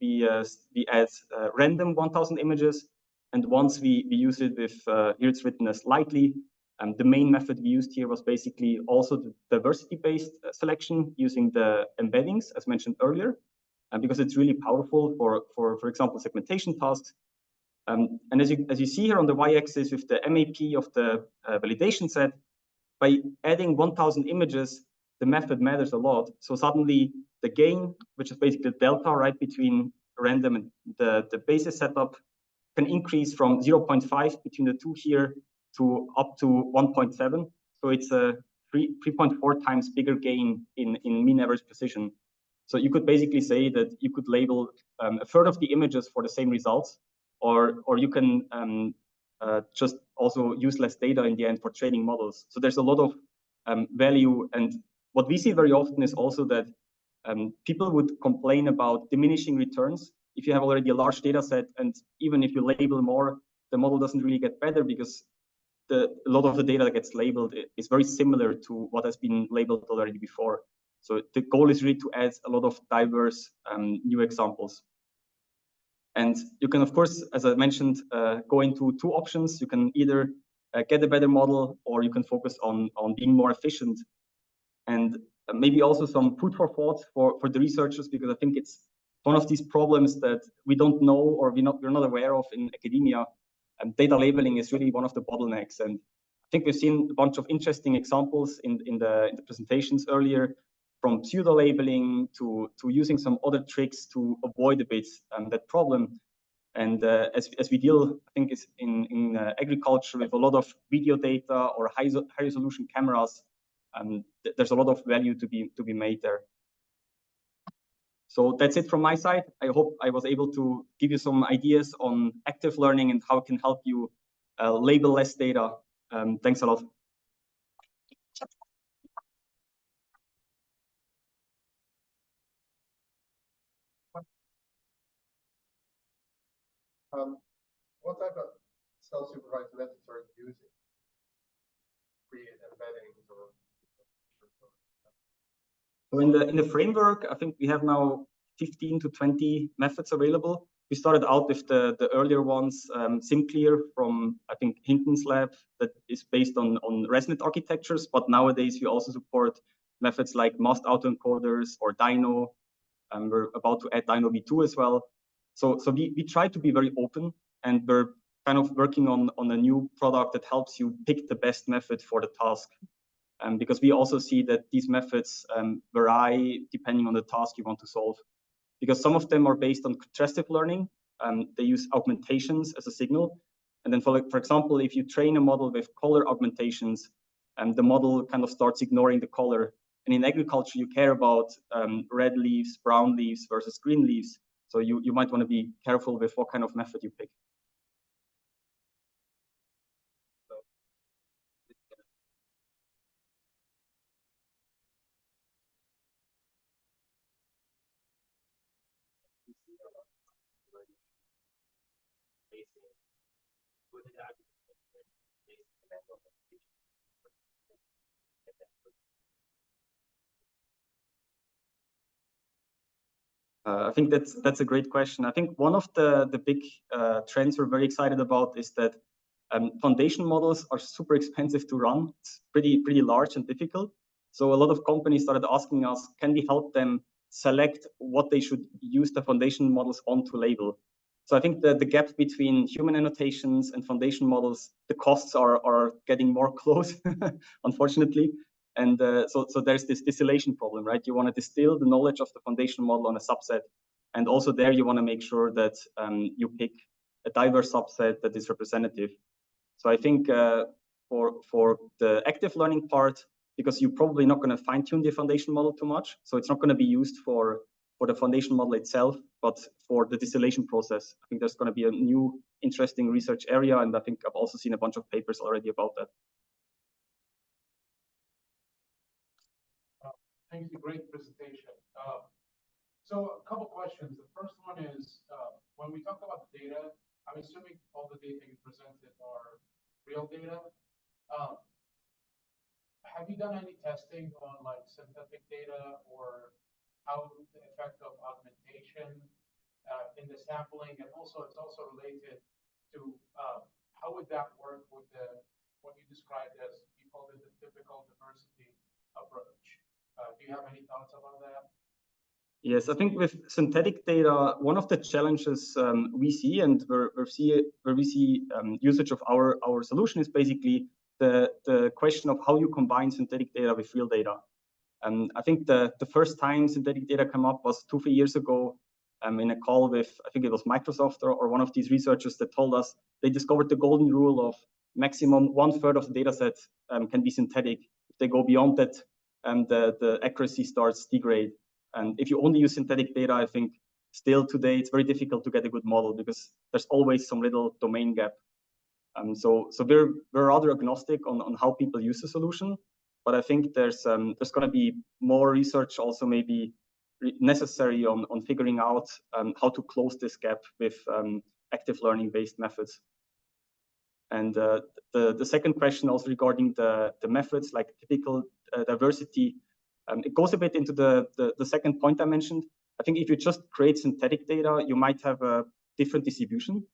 S16: add random 1,000 images, and once we use it with, here it's written as lightly. The main method we used here was basically also the diversity-based selection using the embeddings, as mentioned earlier, because it's really powerful for example, segmentation tasks. And as you see here on the y-axis with the MAP of the validation set, by adding 1,000 images, the method matters a lot. So suddenly the gain, which is basically the delta right between random and the basis setup, can increase from 0.5 between the two here to up to 1.7. So it's a 3.4 times bigger gain in mean average precision. So you could basically say that you could label a third of the images for the same results, or you can just also use less data in the end for training models. So there's a lot of value. And what we see very often is also that people would complain about diminishing returns if you have already a large data set, and even if you label more, the model doesn't really get better because a lot of the data that gets labeled is very similar to what has been labeled already before. So the goal is really to add a lot of diverse new examples. And you can, of course, as I mentioned, go into two options. You can either get a better model, or you can focus on being more efficient. And maybe also some food for thought for the researchers, because I think it's one of these problems that we don't know or we're not aware of in academia. And data labeling is really one of the bottlenecks. And I think we've seen a bunch of interesting examples in the presentations earlier, from pseudo labeling to using some other tricks to avoid a bit that problem. And as we deal, I think, is in agriculture with a lot of video data or high resolution cameras, there's a lot of value to be made there. So that's it from my side. I hope I was able to give you some ideas on active learning and how it can help you label less data. Thanks a lot.
S5: What type of self-supervised methods are you using? Create embeddings or?
S16: So in the framework, I think we have now 15 to 20 methods available. We started out with the earlier ones, SimClear from, I think, Hinton's lab, that is based on ResNet architectures. But nowadays, we also support methods like MAST autoencoders or Dino. And we're about to add Dino v2 as well. So we try to be very open, and we're kind of working on a new product that helps you pick the best method for the task. Because we also see that these methods vary depending on the task you want to solve. Because some of them are based on contrastive learning. They use augmentations as a signal. And then, for example, if you train a model with color augmentations, the model kind of starts ignoring the color. And in agriculture, you care about red leaves, brown leaves versus green leaves. So you might want to be careful with what kind of method you pick. I think that's a great question. I think one of the big trends we're very excited about is that foundation models are super expensive to run. It's pretty large and difficult. So a lot of companies started asking us, can we help them select what they should use the foundation models on to label? So I think that the gap between human annotations and foundation models, the costs are getting more close, unfortunately. And so there's this distillation problem, right? You want to distill the knowledge of the foundation model on a subset. And also there, you want to make sure that you pick a diverse subset that is representative. So I think for the active learning part, because you're probably not going to fine tune the foundation model too much. So it's not going to be used for the foundation model itself, but for the distillation process. I think there's going to be a new interesting research area. And I think I've also seen a bunch of papers already about that.
S17: Thank you, great presentation. So a couple questions. The first one is, when we talk about the data, I'm assuming all the data you presented are real data. Have you done any testing on like synthetic data or how the effect of augmentation in the sampling? And also, it's also related to how would that work with what you described as, you called it the typical diversity approach. Do you have any thoughts about that?
S16: Yes, I think with synthetic data, one of the challenges we see and where we see usage of our solution is basically the question of how you combine synthetic data with real data. I think the first time synthetic data came up was 2-3 years ago in a call with, I think it was Microsoft or one of these researchers that told us they discovered the golden rule of maximum 1/3 of the data set can be synthetic. If they go beyond that, the accuracy starts degrade. And if you only use synthetic data, I think still today it's very difficult to get a good model because there's always some little domain gap. So we're rather agnostic on how people use the solution, but I think there's going to be more research also maybe necessary on figuring out how to close this gap with active learning based methods. And the second question also regarding the methods, like typical diversity, it goes a bit into the second point I mentioned. I think if you just create synthetic data, you might have a different distribution.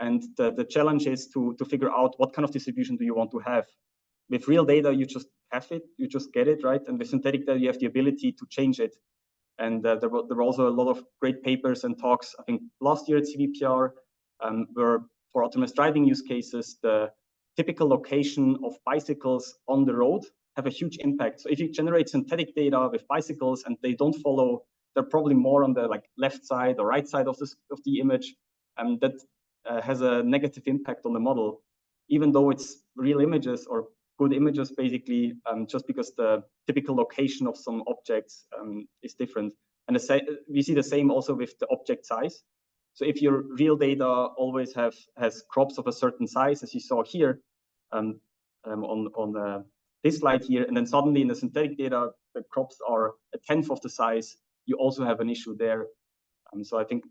S16: And the challenge is to figure out what kind of distribution do you want to have. With real data, you just have it, you just get it, right? And with synthetic data, you have the ability to change it. And there were also a lot of great papers and talks, I think last year at CVPR, where for autonomous driving use cases, the typical location of bicycles on the road have a huge impact. So if you generate synthetic data with bicycles and they don't follow, they're probably more on the left side or right side of the image, that has a negative impact on the model, even though it's real images or good images, basically, just because the typical location of some objects is different. And we see the same also with the object size. So if your real data always has crops of a certain size, as you saw here on this slide here, and then suddenly in the synthetic data, the crops are 1/10 of the size, you also have an issue there. So I think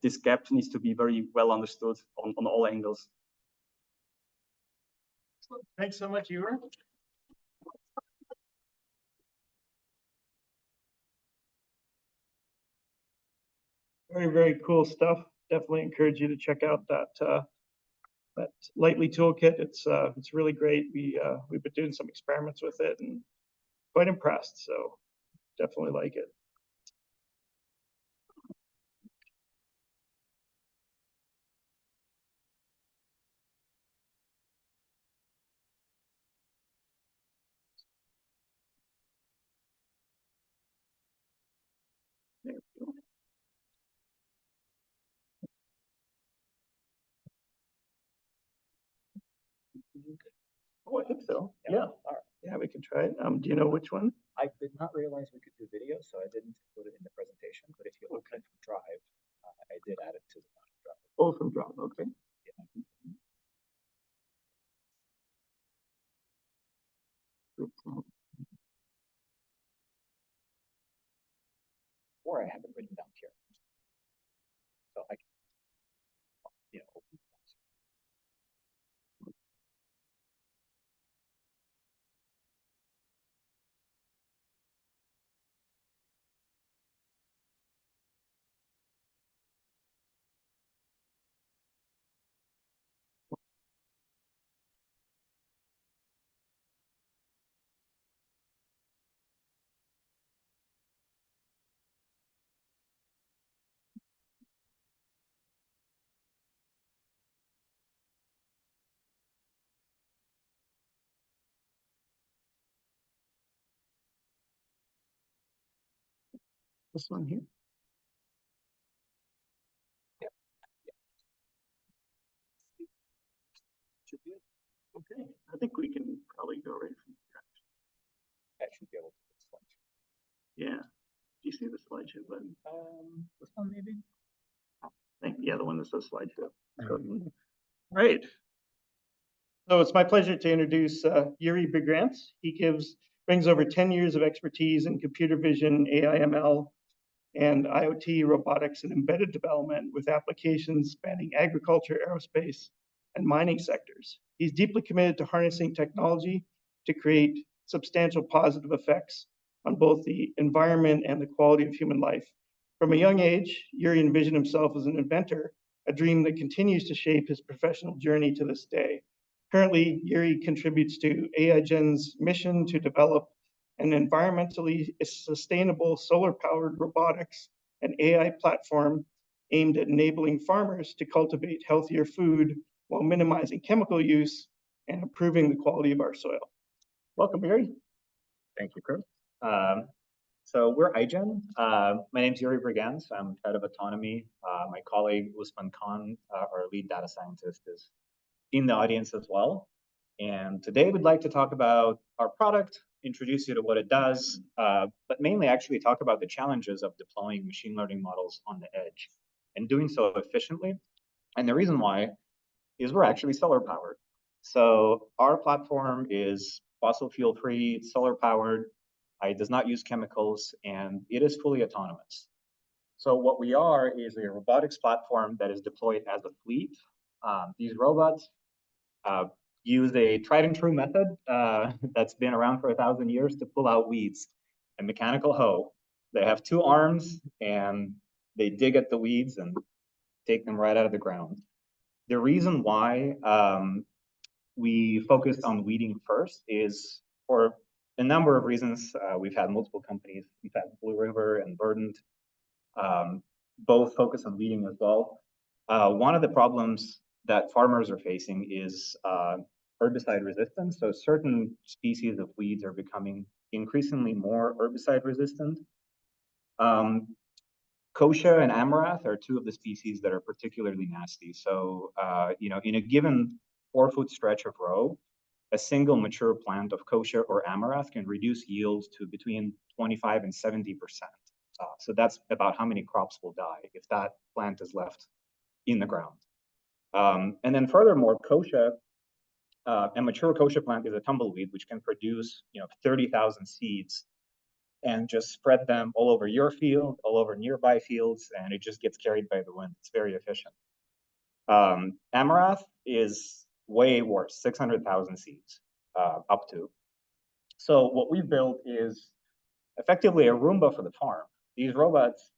S16: this gap needs to be very well understood on all angles.
S1: Thanks so much, Ewer. Very, very cool stuff. Definitely encourage you to check out that Lightly toolkit. It's really great. We've been doing some experiments with it and quite impressed. So definitely like it. There we go. Oh, I think so. Yeah. All right. Yeah, we can try it. Do you know which one?
S18: I did not realize we could do video, so I didn't put it in the presentation. But if you open it from Drive, I did add it to the Drive.
S1: Oh, from Drive. Okay.
S18: Yeah. Or I have it written down here. So I can, open.
S1: This one here.
S18: Yeah.
S1: Should be it. Okay. I think we can probably go right from here.
S18: I should be able to do this one.
S1: Yeah. Do you see the slideshow button?
S18: This one maybe?
S1: I think, yeah, the one that says slideshow. Right. So it's my pleasure to introduce Yuri Brigance. He brings over 10 years of expertise in computer vision, AI, ML, and IoT, robotics, and embedded development with applications spanning agriculture, aerospace, and mining sectors. He's deeply committed to harnessing technology to create substantial positive effects on both the environment and the quality of human life. From a young age, Yuri envisioned himself as an inventor, a dream that continues to shape his professional journey to this day. Currently, Yuri contributes to AIGen's mission to develop an environmentally sustainable solar-powered robotics and AI platform aimed at enabling farmers to cultivate healthier food while minimizing chemical use and improving the quality of our soil. Welcome, Yuri.
S18: Thank you, Chris. So we're iGen. My name's Yuri Brigance. I'm head of autonomy. My colleague Usman Khan, our lead data scientist, is in the audience as well. And today we'd like to talk about our product introduce you to what it does, but mainly actually talk about the challenges of deploying machine learning models on the edge and doing so efficiently. And the reason why is we're actually solar powered. So our platform is fossil fuel free, solar powered. It does not use chemicals, and it is fully autonomous. So what we are is a robotics platform that is deployed as a fleet. These robots use a tried and true method that's been around for 1,000 years to pull out weeds, a mechanical hoe. They have 2 arms and they dig at the weeds and take them right out of the ground. The reason why we focused on weeding first is for a number of reasons. We've had multiple companies, we've had Blue River and Verdant, both focus on weeding as well. One of the problems that farmers are facing is herbicide resistance. So certain species of weeds are becoming increasingly more herbicide resistant. Kochia and Amaranth are 2 of the species that are particularly nasty. So, you know, in a given 4-foot stretch of row, a single mature plant of Kochia or Amaranth can reduce yields to between 25 and 70%. So that's about how many crops will die if that plant is left in the ground. And then furthermore, Kochia, a mature Kochia plant is a tumbleweed, which can produce, you know, 30,000 seeds and just spread them all over your field, all over nearby fields, and it just gets carried by the wind. It's very efficient. Amaranth is way worse, 600,000 seeds up to. So what we've built is effectively a Roomba for the farm. These robots,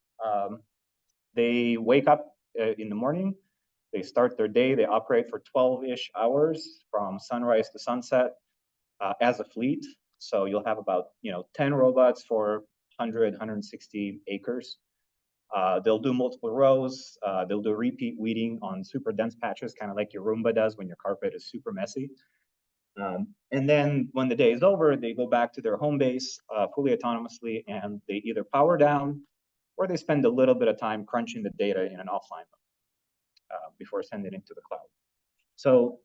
S18: they wake up in the morning, they start their day, they operate for 12-ish hours from sunrise to sunset as a fleet. So you'll have about 10 robots for 100, 160 acres. They'll do multiple rows. They'll do repeat weeding on super dense patches, kind of like your Roomba does when your carpet is super messy. And then when the day is over, they go back to their home base fully autonomously, and they either power down or they spend a little bit of time crunching the data in an offline mode before sending it to the cloud. So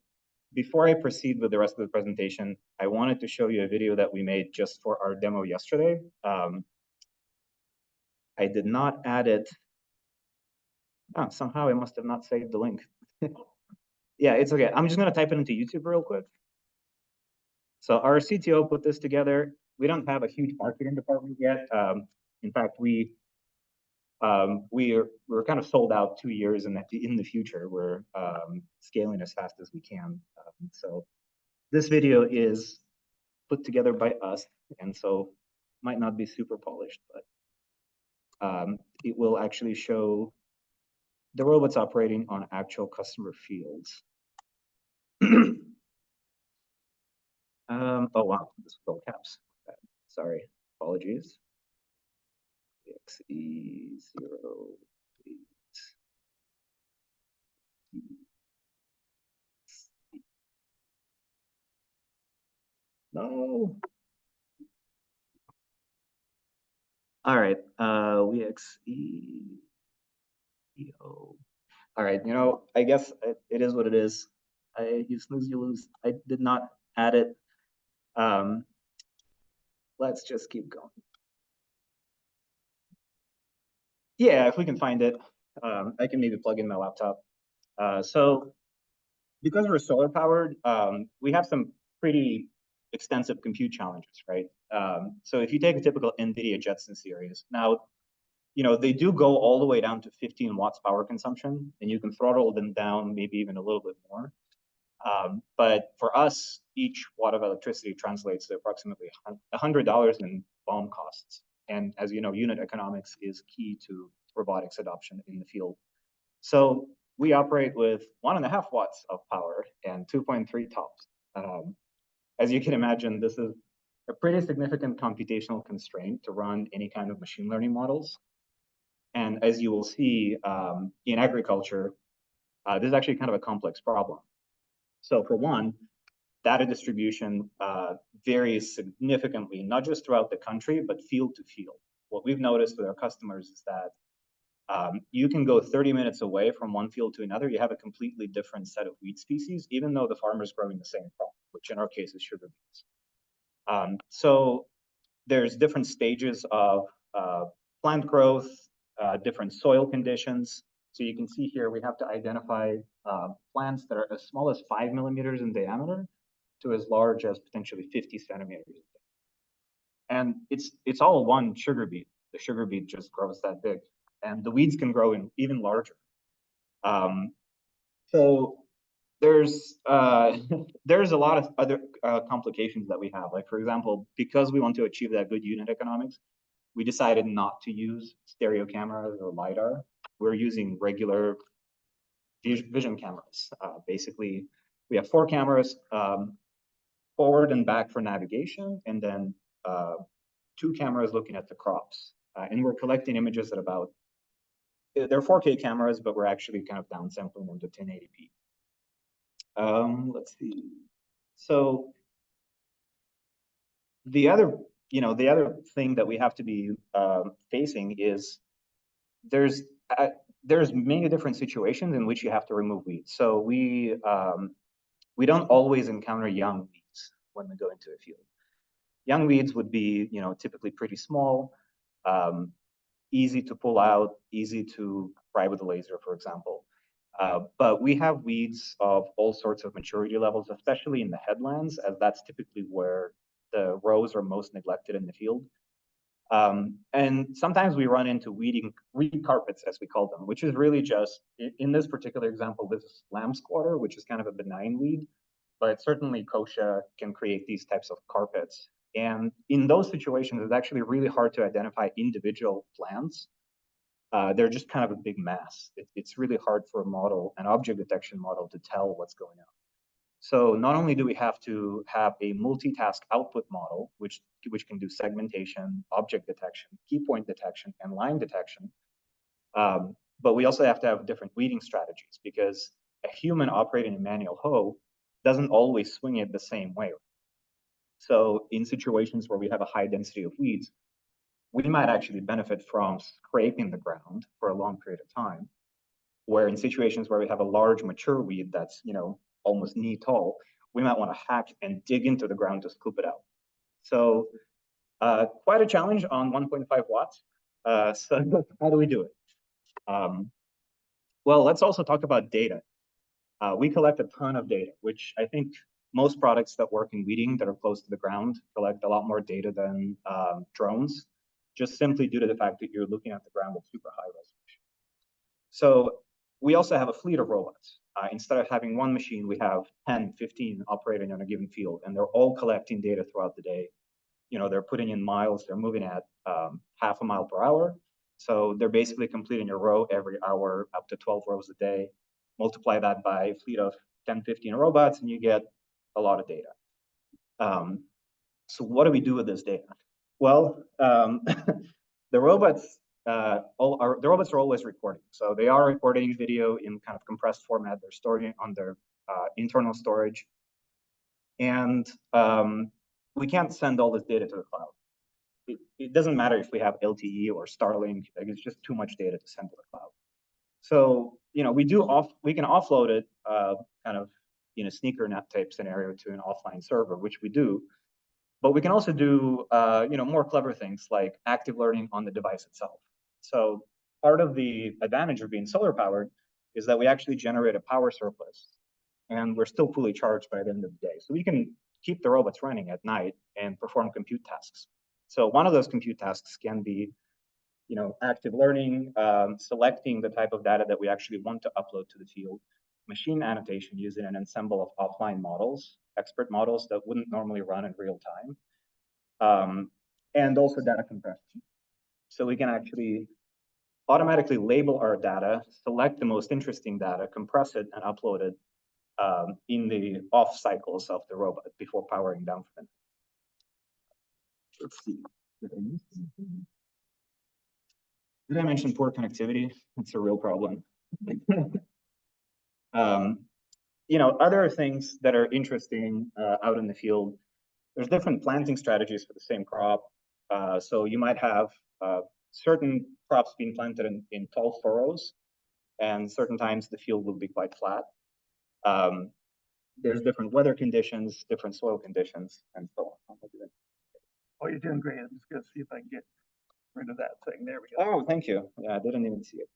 S18: before I proceed with the rest of the presentation, I wanted to show you a video that we made just for our demo yesterday. I did not add it. Oh, somehow I must have not saved the link. Yeah, it's okay. I'm just going to type it into YouTube real quick. So our CTO put this together. We don't have a huge marketing department yet. In fact, we're kind of sold out 2 years in the future. We're scaling as fast as we can. So this video is put together by us, and so might not be super polished, but it will actually show the robots operating on actual customer fields. Oh wow, this is all caps. Sorry, apologies. XE08. No. All right, WXEO. All right, I guess it is what it is. You snooze, you lose. I did not add it. Let's just keep going. Yeah, if we can find it, I can maybe plug in my laptop. So because we're solar powered, we have some pretty extensive compute challenges, right? So if you take a typical NVIDIA Jetson series, now, they do go all the way down to 15 watts power consumption, and you can throttle them down maybe even a little bit more. But for us, each watt of electricity translates to approximately $100 in BOM costs. And as you know, unit economics is key to robotics adoption in the field. So we operate with 1.5 watts of power and 2.3 tops. As you can imagine, this is a pretty significant computational constraint to run any kind of machine learning models. And as you will see in agriculture, this is actually kind of a complex problem. So for one, data distribution varies significantly, not just throughout the country, but field to field. What we've noticed with our customers is that you can go 30 minutes away from one field to another. You have a completely different set of wheat species, even though the farmer is growing the same crop, which in our case is sugar beets. So there's different stages of plant growth, different soil conditions. So you can see here we have to identify plants that are as small as 5 millimeters in diameter to as large as potentially 50 centimeters. And it's all one sugar beet. The sugar beet just grows that big, and the weeds can grow in even larger. So there's there's a lot of other complications that we have. Like, for example, because we want to achieve that good unit economics, we decided not to use stereo cameras or LiDAR. We're using regular vision cameras. Basically, we have 4 cameras, forward and back for navigation, and then 2 cameras looking at the crops. And we're collecting images at about, they're 4K cameras, but we're actually kind of downsampling them to 1080p. Let's see. So the other thing that we have to be facing is there's many different situations in which you have to remove weeds. So we don't always encounter young weeds when we go into a field. Young weeds would be, typically pretty small, easy to pull out, easy to fry with a laser, for example. But we have weeds of all sorts of maturity levels, especially in the headlands, as that's typically where the rows are most neglected in the field. And sometimes we run into weed carpets, as we call them, which is really just, in this particular example, this is lamb squatter, which is kind of a benign weed, but certainly kochia can create these types of carpets. And in those situations, it's actually really hard to identify individual plants. They're just kind of a big mass. It's really hard for a model, an object detection model, to tell what's going on. So not only do we have to have a multitask output model, which can do segmentation, object detection, key point detection, and line detection, but we also have to have different weeding strategies, because a human operating a manual hoe doesn't always swing it the same way. So in situations where we have a high density of weeds, we might actually benefit from scraping the ground for a long period of time, where in situations where we have a large mature weed that's, almost knee tall, we might want to hack and dig into the ground to scoop it out. So quite a challenge on 1.5 watts. So how do we do it? Well, let's also talk about data. We collect a ton of data, which I think most products that work in weeding that are close to the ground collect a lot more data than drones, just simply due to the fact that you're looking at the ground at super high resolution. So we also have a fleet of robots. Instead of having one machine, we have 10, 15 operating on a given field, and they're all collecting data throughout the day. They're putting in miles, they're moving at half a mile per hour. So they're basically completing a row every hour, up to 12 rows a day. Multiply that by a fleet of 10, 15 robots, and you get a lot of data. So what do we do with this data? Well, the robots are always recording. So they are recording video in kind of compressed format. They're storing it on their internal storage. And we can't send all this data to the cloud. It doesn't matter if we have LTE or Starlink, like it's just too much data to send to the cloud. So, we can offload it kind of in a sneaker net type scenario to an offline server, which we do. But we can also do, more clever things like active learning on the device itself. So part of the advantage of being solar powered is that we actually generate a power surplus, and we're still fully charged by the end of the day. So we can keep the robots running at night and perform compute tasks. So one of those compute tasks can be, active learning, selecting the type of data that we actually want to upload to the field, machine annotation using an ensemble of offline models, expert models that wouldn't normally run in real time, and also data compression. So we can actually automatically label our data, select the most interesting data, compress it, and upload it in the off cycles of the robot before powering down for them. Let's see. Did I mention poor connectivity? It's a real problem. Other things that are interesting out in the field, there's different planting strategies for the same crop. So you might have certain crops being planted in tall furrows, and certain times the field will be quite flat. there's different weather conditions, different soil conditions, and so on.
S10: Oh, you're doing great. I'm just gonna see if I can get rid of that thing. There we go.
S18: Oh, thank you. Yeah, I didn't even see it.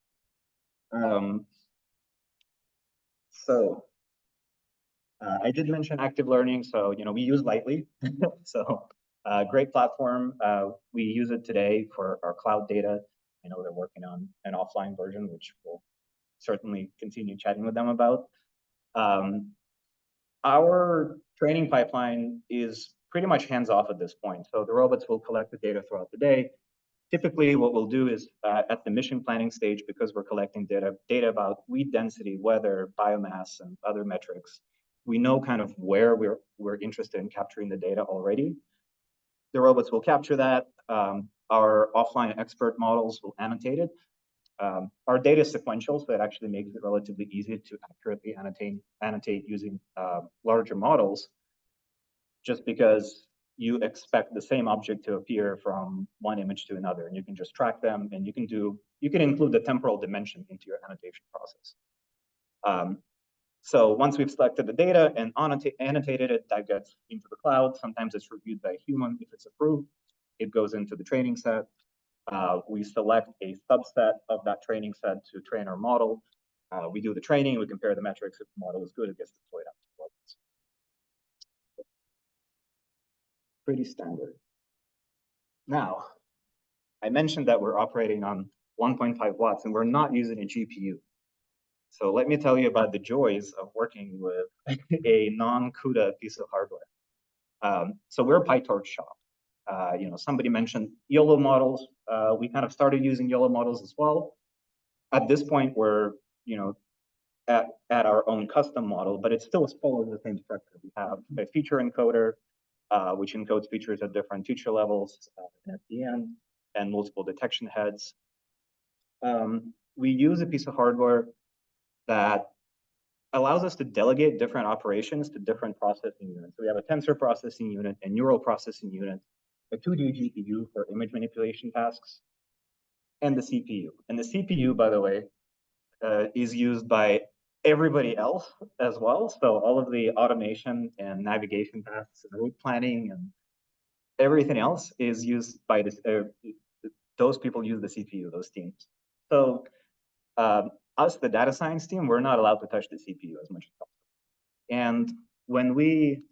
S18: So I did mention active learning, so we use Lightly. So great platform. We use it today for our cloud data. I know they're working on an offline version, which we'll certainly continue chatting with them about. Our training pipeline is pretty much hands-off at this point. So the robots will collect the data throughout the day. Typically, what we'll do is at the mission planning stage, because we're collecting data about weed density, weather, biomass, and other metrics, we know kind of where we're interested in capturing the data already. The robots will capture that. Our offline expert models will annotate it. Our data is sequential, so it actually makes it relatively easy to accurately annotate using larger models, just because you expect the same object to appear from one image to another, and you can just track them, and you can include the temporal dimension into your annotation process. So once we've selected the data and annotated it, that gets into the cloud. Sometimes it's reviewed by a human. If it's approved, it goes into the training set. We select a subset of that training set to train our model. We do the training, we compare the metrics. If the model is good, it gets deployed out to the robots. Pretty standard. Now, I mentioned that we're operating on 1.5 watts and we're not using a GPU. So let me tell you about the joys of working with a non-CUDA piece of hardware. So we're a PyTorch shop. Somebody mentioned YOLO models. We kind of started using YOLO models as well. At this point, we're at our own custom model, but it still follows the same structure. We have a feature encoder, which encodes features at different feature levels at the end, and multiple detection heads. We use a piece of hardware that allows us to delegate different operations to different processing units. So we have a tensor processing unit, a neural processing unit, a 2D GPU for image manipulation tasks, and the CPU. And the CPU, by the way, is used by everybody else as well. So all of the automation and navigation tasks and route planning and everything else is used by this. Those people use the CPU, those teams. So us, the data science team, we're not allowed to touch the CPU as much as possible. And when we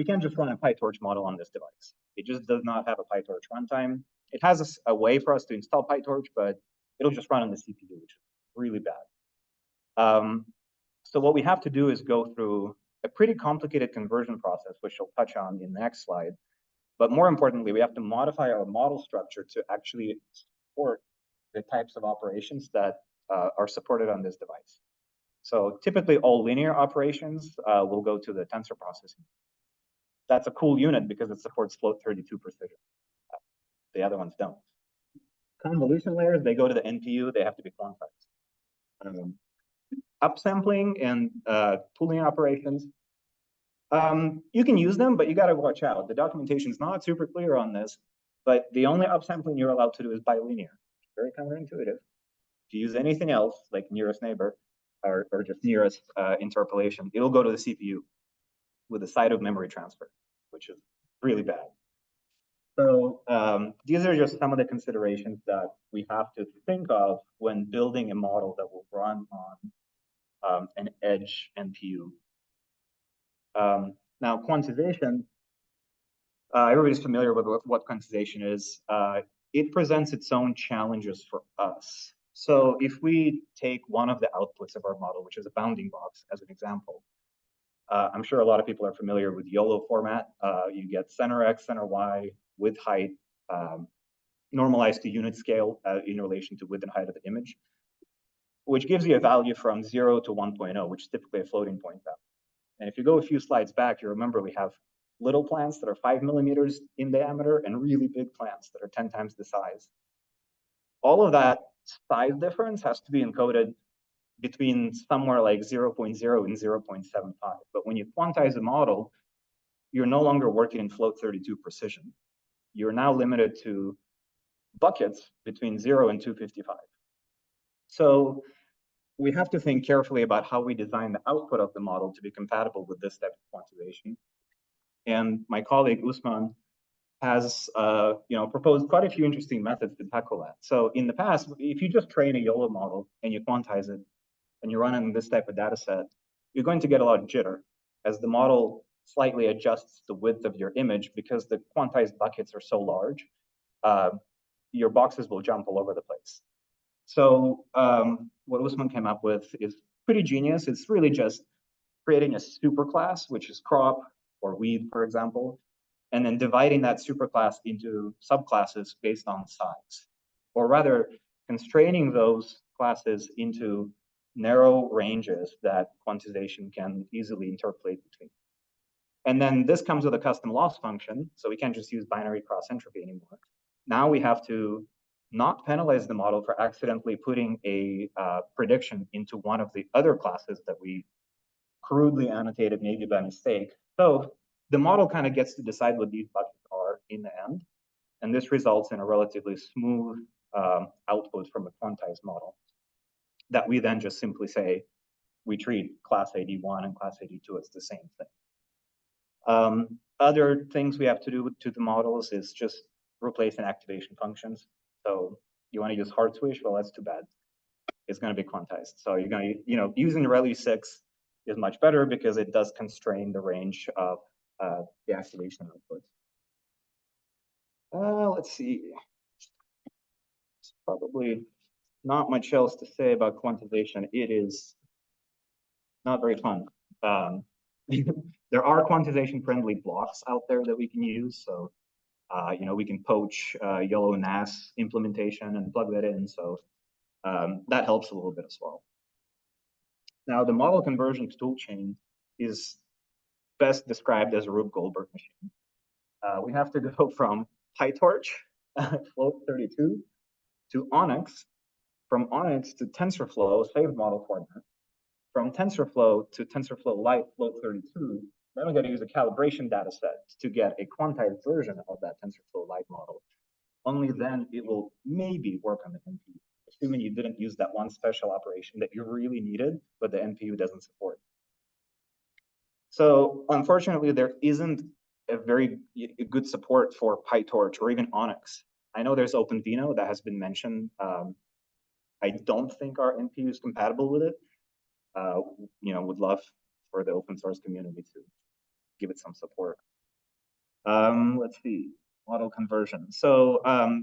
S18: can't just run a PyTorch model on this device. It just does not have a PyTorch runtime. It has a way for us to install PyTorch, but it'll just run on the CPU, which is really bad. So what we have to do is go through a pretty complicated conversion process, which I'll touch on in the next slide. But more importantly, we have to modify our model structure to actually support the types of operations that are supported on this device. So typically all linear operations will go to the tensor processing. That's a cool unit because it supports float 32 precision. The other ones don't. Convolution layers, they go to the NPU, they have to be quantized. Upsampling and pooling operations, you can use them, but you got to watch out. The documentation is not super clear on this, but the only upsampling you're allowed to do is bilinear. Very counterintuitive. If you use anything else, like nearest neighbor or just nearest interpolation, it'll go to the CPU with a side of memory transfer, which is really bad. So these are just some of the considerations that we have to think of when building a model that will run on an edge NPU. Now, quantization, everybody's familiar with what quantization is. It presents its own challenges for us. So if we take one of the outputs of our model, which is a bounding box as an example, I'm sure a lot of people are familiar with YOLO format. You get center X, center Y, width, height, normalized to unit scale in relation to width and height of the image, which gives you a value from 0 to 1.0, which is typically a floating point value. And if you go a few slides back, you remember we have little plants that are 5 millimeters in diameter and really big plants that are 10 times the size. All of that size difference has to be encoded between somewhere like 0.0 and 0.75. But when you quantize a model, you're no longer working in float 32 precision. You're now limited to buckets between 0 and 255. So we have to think carefully about how we design the output of the model to be compatible with this type of quantization. And my colleague Usman has proposed quite a few interesting methods to tackle that. So in the past, if you just train a YOLO model and you quantize it and you run it in this type of data set, you're going to get a lot of jitter as the model slightly adjusts the width of your image because the quantized buckets are so large, your boxes will jump all over the place. So what Usman came up with is pretty genius. It's really just creating a superclass, which is crop or weed, for example, and then dividing that superclass into subclasses based on size, or rather constraining those classes into narrow ranges that quantization can easily interpolate between. And then this comes with a custom loss function, so we can't just use binary cross entropy anymore. Now we have to not penalize the model for accidentally putting a prediction into one of the other classes that we crudely annotated maybe by mistake. So the model kind of gets to decide what these buckets are in the end. And this results in a relatively smooth output from a quantized model that we then just simply say, we treat class AD1 and class AD2 as the same thing. Other things we have to do to the models is just replace in activation functions. So you want to use hard switch? Well, that's too bad. It's going to be quantized. So you're going to, using ReLU6 is much better because it does constrain the range of the activation output. Let's see. There's probably not much else to say about quantization. It is not very fun. There are quantization-friendly blocks out there that we can use. So, we can poach YOLO NAS implementation and plug that in. So that helps a little bit as well. Now, the model conversion toolchain is best described as a Rube Goldberg machine. We have to go from PyTorch, float32, to ONNX, from ONNX to TensorFlow, saved model format, from TensorFlow to TensorFlow Lite, float32. Then we got to use a calibration data set to get a quantized version of that TensorFlow Lite model. Only then it will maybe work on the NPU, assuming you didn't use that one special operation that you really needed, but the NPU doesn't support. So unfortunately, there isn't a very good support for PyTorch or even ONNX. I know there's OpenVINO that has been mentioned. I don't think our NPU is compatible with it. Would love for the open source community to give it some support. Let's see, model conversion. So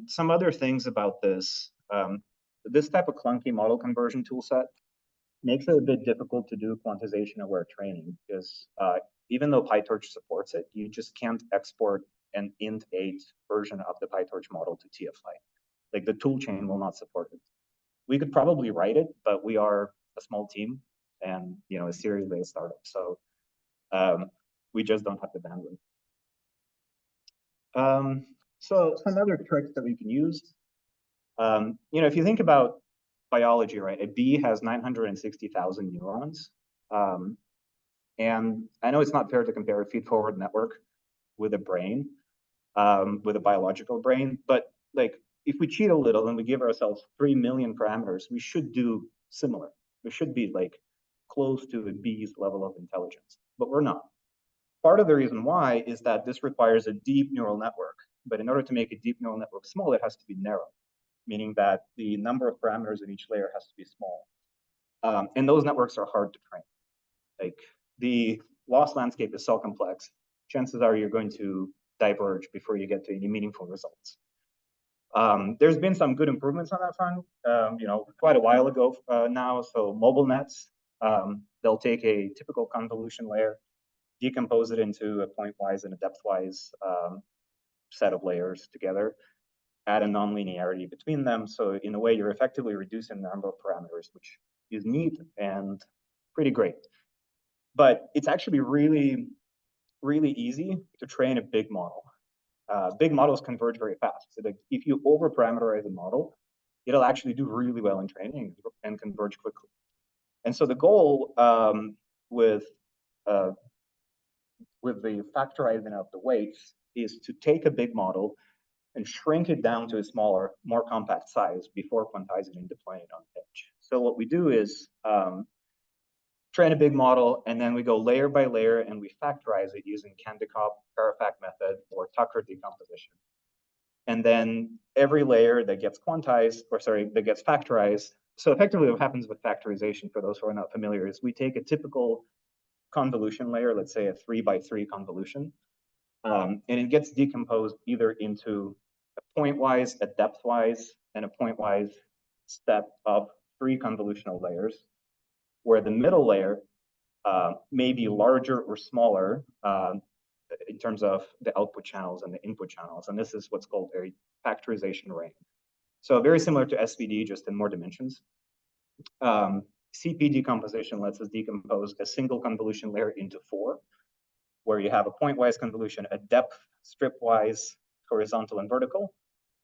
S18: some other things about this. This type of clunky model conversion toolset makes it a bit difficult to do quantization-aware training because even though PyTorch supports it, you just can't export an int8 version of the PyTorch model to TF-Lite. Like the toolchain will not support it. We could probably write it, but we are a small team and a series-based startup, so we just don't have the bandwidth. So some other tricks that we can use. If you think about biology, right? A bee has 960,000 neurons. And I know it's not fair to compare a feed-forward network with a brain, with a biological brain, but like if we cheat a little and we give ourselves 3 million parameters, we should do similar. We should be like close to a bee's level of intelligence, but we're not. Part of the reason why is that this requires a deep neural network, but in order to make a deep neural network small, it has to be narrow, meaning that the number of parameters in each layer has to be small. And those networks are hard to train. Like the loss landscape is so complex, chances are you're going to diverge before you get to any meaningful results. There's been some good improvements on that front, quite a while ago now. So mobile nets, they'll take a typical convolution layer, decompose it into a pointwise and a depthwise set of layers together, add a nonlinearity between them. So in a way, you're effectively reducing the number of parameters, which is neat and pretty great. But it's actually really, really easy to train a big model. Big models converge very fast. So that if you over-parameterize a model, it'll actually do really well in training and converge quickly. And so the goal with the factorizing of the weights is to take a big model and shrink it down to a smaller, more compact size before quantizing and deploying it on the edge. So what we do is train a big model, and then we go layer by layer and we factorize it using Kandikov Parafact method or Tucker decomposition. And then every layer that gets quantized, or sorry, that gets factorized. So effectively what happens with factorization, for those who are not familiar, is we take a typical convolution layer, let's say a 3x3 convolution, and it gets decomposed either into a pointwise, a depthwise, and a pointwise step of 3 convolutional layers, where the middle layer may be larger or smaller in terms of the output channels and the input channels. And this is what's called a factorization range. So very similar to SVD, just in more dimensions. CP decomposition lets us decompose a single convolution layer into 4, where you have a pointwise convolution, a depth, stripwise, horizontal and vertical,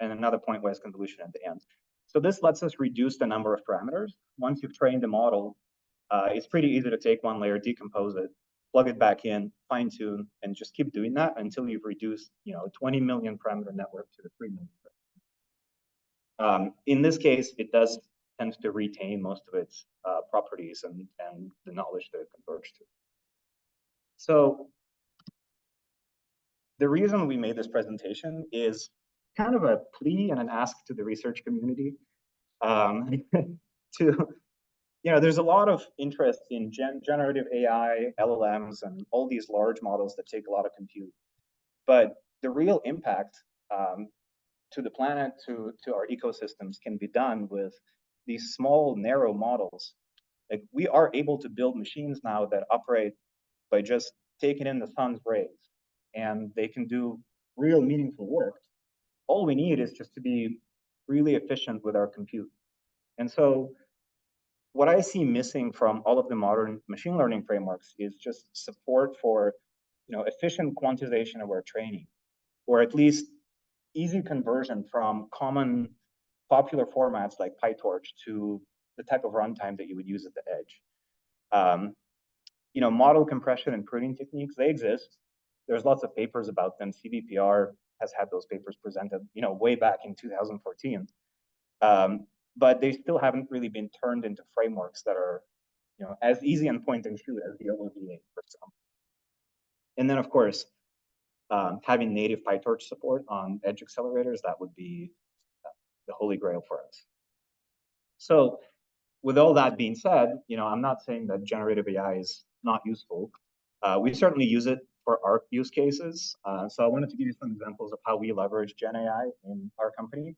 S18: and another pointwise convolution at the end. So this lets us reduce the number of parameters. Once you've trained the model, it's pretty easy to take one layer, decompose it, plug it back in, fine tune, and just keep doing that until you've reduced, a 20 million parameter network to the 3 million. In this case, it does tend to retain most of its properties and the knowledge that it converges to. So the reason we made this presentation is kind of a plea and an ask to the research community there's a lot of interest in generative AI, LLMs, and all these large models that take a lot of compute. But the real impact to the planet, to our ecosystems, can be done with these small, narrow models. Like, we are able to build machines now that operate by just taking in the sun's rays, and they can do real meaningful work. All we need is just to be really efficient with our compute. And so what I see missing from all of the modern machine learning frameworks is just support for efficient quantization of our training, or at least easy conversion from common popular formats like PyTorch to the type of runtime that you would use at the edge. Model compression and pruning techniques, they exist. There's lots of papers about them. CVPR has had those papers presented, way back in 2014. But they still haven't really been turned into frameworks that are, as easy and point and shoot as the OODA, for example. And then, of course, having native PyTorch support on edge accelerators, that would be the holy grail for us. So with all that being said, I'm not saying that generative AI is not useful. We certainly use it for our use cases. So I wanted to give you some examples of how we leverage Gen AI in our company.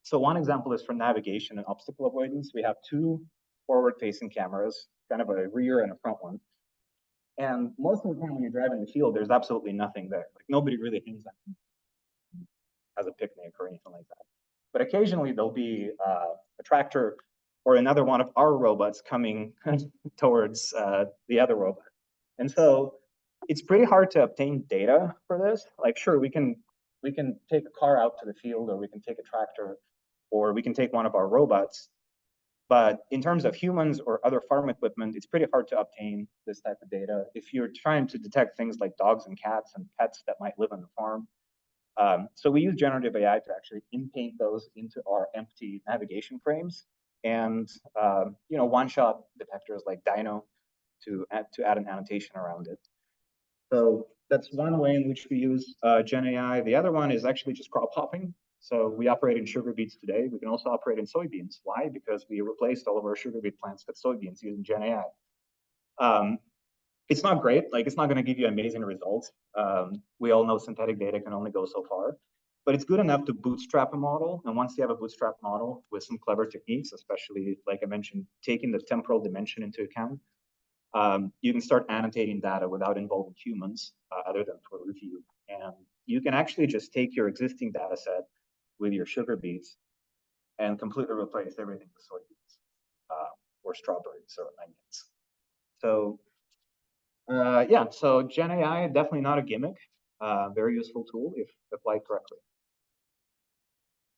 S18: So one example is for navigation and obstacle avoidance. We have 2 forward-facing cameras, kind of a rear and a front one. And most of the time when you drive in the field, there's absolutely nothing there. Like, nobody really hangs out, has a picnic or anything like that. But occasionally there'll be a tractor or another one of our robots coming towards the other robot. And so it's pretty hard to obtain data for this. Like, sure, we can take a car out to the field, or we can take a tractor, or we can take one of our robots. But in terms of humans or other farm equipment, it's pretty hard to obtain this type of data. If you're trying to detect things like dogs and cats and pets that might live on the farm. So we use generative AI to actually in-paint those into our empty navigation frames, and one-shot detectors like Dino to add an annotation around it. So that's one way in which we use Gen AI. The other one is actually just crop hopping. So we operate in sugar beets today. We can also operate in soybeans. Why? Because we replaced all of our sugar beet plants with soybeans using Gen AI. It's not great. Like, it's not going to give you amazing results. We all know synthetic data can only go so far, but it's good enough to bootstrap a model. And once you have a bootstrap model with some clever techniques, especially, like I mentioned, taking the temporal dimension into account, you can start annotating data without involving humans, other than for review. And you can actually just take your existing data set with your sugar beets and completely replace everything with soybeans, or strawberries or onions. So so Gen AI, definitely not a gimmick, very useful tool if applied correctly.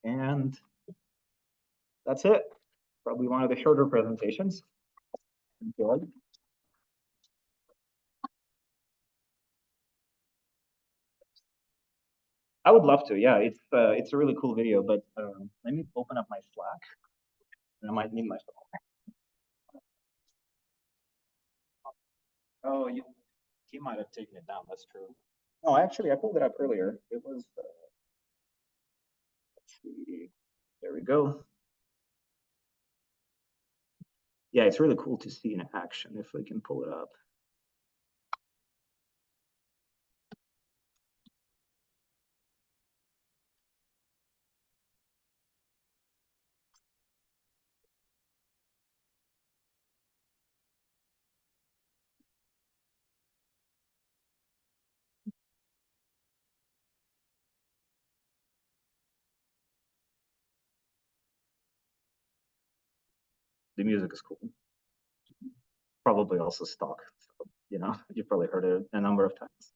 S18: And that's it. Probably one of the shorter presentations. Enjoy. I would love to. Yeah, it's a really cool video, but let me open up my Slack. I might need my phone. Oh, he might have taken it down. That's true. No, actually, I pulled it up earlier. It was. Let's see. There we go. Yeah, it's really cool to see in action if we can pull it up. The music is cool. Probably also stock. So, you know, you've probably heard it a number of times.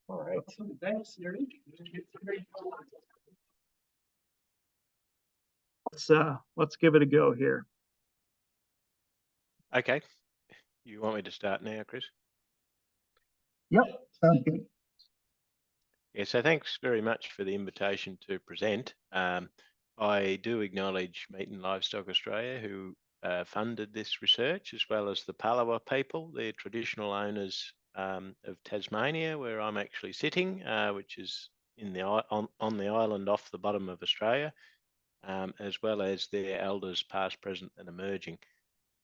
S18: All right.
S17: Thanks, Yuri.
S18: Let's give it a go here.
S19: Okay. You want me to start now, Chris?
S18: Yep, sounds good.
S19: Yeah, so thanks very much for the invitation to present. I do acknowledge Meat and Livestock Australia, who funded this research, as well as the Palawa people, the traditional owners of Tasmania, where I'm actually sitting, which is in the on the island off the bottom of Australia, as well as their elders, past, present, and emerging.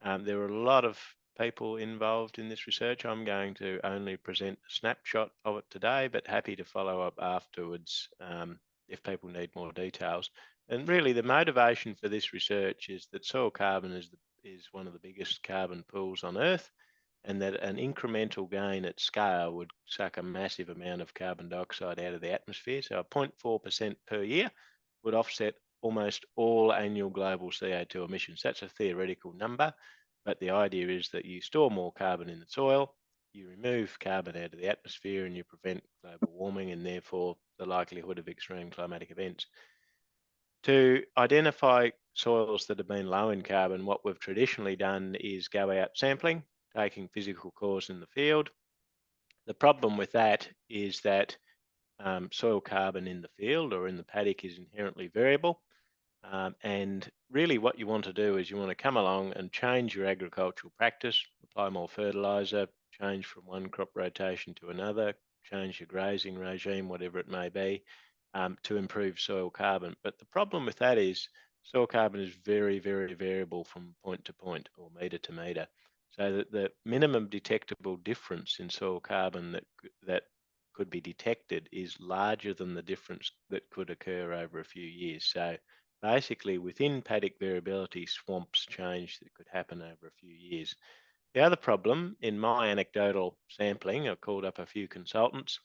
S19: There are a lot of people involved in this research. I'm going to only present a snapshot of it today, but happy to follow up afterwards if people need more details. And really, the motivation for this research is that soil carbon is one of the biggest carbon pools on Earth, and that an incremental gain at scale would suck a massive amount of carbon dioxide out of the atmosphere. So a 0.4% per year would offset almost all annual global CO2 emissions. That's a theoretical number, but the idea is that you store more carbon in the soil, you remove carbon out of the atmosphere, and you prevent global warming and therefore the likelihood of extreme climatic events. To identify soils that have been low in carbon, what we've traditionally done is go out sampling, taking physical cores in the field. The problem with that is that soil carbon in the field or in the paddock is inherently variable. And really what you want to do is you want to come along and change your agricultural practice, apply more fertilizer, change from one crop rotation to another, change your grazing regime, whatever it may be, to improve soil carbon. But the problem with that is soil carbon is very, very variable from point to point or metre to metre. So that the minimum detectable difference in soil carbon that could be detected is larger than the difference that could occur over a few years. So basically, within paddock variability, swamps change that could happen over a few years. The other problem, in my anecdotal sampling, I've called up a few consultants,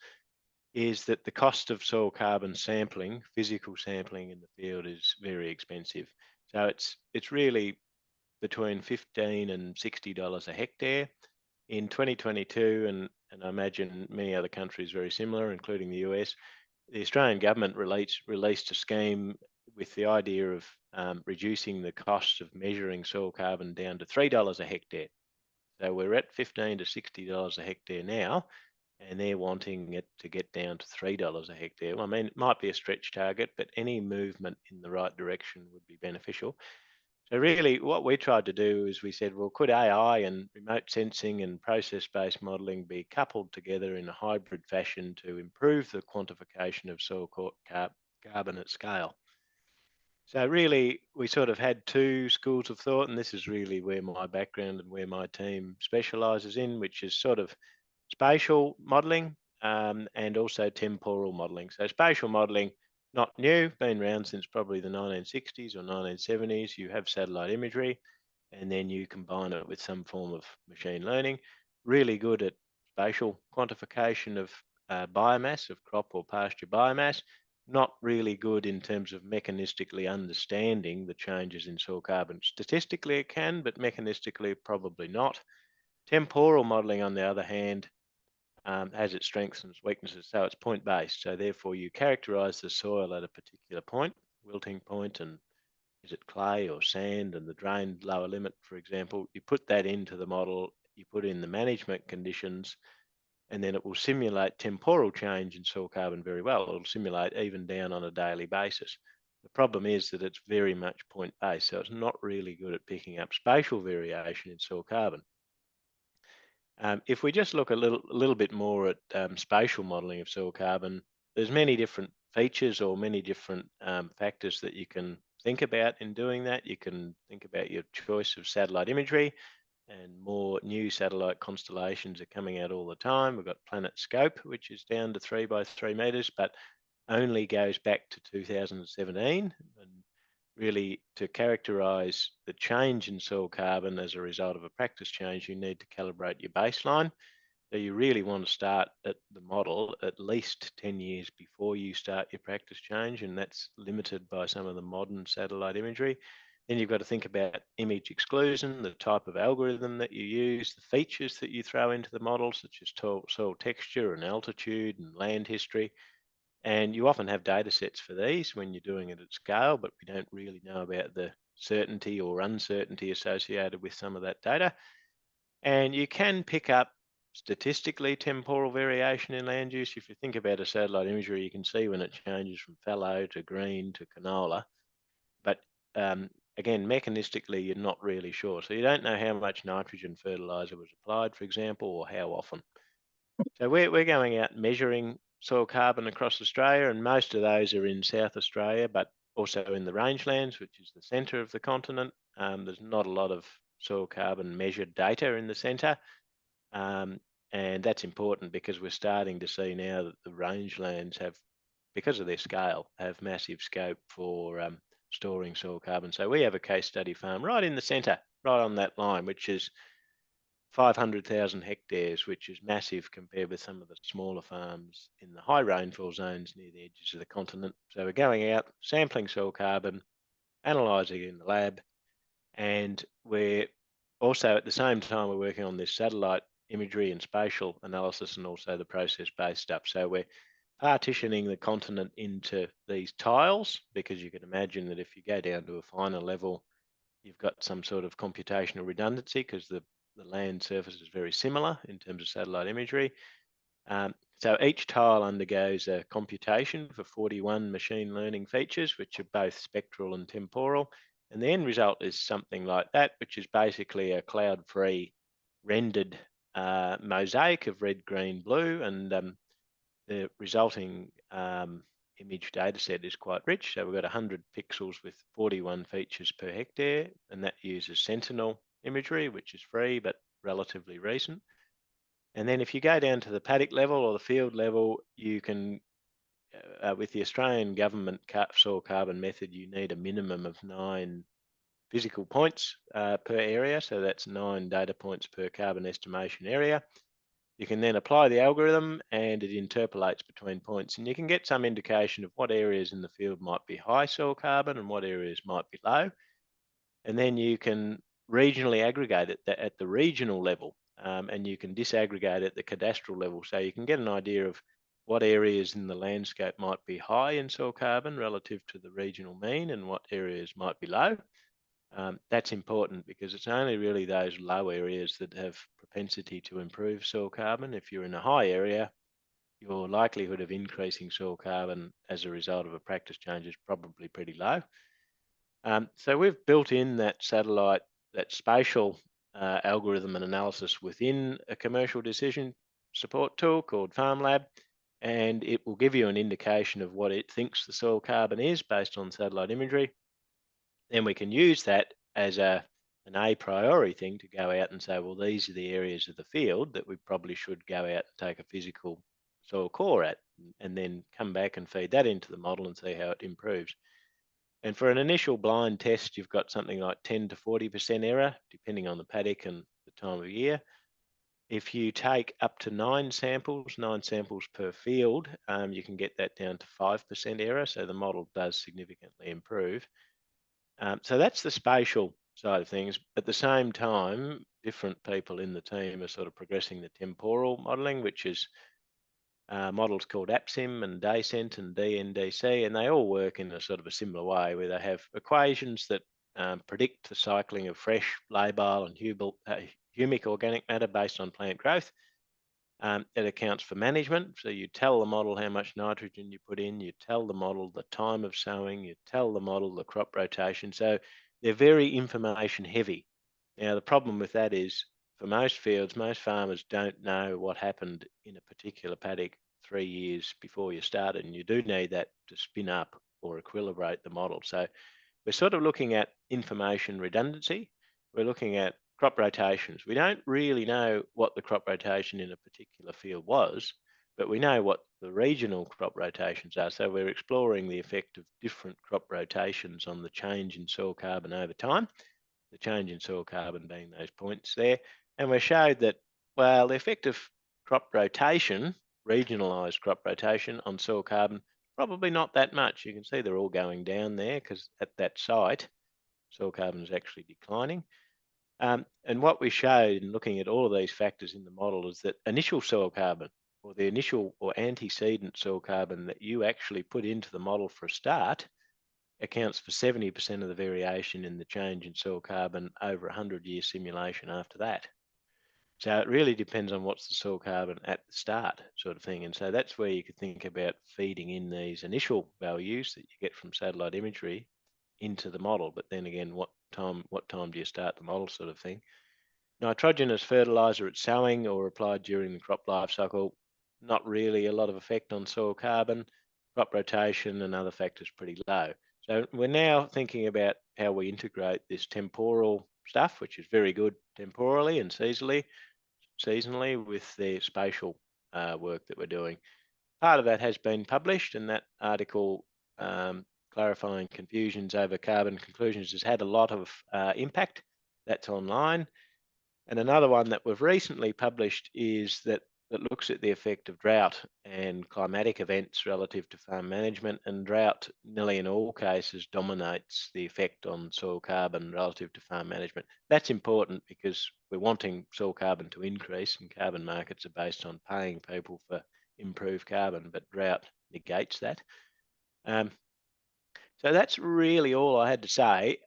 S19: is that the cost of soil carbon sampling, physical sampling in the field, is very expensive. So it's really between $15 and $60 a hectare. in 2022, and I imagine many other countries very similar, including the US, the Australian government released a scheme with the idea of reducing the cost of measuring soil carbon down to $3 a hectare. So we're at $15 to $60 a hectare now, and they're wanting it to get down to $3 a hectare. Well, I mean, it might be a stretch target, but any movement in the right direction would be beneficial. So really what we tried to do is we said, well, could AI and remote sensing and process-based modelling be coupled together in a hybrid fashion to improve the quantification of soil carbon at scale? So really, we sort of had two schools of thought, and this is really where my background and where my team specialises in, which is sort of spatial modelling and also temporal modelling. So spatial modelling, not new, been around since probably the 1960s or 1970s. You have satellite imagery, and then you combine it with some form of machine learning. Really good at spatial quantification of biomass, of crop or pasture biomass. Not really good in terms of mechanistically understanding the changes in soil carbon. Statistically it can, but mechanistically probably not. Temporal modelling, on the other hand, has its strengths and its weaknesses. So it's point-based. So therefore you characterise the soil at a particular point, wilting point, and is it clay or sand, and the drained lower limit, for example. You put that into the model, you put in the management conditions, and then it will simulate temporal change in soil carbon very well. It'll simulate even down on a daily basis. The problem is that it's very much point-based, so it's not really good at picking up spatial variation in soil carbon. If we just look a little bit more at spatial modelling of soil carbon, there's many different features or many different factors that you can think about in doing that. You can think about your choice of satellite imagery, and more new satellite constellations are coming out all the time. We've got PlanetScope, which is down to 3 by 3 meters, but only goes back to 2017. And really, to characterize the change in soil carbon as a result of a practice change, you need to calibrate your baseline. So you really want to start at the model at least 10 years before you start your practice change, and that's limited by some of the modern satellite imagery. Then you've got to think about image exclusion, the type of algorithm that you use, the features that you throw into the model, such as soil texture and altitude and land history. And you often have data sets for these when you're doing it at scale, but we don't really know about the certainty or uncertainty associated with some of that data. And you can pick up statistically temporal variation in land use. If you think about a satellite imagery, you can see when it changes from fallow to green to canola. But again, mechanistically, you're not really sure. So you don't know how much nitrogen fertilizer was applied, for example, or how often. So we're going out measuring soil carbon across Australia, and most of those are in South Australia, but also in the rangelands, which is the centre of the continent. There's not a lot of soil carbon measured data in the centre, and that's important because we're starting to see now that the rangelands have, because of their scale, have massive scope for storing soil carbon. So we have a case study farm right in the centre, right on that line, which is 500,000 hectares, which is massive compared with some of the smaller farms in the high rainfall zones near the edges of the continent. So we're going out, sampling soil carbon, analysing it in the lab, and we're also at the same time we're working on this satellite imagery and spatial analysis, and also the process-based stuff. So we're partitioning the continent into these tiles, because you can imagine that if you go down to a finer level, you've got some sort of computational redundancy because the land surface is very similar in terms of satellite imagery. So each tile undergoes a computation for 41 machine learning features, which are both spectral and temporal. And the end result is something like that, which is basically a cloud-free rendered mosaic of red, green, blue. And the resulting image data set is quite rich. So we've got 100 pixels with 41 features per hectare, and that uses Sentinel imagery, which is free but relatively recent. And then if you go down to the paddock level or the field level, you can, with the Australian government soil carbon method, you need a minimum of 9 physical points per area. So that's 9 data points per carbon estimation area. You can then apply the algorithm and it interpolates between points, and you can get some indication of what areas in the field might be high soil carbon and what areas might be low. And then you can regionally aggregate it at the regional level and you can disaggregate at the cadastral level. So you can get an idea of what areas in the landscape might be high in soil carbon relative to the regional mean and what areas might be low. That's important because it's only really those low areas that have propensity to improve soil carbon. If you're in a high area, your likelihood of increasing soil carbon as a result of a practice change is probably pretty low. So we've built in that satellite, that spatial algorithm and analysis within a commercial decision support tool called FarmLab, and it will give you an indication of what it thinks the soil carbon is based on satellite imagery. Then we can use that as an a priori thing to go out and say, well, these are the areas of the field that we probably should go out and take a physical soil core at, and then come back and feed that into the model and see how it improves. And for an initial blind test, you've got something like 10 to 40% error, depending on the paddock and the time of year. If you take up to 9 samples per field, you can get that down to 5% error. So the model does significantly improve. So that's the spatial side of things. At the same time, different people in the team are sort of progressing the temporal modeling, which is models called APSIM and DACENT and DNDC, and they all work in a sort of a similar way where they have equations that predict the cycling of fresh, labile and humic organic matter based on plant growth. It accounts for management. So you tell the model how much nitrogen you put in, you tell the model the time of sowing, you tell the model the crop rotation. So they're very information heavy. Now, the problem with that is for most fields, most farmers don't know what happened in a particular paddock 3 years before you started, and you do need that to spin up or equilibrate the model. So we're sort of looking at information redundancy. We're looking at crop rotations. We don't really know what the crop rotation in a particular field was, but we know what the regional crop rotations are. So we're exploring the effect of different crop rotations on the change in soil carbon over time, the change in soil carbon being those points there. And we showed that, well, the effect of crop rotation, regionalised crop rotation on soil carbon, probably not that much. You can see they're all going down there because at that site, soil carbon is actually declining. And what we showed in looking at all of these factors in the model is that initial soil carbon, or the initial or antecedent soil carbon that you actually put into the model for a start, accounts for 70% of the variation in the change in soil carbon over a 100-year simulation after that. So it really depends on what's the soil carbon at the start, sort of thing. And so that's where you could think about feeding in these initial values that you get from satellite imagery into the model. But then again, what time do you start the model, sort of thing. Nitrogenous fertilizer at sowing or applied during the crop life cycle, not really a lot of effect on soil carbon. Crop rotation and other factors pretty low. So we're now thinking about how we integrate this temporal stuff, which is very good temporally and seasonally with the spatial work that we're doing. Part of that has been published, and that article clarifying confusions over carbon conclusions has had a lot of impact. That's online. And another one that we've recently published is that looks at the effect of drought and climatic events relative to farm management, and drought nearly in all cases dominates the effect on soil carbon relative to farm management. That's important because we're wanting soil carbon to increase, and carbon markets are based on paying people for improved carbon, but drought negates that. So that's really all I had to say.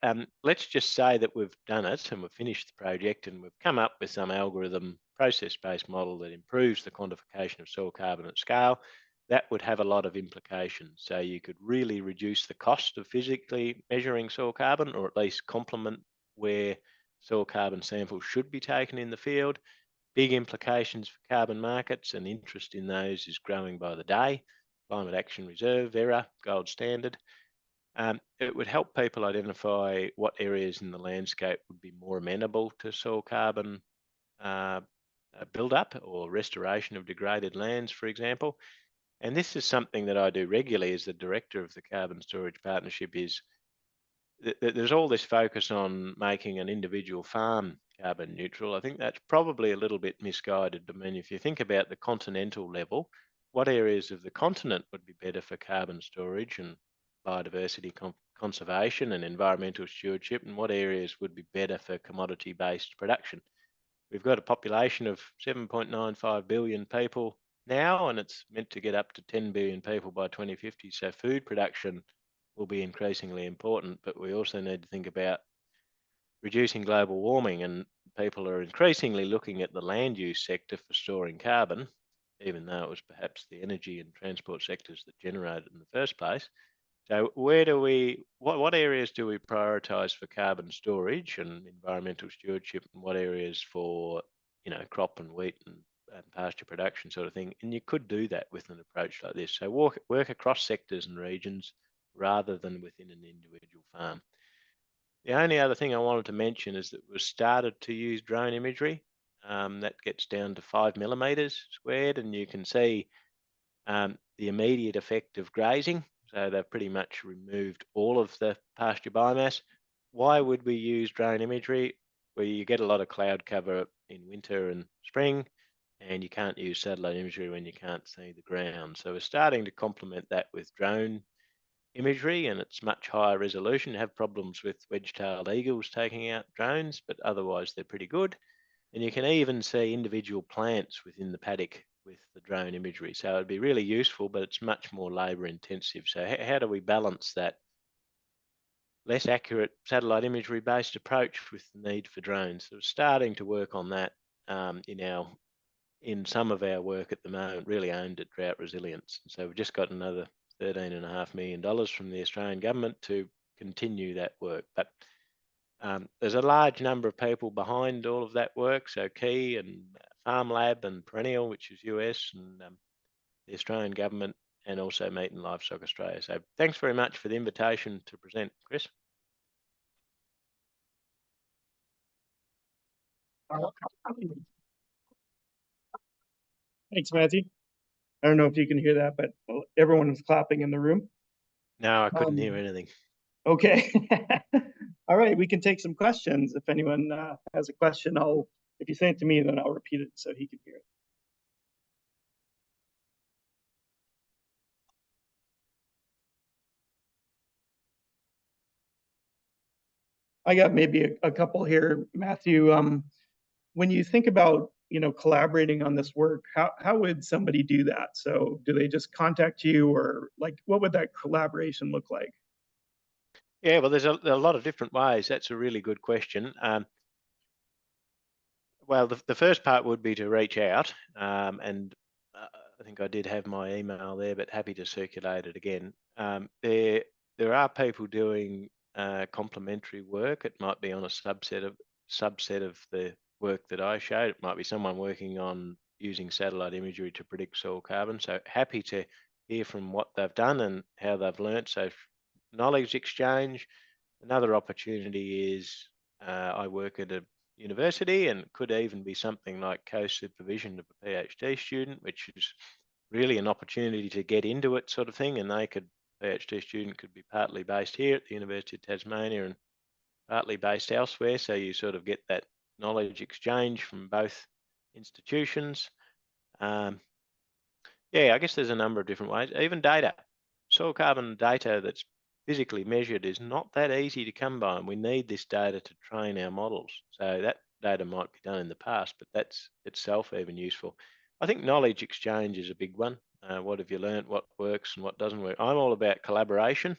S19: Let's just say that we've done it and we've finished the project and we've come up with some algorithm process-based model that improves the quantification of soil carbon at scale. That would have a lot of implications. So you could really reduce the cost of physically measuring soil carbon, or at least complement where soil carbon samples should be taken in the field. Big implications for carbon markets, and interest in those is growing by the day. Climate Action Reserve, ERA, gold standard. It would help people identify what areas in the landscape would be more amenable to soil carbon build-up or restoration of degraded lands, for example. And this is something that I do regularly as the director of the Carbon Storage Partnership. Is there's all this focus on making an individual farm carbon neutral. I think that's probably a little bit misguided. I mean, if you think about the continental level, what areas of the continent would be better for carbon storage and biodiversity conservation and environmental stewardship, and what areas would be better for commodity-based production? we've got a population of 7.95 billion people now, and it's meant to get up to 10 billion people by 2050. So food production will be increasingly important, but we also need to think about reducing global warming, and people are increasingly looking at the land use sector for storing carbon, even though it was perhaps the energy and transport sectors that generated it in the first place. So where do we, what areas do we prioritise for carbon storage and environmental stewardship, and what areas for, crop and wheat and pasture production sort of thing? And you could do that with an approach like this. So work across sectors and regions rather than within an individual farm. The only other thing I wanted to mention is that we've started to use drone imagery. That gets down to 5 millimeters squared, and you can see the immediate effect of grazing. So they've pretty much removed all of the pasture biomass. Why would we use drone imagery? Well, you get a lot of cloud cover in winter and spring, and you can't use satellite imagery when you can't see the ground. So we're starting to complement that with drone imagery, and it's much higher resolution. You have problems with wedge-tailed eagles taking out drones, but otherwise they're pretty good. And you can even see individual plants within the paddock with the drone imagery. So it'd be really useful, but it's much more labour intensive. So how do we balance that less accurate satellite imagery based approach with the need for drones? So we're starting to work on that in some of our work at the moment, really aimed at drought resilience. And so we've just got another $13.5 million from the Australian government to continue that work. But there's a large number of people behind all of that work. So Key and FarmLab and Perennial, which is US, and the Australian government, and also Meat and Livestock Australia. So thanks very much for the invitation to present, Chris.
S1: Thanks, Matthew. I don't know if you can hear that, but everyone was clapping in the room.
S19: No, I couldn't hear anything.
S1: Okay. All right, we can take some questions. If anyone has a question, if you say it to me, then I'll repeat it so he can hear it. I got maybe a couple here, Matthew. When you think about collaborating on this work, how would somebody do that? So do they just contact you, or like what would that collaboration look like?
S19: Yeah, well, there's a lot of different ways. That's a really good question. Well, the first part would be to reach out, and I think I did have my email there, but happy to circulate it again. There are people doing complementary work. It might be on a subset of the work that I showed. It might be someone working on using satellite imagery to predict soil carbon. So happy to hear from what they've done and how they've learnt. So knowledge exchange. Another opportunity is I work at a university, and it could even be something like co-supervision of a PhD student, which is really an opportunity to get into it sort of thing. And PhD student could be partly based here at the University of Tasmania and partly based elsewhere. So you sort of get that knowledge exchange from both institutions. Yeah, I guess there's a number of different ways. Even data, soil carbon data that's physically measured is not that easy to come by, and we need this data to train our models. So that data might be done in the past, but that's itself even useful. I think knowledge exchange is a big one. What have you learned? What works and what doesn't work? I'm all about collaboration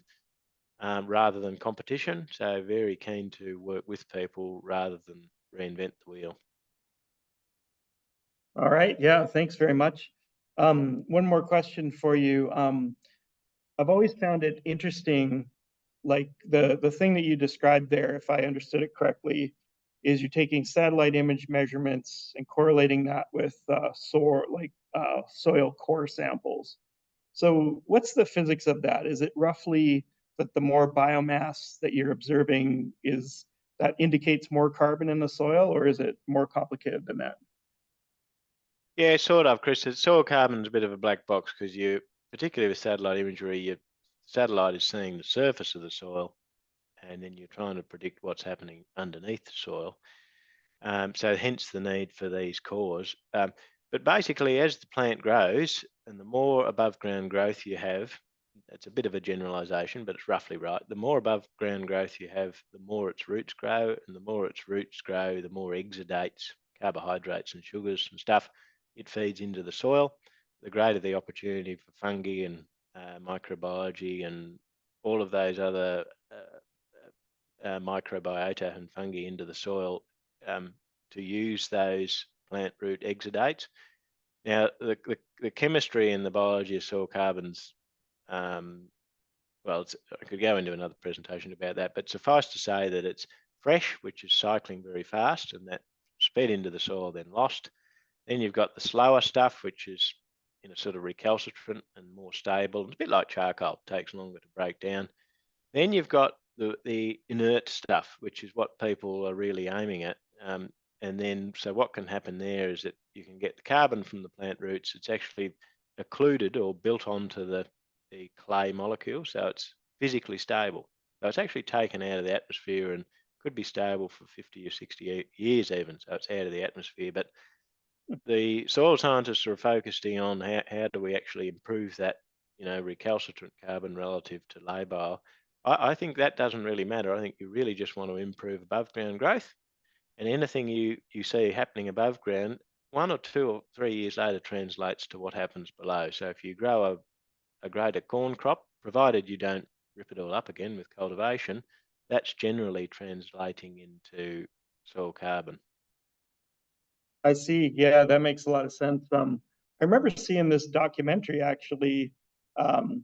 S19: rather than competition. So very keen to work with people rather than reinvent the wheel.
S1: All right. Yeah, thanks very much. One more question for you. I've always found it interesting, like the thing that you described there, if I understood it correctly, is you're taking satellite image measurements and correlating that with soil core samples. So what's the physics of that? Is it roughly that the more biomass that you're observing that indicates more carbon in the soil, or is it more complicated than that?
S19: Yeah, sort of, Chris. Soil carbon is a bit of a black box because particularly with satellite imagery, your satellite is seeing the surface of the soil, and then you're trying to predict what's happening underneath the soil. So hence the need for these cores. But basically, as the plant grows, and the more above ground growth you have, it's a bit of a generalization, but it's roughly right. The more above ground growth you have, the more its roots grow, and the more its roots grow, the more exudates carbohydrates and sugars and stuff it feeds into the soil, the greater the opportunity for fungi and microbiology and all of those other microbiota and fungi into the soil to use those plant root exudates. Now, the chemistry and the biology of soil carbons, well, I could go into another presentation about that, but suffice to say that it's fresh, which is cycling very fast, and that sped into the soil, then lost. Then you've got the slower stuff, which is in a sort of recalcitrant and more stable. It's a bit like charcoal, it takes longer to break down. Then you've got the inert stuff, which is what people are really aiming at. And then, so what can happen there is that you can get the carbon from the plant roots. It's actually occluded or built onto the clay molecule, so it's physically stable. So it's actually taken out of the atmosphere and could be stable for 50 or 60 years even, so it's out of the atmosphere. But the soil scientists are focusing on how do we actually improve that, recalcitrant carbon relative to labile. I think that doesn't really matter. I think you really just want to improve above ground growth, and anything you see happening above ground, 1 or 2 or 3 years later translates to what happens below. So if you grow a greater corn crop, provided you don't rip it all up again with cultivation, that's generally translating into soil carbon.
S1: I see. Yeah, that makes a lot of sense. I remember seeing this documentary actually. The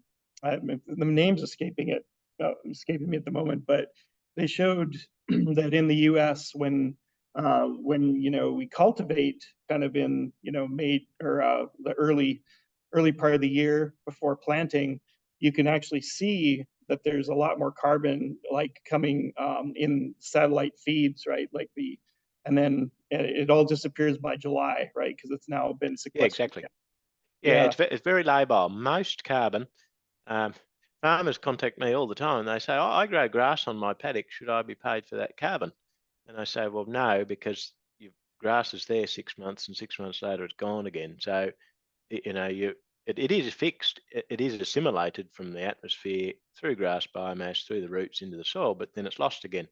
S1: name's escaping me at the moment, but they showed that in the U.S. when we cultivate kind of in May or the early part of the year before planting, you can actually see that there's a lot more carbon like coming in satellite feeds, right? And then it all disappears by July, right? Because it's now been sequestered.
S19: Yeah, exactly. Yeah, it's very labile. Most carbon, farmers contact me all the time. They say, I grow grass on my paddock. Should I be paid for that carbon? And I say, well, no, because your grass is there 6 months and 6 months later it's gone again. So, it is fixed. It is assimilated from the atmosphere through grass biomass, through the roots into the soil, but then it's lost again.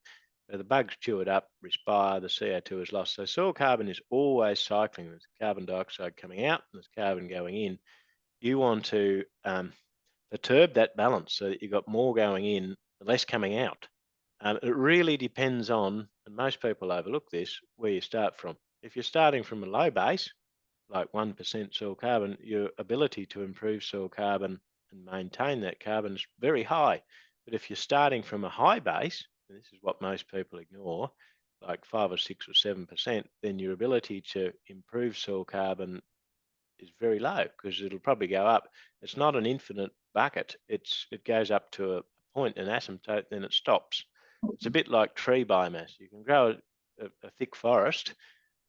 S19: So the bugs chew it up, respire, the CO2 is lost. So soil carbon is always cycling. There's carbon dioxide coming out, and there's carbon going in. You want to perturb that balance so that you've got more going in, less coming out. It really depends on, and most people overlook this, where you start from. If you're starting from a low base, like 1% soil carbon, your ability to improve soil carbon and maintain that carbon is very high. But if you're starting from a high base, and this is what most people ignore, like 5 or 6 or 7%, then your ability to improve soil carbon is very low because it'll probably go up. It's not an infinite bucket. It goes up to a point, an asymptote, then it stops. It's a bit like tree biomass. You can grow a thick forest,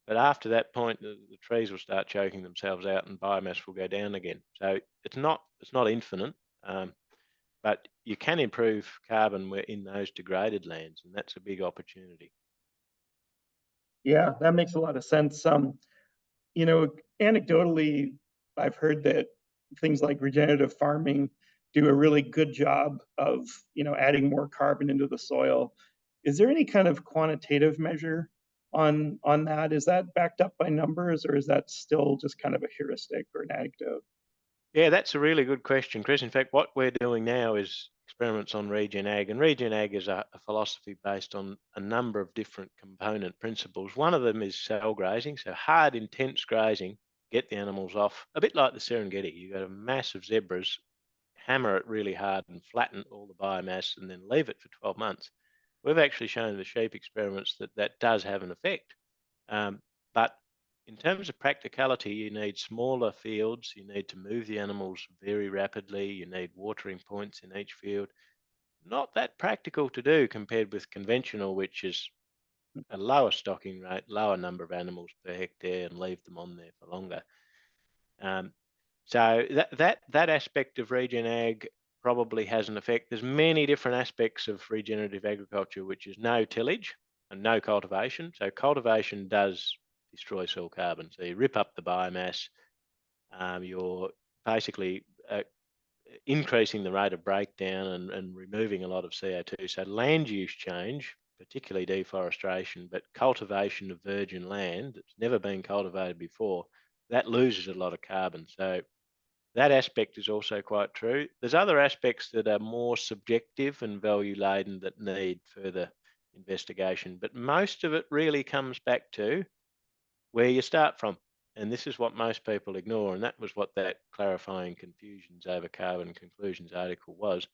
S19: but after that point, the trees will start choking themselves out and biomass will go down again. So it's not infinite. But you can improve carbon in those degraded lands, and that's a big opportunity.
S1: Yeah, that makes a lot of sense. Anecdotally, I've heard that things like regenerative farming do a really good job of, adding more carbon into the soil. Is there any kind of quantitative measure on that? Is that backed up by numbers, or is that still just kind of a heuristic or an anecdote?
S19: Yeah, that's a really good question, Chris. In fact, what we're doing now is experiments on Regen Ag, and Regen Ag is a philosophy based on a number of different component principles. One of them is cell grazing, so hard, intense grazing, get the animals off, a bit like the Serengeti. You've got a mass of zebras, hammer it really hard and flatten all the biomass and then leave it for 12 months. We've actually shown in the sheep experiments that does have an effect. But in terms of practicality, you need smaller fields, you need to move the animals very rapidly, you need watering points in each field. Not that practical to do compared with conventional, which is a lower stocking rate, lower number of animals per hectare, and leave them on there for longer. So that aspect of Regen Ag probably has an effect. There's many different aspects of regenerative agriculture, which is no tillage and no cultivation. So cultivation does destroy soil carbon. So you rip up the biomass, you're basically increasing the rate of breakdown and removing a lot of CO2. So land use change particularly deforestation, but cultivation of virgin land that's never been cultivated before, that loses a lot of carbon. So that aspect is also quite true. There's other aspects that are more subjective and value laden that need further investigation, but most of it really comes back to where you start from. And this is what most people ignore. And that was what that clarifying confusions over carbon conclusions article was.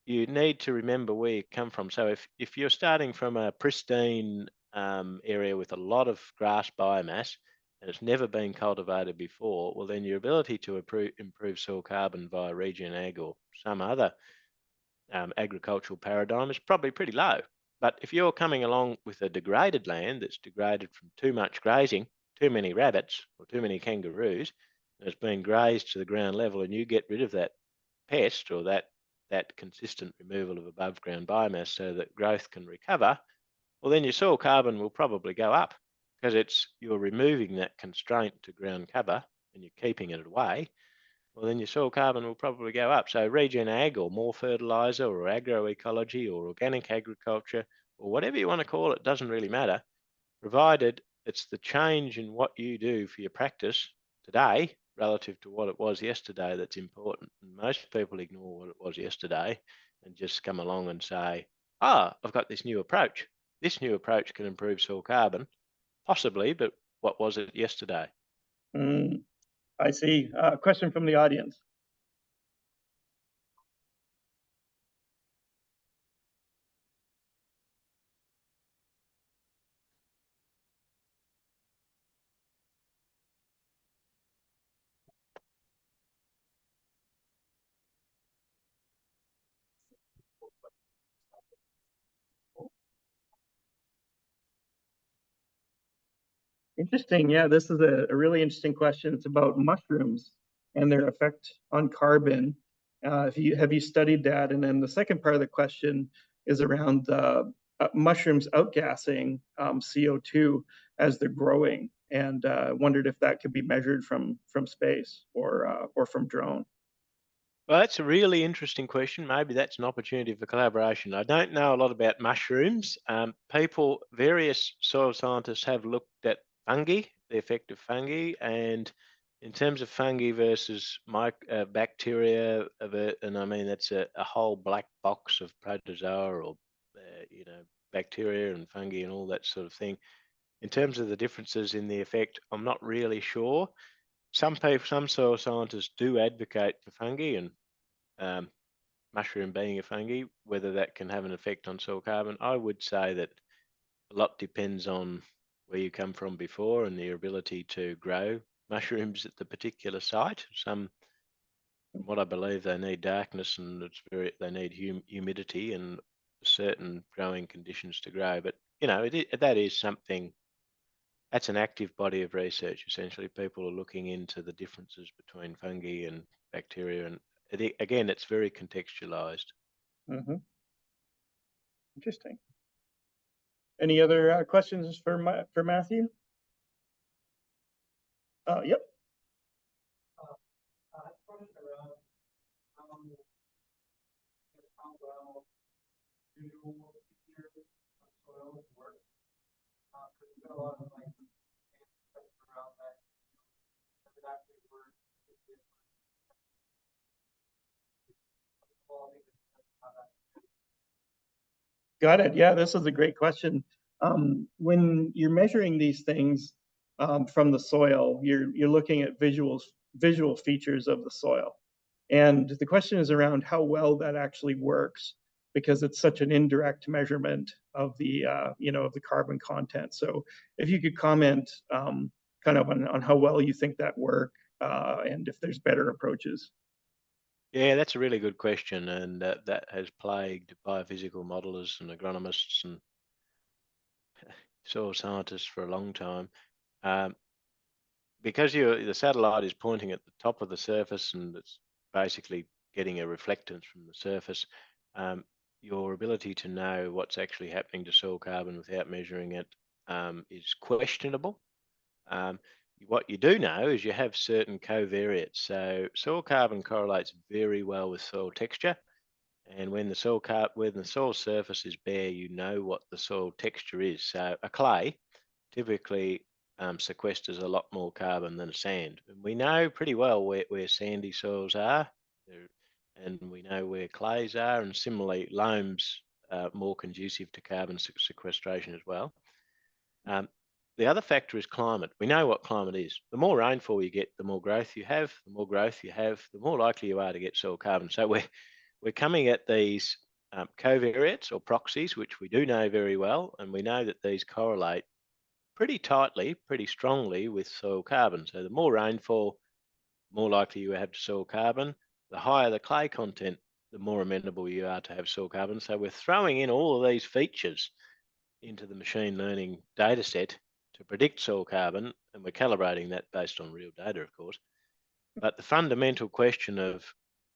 S19: You need to remember where you come from. So if you're starting from a pristine area with a lot of grass biomass and it's never been cultivated before, well, then your ability to improve soil carbon via regen ag or some other agricultural paradigm is probably pretty low. But if you're coming along with a degraded land that's degraded from too much grazing, too many rabbits or too many kangaroos, and it's been grazed to the ground level, and you get rid of that pest or that consistent removal of above ground biomass so that growth can recover, well, then your soil carbon will probably go up because you're removing that constraint to ground cover and you're keeping it away. Well, then your soil carbon will probably go up. So regen ag or more fertilizer or agroecology or organic agriculture or whatever you want to call it, doesn't really matter, provided it's the change in what you do for your practice today relative to what it was yesterday that's important. And most people ignore what it was yesterday and just come along and say, I've got this new approach. This new approach can improve soil carbon, possibly, but what was it yesterday?
S1: I see. Question from the audience. Interesting. Yeah, this is a really interesting question. It's about mushrooms and their effect on carbon. Have you studied that? And then the second part of the question is around mushrooms outgassing CO2 as they're growing, and wondered if that could be measured from space or from drone.
S19: Well, that's a really interesting question. Maybe that's an opportunity for collaboration. I don't know a lot about mushrooms. Various soil scientists have looked at fungi, the effect of fungi, and in terms of fungi versus bacteria, and I mean that's a whole black box of protozoa or bacteria and fungi and all that sort of thing. In terms of the differences in the effect, I'm not really sure. Some soil scientists do advocate for fungi, and mushroom being a fungi, whether that can have an effect on soil carbon. I would say that a lot depends on where you come from before and your ability to grow mushrooms at the particular site. From what I believe, they need darkness and they need humidity and certain growing conditions to grow. But that is something. That's an active body of research. Essentially, people are looking into the differences between fungi and bacteria, and again, it's very contextualized.
S1: Interesting. Any other questions for Matthew? Yep.
S17: Visual features of soil work. There's been a lot of around that. Does it actually work?
S1: Got it. Yeah, this is a great question. When you're measuring these things from the soil, you're looking at visual features of the soil, and the question is around how well that actually works, because it's such an indirect measurement of the of the carbon content. So if you could comment kind of on how well you think that work and if there's better approaches.
S19: Yeah, that's a really good question, and that has plagued biophysical modelers and agronomists and soil scientists for a long time. Because the satellite is pointing at the top of the surface and it's basically getting a reflectance from the surface, your ability to know what's actually happening to soil carbon without measuring it is questionable. What you do know is you have certain covariates. So soil carbon correlates very well with soil texture, And when the soil surface is bare, you know what the soil texture is. So a clay typically sequesters a lot more carbon than a sand. And we know pretty well where sandy soils are, and we know where clays are, and similarly, loam's more conducive to carbon sequestration as well. The other factor is climate. We know what climate is. The more rainfall you get, the more growth you have. The more growth you have, the more likely you are to get soil carbon. So we're coming at these covariates or proxies, which we do know very well, and we know that these correlate pretty tightly, pretty strongly with soil carbon. So the more rainfall, more likely you have soil carbon. The higher the clay content, the more amenable you are to have soil carbon. So we're throwing in all of these features into the machine learning data set to predict soil carbon, and we're calibrating that based on real data, of course. But the fundamental question of,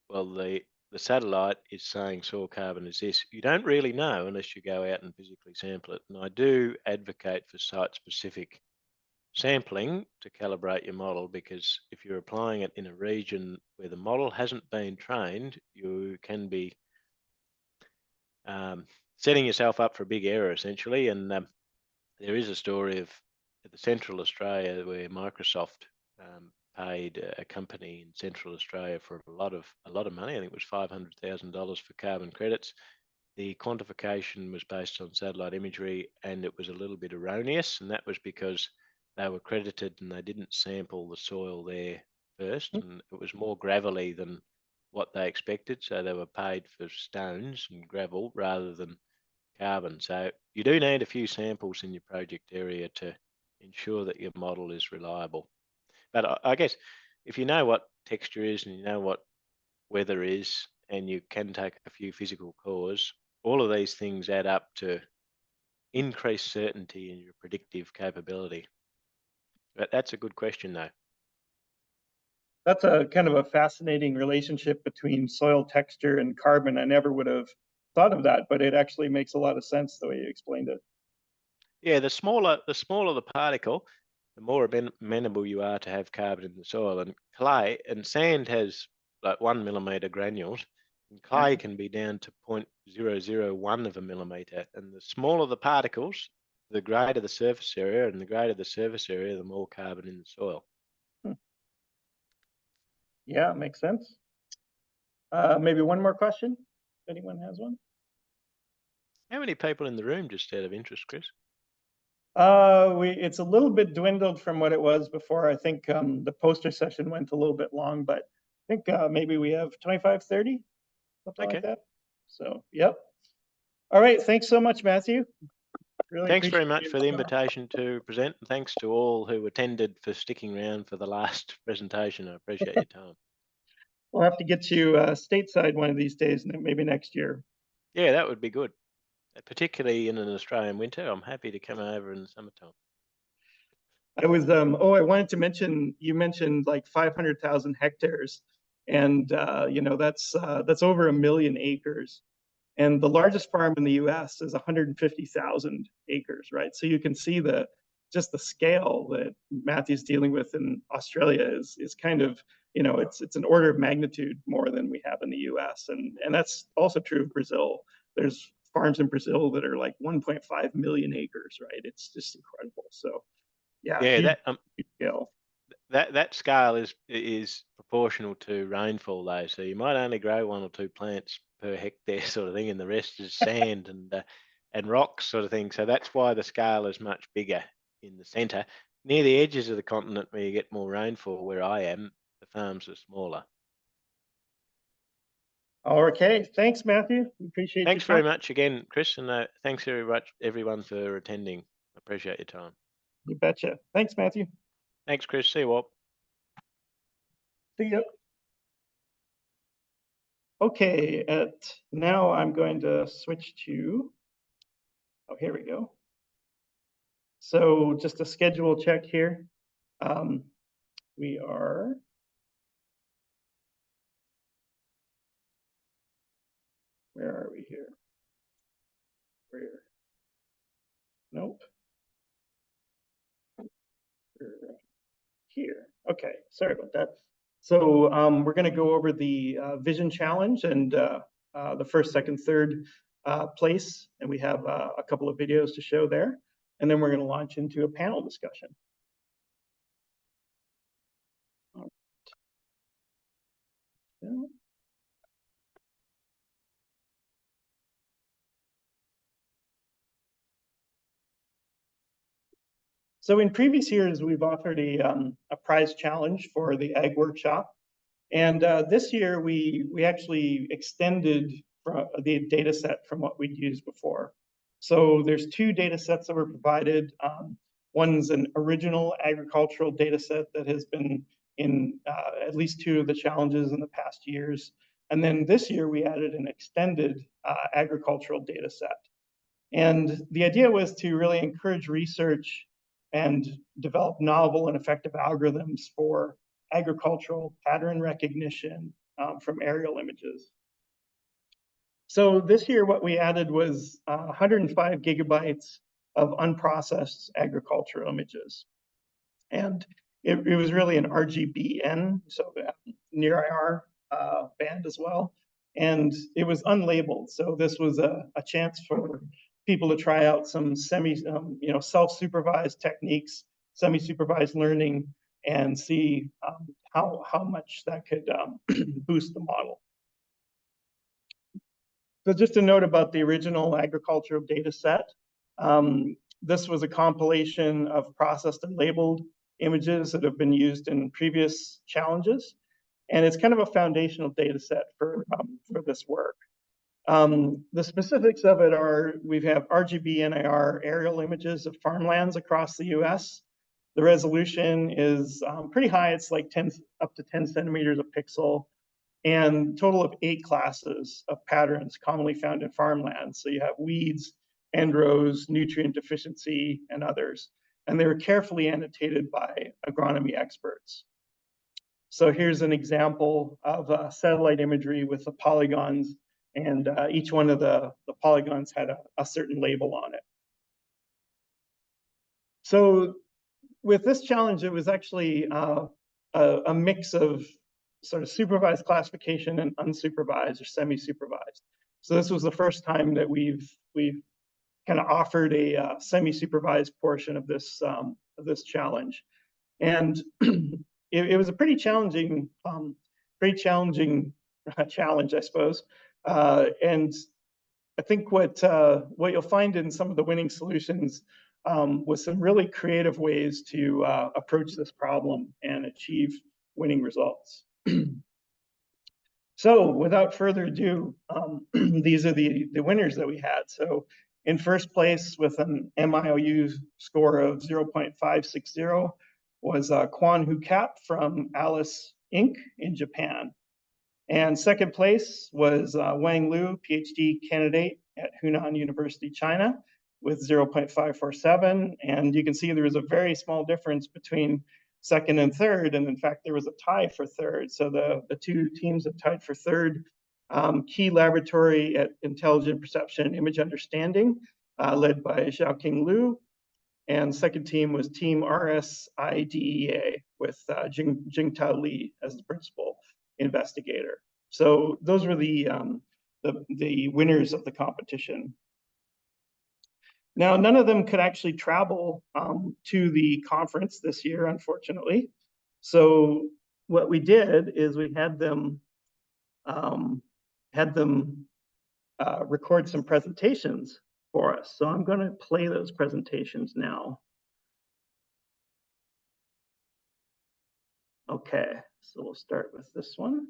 S19: well, the satellite is saying soil carbon is this, you don't really know unless you go out and physically sample it. And I do advocate for site-specific sampling to calibrate your model, because if you're applying it in a region where the model hasn't been trained, you can be setting yourself up for a big error, essentially. And there is a story of the Central Australia where Microsoft paid a company in Central Australia for a lot of money. I think it was $500,000 for carbon credits. The quantification was based on satellite imagery, and it was a little bit erroneous, and that was because they were credited and they didn't sample the soil there first, and it was more gravelly than what they expected, so they were paid for stones and gravel rather than carbon. So you do need a few samples in your project area to ensure that your model is reliable. But I guess if you know what texture is and you know what weather is, and you can take a few physical cores, all of these things add up to increased certainty in your predictive capability. But that's a good question, though.
S1: That's a kind of a fascinating relationship between soil texture and carbon. I never would have thought of that, but it actually makes a lot of sense the way you explained it.
S19: Yeah, the smaller the particle, the more amenable you are to have carbon in the soil. And clay and sand has like 1 millimeter granules, and clay can be down to 0.001 of a millimeter. And the smaller the particles, the greater the surface area, and the greater the surface area, the more carbon in the soil.
S1: Yeah, makes sense. Maybe one more question, if anyone has one.
S19: How many people in the room, just out of interest, Chris?
S1: It's a little bit dwindled from what it was before. I think the poster session went a little bit long, but I think maybe we have 25, 30, something like that. So, yep. All right, thanks so much, Matthew. Really
S19: Thanks very
S1: appreciate
S19: much for the invitation to present. And thanks to all who attended for sticking around for the last presentation. I appreciate your time.
S1: We'll have to get you stateside one of these days, maybe next year.
S19: Yeah, that would be good. Particularly in an Australian winter. I'm happy to come over in the summertime.
S1: I was, I wanted to mention, you mentioned like 500,000 hectares, and you know, that's over 1 million acres. And the largest farm in the US is 150,000 acres, right? So you can see just the scale that Matthew's dealing with in Australia is kind of, you know, it's an order of magnitude more than we have in the US. And that's also true of Brazil. There's farms in Brazil that are like 1.5 million acres, right? It's just incredible. So yeah,
S19: that scale is proportional to rainfall, though. So you might only grow 1 or 2 plants per hectare, sort of thing, and the rest is sand and rocks, sort of thing. So that's why the scale is much bigger in the centre. Near the edges of the continent, where you get more rainfall, where I am, the farms are smaller.
S1: Okay, thanks, Matthew. Appreciate.
S19: Thanks very much again, Chris, and thanks very much everyone for attending. I appreciate your time.
S1: You betcha. Thanks, Matthew.
S19: Thanks, Chris. See you, Walt.
S1: See you. Okay, now I'm going to switch to, oh, here we go. So just a schedule check here. We are, where are we here? Nope. We're here. Okay, sorry about that. So we're going to go over the Vision Challenge, and the first, second, third place, and we have a couple of videos to show there. And then we're going to launch into a panel discussion. Yeah. So in previous years, we've offered a prize challenge for the Ag Workshop. And this year, we actually extended the data set from what we'd used before. So there's two data sets that were provided. One's an original agricultural data set that has been in at least two of the challenges in the past years. And then this year, we added an extended agricultural data set. And the idea was to really encourage research and develop novel and effective algorithms for agricultural pattern recognition from aerial images. So this year, what we added was 105 gigabytes of unprocessed agricultural images. And it was really an RGBN, so near IR band as well. And it was unlabeled. So this was a chance for people to try out some self-supervised techniques, semi-supervised learning, and see how much that could boost the model. So just a note about the original agricultural data set. This was a compilation of processed and labeled images that have been used in previous challenges. And it's kind of a foundational data set for this work. The specifics of it are, we have RGB NIR aerial images of farmlands across the US. The resolution is pretty high. It's like up to 10 centimeters a pixel, and total of 8 classes of patterns commonly found in farmlands. So you have weeds, end rows, nutrient deficiency, and others. And they were carefully annotated by agronomy experts. So here's an example of satellite imagery with the polygons, and each one of the polygons had a certain label on it. So with this challenge, it was actually a mix of sort of supervised classification and unsupervised or semi-supervised. So this was the first time that we've kind of offered a semi-supervised portion of this challenge, and it was a pretty challenging challenge, I suppose. And I think what you'll find in some of the winning solutions was some really creative ways to approach this problem and achieve winning results. So without further ado, these are the winners that we had. So in first place with an MIOU score of 0.560 was Kwan Hu Cap from Alice Inc. in Japan. And second place was Wang Lu, PhD candidate at Hunan University, China, with 0.547. And you can see there was a very small difference between second and third. And in fact, there was a tie for third. So the two teams that tied for third, Key Laboratory at Intelligent Perception and Image Understanding, led by Xiaoqing Liu. And second team was Team RSIDEA with Jingtao Li as the principal investigator. So those were the winners of the competition. Now, none of them could actually travel to the conference this year, unfortunately. So what we did is we had them record some presentations for us. So I'm going to play those presentations now. Okay, so we'll start with this one.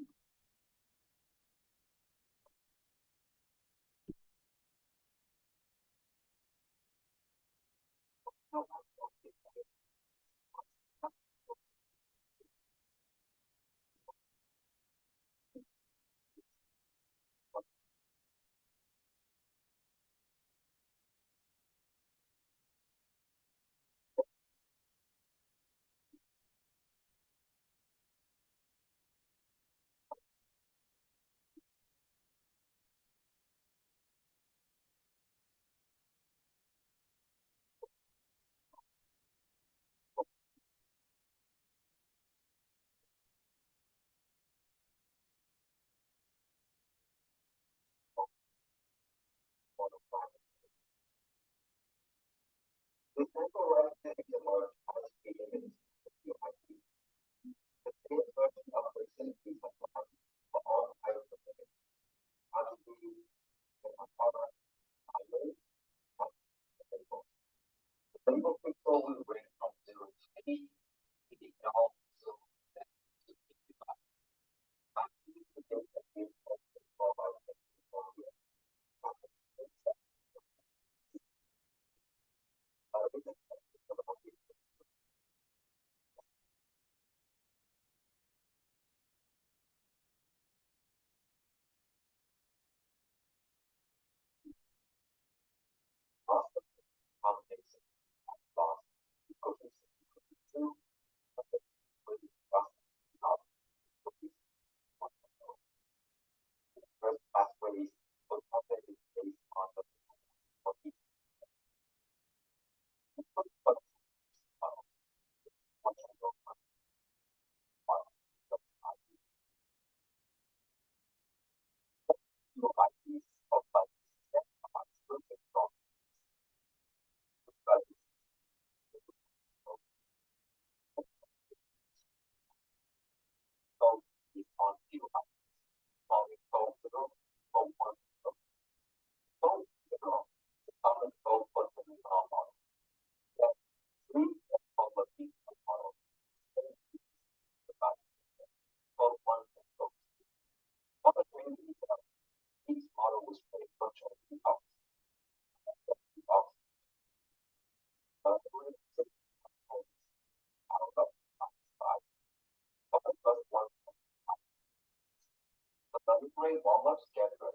S3: generate one scheduler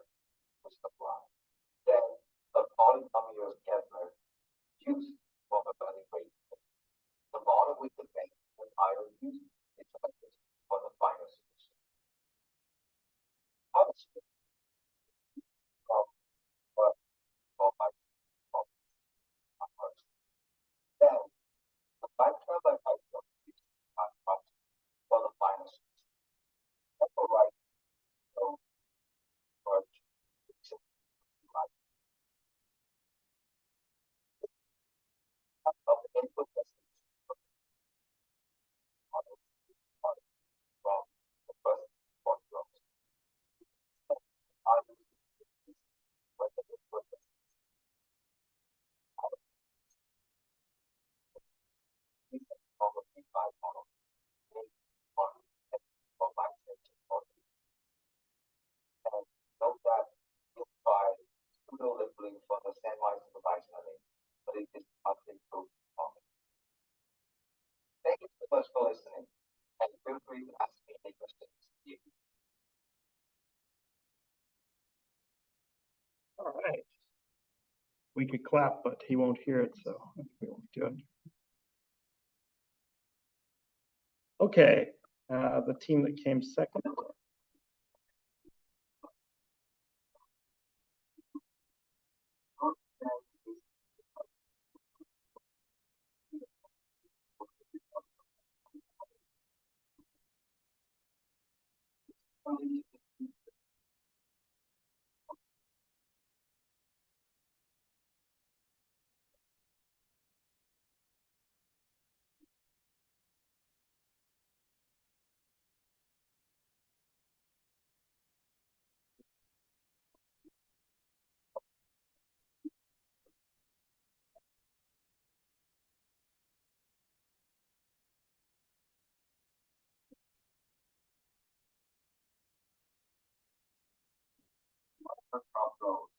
S3: with supply. Then the polynomial scheduler use probability weight. The model with the bank and IO use is selected for the final solution. Obviously, then the factor by factor for the final solution. That's all right. So, for of the input from the first point row. And note that it's by pseudo labeling for the semi-supervised learning, but it is not improved. Thank you so much for listening, and feel free to ask me any questions.
S1: All right. We could clap, but he won't hear it, so we won't do it. Okay, the team that came second.
S3: Crop growth,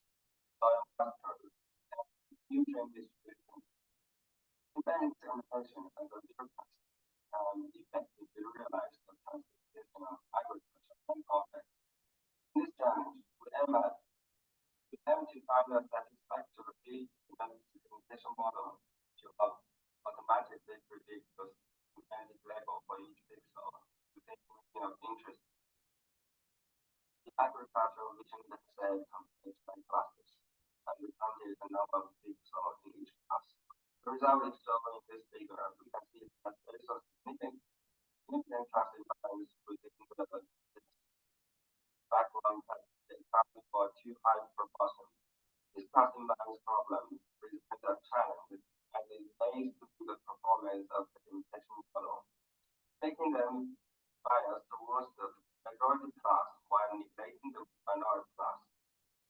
S3: soil factors, and nutrient distribution. Depending on function as a difference, effectively realize the transformation of agriculture and context. In this challenge, we aim to find a satisfactory implementation model to automatically predict the genetic level for each pixel within of interest. The agricultural vision dataset contains 10 classes, and we counted the number of pixels in each class. The result is shown in this figure. We can see that there is a significant classifiers within the background that is accounting for too high proportion. This classing balance problem presents a challenge as it relates to the performance of the implementation model, making them biased towards the majority class while neglecting the minority class.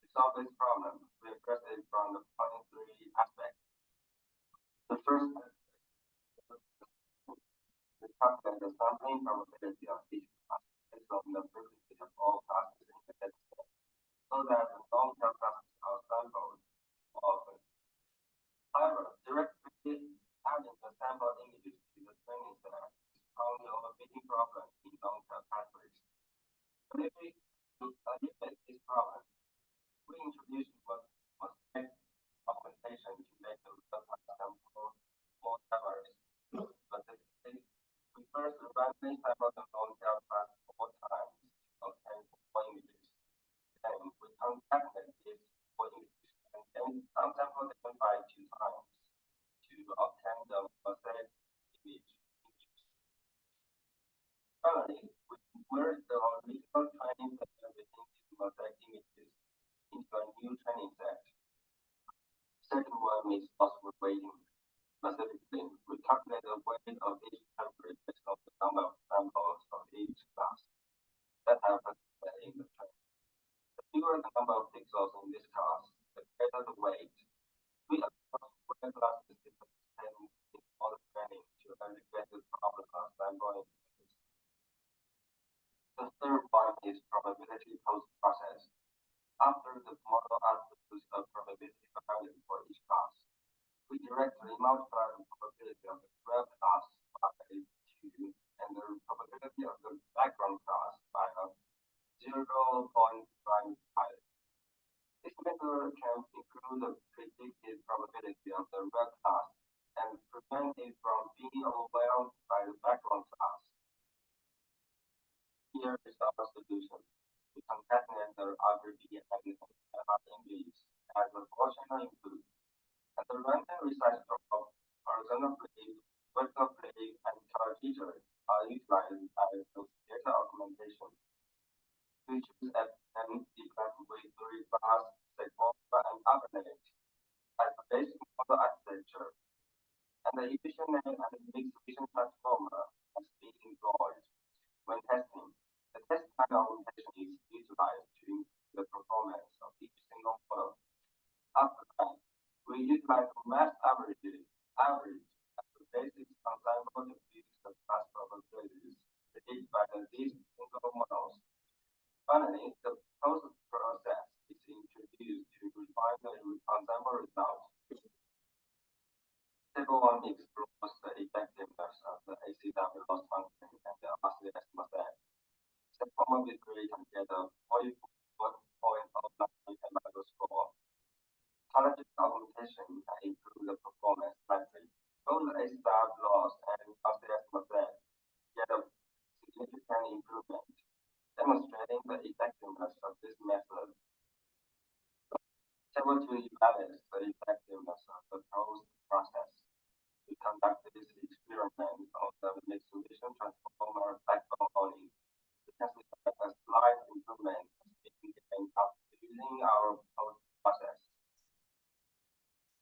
S3: To solve this problem, we address it from the following three aspects. The first aspect, we calculate the sampling probability of each class based on the frequency of all classes in the dataset, so that the long-term classes are sampled often. However, directly adding the sample images to the training set is probably a overfitting problem in long-term categories. But if we eliminate this problem, we introduce what must take augmentation to make the result sample more diverse. Specifically, we first randomly sample the long-tail class 4 times to obtain 4 images. Then we concatenate these 4 images and then sample them by 2 times to obtain the mosaic image. Finally, we merge the original training set within these mosaic images into a new training set. Second one is possible weighting. Specifically, we calculate the weight of each category based on the number of samples of each class that have participated in the training. The fewer the number of pixels in this class, the greater the weight. We approach where classes participate in all the training to evaluate the problem of sampling. The third one is probability post-process. After the model outputs a probability value for each class, we directly multiply the probability of the graph class by 2 and the probability of the background class by 0.55. This method can improve the predicted probability of the red class and prevent it from being overwhelmed by the background class. Here is our solution. We concatenate the RGB and RMBs as a Gaussian input, and the random resize drop, horizontal flip, vertical flip, and color jitter are utilized as those data augmentation. We choose FM defect with 3 class, Sequoia, and Abernet as the basic model architecture, and the efficient and mixed vision transformer has been employed when testing. The test time augmentation is utilized to improve the performance of each single model. After that, we utilize mass average as the basic ensemble to use the class probabilities predicted by these single models. Finally, the post-process is introduced to refine the ensemble results. Table 1 explores the effectiveness of the ACW loss function and the RCS mosaic. Transformer with three can get a 44.09 MIMO score. Color augmentation can improve the performance slightly. Both the ACW loss and RCS mosaic get a significant improvement, demonstrating the effectiveness of this method. Table 2 evaluates the effectiveness of the post-process. We conducted this experiment on the mixed vision transformer backbone only. We can see that a slight improvement is being gained after using our post-process.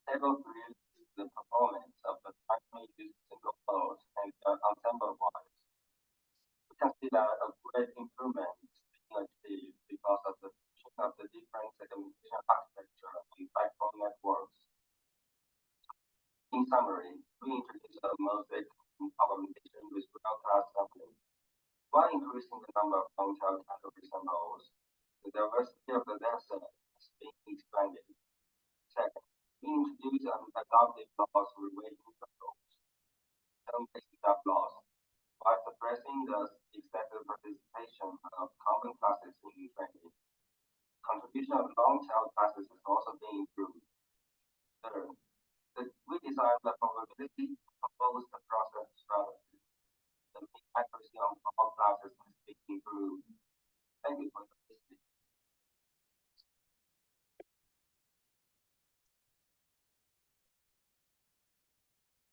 S3: Table 3 is the performance of the primary used single modes and the ensemble wise. We can see that a great improvement is being achieved because of the fusion of the different segmentation architecture and backbone networks. In summary, we introduced a mosaic augmentation with real-class sampling. While increasing the number of long-tail category samples, the diversity of the dataset has been expanded. Second, we introduced an adaptive loss reweighting controls, term-based loss, while suppressing the excessive participation of common classes in training. Contribution of long-tail classes has also been improved. Third, we designed the probability to compose the process strategy. The mean accuracy of all classes has been improved. Thank you for listening.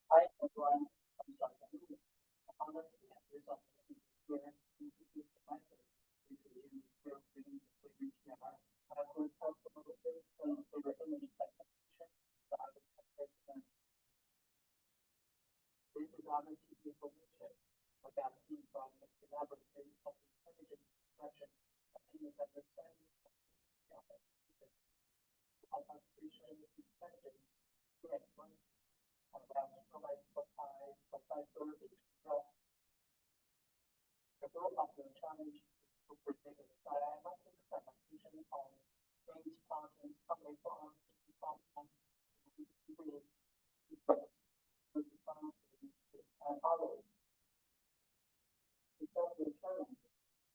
S20: Hi everyone, I'm Dr. Wu. I'm honored to have this opportunity here to introduce the method which we use for bringing the flavor camera. I will talk about the flavor image segmentation that I will present. This is our TV information about the from the collaborative of intelligent expression of image understanding of the application. Artificial intelligence directly about provide service growth. The goal of the challenge is to predict the diametric segmentation on range functions coming from and others. Because the challenge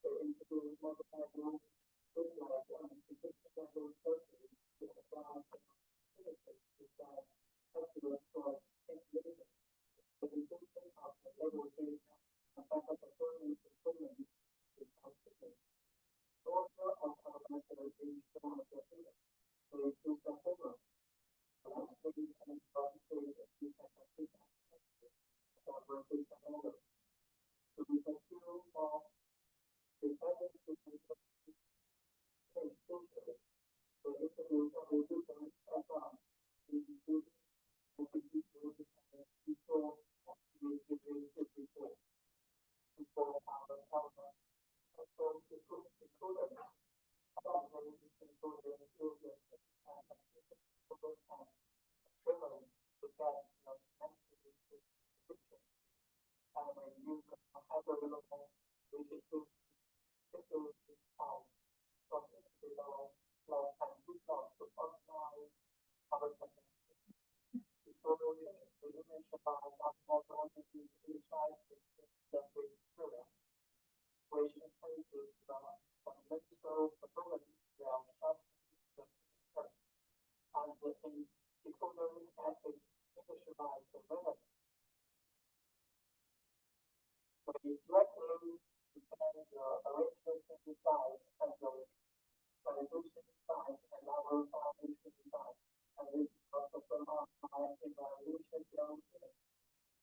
S20: to introduce multiple groups visualize and predict level searches to advance activities that help to record information. The inclusion of the level data and better performance improvements is considered. The order of our method is shown at the here. So it is the formula. The last page and particularly the defect of data for versus the order. So we can feel of the evidence to change features. So if the different as well, we include the before of the before our power. So the encoder about the encoder encoder equivalent to that of description. And when you have a little which is to from below and we start to optimize our technology. Before we mentioned about multiple entities inside the program, operation phases metro performance around and the economic ethics industrialized development. So you directly depend your arrangement design and your validation design and our foundation design. And this also from our evaluation downstream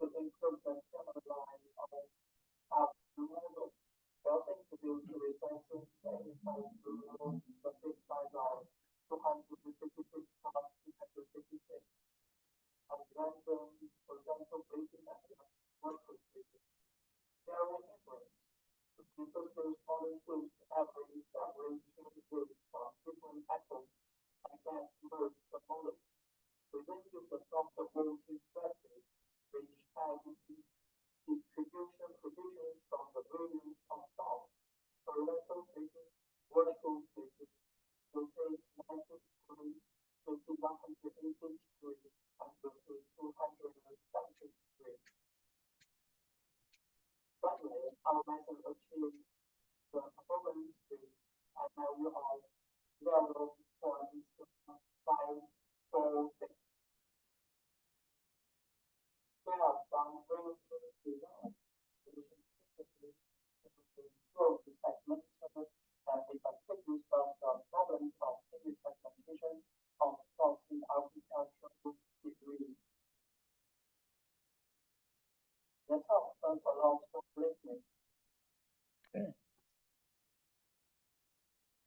S20: to improve the camera line of our model. Helping to build the resources and design to remove the fixed guideline 256 past 256. And random potential breaking action workers. Sharing inference. The researchers only choose average that range change groups from different atoms and then merge the model. We then use the software voltage strategy, which has distribution predictions from the variance of thought, horizontal spaces, vertical spaces, rotate 90 degrees, rotate 180 degrees, and rotate 270 degrees. Finally, our method achieves the performance with a value of 0.546. There are some very interesting results. Growth segment and effective use of the problems of image segmentation of faulty architectural degrees. That's all. Thanks a lot for listening.
S1: Okay.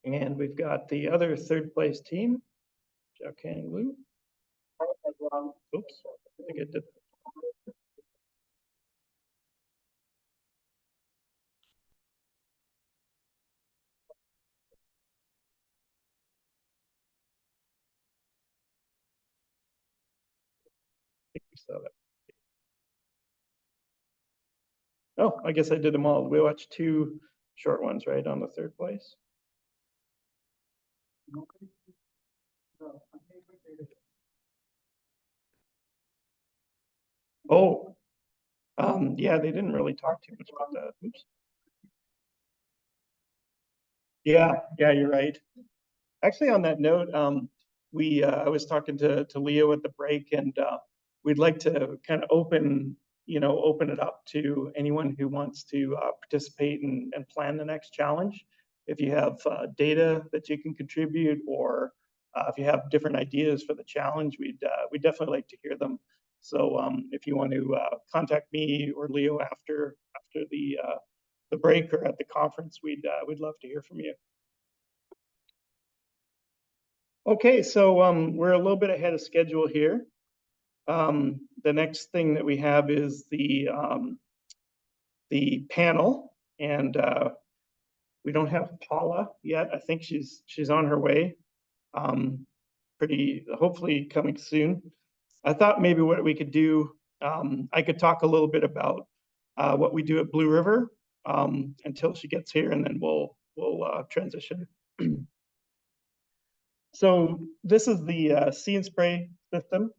S1: And we've got the other third place team, Xiaokang Lu.
S20: Hi, everyone.
S1: Oops, I think I did. I think we saw that. Oh, I guess I did them all. We watched two short ones, right, on the third place. Oh, yeah, they didn't really talk too much about that. Oops. Yeah, you're right. Actually, on that note, I was talking to Leo at the break, and we'd like to kind of open it up to anyone who wants to participate and plan the next challenge. If you have data that you can contribute, or if you have different ideas for the challenge, we'd definitely like to hear them. So if you want to contact me or Leo after the break or at the conference, we'd love to hear from you. Okay, so we're a little bit ahead of schedule here. The next thing that we have is the panel, and we don't have Paula yet. I think she's on her way. Hopefully coming soon. I thought maybe what we could do, I could talk a little bit about what we do at Blue River until she gets here, and then we'll transition. So this is the See and Spray system.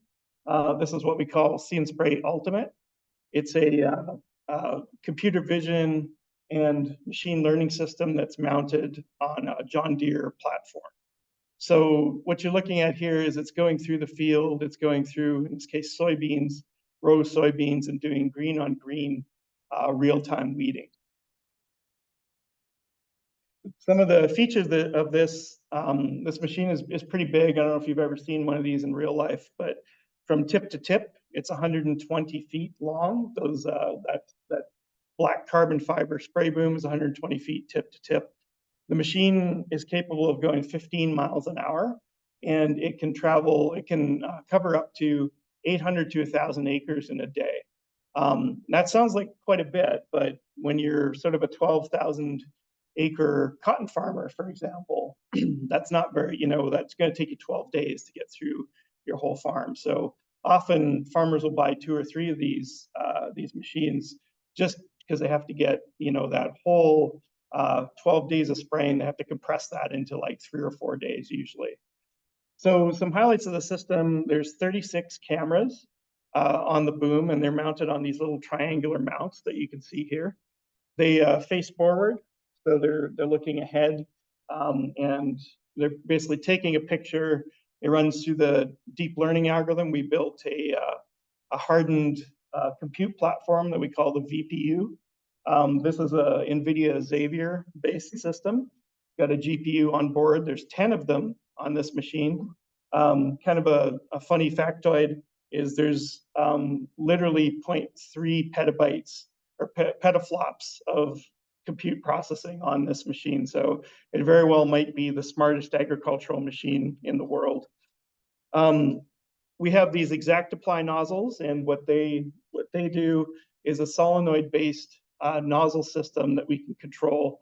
S1: This is what we call See and Spray Ultimate. It's a computer vision and machine learning system that's mounted on a John Deere platform. So what you're looking at here is it's going through the field. It's going through, in this case, soybeans, row soybeans, and doing green on green real-time weeding. Some of the features of this machine is pretty big. I don't know if you've ever seen one of these in real life, but from tip to tip, it's 120 feet long. That black carbon fiber spray boom is 120 feet tip to tip. The machine is capable of going 15 miles an hour, and it can cover up to 800 to 1,000 acres in a day. That sounds like quite a bit, but when you're sort of a 12,000 acre cotton farmer, for example, that's not very, that's going to take you 12 days to get through your whole farm. So often farmers will buy 2 or 3 of these machines just because they have to get, that whole 12 days of spraying. They have to compress that into like 3 or 4 days usually. So some highlights of the system: there's 36 cameras on the boom, and they're mounted on these little triangular mounts that you can see here. They face forward, So they're looking ahead, and they're basically taking a picture. It runs through the deep learning algorithm. We built a hardened compute platform that we call the VPU. This is a NVIDIA Xavier based system. It's got a GPU on board. There's 10 of them on this machine. Kind of a funny factoid is there's literally 0.3 petabytes or petaflops of compute processing on this machine. So it very well might be the smartest agricultural machine in the world. We have these ExactApply nozzles, and what they do is a solenoid-based nozzle system that we can control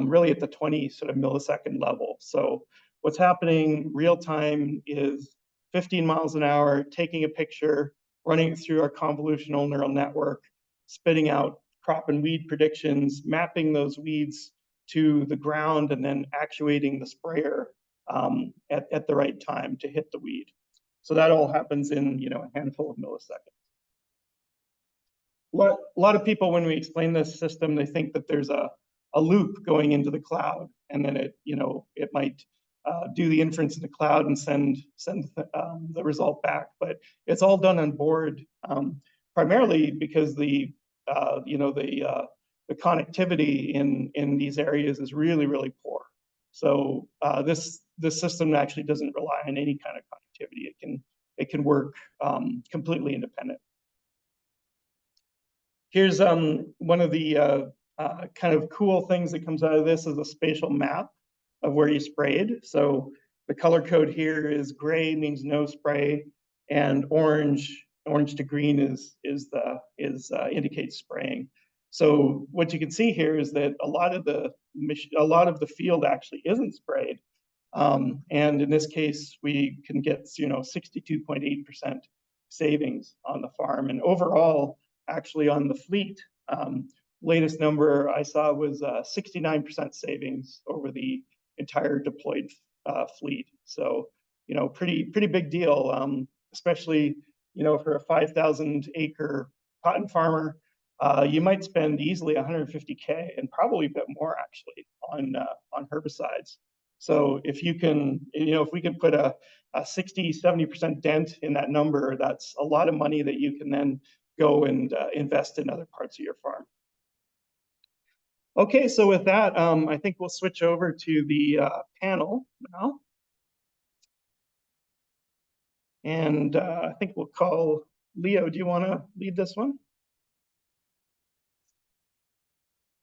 S1: really at the 20 sort of millisecond level. So what's happening real time is 15 miles an hour, taking a picture, running it through our convolutional neural network, spitting out crop and weed predictions, mapping those weeds to the ground, and then actuating the sprayer at the right time to hit the weed. So that all happens in a handful of milliseconds. A lot of people, when we explain this system, they think that there's a loop going into the cloud, and then it might do the inference in the cloud and send the result back. But it's all done on board, primarily because the connectivity in these areas is really, really poor. So this system actually doesn't rely on any kind of connectivity. It can work completely independent. Here's one of the kind of cool things that comes out of this is a spatial map of where you sprayed. So the color code here is gray means no spray, and orange to green indicates spraying. So what you can see here is that a lot of the field actually isn't sprayed, and in this case we can get 62.8% savings on the farm, and overall actually on the fleet, latest number I saw was 69% savings over the entire deployed fleet. So pretty big deal, especially for a 5,000 acre cotton farmer. You might spend easily 150K and probably a bit more actually on herbicides. So if you can, if we can put a 60-70% dent in that number, that's a lot of money that you can then go and invest in other parts of your farm. Okay, so with that, I think we'll switch over to the panel now. And I think we'll call Leo. Do you want to lead this one?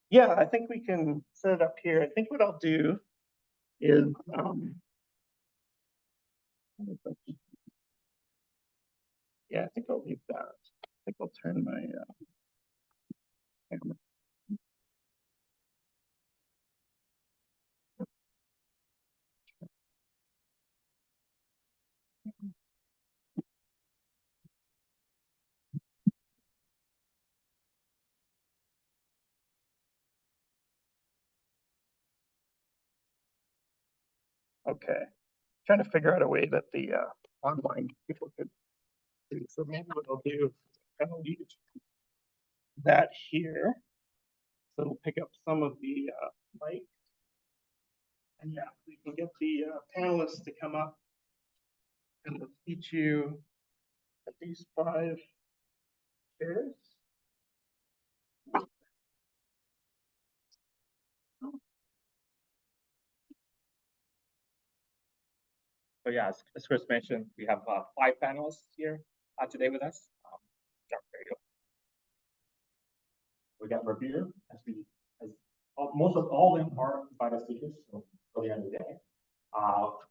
S1: Yeah, I think we can set it up here. I think what I'll do is, yeah, I think I'll leave that. I think I'll turn my camera. Okay, trying to figure out a way that the online people could see. So maybe what I'll do is kind of leave that here. So we'll pick up some of the mic. And yeah, we can get the panelists to come up and we'll teach you at these 5 chairs.
S21: So yeah, as Chris mentioned, we have 5 panelists here today with us. We got Rabir, most of all of them are invited speakers, so earlier in the day.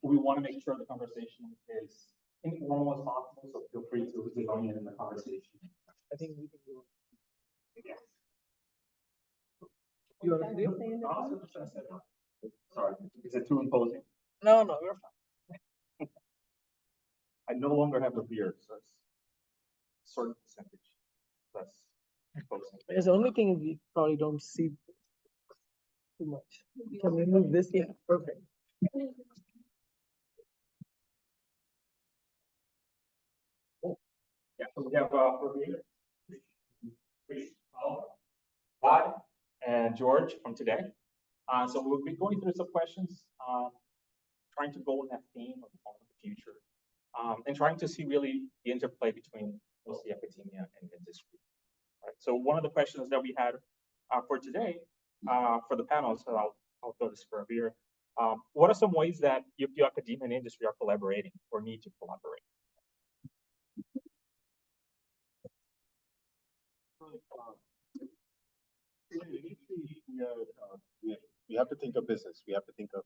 S21: We want to make sure the conversation is informal as possible, so feel free to join in the conversation.
S6: I think we can do.
S21: Yeah.
S6: You want to do?
S21: Sorry, is it too imposing?
S6: No, you're fine.
S21: I no longer have a beard, so it's a certain percentage less imposing.
S6: It's the only thing is we probably don't see too much. Can we move this? Yeah, perfect.
S21: Yeah, so we have God and George from today. So we'll be going through some questions, trying to go on that theme of the farm of the future, and trying to see really the interplay between mostly academia and industry. Right. So one of the questions that we had for today, for the panel, so I'll throw this for Abir. What are some ways that you feel academia and industry are collaborating or need to collaborate?
S2: We have to think of business. We have to think of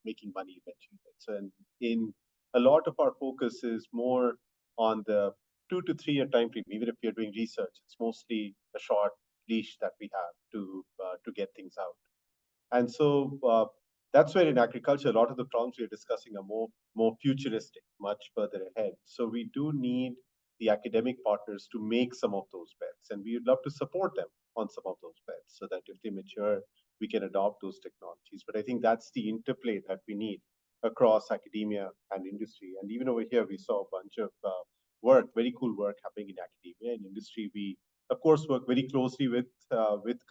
S2: making money eventually. So in a lot of our focus is more on the 2 to 3 year time frame. Even if you're doing research, it's mostly a short leash that we have to get things out. And so that's where in agriculture, a lot of the problems we're discussing are more futuristic, much further ahead. So we do need the academic partners to make some of those bets, and we would love to support them on some of those bets so that if they mature, we can adopt those technologies. But I think that's the interplay that we need across academia and industry. And even over here, we saw a bunch of work, very cool work happening in academia and industry. We, of course, work very closely with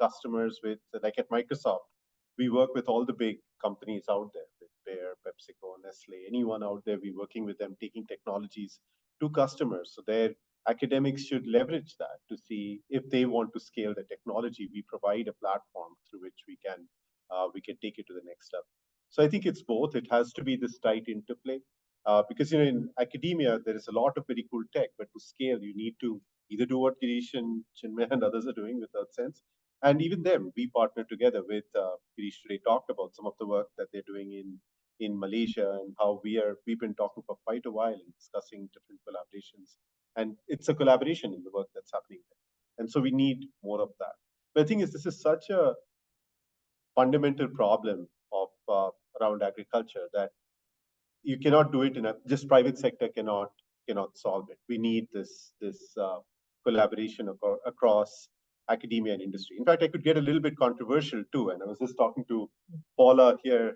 S2: customers, with like at Microsoft. We work with all the big companies out there, with Bayer, PepsiCo, Nestle, anyone out there, we're working with them, taking technologies to customers. So their academics should leverage that to see if they want to scale the technology. We provide a platform through which we can take it to the next level. So I think it's both. It has to be this tight interplay because in academia, there is a lot of very cool tech, but to scale, you need to either do what Girish and Chinmay and others are doing with EarthSense. And even them, we partner together with Girish today, talked about some of the work that they're doing in Malaysia and how we've been talking for quite a while and discussing different collaborations. And it's a collaboration in the work that's happening there. And so we need more of that. But the thing is, this is such a fundamental problem of around agriculture that you cannot do it in just private sector cannot solve it. We need this collaboration across academia and industry. In fact, I could get a little bit controversial too. And I was just talking to Paula here.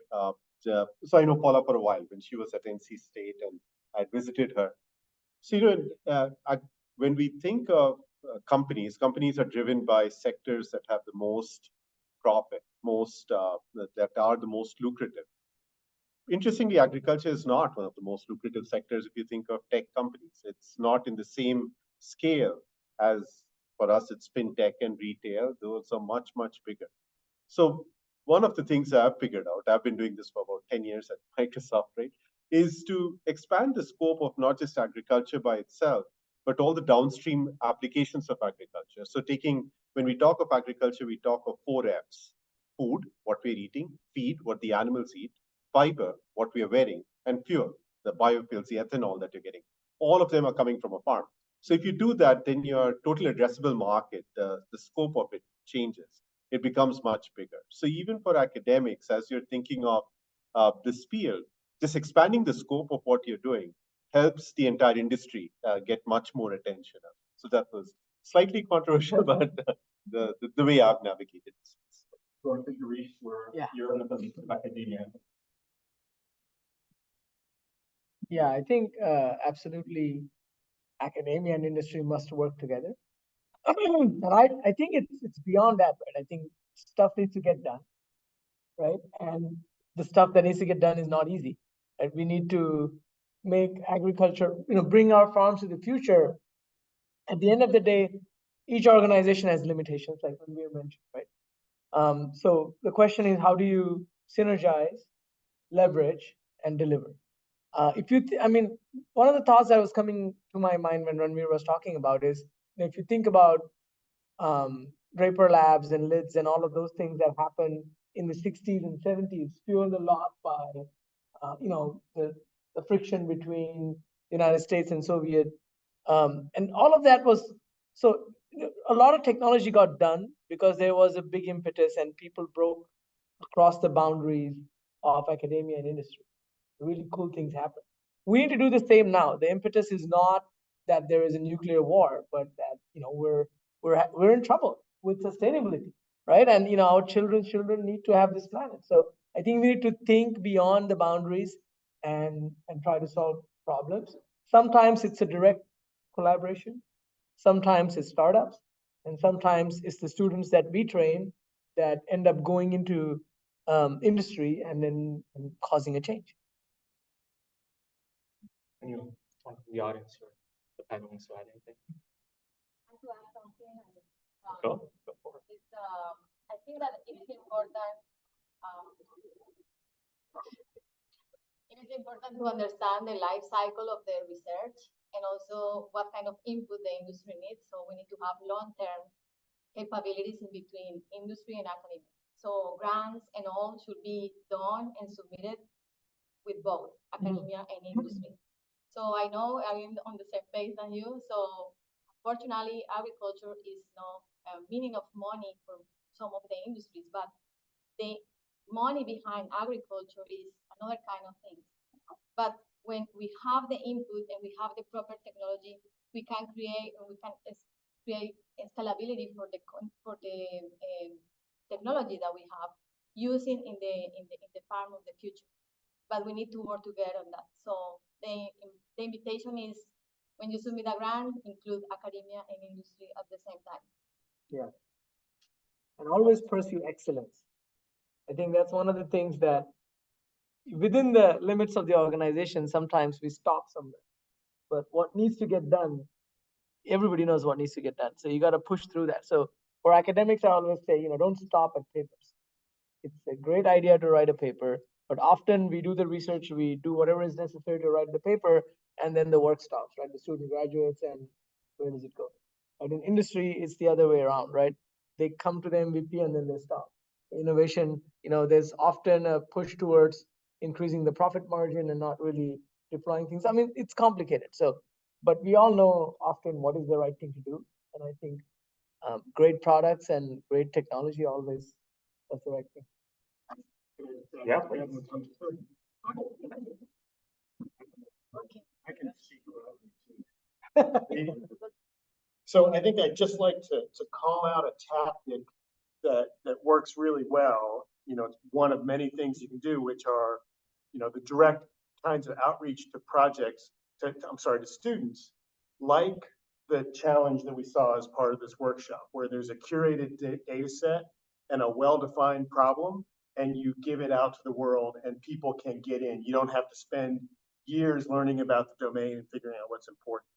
S2: So I know Paula for a while when she was at NC State and I visited her. So, when we think of companies are driven by sectors that have the most profit, that are the most lucrative. Interestingly, agriculture is not one of the most lucrative sectors if you think of tech companies. It's not in the same scale as for us, it's fintech and retail. Those are much, much bigger. So one of the things I've figured out, I've been doing this for about 10 years at Microsoft, right, is to expand the scope of not just agriculture by itself, but all the downstream applications of agriculture. So when we talk of agriculture, we talk of 4 Fs: food, what we're eating; feed, what the animals eat; fiber, what we are wearing; and fuel, the biofuels, the ethanol that you're getting. All of them are coming from a farm. So if you do that, then your total addressable market, the scope of it changes. It becomes much bigger. So even for academics, as you're thinking of this field, just expanding the scope of what you're doing helps the entire industry get much more attention. So that was slightly controversial, but the way I've navigated this.
S21: So I think Girish, you're in the position of academia.
S6: Yeah, I think absolutely academia and industry must work together. And I think it's beyond that, right? I think stuff needs to get done, right? And the stuff that needs to get done is not easy. And we need to make agriculture, bring our farms to the future. At the end of the day, each organization has limitations, like when we mentioned, right? So the question is, how do you synergize, leverage, and deliver? One of the thoughts that was coming to my mind when Ranveer was talking about is, if you think about Draper Labs and LIDS and all of those things that happened in the 60s and 70s, fueled a lot by, the friction between the United States and Soviet. And all of that was, so a lot of technology got done because there was a big impetus and people broke across the boundaries of academia and industry. Really cool things happen. We need to do the same now. The impetus is not that there is a nuclear war, but that we're in trouble with sustainability, right? And our children need to have this planet. So I think we need to think beyond the boundaries and try to solve problems. Sometimes it's a direct collaboration, sometimes it's startups, and sometimes it's the students that we train that end up going into industry and then causing a change.
S21: Anyone from the audience or the panel wants to add anything?
S9: To add something,
S21: Go for it.
S9: I think that it is important. It is important to understand the life cycle of the research and also what kind of input the industry needs. So we need to have long-term capabilities in between industry and academia. So grants and all should be done and submitted with both academia and industry. So I know I'm on the same page than you. So fortunately, agriculture is not a meaning of money for some of the industries, but the money behind agriculture is another kind of thing. But when we have the input and we have the proper technology, we can create scalability for the technology that we have using in the farm of the future. But we need to work together on that. So the invitation is when you submit a grant, include academia and industry at the same time.
S6: Yeah. And always pursue excellence. I think that's one of the things that within the limits of the organization, sometimes we stop somewhere. But what needs to get done, everybody knows what needs to get done. So you got to push through that. So for academics, I always say, don't stop at papers. It's a great idea to write a paper, but often we do the research, we do whatever is necessary to write the paper, and then the work stops, right? The student graduates, and where does it go? But in industry, it's the other way around, right? They come to the MVP and then they stop. Innovation, there's often a push towards increasing the profit margin and not really deploying things. I mean, it's complicated. So, but we all know often what is the right thing to do. And I think great products and great technology always, that's the right thing.
S21: Yeah.
S5: I can speak about it too. So I think I'd just like to call out a tactic that works really well. It's one of many things you can do, which are, the direct kinds of outreach to projects, to students, like the challenge that we saw as part of this workshop, where there's a curated data set and a well-defined problem, and you give it out to the world and people can get in. You don't have to spend years learning about the domain and figuring out what's important.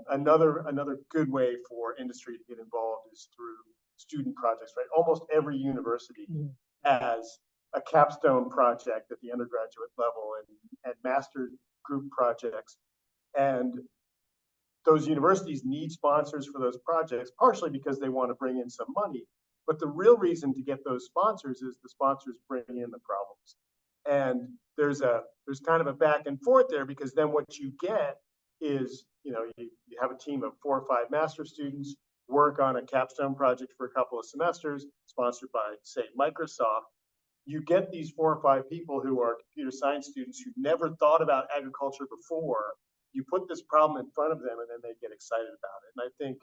S5: Another good way for industry to get involved is through student projects, right? Almost every university has a capstone project at the undergraduate level and master group projects. And those universities need sponsors for those projects, partially because they want to bring in some money. But the real reason to get those sponsors is the sponsors bring in the problems. And there's kind of a back and forth there, because then what you get is, you have a team of 4 or 5 master students work on a capstone project for a couple of semesters, sponsored by, say, Microsoft. You get these 4 or 5 people who are computer science students who never thought about agriculture before. You put this problem in front of them and then they get excited about it. And I think,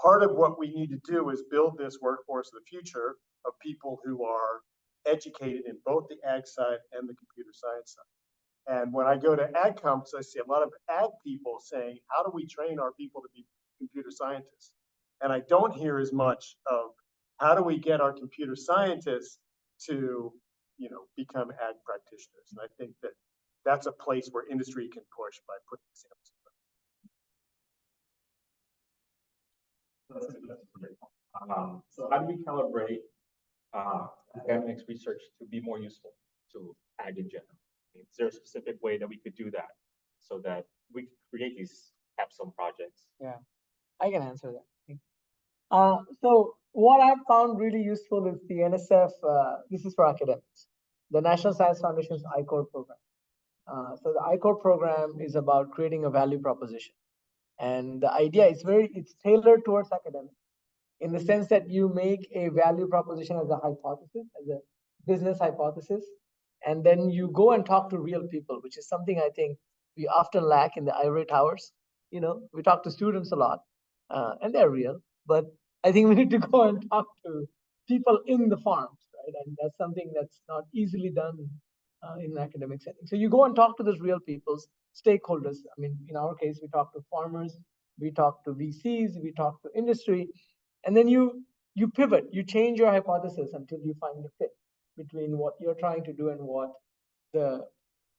S5: part of what we need to do is build this workforce of the future of people who are educated in both the ag side and the computer science side. And when I go to ag conferences, I see a lot of ag people saying, how do we train our people to be computer scientists? And I don't hear as much of how do we get our computer scientists to, become ag practitioners. And I think that that's a place where industry can push by putting examples.
S21: So how do we calibrate academics research to be more useful to ag in general? Is there a specific way that we could do that so that we could create these capstone projects?
S6: Yeah, I can answer that. So what I've found really useful is the NSF, this is for academics, the National Science Foundation's I-Core program. So the I-Core program is about creating a value proposition. And the idea is it's tailored towards academics in the sense that you make a value proposition as a hypothesis, as a business hypothesis, and then you go and talk to real people, which is something I think we often lack in the ivory towers. We talk to students a lot, and they're real, but I think we need to go and talk to people in the farms, right? And that's something that's not easily done in an academic setting. So you go and talk to those real people's stakeholders. I mean, in our case, we talk to farmers, we talk to VCs, we talk to industry, and then you you pivot, you change your hypothesis until you find the fit between what you're trying to do and what the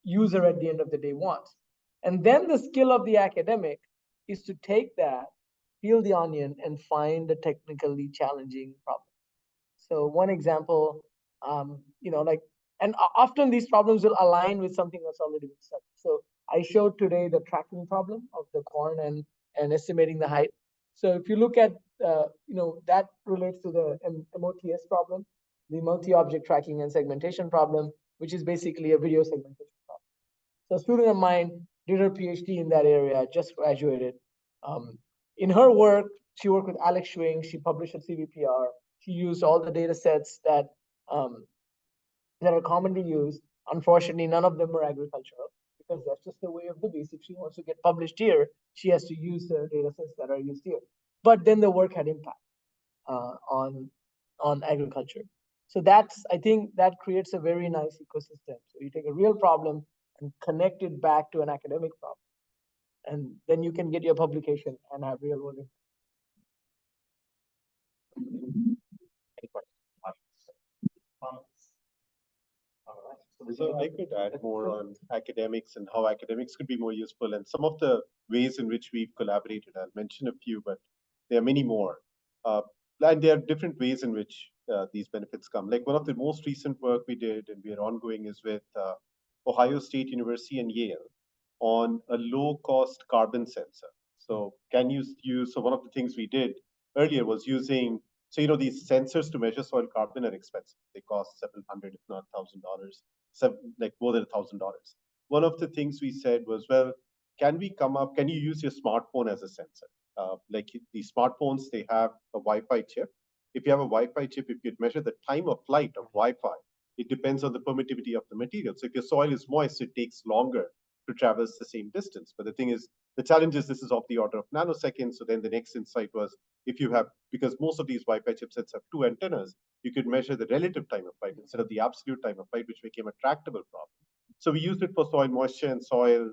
S6: user at the end of the day wants. And then the skill of the academic is to take that, peel the onion, and find a technically challenging problem. So one example, and often these problems will align with something that's already been studied. So I showed today the tracking problem of the corn and estimating the height. So if you look at, that relates to the MOTS problem, the multi-object tracking and segmentation problem, which is basically a video segmentation problem. So a student of mine did her PhD in that area, just graduated. In her work, she worked with Alex Schwing. She published at CVPR. She used all the data sets that are commonly used. Unfortunately, none of them are agricultural because that's just the way of the beast. If she wants to get published here, she has to use the data sets that are used here. But then the work had impact on agriculture. So I think that creates a very nice ecosystem. So you take a real problem and connect it back to an academic problem. And then you can get your publication and have real world impact.
S2: So I could add more on academics and how academics could be more useful and some of the ways in which we've collaborated. I'll mention a few, but there are many more. And there are different ways in which these benefits come. Like one of the most recent work we did and we are ongoing is with Ohio State University and Yale on a low-cost carbon sensor. So can you use, so one of the things we did earlier was using, so these sensors to measure soil carbon are expensive. They cost $700, if not $1,000, like more than $1,000. One of the things we said was, well, can you use your smartphone as a sensor? Like these smartphones, they have a Wi-Fi chip. If you have a Wi-Fi chip, if you measure the time of flight of Wi-Fi, it depends on the permittivity of the material. So if your soil is moist, it takes longer to traverse the same distance. But the thing is, the challenge is this is of the order of nanoseconds. So then the next insight was, if you have, because most of these Wi-Fi chipsets have two antennas, you could measure the relative time of flight instead of the absolute time of flight, which became a tractable problem. So we used it for soil moisture and soil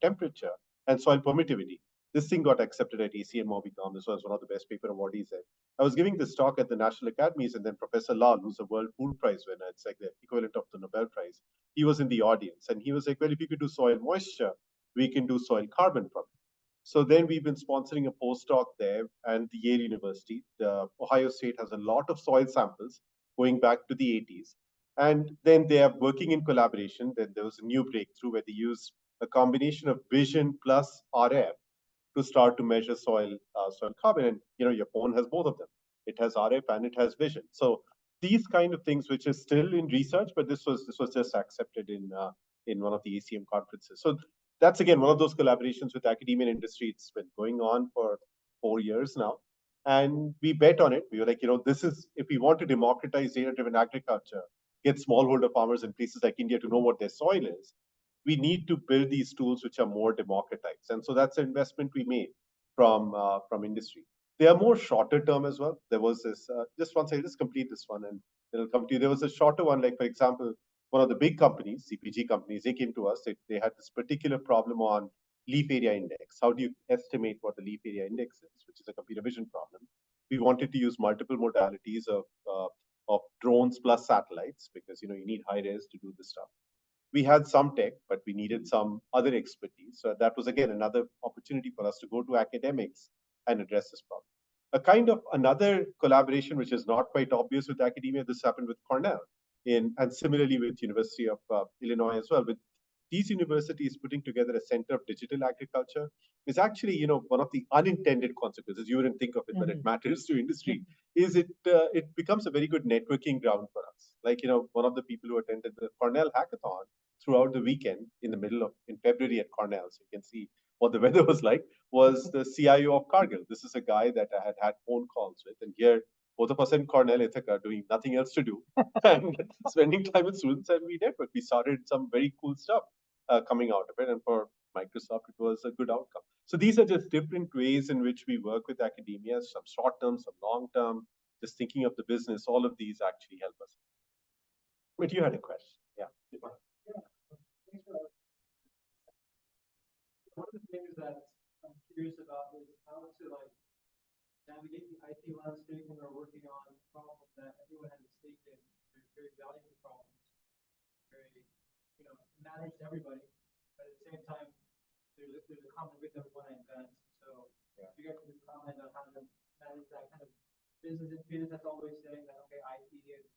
S2: temperature and soil permittivity. This thing got accepted at ACM Mobicom. This was one of the best paper awardees there. I was giving this talk at the National Academies, and then Professor Lal, who's a World Food Prize winner, it's like the equivalent of the Nobel Prize, he was in the audience. And he was like, well, if you could do soil moisture, we can do soil carbon probably. So then we've been sponsoring a postdoc there and the Yale University. The Ohio State has a lot of soil samples going back to the 80s. And then they are working in collaboration. Then there was a new breakthrough where they used a combination of vision plus RF to start to measure soil carbon. And your phone has both of them. It has RF and it has vision. So these kind of things, which is still in research, but this was just accepted in one of the ACM conferences. So that's again one of those collaborations with academia and industry. It's been going on for 4 years now, and we bet on it. We were like, this is, if we want to democratize data-driven agriculture, get smallholder farmers in places like India to know what their soil is, we need to build these tools which are more democratized. And so that's an investment we made from industry. They are more shorter term as well. There was this, just one second, just complete this one and it'll come to you. There was a shorter one, like for example, one of the big companies, CPG companies, they came to us, they had this particular problem on leaf area index. How do you estimate what the leaf area index is, which is a computer vision problem? We wanted to use multiple modalities of drones plus satellites because, you need high res to do this stuff. We had some tech, but we needed some other expertise. So that was, again, another opportunity for us to go to academics and address this problem. A kind of another collaboration, which is not quite obvious with academia, this happened with Cornell and similarly with University of Illinois as well. With these universities putting together a center of digital agriculture is actually, one of the unintended consequences. You wouldn't think of it, but it matters to industry. Is it becomes a very good networking ground for us. Like, one of the people who attended the Cornell hackathon throughout the weekend in February at Cornell, so you can see what the weather was like, was the CIO of Cargill. This is a guy that I had phone calls with, and here both of us in Cornell, Ithaca, doing nothing else to do and spending time with students, and we networked. We started some very cool stuff coming out of it, and for Microsoft, it was a good outcome. So these are just different ways in which we work with academia, some short term, some long term, just thinking of the business. All of these actually help us. But you had a question. Yeah.
S6: One of the things that I'm curious about is how to navigate the IT landscape when we're working on problems that everyone has a stake in. They're very valuable problems, very, matters to everybody. But at the same time, there's a common with everyone I invent. So if you guys can just comment on how to manage that kind of business experience, that's always saying that, okay, IT is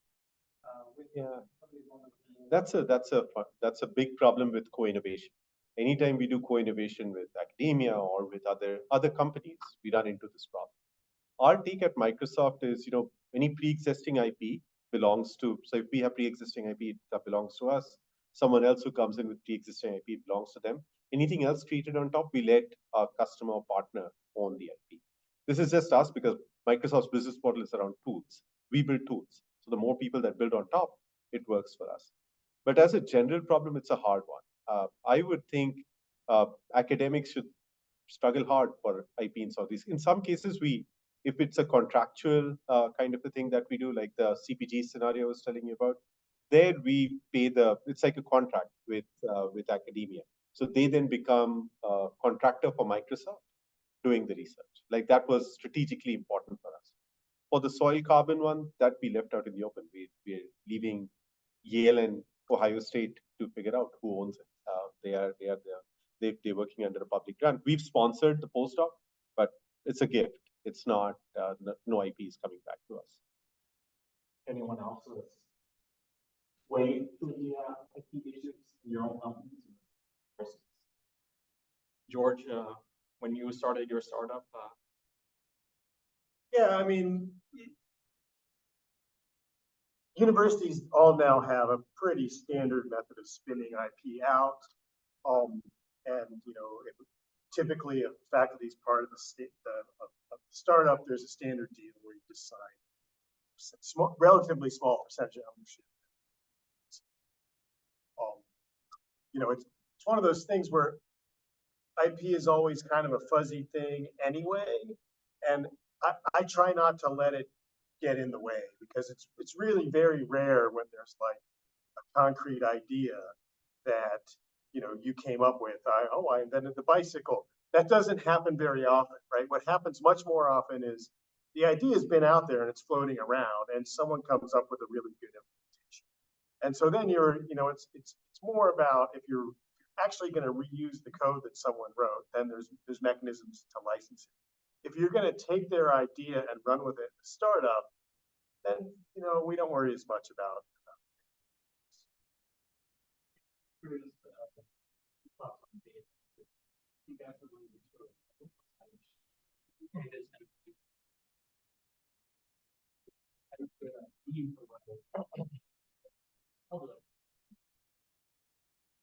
S6: with somebody's one of the
S2: That's a big problem with co-innovation. Anytime we do co-innovation with academia or with other companies, we run into this problem. Our take at Microsoft is, any pre-existing IP belongs to, so if we have pre-existing IP, that belongs to us. Someone else who comes in with pre-existing IP belongs to them. Anything else created on top, we let our customer or partner own the IP. This is just us because Microsoft's business model is around tools. We build tools. So the more people that build on top, it works for us. But as a general problem, it's a hard one. I would think academics should struggle hard for IP in Southeast. In some cases, if it's a contractual kind of a thing that we do, like the CPG scenario I was telling you about, there we pay it's like a contract with academia. So they then become a contractor for Microsoft doing the research. Like that was strategically important for us. For the soil carbon one, that we left out in the open. We're leaving Yale and Ohio State to figure out who owns it. They're working under a public grant. We've sponsored the postdoc, but it's a gift. It's not, no IP is coming back to us.
S21: Anyone else with way to the IP issues in your own companies? George, when you started your startup?
S8: Yeah, I mean, universities all now have a pretty standard method of spinning IP out. Typically, if faculty is part of the startup, there's a standard deal where you just sign relatively small percentage of ownership. It's one of those things where IP is always kind of a fuzzy thing anyway, and I try not to let it get in the way because it's really very rare when there's like a concrete idea that you came up with. I invented the bicycle. That doesn't happen very often, right? What happens much more often is the idea has been out there and it's floating around, and someone comes up with a really good implementation. And so then it's more about if you're actually going to reuse the code that someone wrote, then there's mechanisms to license it. If you're going to take their idea and run with it in a startup, then we don't worry as much about it.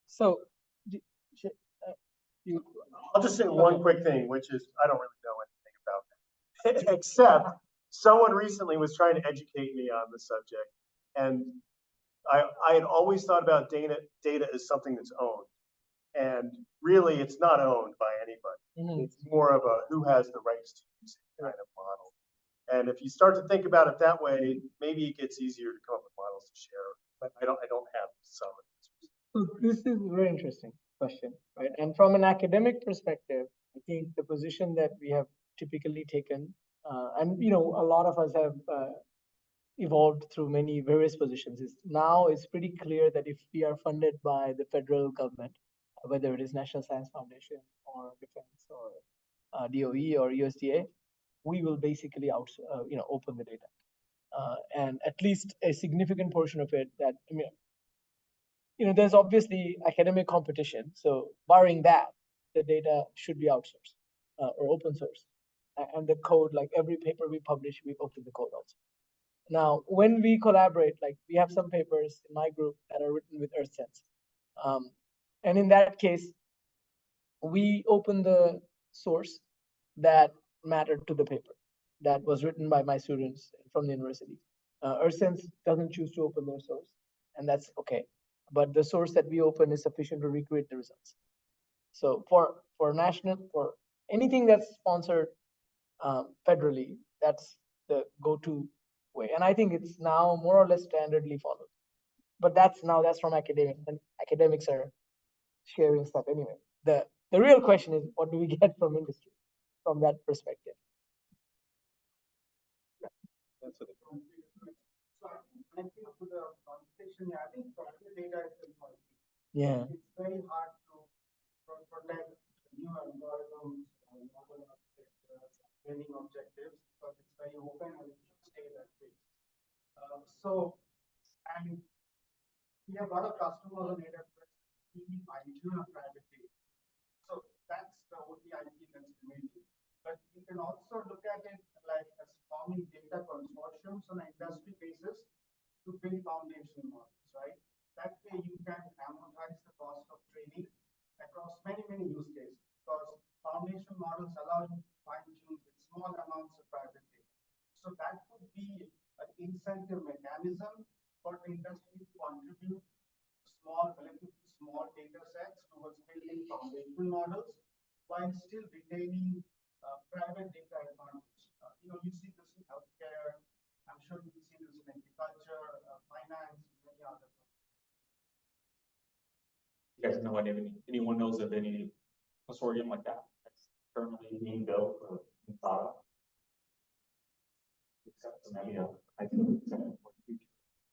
S6: So,
S8: I'll just say one quick thing, which is I don't really know anything about that, except someone recently was trying to educate me on the subject, and I had always thought about data as something that's owned, and really it's not owned by anybody. It's more of a who has the rights to use it kind of model. And if you start to think about it that way, maybe it gets easier to come up with models to share. But I don't have some answers.
S6: So this is a very interesting question, right? And from an academic perspective, I think the position that we have typically taken, and a lot of us have evolved through many various positions, is now it's pretty clear that if we are funded by the federal government, whether it is National Science Foundation or Defense or DOE or USDA, we will basically open the data, and at least a significant portion of it that there's obviously academic competition. So barring that, the data should be outsourced or open source, and the code, like every paper we publish, we open the code also. Now, when we collaborate, like we have some papers in my group that are written with EarthSense, and in that case, we open the source that mattered to the paper that was written by my students from the university. EarthSense doesn't choose to open their source, and that's okay. But the source that we open is sufficient to recreate the results. So for anything that's sponsored federally, that's the go-to way. And I think it's now more or less standardly followed. But that's from academics, and academics are sharing stuff anyway. The real question is, what do we get from industry from that perspective?
S2: answer that.
S5: So I think connecting to the conversation, I think private data is important.
S6: Yeah.
S5: It's very hard to protect new algorithms and model architectures, training objectives, because it's very open and it should stay that way. And we have a lot of customers on AWS really fine-tune on private data. So that's the only IP that's remaining. But you can also look at it like as forming data consortiums on an industry basis to build foundation models, right? That way you can amortize the cost of training across many, many use cases, because foundation models allow you to fine-tune with small amounts of private data. So that could be an incentive mechanism for the industry to contribute relatively small data sets towards building foundation models while still retaining private data advantage. You see this in healthcare. I'm sure you see this in agriculture, finance, and many other.
S21: You guys know anyone knows of any consortium like that that's currently being built or thought of? Except for maybe I think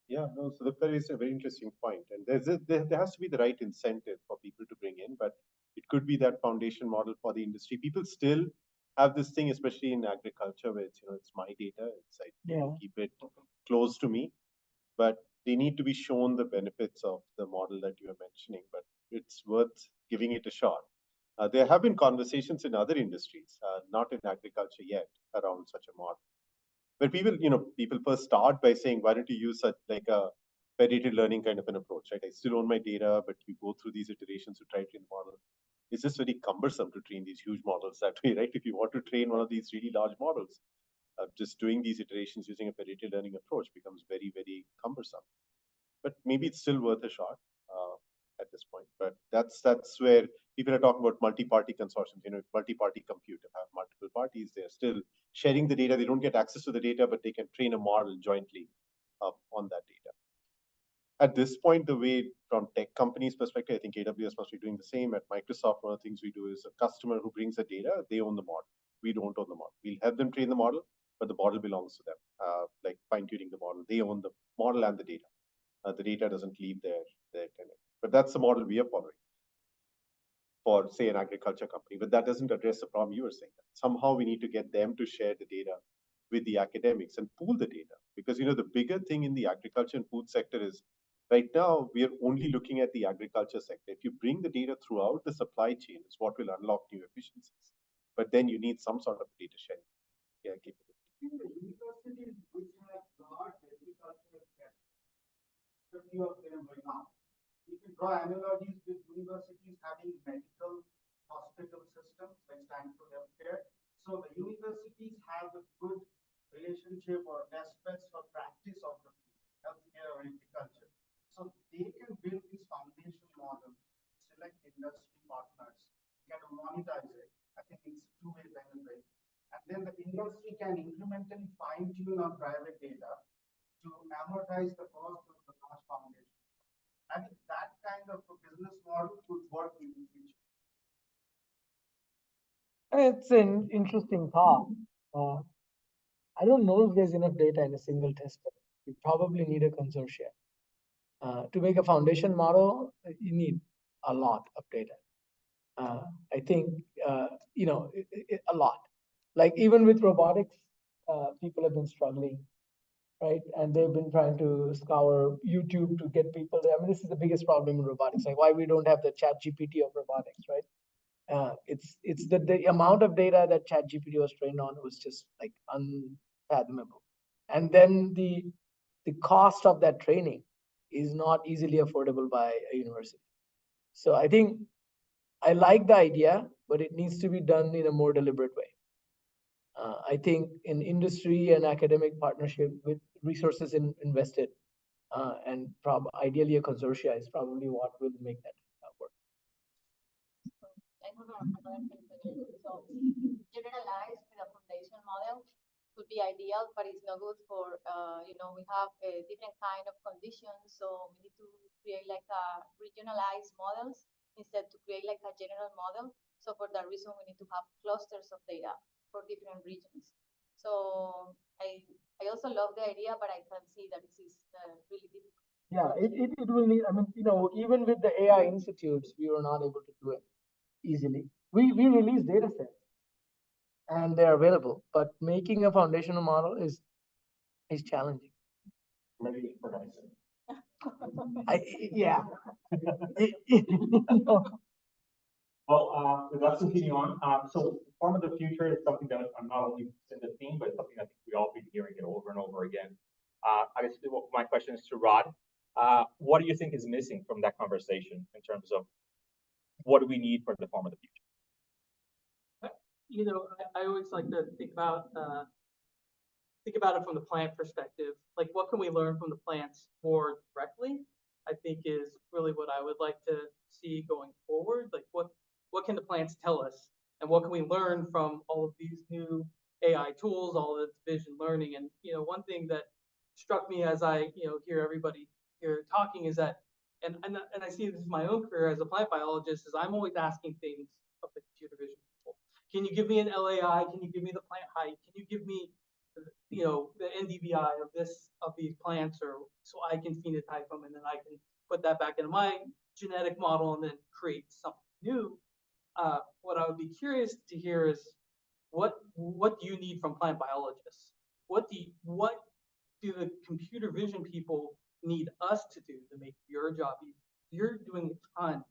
S2: Yeah, no, so that is a very interesting point. And there has to be the right incentive for people to bring in, but it could be that foundation model for the industry. People still have this thing, especially in agriculture, where it's my data, keep it close to me, but they need to be shown the benefits of the model that you are mentioning, but it's worth giving it a shot. There have been conversations in other industries, not in agriculture yet, around such a model. But people first start by saying, why don't you use such like a federated learning kind of an approach, right? I still own my data, but you go through these iterations to try to train the model. It's just very cumbersome to train these huge models that way, right? If you want to train one of these really large models, just doing these iterations using a federated learning approach becomes very, very cumbersome. But maybe it's still worth a shot at this point. But that's where people are talking about multi-party consortiums, multi-party compute. If I have multiple parties, they're still sharing the data. They don't get access to the data, but they can train a model jointly on that data. At this point, the way from tech companies' perspective, I think AWS must be doing the same. At Microsoft, one of the things we do is a customer who brings the data, they own the model. We don't own the model. We'll help them train the model, but the model belongs to them, like fine-tuning the model. They own the model and the data. The data doesn't leave their tenant. But that's the model we are following for, say, an agriculture company. But that doesn't address the problem you were saying. Somehow we need to get them to share the data with the academics and pool the data. Because, the bigger thing in the agriculture and food sector is right now, we are only looking at the agriculture sector. If you bring the data throughout the supply chain, it's what will unlock new efficiencies. But then you need some sort of data sharing. Capability.
S5: The universities which have large agricultural sectors, a few of them right now. You can draw analogies with universities having medical hospital systems like Stanford Healthcare. So the universities have a good relationship or test beds for practice of the healthcare or agriculture. So they can build these foundation models, select industry partners, get to monetize it. I think it's two-way benefit. And then the industry can incrementally fine-tune on private data to amortize the cost of the large foundation. I think that kind of a business model could work in the future.
S6: It's an interesting thought. I don't know if there's enough data in a single test bed. You probably need a consortium. To make a foundation model, you need a lot of data. I think, a lot. Like even with robotics, people have been struggling, right? And they've been trying to scour YouTube to get people there. I mean, this is the biggest problem in robotics, like why we don't have the ChatGPT of robotics, right? It's the amount of data that ChatGPT was trained on was just like unfathomable. And then the cost of that training is not easily affordable by a university. So I think I like the idea, but it needs to be done in a more deliberate way. I think in industry and academic partnership with resources invested and ideally a consortia is probably what will make that work.
S9: I don't know another thing. So generalized with a foundation model would be ideal, but it's not good for, we have a different kind of conditions. So we need to create like a regionalized models instead to create like a general model. So for that reason, we need to have clusters of data for different regions. So I also love the idea, but I can see that this is really difficult.
S6: Yeah, it will need, I mean, even with the AI institutes, we were not able to do it easily. We release data sets and they're available, but making a foundational model is challenging.
S21: Maybe for nicer.
S6: Yeah.
S21: Well, let's continue on. So Farm of the Future is something that I'm not only in the theme, but it's something I think we all been hearing it over and over again. I guess my question is to Rod. What do you think is missing from that conversation in terms of what do we need for the Farm of the Future?
S7: I always like to think about it from the plant perspective. Like, what can we learn from the plants more directly? I think is really what I would like to see going forward. Like, what can the plants tell us, and what can we learn from all of these new AI tools, all of the vision learning? And one thing that struck me as I hear everybody here talking is that, and I see this in my own career as a plant biologist, is I'm always asking things of the computer vision people. Can you give me an LAI? Can you give me the plant height? Can you give me the NDVI of these plants, or so I can phenotype them, and then I can put that back into my genetic model and then create something new. What I would be curious to hear is what do you need from plant biologists? What do the computer vision people need us to do to make your job easier? You're doing a ton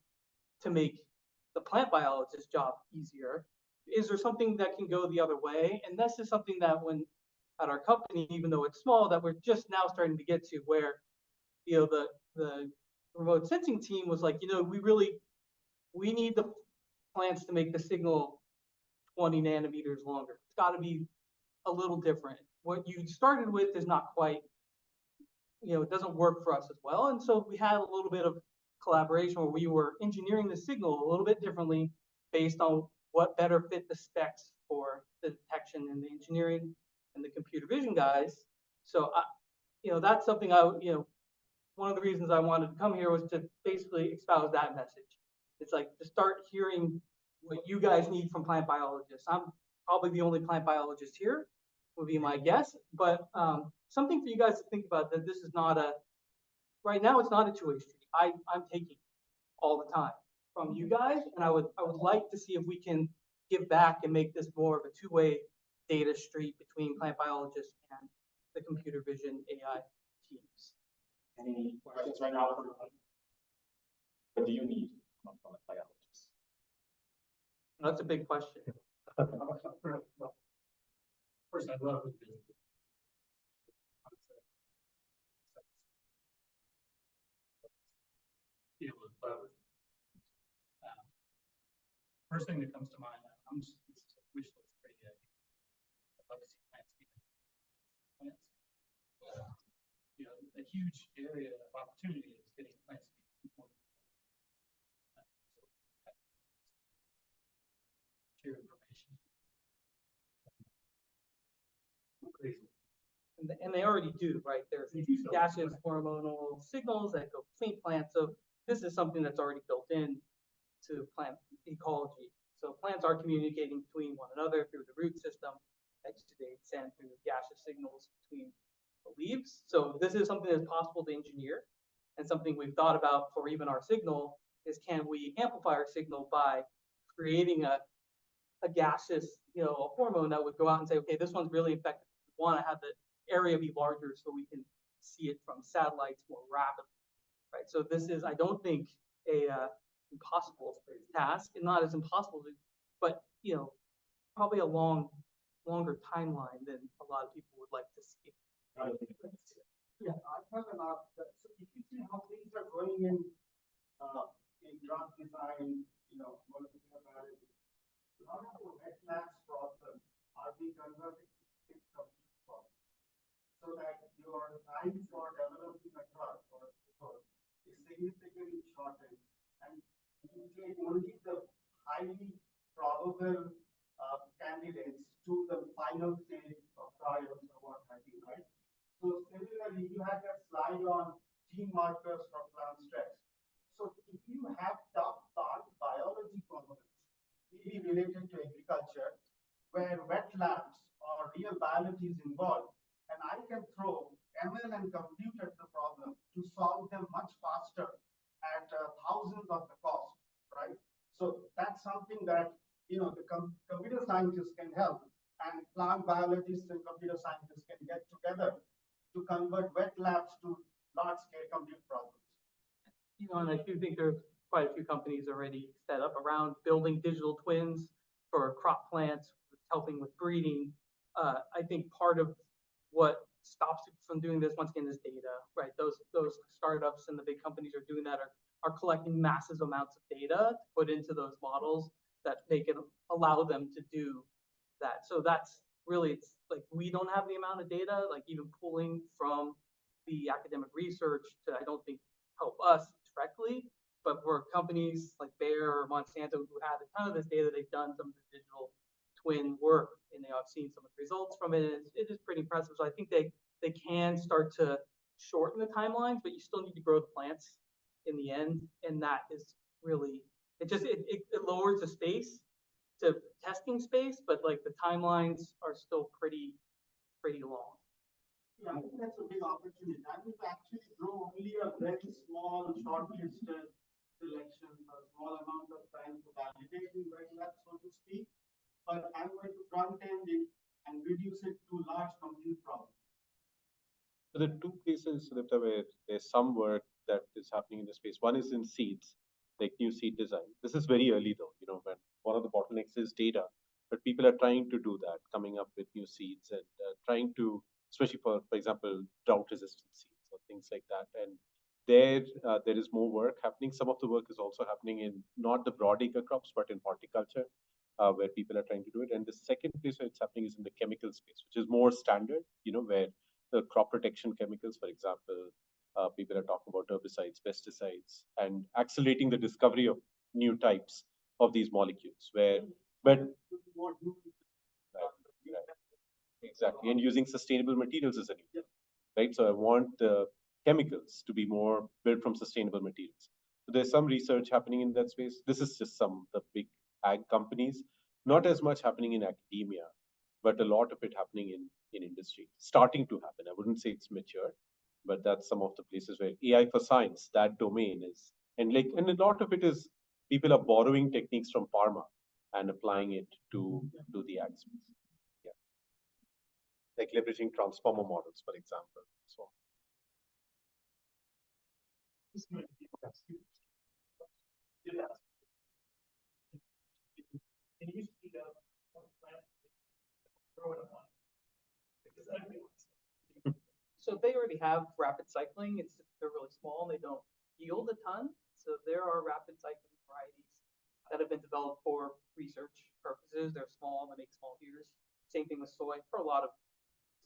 S7: to make the plant biologist's job easier. Is there something that can go the other way? And this is something that at our company, even though it's small, that we're just now starting to get to, where the remote sensing team was like, we need the plants to make the signal 20 nanometers longer. It's got to be a little different. What you started with is not quite, it doesn't work for us as well. And so we had a little bit of collaboration where we were engineering the signal a little bit differently based on what better fit the specs for the detection and the engineering and the computer vision guys. So, that's something one of the reasons I wanted to come here was to basically espouse that message. It's like to start hearing what you guys need from plant biologists. I'm probably the only plant biologist here, would be my guess, but something for you guys to think about, that this is not right now it's not a two-way street. I'm taking all the time from you guys, and I would like to see if we can give back and make this more of a two-way data street between plant biologists and the computer vision AI teams.
S21: Any questions right now? What do you need from plant biologists?
S7: That's a big question.
S17: First, I'd love to do first thing that comes to mind, this is a wish list for you. I'd love to see plants plants. A huge area of opportunity is getting plants to be more information. Crazy.
S7: And they already do, right? There's gaseous hormonal signals that go between plants. So this is something that's already built in to plant ecology. So plants are communicating between one another through the root system, exudates, and through gaseous signals between the leaves. So this is something that's possible to engineer, and something we've thought about for even our signal is, can we amplify our signal by creating a gaseous, a hormone that would go out and say, okay, this one's really effective. We want to have the area be larger so we can see it from satellites more rapidly, right? So this is, I don't think, a impossible task, and not as impossible, but probably a longer timeline than a lot of people would like to see.
S5: Yeah, I have an ask. So if you see how things are going in drug design, molecular biology, a lot of the wet labs process are being converted to complete process, so that your time for developing a drug or is significantly shortened, and you take only the highly probable candidates to the final stage of trials or what have you, right? So similarly, you had that slide on gene markers for plant stress. So if you have tough plant biology components, maybe related to agriculture, where wet labs or real biology is involved. And I can throw ML and compute at the problem to solve them much faster at thousands of the cost, right? So that's something that, you know, the computer scientists can help, and plant biologists and computer scientists can get together to convert wet labs to large-scale compute problems.
S7: You know, and I do think there's quite a few companies already set up around building digital twins for crop plants, helping with breeding. I think part of what stops people from doing this, once again, is data, right? Those startups and the big companies are doing that are collecting massive amounts of data to put into those models that they can allow them to do that. So that's really, it's like, we don't have the amount of data, like even pulling from the academic research to, I don't think, help us directly, but for companies like Bayer or Monsanto who have a ton of this data, they've done some of the digital twin work, and I've seen some of the results from it. It is pretty impressive. So I think they can start to shorten the timelines, but you still need to grow the plants in the end, and that is really, it lowers the space to testing space, but like the timelines are still pretty long.
S5: Yeah, I think that's a big opportunity. I would actually grow only a very small, short-listed selection, a small amount of time to validation, right, so to speak. But I'm going to front-end it and reduce it to large compute problems.
S2: So there are two places, Sudipta, where there's some work that is happening in the space. One is in seeds, like new seed design. This is very early though, you know, when one of the bottlenecks is data, but people are trying to do that, coming up with new seeds and trying to, especially for example, drought-resistant seeds or things like that. And there is more work happening. Some of the work is also happening in not the broadacre crops, but in horticulture, where people are trying to do it. And the second place where it's happening is in the chemical space, which is more standard, you know, where the crop protection chemicals, for example, people are talking about herbicides, pesticides, and accelerating the discovery of new types of these molecules. Exactly, and using sustainable materials is a new thing, right? So I want the chemicals to be more built from sustainable materials. So there's some research happening in that space. This is just some of the big ag companies, not as much happening in academia, but a lot of it happening in industry, starting to happen. I wouldn't say it's mature, but that's some of the places where AI for science, that domain is, and a lot of it is people are borrowing techniques from pharma and applying it to the ag space. Yeah, like leveraging transformer models, for example. So.
S17: Can you speed up one plant, throw it on? Because I realize.
S7: So they already have rapid cycling. They're really small and they don't yield a ton. So there are rapid cycling varieties that have been developed for research purposes. They're small, they make small ears. Same thing with soy for a lot of.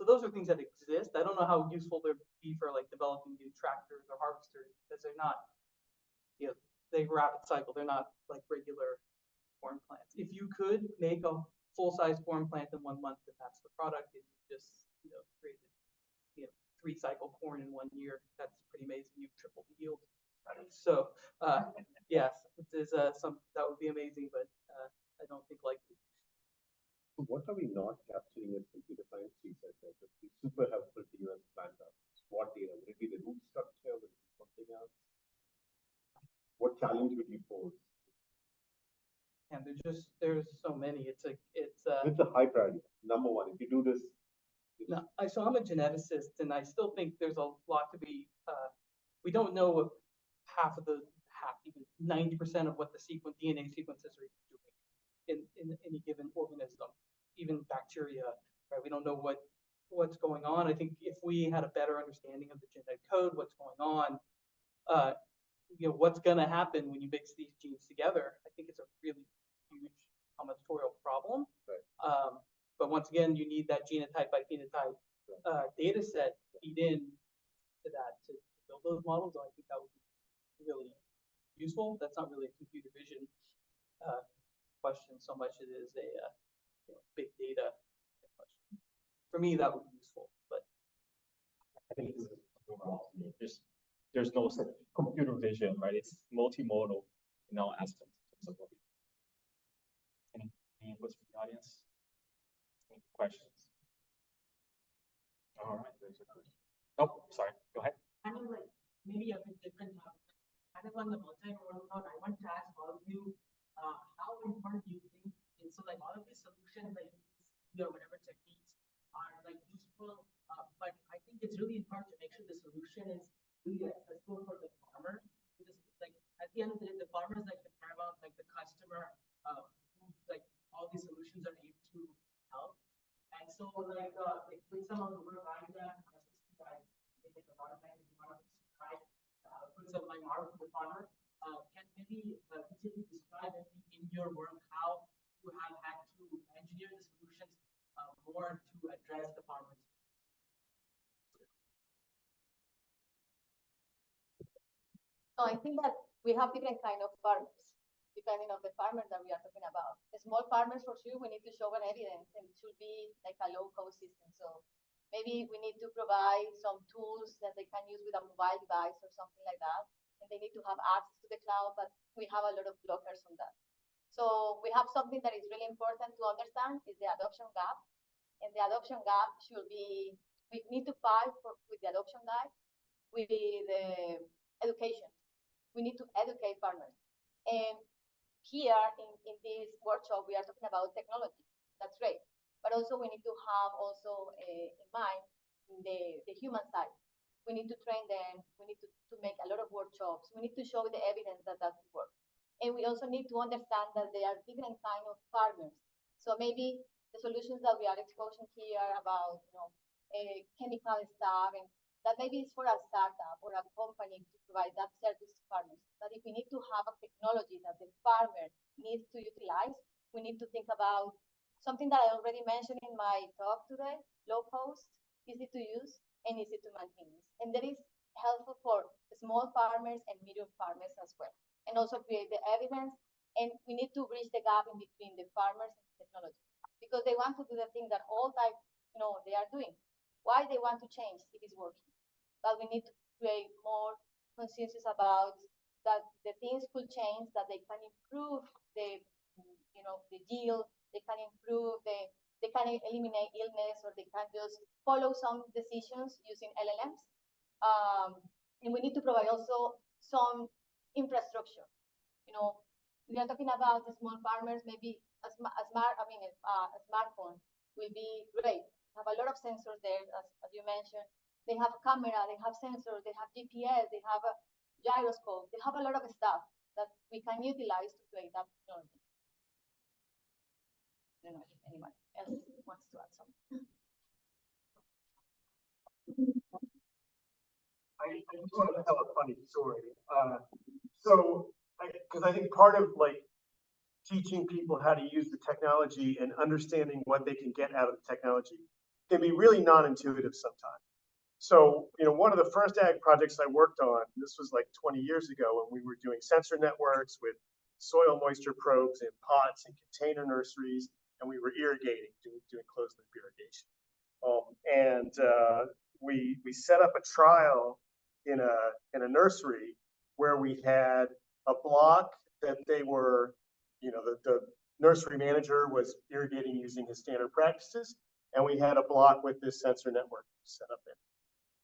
S7: So those are things that exist. I don't know how useful they'd be for like developing new tractors or harvesters because they're not, you know, they rapid cycle. They're not like regular corn plants. If you could make a full-size corn plant in 1 month, then that's the product. If you just, you know, created, you know, 3-cycle corn in 1 year, that's pretty amazing. You've tripled the yield. So yes, there's some that would be amazing, but I don't think likely.
S2: What are we not capturing as computer science research that would be super helpful to you as plant artists? What data? Would it be the root structure? Would it be something else? What challenge would you pose?
S7: And there's so many. It's
S2: It's a high priority. Number one, if you do this.
S7: No, so I'm a geneticist, and I still think there's a lot to be. We don't know what even 90% of what the DNA sequences are doing in any given organism, even bacteria. Right? We don't know what's going on. I think if we had a better understanding of the genetic code, what's going on, you know, what's going to happen when you mix these genes together, I think it's a really huge combinatorial problem. Right. But once again, you need that genotype by phenotype data set to feed in to that to build those models. I think that would be really useful. That's not really a computer vision question so much as it is a you know, big data question. For me, that would be useful, but
S21: I think this is overall. There's no computer vision, right? It's multimodal in all aspects of what we do. Any inputs from the audience? Any questions? All right. Oh, sorry. Go ahead.
S4: Kind of like maybe a bit different topic. Kind of on the multimodal note, I want to ask all of you, how important do you think it's so like all of these solutions that you use or whatever techniques are like useful, but I think it's really important to make sure the solution is really accessible for the farmer, because like at the end of the day, the farmer is like the paramount, like the customer, who like all these solutions are aimed to help. And so like with some of the work I've done, I take a lot of time to try outputs of my model for the farmer. Can maybe each of you describe in your work how you have had to engineer the solutions more to address the farmers?
S9: So I think that we have different kind of farmers, depending on the farmer that we are talking about. The small farmers, for sure, we need to show an evidence, and it should be like a low-cost system. So maybe we need to provide some tools that they can use with a mobile device or something like that. And they need to have access to the cloud, but we have a lot of blockers on that. So we have something that is really important to understand is the adoption gap. And the adoption gap should be, we need to fight with the adoption gap with the education. We need to educate farmers. And here in this workshop, we are talking about technology. That's great. But also we need to have also in mind the human side. We need to train them. We need to make a lot of workshops. We need to show the evidence that that works. And we also need to understand that there are different kind of farmers. So maybe the solutions that we are exposing here about, chemical stuff, and that maybe is for a startup or a company to provide that service to farmers. But if we need to have a technology that the farmer needs to utilize, we need to think about something that I already mentioned in my talk today: low cost, easy to use, and easy to maintain. And that is helpful for small farmers and medium farmers as well. And also create the evidence. And we need to bridge the gap in between the farmers and the technology, because they want to do the thing that all time, they are doing. Why they want to change if it's working? But we need to create more consensus about that the things could change, that they can improve the yield, they can improve they can eliminate illness, or they can just follow some decisions using LLMs. And we need to provide also some infrastructure. We are talking about the small farmers, maybe a smartphone will be great. Have a lot of sensors there, as you mentioned. They have a camera, they have sensors, they have GPS, they have a gyroscope, they have a lot of stuff that we can utilize to create that technology. I don't know if anyone else wants to add something.
S8: I just want to tell a funny story. Because I think part of like teaching people how to use the technology and understanding what they can get out of the technology can be really non-intuitive sometimes. So, one of the first ag projects I worked on, this was like 20 years ago, when we were doing sensor networks with soil moisture probes in pots and container nurseries, and we were irrigating, doing closed loop irrigation. We set up a trial in a nursery where we had a block that they were, the nursery manager was irrigating using his standard practices, and we had a block with this sensor network set up in.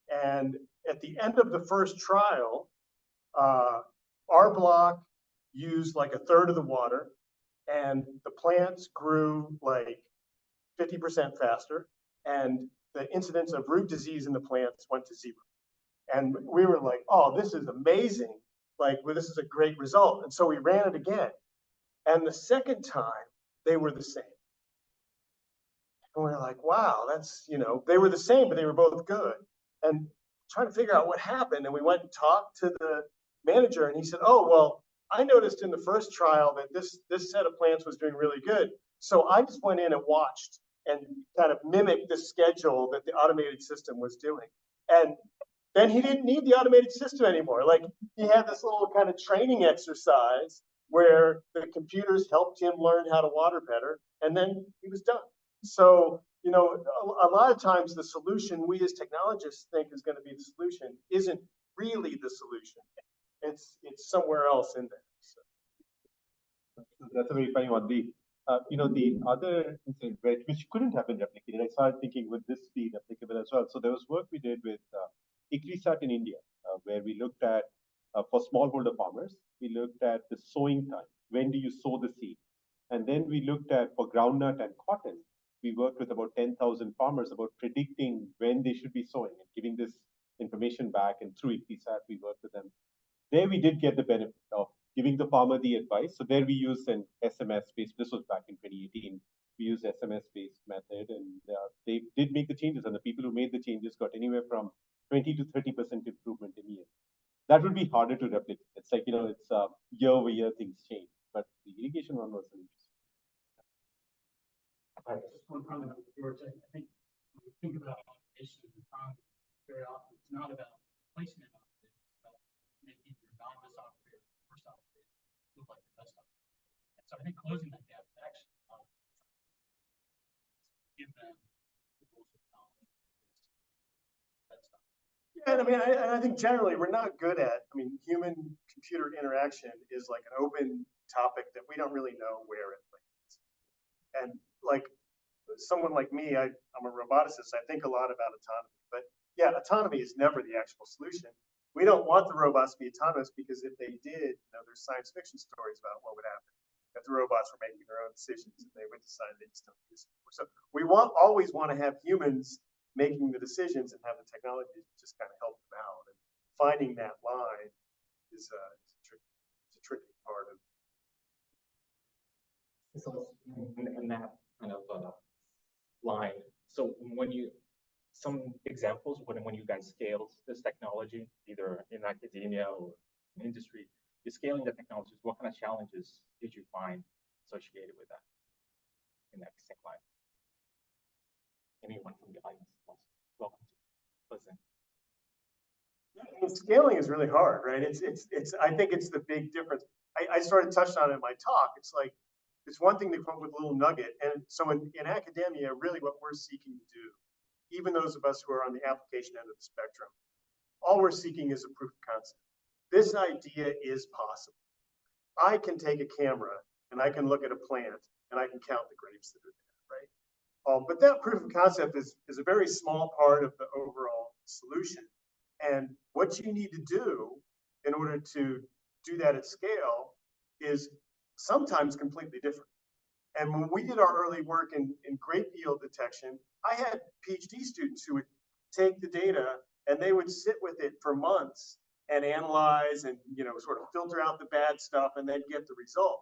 S8: And at the end of the first trial, our block used like a third of the water, and the plants grew like 50% faster, and the incidence of root disease in the plants went to 0. And we were like, oh, this is amazing. Like, well, this is a great result. And so we ran it again. And the second time, they were the same. And we were like, wow, that's, they were the same, but they were both good. And trying to figure out what happened. And we went and talked to the manager, and he said, oh, well, I noticed in the first trial that this set of plants was doing really good. So I just went in and watched and kind of mimicked the schedule that the automated system was doing. And then he didn't need the automated system anymore. Like, he had this little kind of training exercise where the computers helped him learn how to water better, and then he was done. So, a lot of times the solution we as technologists think is going to be the solution isn't really the solution. It's somewhere else in there. So.
S2: That's a very funny one. The other incident which couldn't have been replicated, I started thinking, would this be replicable as well? So there was work we did with ICRISAT in India, where we looked at, for smallholder farmers, we looked at the sowing time. When do you sow the seed? And then we looked at, for groundnut and cotton, we worked with about 10,000 farmers about predicting when they should be sowing and giving this information back. And through ICRISAT, we worked with them. There we did get the benefit of giving the farmer the advice. So there we used an SMS-based, this was back in 2018, we used SMS-based method, and they did make the changes, and the people who made the changes got anywhere from 20 to 30% improvement in yield. That would be harder to replicate. It's like, it's year over year things change, but the irrigation one was an interesting.
S17: Just one comment on George. I think when we think about automation in the economy, very often it's not about placing it on it, it's about making your novice operator, first operator, look like the best operator. And so I think closing that gap is actually give them the tools of knowledge.
S8: Yeah, and I think generally we're not good at, human-computer interaction is like an open topic that we don't really know where it lands. And like someone like me, I'm a roboticist, I think a lot about autonomy, but yeah, autonomy is never the actual solution. We don't want the robots to be autonomous, because if they did, there's science fiction stories about what would happen if the robots were making their own decisions and they would decide they just don't use it anymore. So we always want to have humans making the decisions and have the technology just kind of help them out. And finding that line is a tricky part of.
S21: So in that kind of line, so some examples when you guys scaled this technology, either in academia or in industry, you're scaling the technologies, what kind of challenges did you find associated with that in that same line? Anyone from the audience? Welcome to listen.
S8: Scaling is really hard, right? I think it's the big difference. I sort of touched on it in my talk. It's like, it's one thing to come up with a little nugget. And so in academia, really what we're seeking to do, even those of us who are on the application end of the spectrum, all we're seeking is a proof of concept. This idea is possible. I can take a camera and I can look at a plant and I can count the grapes that are there, right? But that proof of concept is a very small part of the overall solution. And what you need to do in order to do that at scale is sometimes completely different. And when we did our early work in grape yield detection, I had PhD students who would take the data and they would sit with it for months and analyze and sort of filter out the bad stuff and then get the result.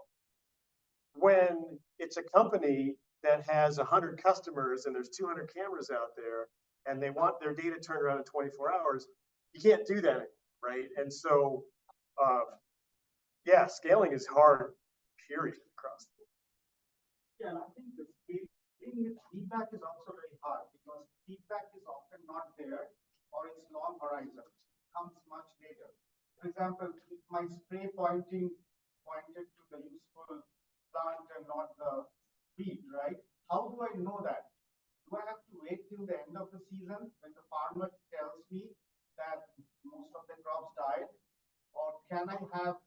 S8: When it's a company that has 100 customers and there's 200 cameras out there and they want their data turned around in 24 hours, you can't do that anymore, right? And so, yeah, scaling is hard, period, across the board.
S5: Yeah, and I think the feedback is also very hard, because feedback is often not there, or it's long horizon, comes much later. For example, if my spray pointed to the useful plant and not the weed, right? How do I know that? Do I have to wait till the end of the season when the farmer tells me that most of the crops died? Or can I have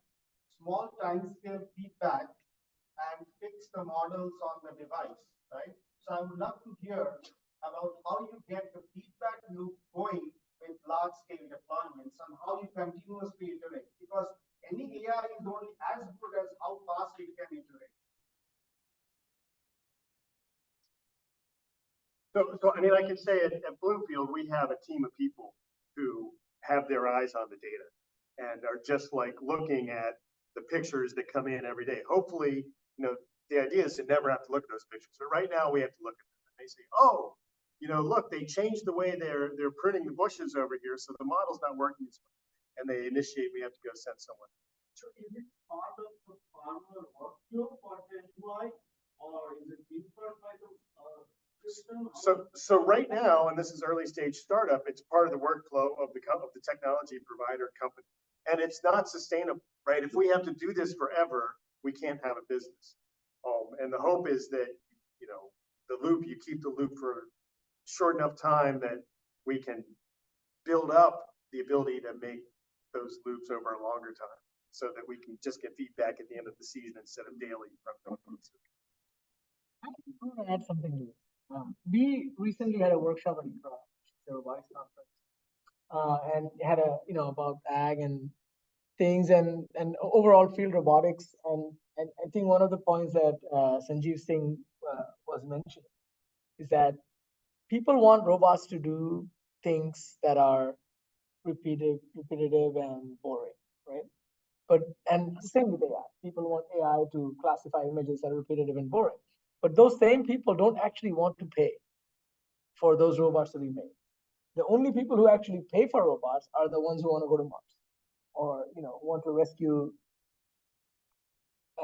S5: small time-scale feedback and fix the models on the device, right? So I would love to hear about how you get the feedback loop going with large-scale deployments and how you continuously iterate, because any AI is only as good as how fast it can iterate.
S8: So I mean, I can say at Bloomfield, we have a team of people who have their eyes on the data and are just like looking at the pictures that come in every day. Hopefully, the idea is to never have to look at those pictures. But right now we have to look at them. And they say, oh, look, they changed the way they're pruning the bushes over here, so the model's not working as well. And they initiate, we have to go send someone.
S6: So is it part of the farmer workflow for the UI, or is it inferred by the system?
S8: So right now, and this is early stage startup, it's part of the workflow of the technology provider company. And it's not sustainable, right? If we have to do this forever, we can't have a business. And the hope is that, you keep the loop for short enough time that we can build up the ability to make those loops over a longer time, so that we can just get feedback at the end of the season instead of daily from companies.
S6: I'm gonna add something to this. We recently had a workshop at ICRA, the Robotics Conference, and had a, about ag and things and overall field robotics. And I think one of the points that Sanjeev Singh was mentioning is that people want robots to do things that are repetitive and boring, right? And same with AI. People want AI to classify images that are repetitive and boring. But those same people don't actually want to pay for those robots to be made. The only people who actually pay for robots are the ones who want to go to Mars, or want to rescue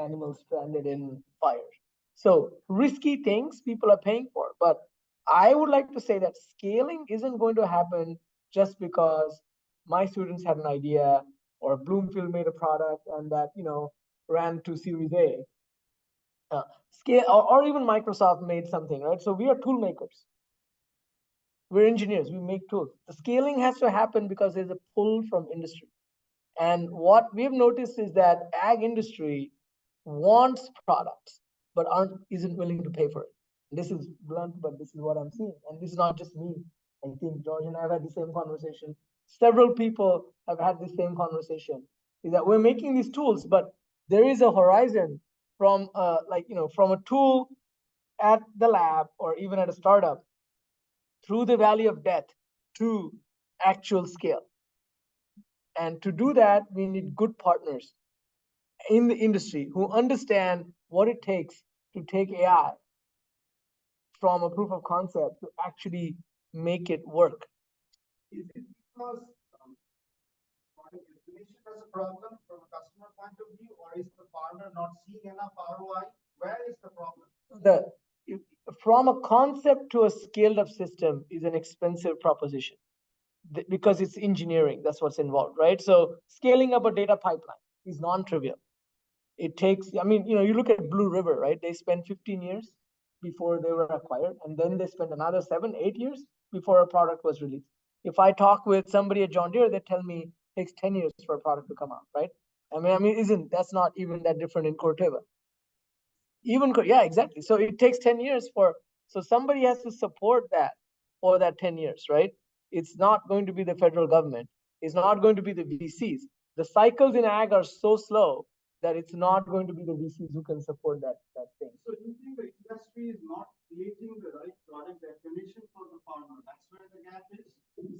S6: animals stranded in fires. So risky things people are paying for. But I would like to say that scaling isn't going to happen just because my students had an idea or Bloomfield made a product and that ran to Series A. Scale or even Microsoft made something, right? So we are tool makers. We're engineers. We make tools. The scaling has to happen because there's a pull from industry. And what we've noticed is that ag industry wants products, but isn't willing to pay for it. This is blunt, but this is what I'm seeing. And this is not just me. I think George and I have had the same conversation. Several people have had the same conversation. Is that we're making these tools, but there is a horizon from from a tool at the lab or even at a startup through the valley of death to actual scale. And to do that, we need good partners in the industry who understand what it takes to take AI from a proof of concept to actually make it work.
S5: Is it because product definition is a problem from a customer point of view, or is the farmer not seeing enough ROI? Where is the problem?
S6: From a concept to a scaled up system is an expensive proposition because it's engineering. That's what's involved, right? So scaling up a data pipeline is non-trivial. It takes, you look at Blue River, right? They spent 15 years before they were acquired, and then they spent another 7, 8 years before a product was released. If I talk with somebody at John Deere, they tell me it takes 10 years for a product to come out, right? That's not even that different in Corteva. Yeah, exactly. So it takes 10 years so somebody has to support that for that 10 years, right? It's not going to be the federal government. It's not going to be the VCs. The cycles in ag are so slow that it's not going to be the VCs who can support that thing.
S5: So you think the industry is not creating the right product definition for the farmer? That's where the gap is?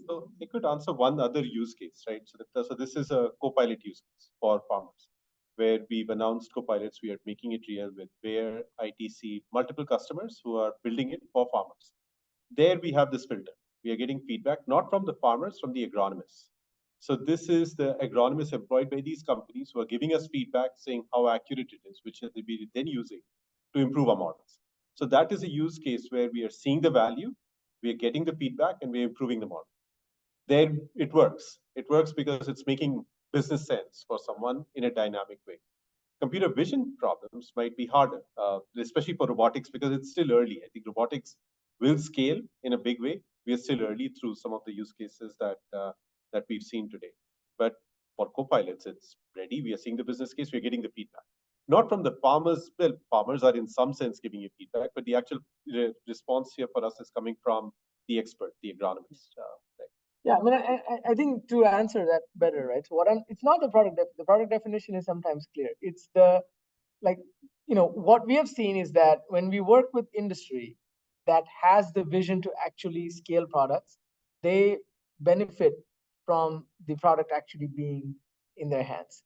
S2: So I could answer one other use case, right? So this is a Copilot use case for farmers, where we've announced Copilots. We are making it real with Bayer, ITC, multiple customers who are building it for farmers. There we have this filter. We are getting feedback, not from the farmers, from the agronomists. So this is the agronomists employed by these companies who are giving us feedback saying how accurate it is, which they'll be then using to improve our models. So that is a use case where we are seeing the value, we are getting the feedback, and we're improving the model. Then it works. It works because it's making business sense for someone in a dynamic way. Computer vision problems might be harder, especially for robotics, because it's still early. I think robotics will scale in a big way. We are still early through some of the use cases that we've seen today. But for Copilots, it's ready. We are seeing the business case. We're getting the feedback. Not from the farmers. Well, farmers are in some sense giving you feedback, but the actual response here for us is coming from the expert, the agronomist. Right?
S6: Yeah, I think to answer that better, right? So it's not the product. The product definition is sometimes clear. It's what we have seen is that when we work with industry that has the vision to actually scale products, they benefit from the product actually being in their hands.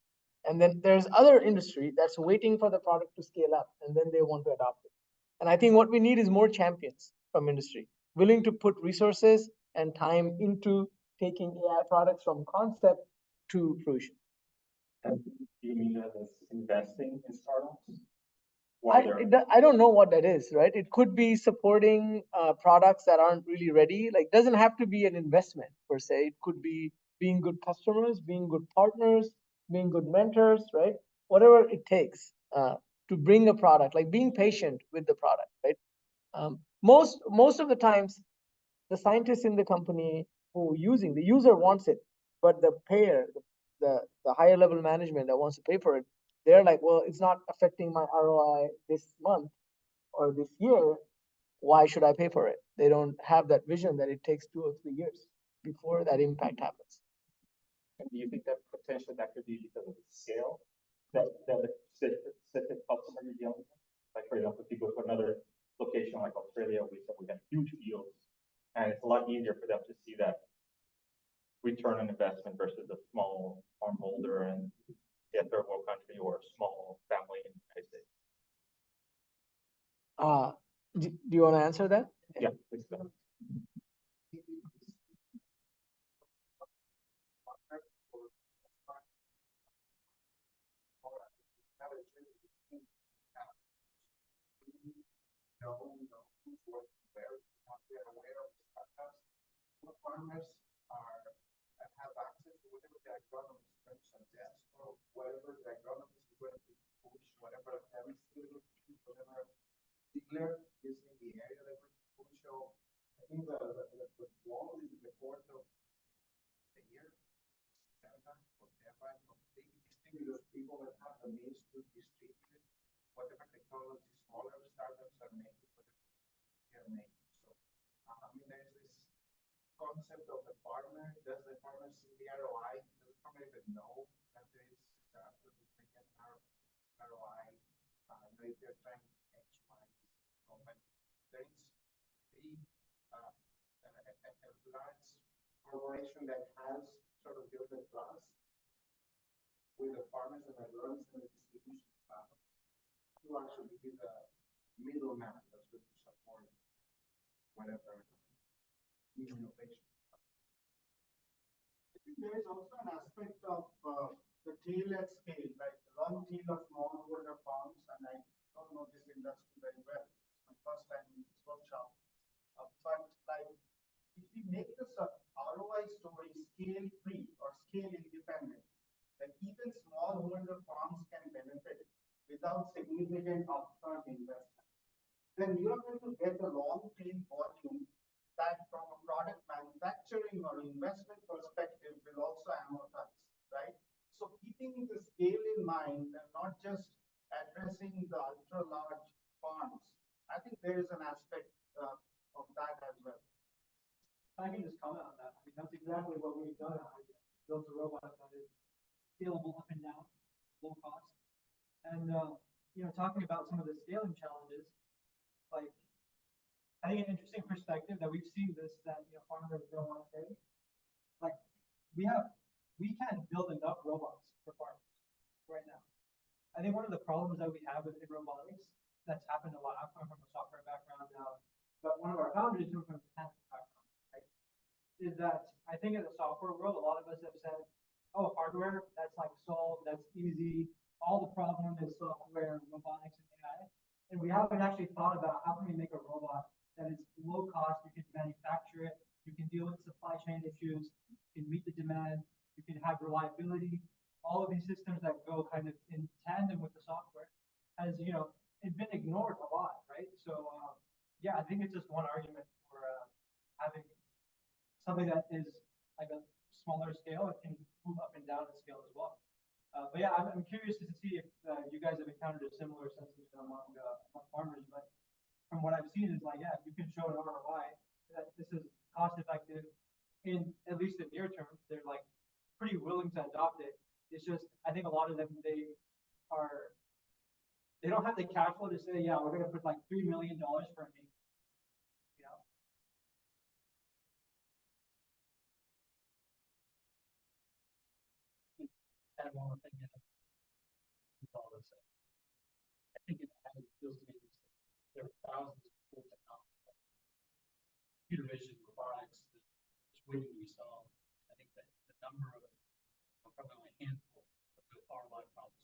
S6: And then there's other industry that's waiting for the product to scale up, and then they want to adopt it. And I think what we need is more champions from industry, willing to put resources and time into taking AI products from concept to fruition.
S21: And do you mean that as investing in startups?
S6: I don't know what that is, right? It could be supporting products that aren't really ready. Like, doesn't have to be an investment per se. It could be being good customers, being good partners, being good mentors, right? Whatever it takes to bring a product, like being patient with the product, right? Most of the times, the scientists in the company who the user wants it, but the payer, the higher level management that wants to pay for it, they're like, well, it's not affecting my ROI this month or this year, why should I pay for it? They don't have that vision that it takes 2 or 3 years before that impact happens.
S21: And do you think that potentially that could be because of the scale that the specific customer you're dealing with? Like, for example, if you go to another location like Australia, we said we have huge fields, and it's a lot easier for them to see that return on investment versus a small farm holder in a third world country or a small family in the United States.
S6: Do you want to answer that?
S21: Yeah, please go ahead.
S5: Farmers have access to whatever the agronomist suggests or whatever the agronomist is going to push, whatever chemistry whatever dealer is in the area they're going to push. So I think the wall is the fourth of the year, distributors, people that have the means to distribute whatever technology smaller startups are making, whatever they are making. So I mean, there's this concept of the farmer. Does the farmer see the ROI? Does the farmer even know that there is significant ROI? If they're trying X, Y, company, there is a large corporation that has sort of built a trust with the farmers and the growers and the distribution channels to actually be the middleman that's going to support whatever innovation. I think there is also an aspect of the tail at scale, like the long tail of smallholder farms, and I don't know this industry very well. It's my first time in this workshop. But like, if we make this ROI story scale free or scale independent, then even smallholder farms can benefit without significant upfront investment. Then you are going to get a long tail volume that from a product manufacturing or investment perspective will also amortize, right? So keeping the scale in mind and not just addressing the ultra large farms, I think there is an aspect of that as well.
S12: I can just comment on that. I mean, that's exactly what we've done. I built a robot that is scalable up and down, low cost. And, talking about some of the scaling challenges, like, I think an interesting perspective that we've seen this, that, farmers don't want to pay. Like, we can't build enough robots for farmers right now. I think one of the problems that we have in robotics that's happened a lot. I come from a software background now, but one of our founders is from a mechanical background, right? Is that I think in the software world, a lot of us have said, oh, hardware, that's like solved, that's easy. All the problem is software, robotics, and AI. And we haven't actually thought about how can we make a robot that is low cost, you can manufacture it, you can deal with supply chain issues, you can meet the demand, you can have reliability. All of these systems that go kind of in tandem with the software has, it's been ignored a lot, right? So, yeah, I think it's just one argument for having something that is like a smaller scale. It can move up and down in scale as well. But yeah, I'm curious to see if you guys have encountered a similar sentiment among farmers. But from what I've seen is like, yeah, if you can show an ROI that this is cost effective in at least the near term, they're like pretty willing to adopt it. It's just, I think a lot of them, they don't have the cash flow to say, yeah, we're going to put like $3 million for a meeting.
S4: Add one more thing in all this. I think it feels to me there are thousands of cool technologies, computer vision, robotics, that's waiting to be solved. I think that the number of probably only a handful of good ROI problems.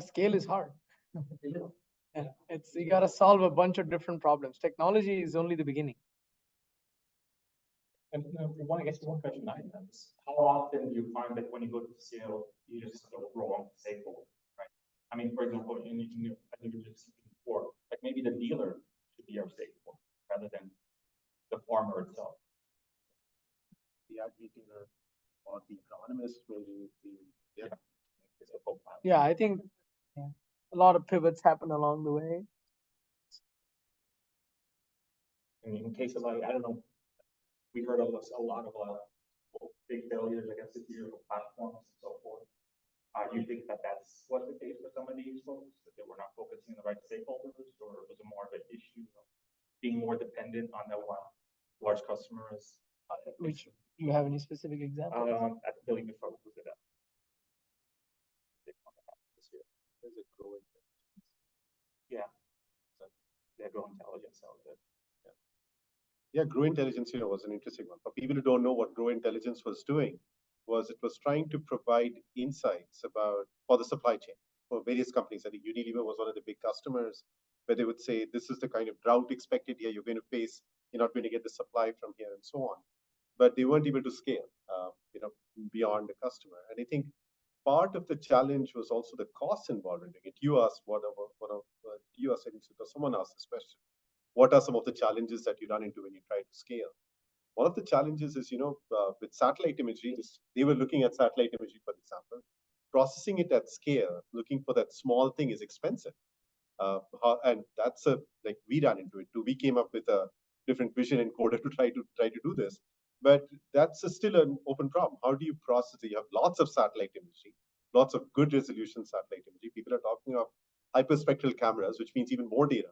S6: Scale is hard. Yeah, you got to solve a bunch of different problems. Technology is only the beginning.
S21: And one, I guess one question I have is, how often do you find that when you go to scale, you just go wrong stakeholder, right? I mean, for example, I think you were just speaking before, like maybe the dealer should be our stakeholder rather than the farmer itself.
S2: The agri dealer or the agronomist, maybe yeah.
S6: Yeah, I think a lot of pivots happen along the way.
S21: I mean, in case of like, I don't know, we heard of a lot of big failures, I guess, this year of platforms and so forth. Do you think that that's what the case for some of these folks, that they were not focusing on the right stakeholders, or was it more of an issue of being more dependent on the large customers?
S6: Which, do you have any specific examples?
S21: At the building before was it up? This year.
S2: There's a growing.
S21: Yeah. So they're growing intelligence out of it.
S2: Yeah, Grow Intelligence, was an interesting one. For people who don't know what Grow Intelligence was doing, was it was trying to provide insights for the supply chain for various companies. I think Unilever was one of the big customers, where they would say, this is the kind of drought expected here, you're going to face, you're not going to get the supply from here, and so on. But they weren't able to scale, beyond the customer. And I think part of the challenge was also the cost involved in it. You asked you asked, I think someone asked this question. What are some of the challenges that you run into when you try to scale? One of the challenges is, with satellite imagery, they were looking at satellite imagery, for example, processing it at scale, looking for that small thing is expensive. And that's we ran into it too. We came up with a different vision encoder to try to do this, but that's still an open problem. How do you process it? You have lots of satellite imagery, lots of good resolution satellite imagery. People are talking of hyperspectral cameras, which means even more data.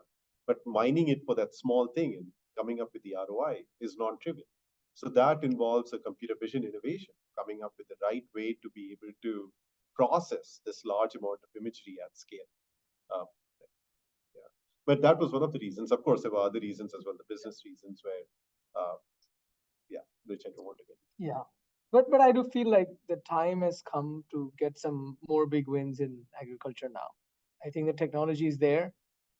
S2: But mining it for that small thing and coming up with the ROI is non-trivial. So that involves a computer vision innovation, coming up with the right way to be able to process this large amount of imagery at scale. But that was one of the reasons. Of course, there were other reasons as well, the business reasons where, which I don't want to get into.
S6: Yeah. But I do feel like the time has come to get some more big wins in agriculture now. I think the technology is there.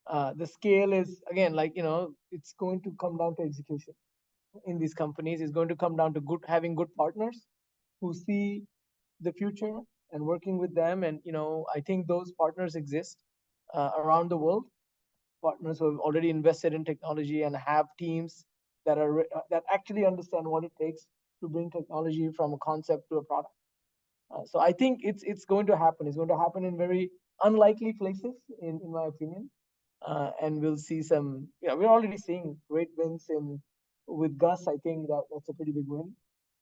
S6: The scale is, again, it's going to come down to execution in these companies. It's going to come down to having good partners who see the future and working with them. And, I think those partners exist around the world. Partners who have already invested in technology and have teams that actually understand what it takes to bring technology from a concept to a product. So I think it's going to happen. It's going to happen in very unlikely places, in my opinion. And we'll see we're already seeing great wins with Gus. I think that's a pretty big win,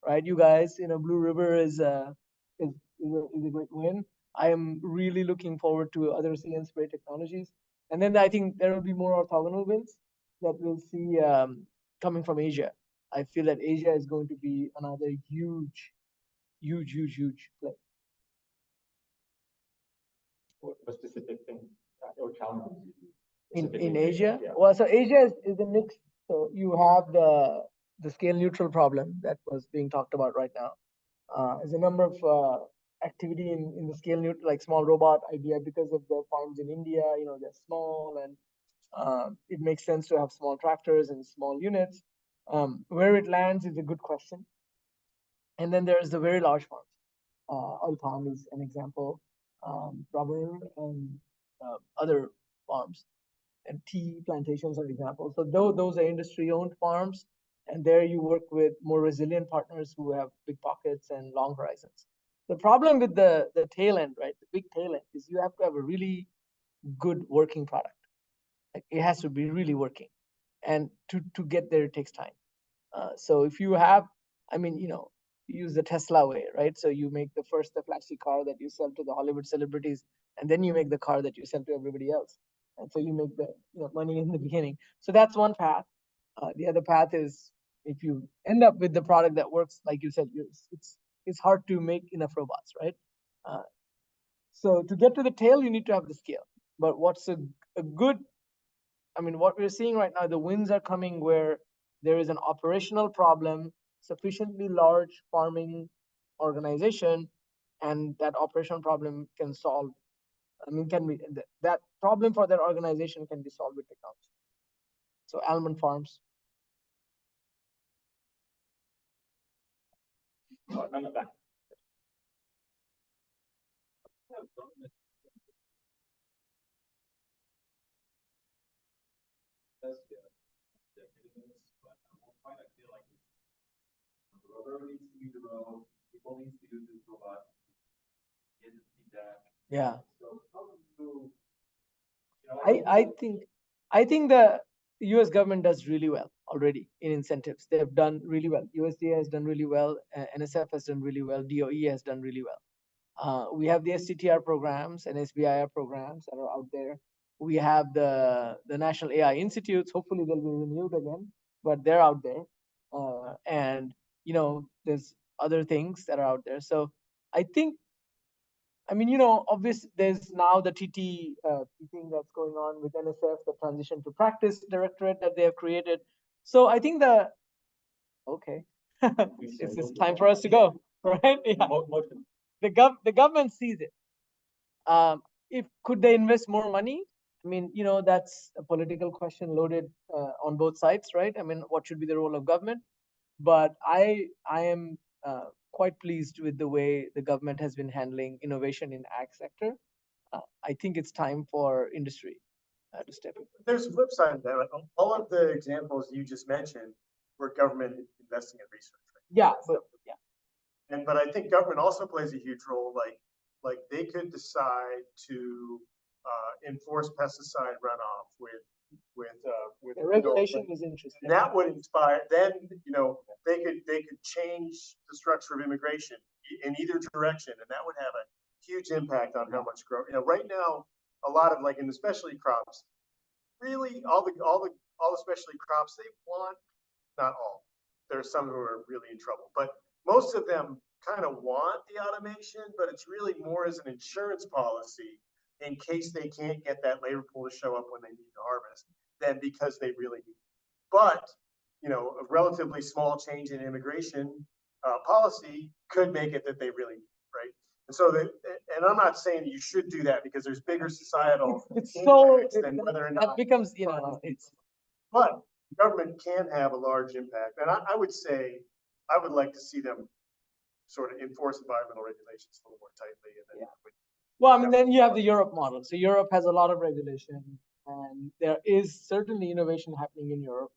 S6: right? You guys, Blue River is a great win. I am really looking forward to other See & Spray technologies. And then I think there will be more orthogonal wins that we'll see coming from Asia. I feel that Asia is going to be another huge play.
S21: What specific thing or challenges?
S6: In Asia?
S21: Yeah.
S6: Well, so Asia is a mix. So you have the scale neutral problem that was being talked about right now. There's a number of activity in the scale neutral, like small robot idea, because of the farms in India, they're small, and it makes sense to have small tractors and small units. Where it lands is a good question. And then there's the very large farms. Oil palm is an example, rubber and other farms, and tea plantations are examples. So those are industry-owned farms, and there you work with more resilient partners who have big pockets and long horizons. The problem with the tail end, right, the big tail end, is you have to have a really good working product. Like, it has to be really working, and to get there, it takes time. So if you have, use the Tesla way, right? So you make the flashy car that you sell to the Hollywood celebrities, and then you make the car that you sell to everybody else. And so you make the money in the beginning. So that's one path. The other path is, if you end up with the product that works, like you said, it's hard to make enough robots, right? So to get to the tail, you need to have the scale. But what's a good, what we're seeing right now, the wins are coming where there is an operational problem, sufficiently large farming organization, and that operational problem can solve. That problem for their organization can be solved with technology. So almond farms.
S21: On the back.
S6: Yeah.
S21: So how do you,
S6: I think the US government does really well already in incentives. They have done really well. USDA has done really well. NSF has done really well. DOE has done really well. We have the STTR programs and SBIR programs that are out there. We have the National AI Institutes. Hopefully they'll be renewed again, but they're out there. And you know, there's other things that are out there. So I think, I mean, you know, obviously there's now the TT thing that's going on with NSF, the transition to practice directorate that they have created. So I think okay, it's time for us to go, right? Yeah. The government sees it. Could they invest more money? I mean, you know, that's a political question loaded on both sides, right? I mean, what should be the role of government? But I am quite pleased with the way the government has been handling innovation in ag sector. I think it's time for industry to step in.
S8: There's a flip side to that. All of the examples you just mentioned were government investing in research. Right?
S6: Yeah, but yeah.
S8: But I think government also plays a huge role. Like they could decide to enforce pesticide runoff with
S6: the regulation is interesting.
S8: And that would inspire. Then you know they could change the structure of immigration in either direction, and that would have a huge impact on how much growth. You know, right now a lot of like in the specialty crops, really all the specialty crops they want, not all. There are some who are really in trouble, but most of them kind of want the automation, but it's really more as an insurance policy in case they can't get that labor pool to show up when they need to harvest than because they really need it. But, you know, a relatively small change in immigration policy could make it that they really need it, right? And so, and I'm not saying you should do that because there's bigger societal impacts than whether or not
S6: that becomes, you know, it's.
S8: But government can have a large impact, and I would say I would like to see them sort of enforce environmental regulations a little more tightly. And then
S6: Well, I mean, then you have the Europe model. So Europe has a lot of regulation, and there is certainly innovation happening in Europe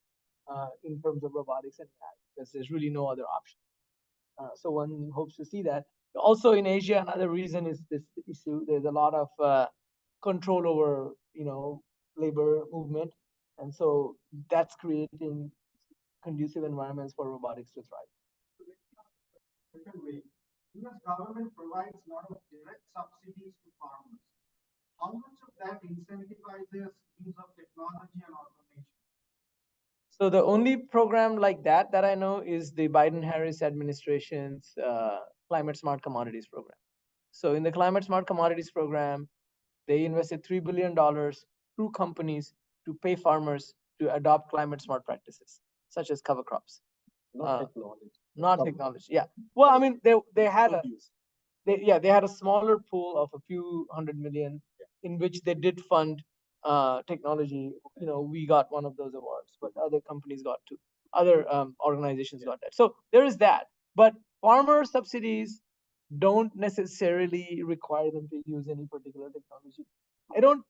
S6: in terms of robotics and AI, because there's really no other option. So one hopes to see that. Also in Asia, another reason is this issue. There's a lot of control over, you know, labor movement, and so that's creating conducive environments for robotics to thrive.
S5: Secondly, US government provides a lot of direct subsidies to farmers. How much of that incentivizes use of technology and automation?
S6: So the only program like that I know is the Biden-Harris administration's Climate Smart Commodities program. So in the Climate Smart Commodities program, they invested $3 billion through companies to pay farmers to adopt climate smart practices, such as cover crops. Not technology. Yeah. Well, I mean, they had a smaller pool of a few $100 million in which they did fund technology. You know, we got one of those awards, but other companies got two. Other organizations got that. So there is that. But farmer subsidies don't necessarily require them to use any particular technology. I don't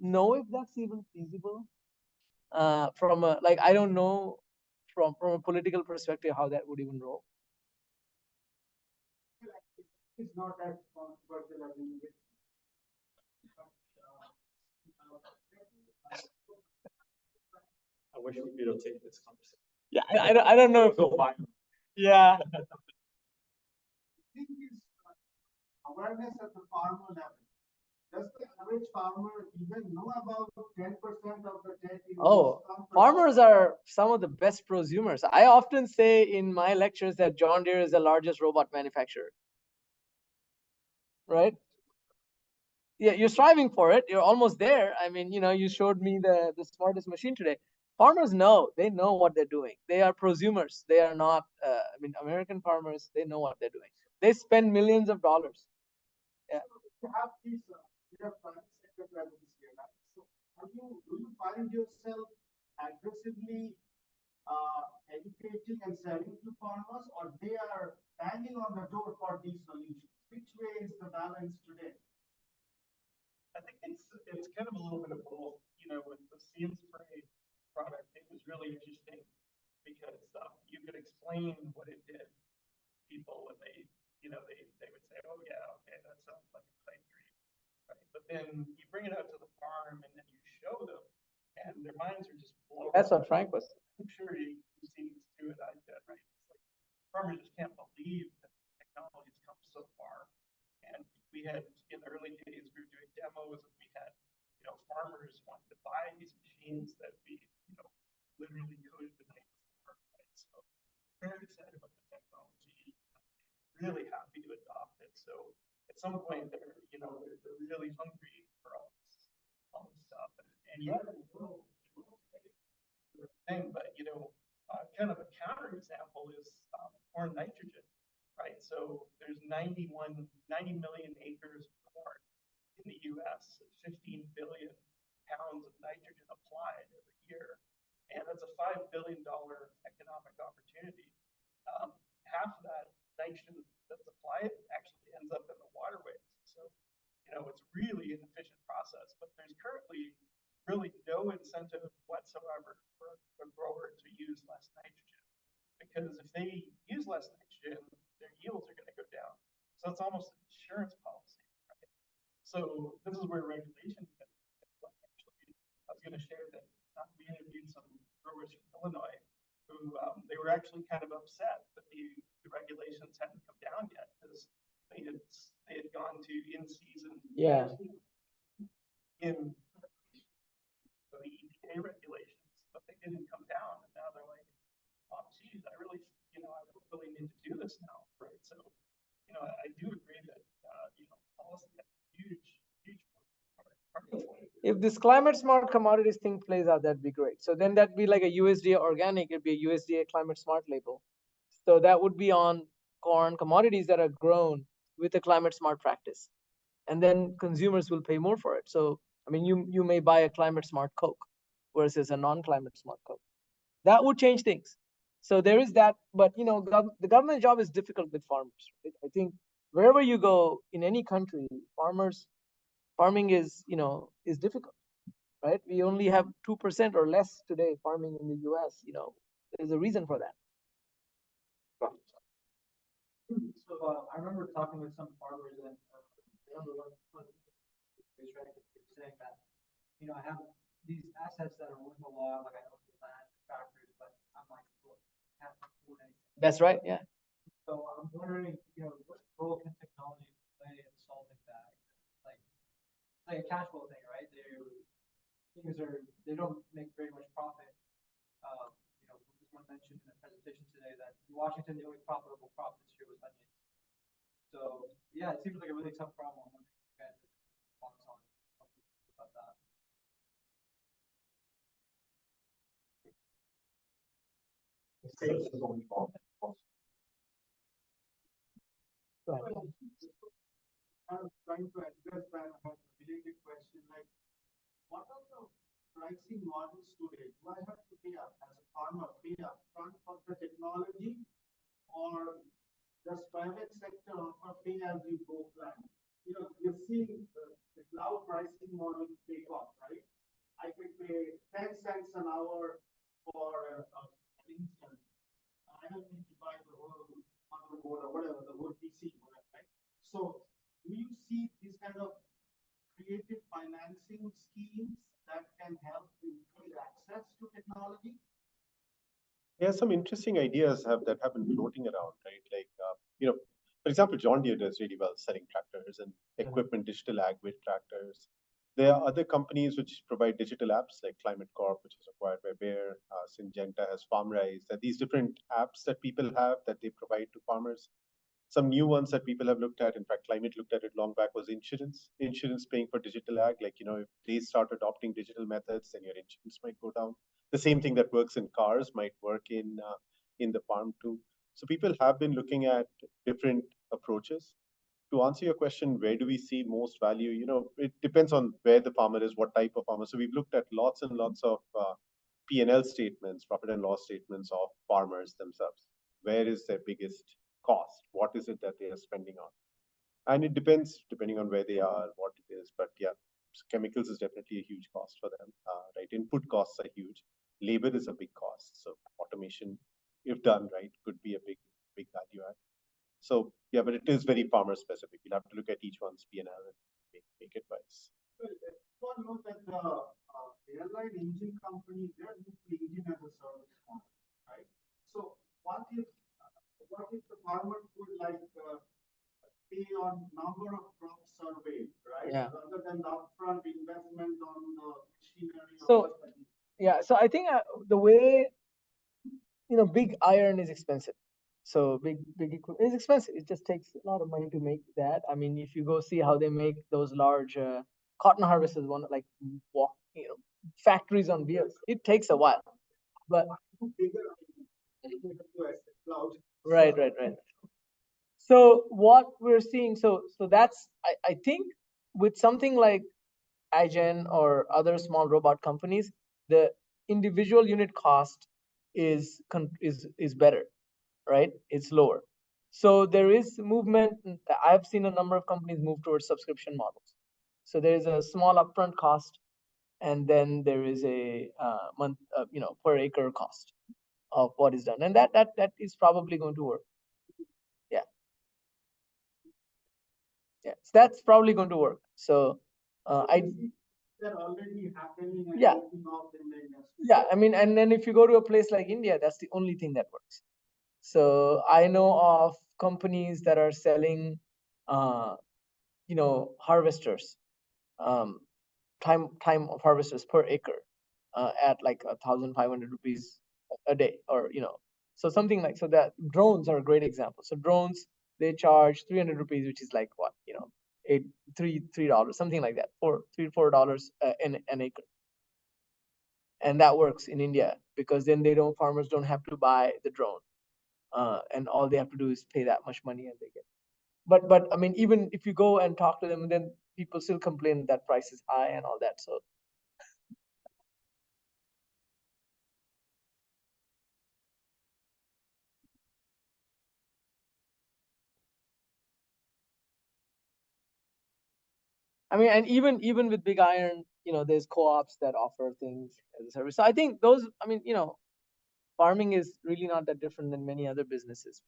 S6: know if that's even feasible. From a I don't know from a political perspective how that would even roll.
S5: It's not as controversial as in this.
S21: I wish we could take this conversation.
S6: Yeah, I don't know. Yeah.
S5: The thing is, awareness at the farmer level. Does the average farmer even know about 10% of the tech?
S6: Oh, farmers are some of the best prosumers. I often say in my lectures that John Deere is the largest robot manufacturer. Right? Yeah, you're striving for it. You're almost there. I mean, you know, you showed me the smartest machine today. Farmers know. They know what they're doing. They are prosumers. They are not, I mean, American farmers, they know what they're doing. They spend millions of dollars. Yeah.
S5: You have these, you have private sector presence here, right? So do you find yourself aggressively educating and selling to farmers, or they are banging on the door for these solutions? Which way is the balance today?
S1: I think it's kind of a little bit of both. You know, with the See and Spray product, it was really interesting because you could explain what it did. People when they, you know, they would say, oh yeah, okay, that sounds like a pipe dream, right? But then you bring it out to the farm and then you show them, and their minds are just blown.
S6: That's what Frank was.
S1: I'm sure you've seen this too at IGET, right? It's like farmers just can't believe that technology's come so far. And we had, in the early days, we were doing demos and we had, you know, farmers wanting to buy these machines that we, you know, literally coded the night before, right? So very excited about the technology, really happy to adopt it. So at some point they're, you know, they're really hungry for all this stuff. And yeah, thing, but you know, kind of a counter example is corn nitrogen, right? So there's 90 million acres of corn in the US, 15 billion pounds of nitrogen applied every year. And that's a $5 billion economic opportunity. Half of that nitrogen that's applied actually ends up in the waterways. So, you know, it's really an efficient process, but there's currently really no incentive whatsoever for a grower to use less nitrogen. Because if they use less nitrogen, their yields are going to go down. So it's almost an insurance policy, right? So this is where regulation can actually, I was going to share that we interviewed some growers from Illinois who they were actually kind of upset that the regulations hadn't come down yet because they had gone to in-season in the EPA regulations, but they didn't come down, and now they're like, oh, geez, I really, you know, I really need to do this now, right? So, you know, I do agree that, you know, policy has a huge part.
S6: If this climate smart commodities thing plays out, that'd be great. So then that'd be like a USDA organic, it'd be a USDA climate smart label. So that would be on corn commodities that are grown with a climate smart practice. And then consumers will pay more for it. So, I mean, you may buy a climate smart Coke versus a non-climate smart Coke. That would change things. So there is that, but you know, the government job is difficult with farmers. Right? I think wherever you go in any country, farming is, you know, is difficult, right? We only have 2% or less today farming in the US, you know, there's a reason for that.
S12: So I remember talking with some farmers and I remember one saying that, you know, I have these assets that are worth a lot, like I own the land, factories, but I'm like, well, I can't afford anything.
S6: That's right, yeah.
S12: So I'm wondering, you know, what role can technology play in solving that? Like a cash flow thing, right? They don't make very much profit. You know, someone mentioned in a presentation today that in Washington, the only profitable crop this year was onions. So yeah, it seems like a really tough problem. I'm wondering if you guys have thoughts on about that.
S5: I'm trying to address that related question, like, what are the pricing models today? Do I have to pay up as a farmer, pay up front for the technology, or does private sector offer pay as you go plan? You know, you're seeing the cloud pricing model take off, right? I can pay 10 cents an hour for an instance. I don't need to buy the whole motherboard or whatever, the whole PC, whatever, right? So do you see these kind of creative financing schemes that can help increase access to technology?
S2: Yeah, some interesting ideas that have been floating around, right? Like, you know, for example, John Deere does really well selling tractors and equipment, digital ag with tractors. There are other companies which provide digital apps like Climate Corp, which is acquired by Bayer. Syngenta has FarmRise. There are these different apps that people have that they provide to farmers. Some new ones that people have looked at, in fact, Climate looked at it long back, was insurance. Insurance paying for digital ag. Like, you know, if they start adopting digital methods, then your insurance might go down. The same thing that works in cars might work in the farm too. So people have been looking at different approaches. To answer your question, where do we see most value? You know, it depends on where the farmer is, what type of farmer. So we've looked at lots and lots of P&L statements, profit and loss statements of farmers themselves. Where is their biggest cost? What is it that they are spending on? And it depends, depending on where they are, what it is. But yeah, chemicals is definitely a huge cost for them, right? Input costs are huge. Labor is a big cost. So automation, if done right, could be a big value add. So yeah, but it is very farmer specific. You'll have to look at each one's P&L and make advice.
S5: One note that the airline engine companies, they're mostly engine as a service model, right? So what if the farmer could like pay on number of crops surveyed, right?
S6: Yeah.
S5: Rather than the upfront investment on the machinery.
S6: So, yeah, so I think the way, big iron is expensive. So big equipment is expensive. It just takes a lot of money to make that. I mean, if you go see how they make those large cotton harvesters, factories on wheels, it takes a while. But right. So what we're seeing, so that's I think with something like iGen or other small robot companies, the individual unit cost is better, right? It's lower. So there is movement. I've seen a number of companies move towards subscription models. So there is a small upfront cost, and then there is a month, per acre cost of what is done, and that is probably going to work. Yeah, so that's probably going to work. So
S5: They're already happening. And
S6: Yeah.
S5: taking off in the industry.
S6: Yeah, I mean, and then if you go to a place like India, that's the only thing that works. So I know of companies that are selling, harvesters, time of harvesters per acre, at like 1,500 rupees a day, or so something like, so that drones are a great example. So drones, they charge 300 rupees, which is like what, $3, something like that, $4 an acre. And that works in India because then farmers don't have to buy the drone, and all they have to do is pay that much money and they get. But I mean, even if you go and talk to them, then people still complain that price is high and all that. So I mean, and even with big iron, there's co-ops that offer things as a service. So I think those, I mean, farming is really not that different than many other businesses.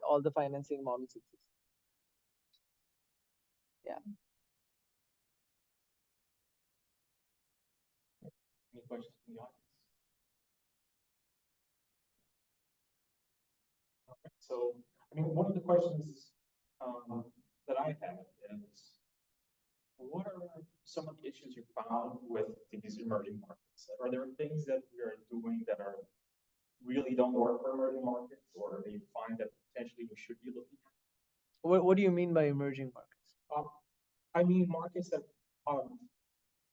S6: All the financing models exist. Yeah.
S21: Any questions from the audience? Okay, so, I mean, one of the questions that I have is, what are some of the issues you found with these emerging markets? Are there things that we are doing that are really don't work for emerging markets, or that you find that potentially we should be looking at?
S6: What do you mean by emerging markets?
S21: I mean markets that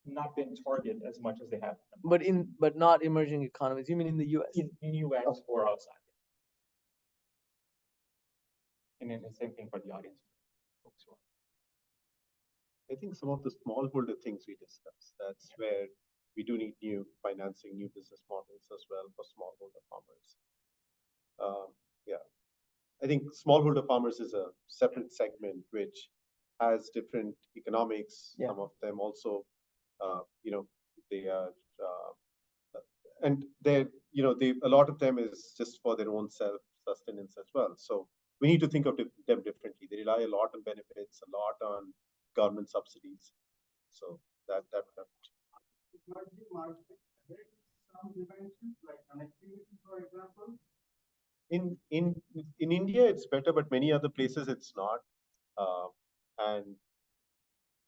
S21: not been targeted as much as they have.
S6: But not emerging economies. You mean in the U.S.?
S21: In U.S. or outside. And then the same thing for the audience.
S2: I think some of the smallholder things we discussed, that's where we do need new financing, new business models as well for smallholder farmers. Yeah, I think smallholder farmers is a separate segment which has different economics.
S6: Yeah.
S2: Some of them also, they are, and a lot of them is just for their own self-sustenance as well. So we need to think of them differently. They rely a lot on benefits, a lot on government subsidies. So that
S5: Emerging markets, there is some dimensions like connectivity, for example.
S2: in India it's better, but many other places it's not. And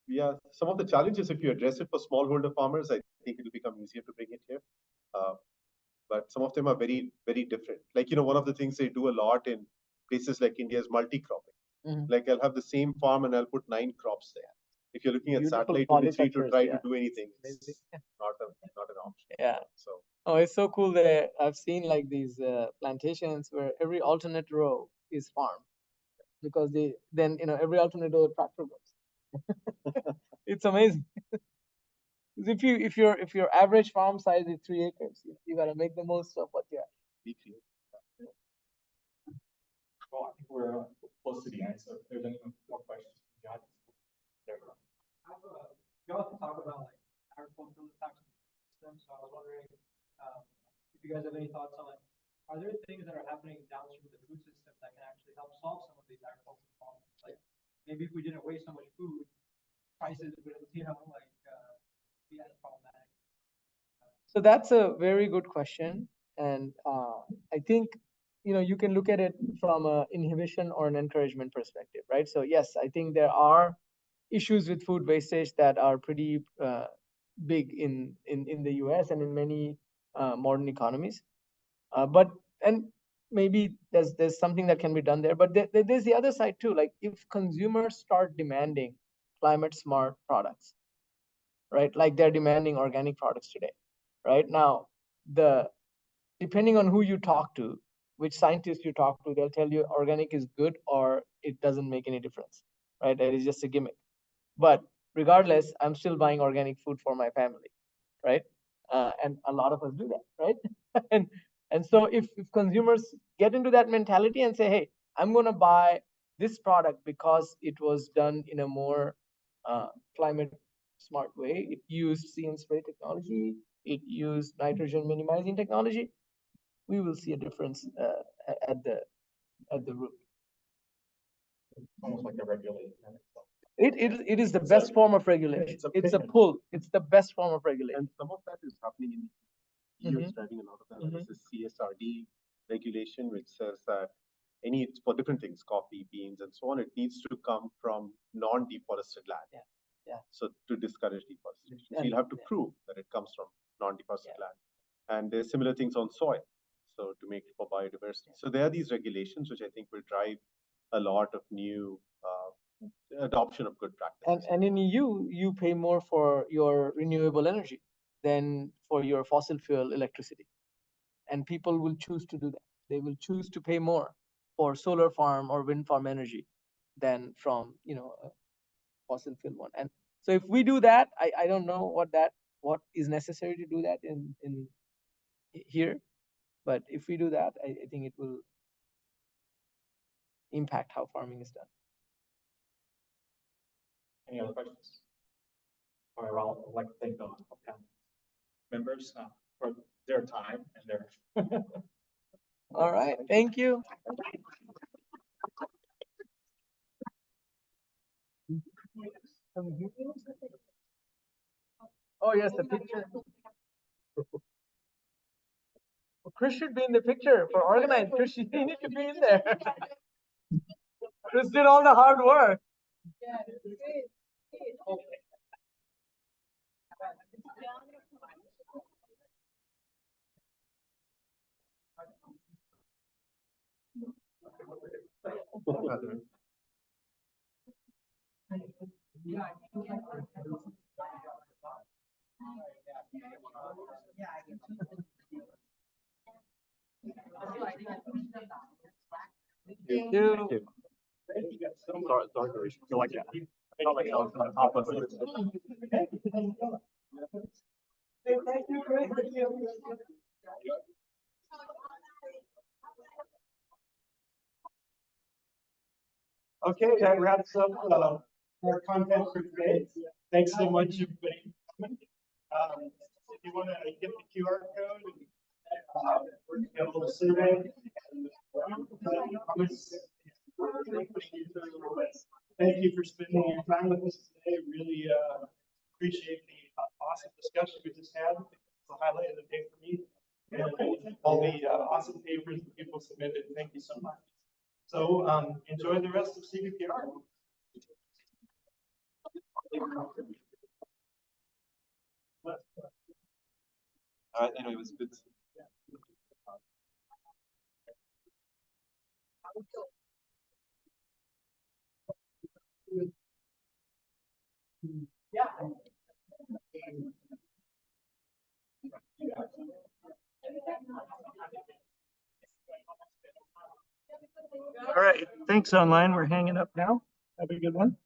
S2: yeah, some of the challenges, if you address it for smallholder farmers, I think it'll become easier to bring it here. But some of them are very, very different. Like, one of the things they do a lot in places like India is multi-cropping.
S6: Mhm.
S2: Like I'll have the same farm and I'll put 9 crops there. If you're looking at
S6: Beautiful
S2: satellite imagery to
S6: polycultures,
S2: try
S6: yeah.
S2: to do anything, it's not an option.
S6: Yeah.
S2: So
S6: Oh, it's so cool that I've seen like these plantations where every alternate row is farm, because every alternate row tractor goes. It's amazing. If your average farm size is 3 acres, you gotta make the most of what you have.
S21: Well, I think we're close to the end, so if there's any more questions from the audience. there we go.
S12: You often talk about like agricultural tax systems, so I was wondering if you guys have any thoughts on like, are there things that are happening downstream of the food system that can actually help solve some of these agricultural problems? Like maybe if we didn't waste so much food, prices wouldn't, be as problematic.
S6: So that's a very good question, and I think you can look at it from an inhibition or an encouragement perspective, right? So yes, I think there are issues with food wastage that are pretty big in the US and in many modern economies. And maybe there's something that can be done there, but there's the other side too. Like if consumers start demanding climate smart products, right? Like they're demanding organic products today, right? Now, depending on who you talk to, which scientists you talk to, they'll tell you organic is good or it doesn't make any difference, right? That is just a gimmick. But regardless, I'm still buying organic food for my family, right? And a lot of us do that, right? and so if consumers get into that mentality and say, hey, I'm going to buy this product because it was done in a more climate smart way, it used see and spray technology, it used nitrogen minimizing technology, we will see a difference at the root.
S21: Almost like a regulation.
S6: It is the best form of regulation. It's a pull. It's the best form of regulation.
S2: And some of that is happening in the EU, driving a lot of that. There's this CSRD regulation, which says that for different things, coffee, beans, and so on, it needs to come from non-deforested land.
S6: Yeah.
S2: So to discourage deforestation. So you'll have to prove that it comes from non-deforested land. And there's similar things on soil. So to make it for biodiversity. So there are these regulations, which I think will drive a lot of new adoption of good practices.
S6: And in EU, you pay more for your renewable energy than for your fossil fuel electricity. And people will choose to do that. They will choose to pay more for solar farm or wind farm energy than from, a fossil fuel one. And so if we do that, I don't know what is necessary to do that in here. But if we do that, I think it will impact how farming is done.
S21: Any other questions? All right, well, I'd like to thank the panel members for their time and their.
S6: All right, thank you. Oh yes, the picture. Well, Chris should be in the picture for organized. Chris, you need to be in there. Chris did all the hard work.
S21: Thank you. Sorry, feel like that. I felt like I was on top of it.
S6: Thank you, Chris.
S8: Okay, that wraps up our content for today. Thanks so much, everybody. If you want to get the QR code, we're going to be able to survey and comments. Thank you for spending your time with us today. Really appreciate the awesome discussion we just had. It's the highlight of the day for me. And all the awesome papers that people submitted. Thank you so much. So enjoy the rest of CVPR.
S2: Anyway, it was good.
S6: Yeah.
S8: All right. Thanks, online. We're hanging up now. Have a good one.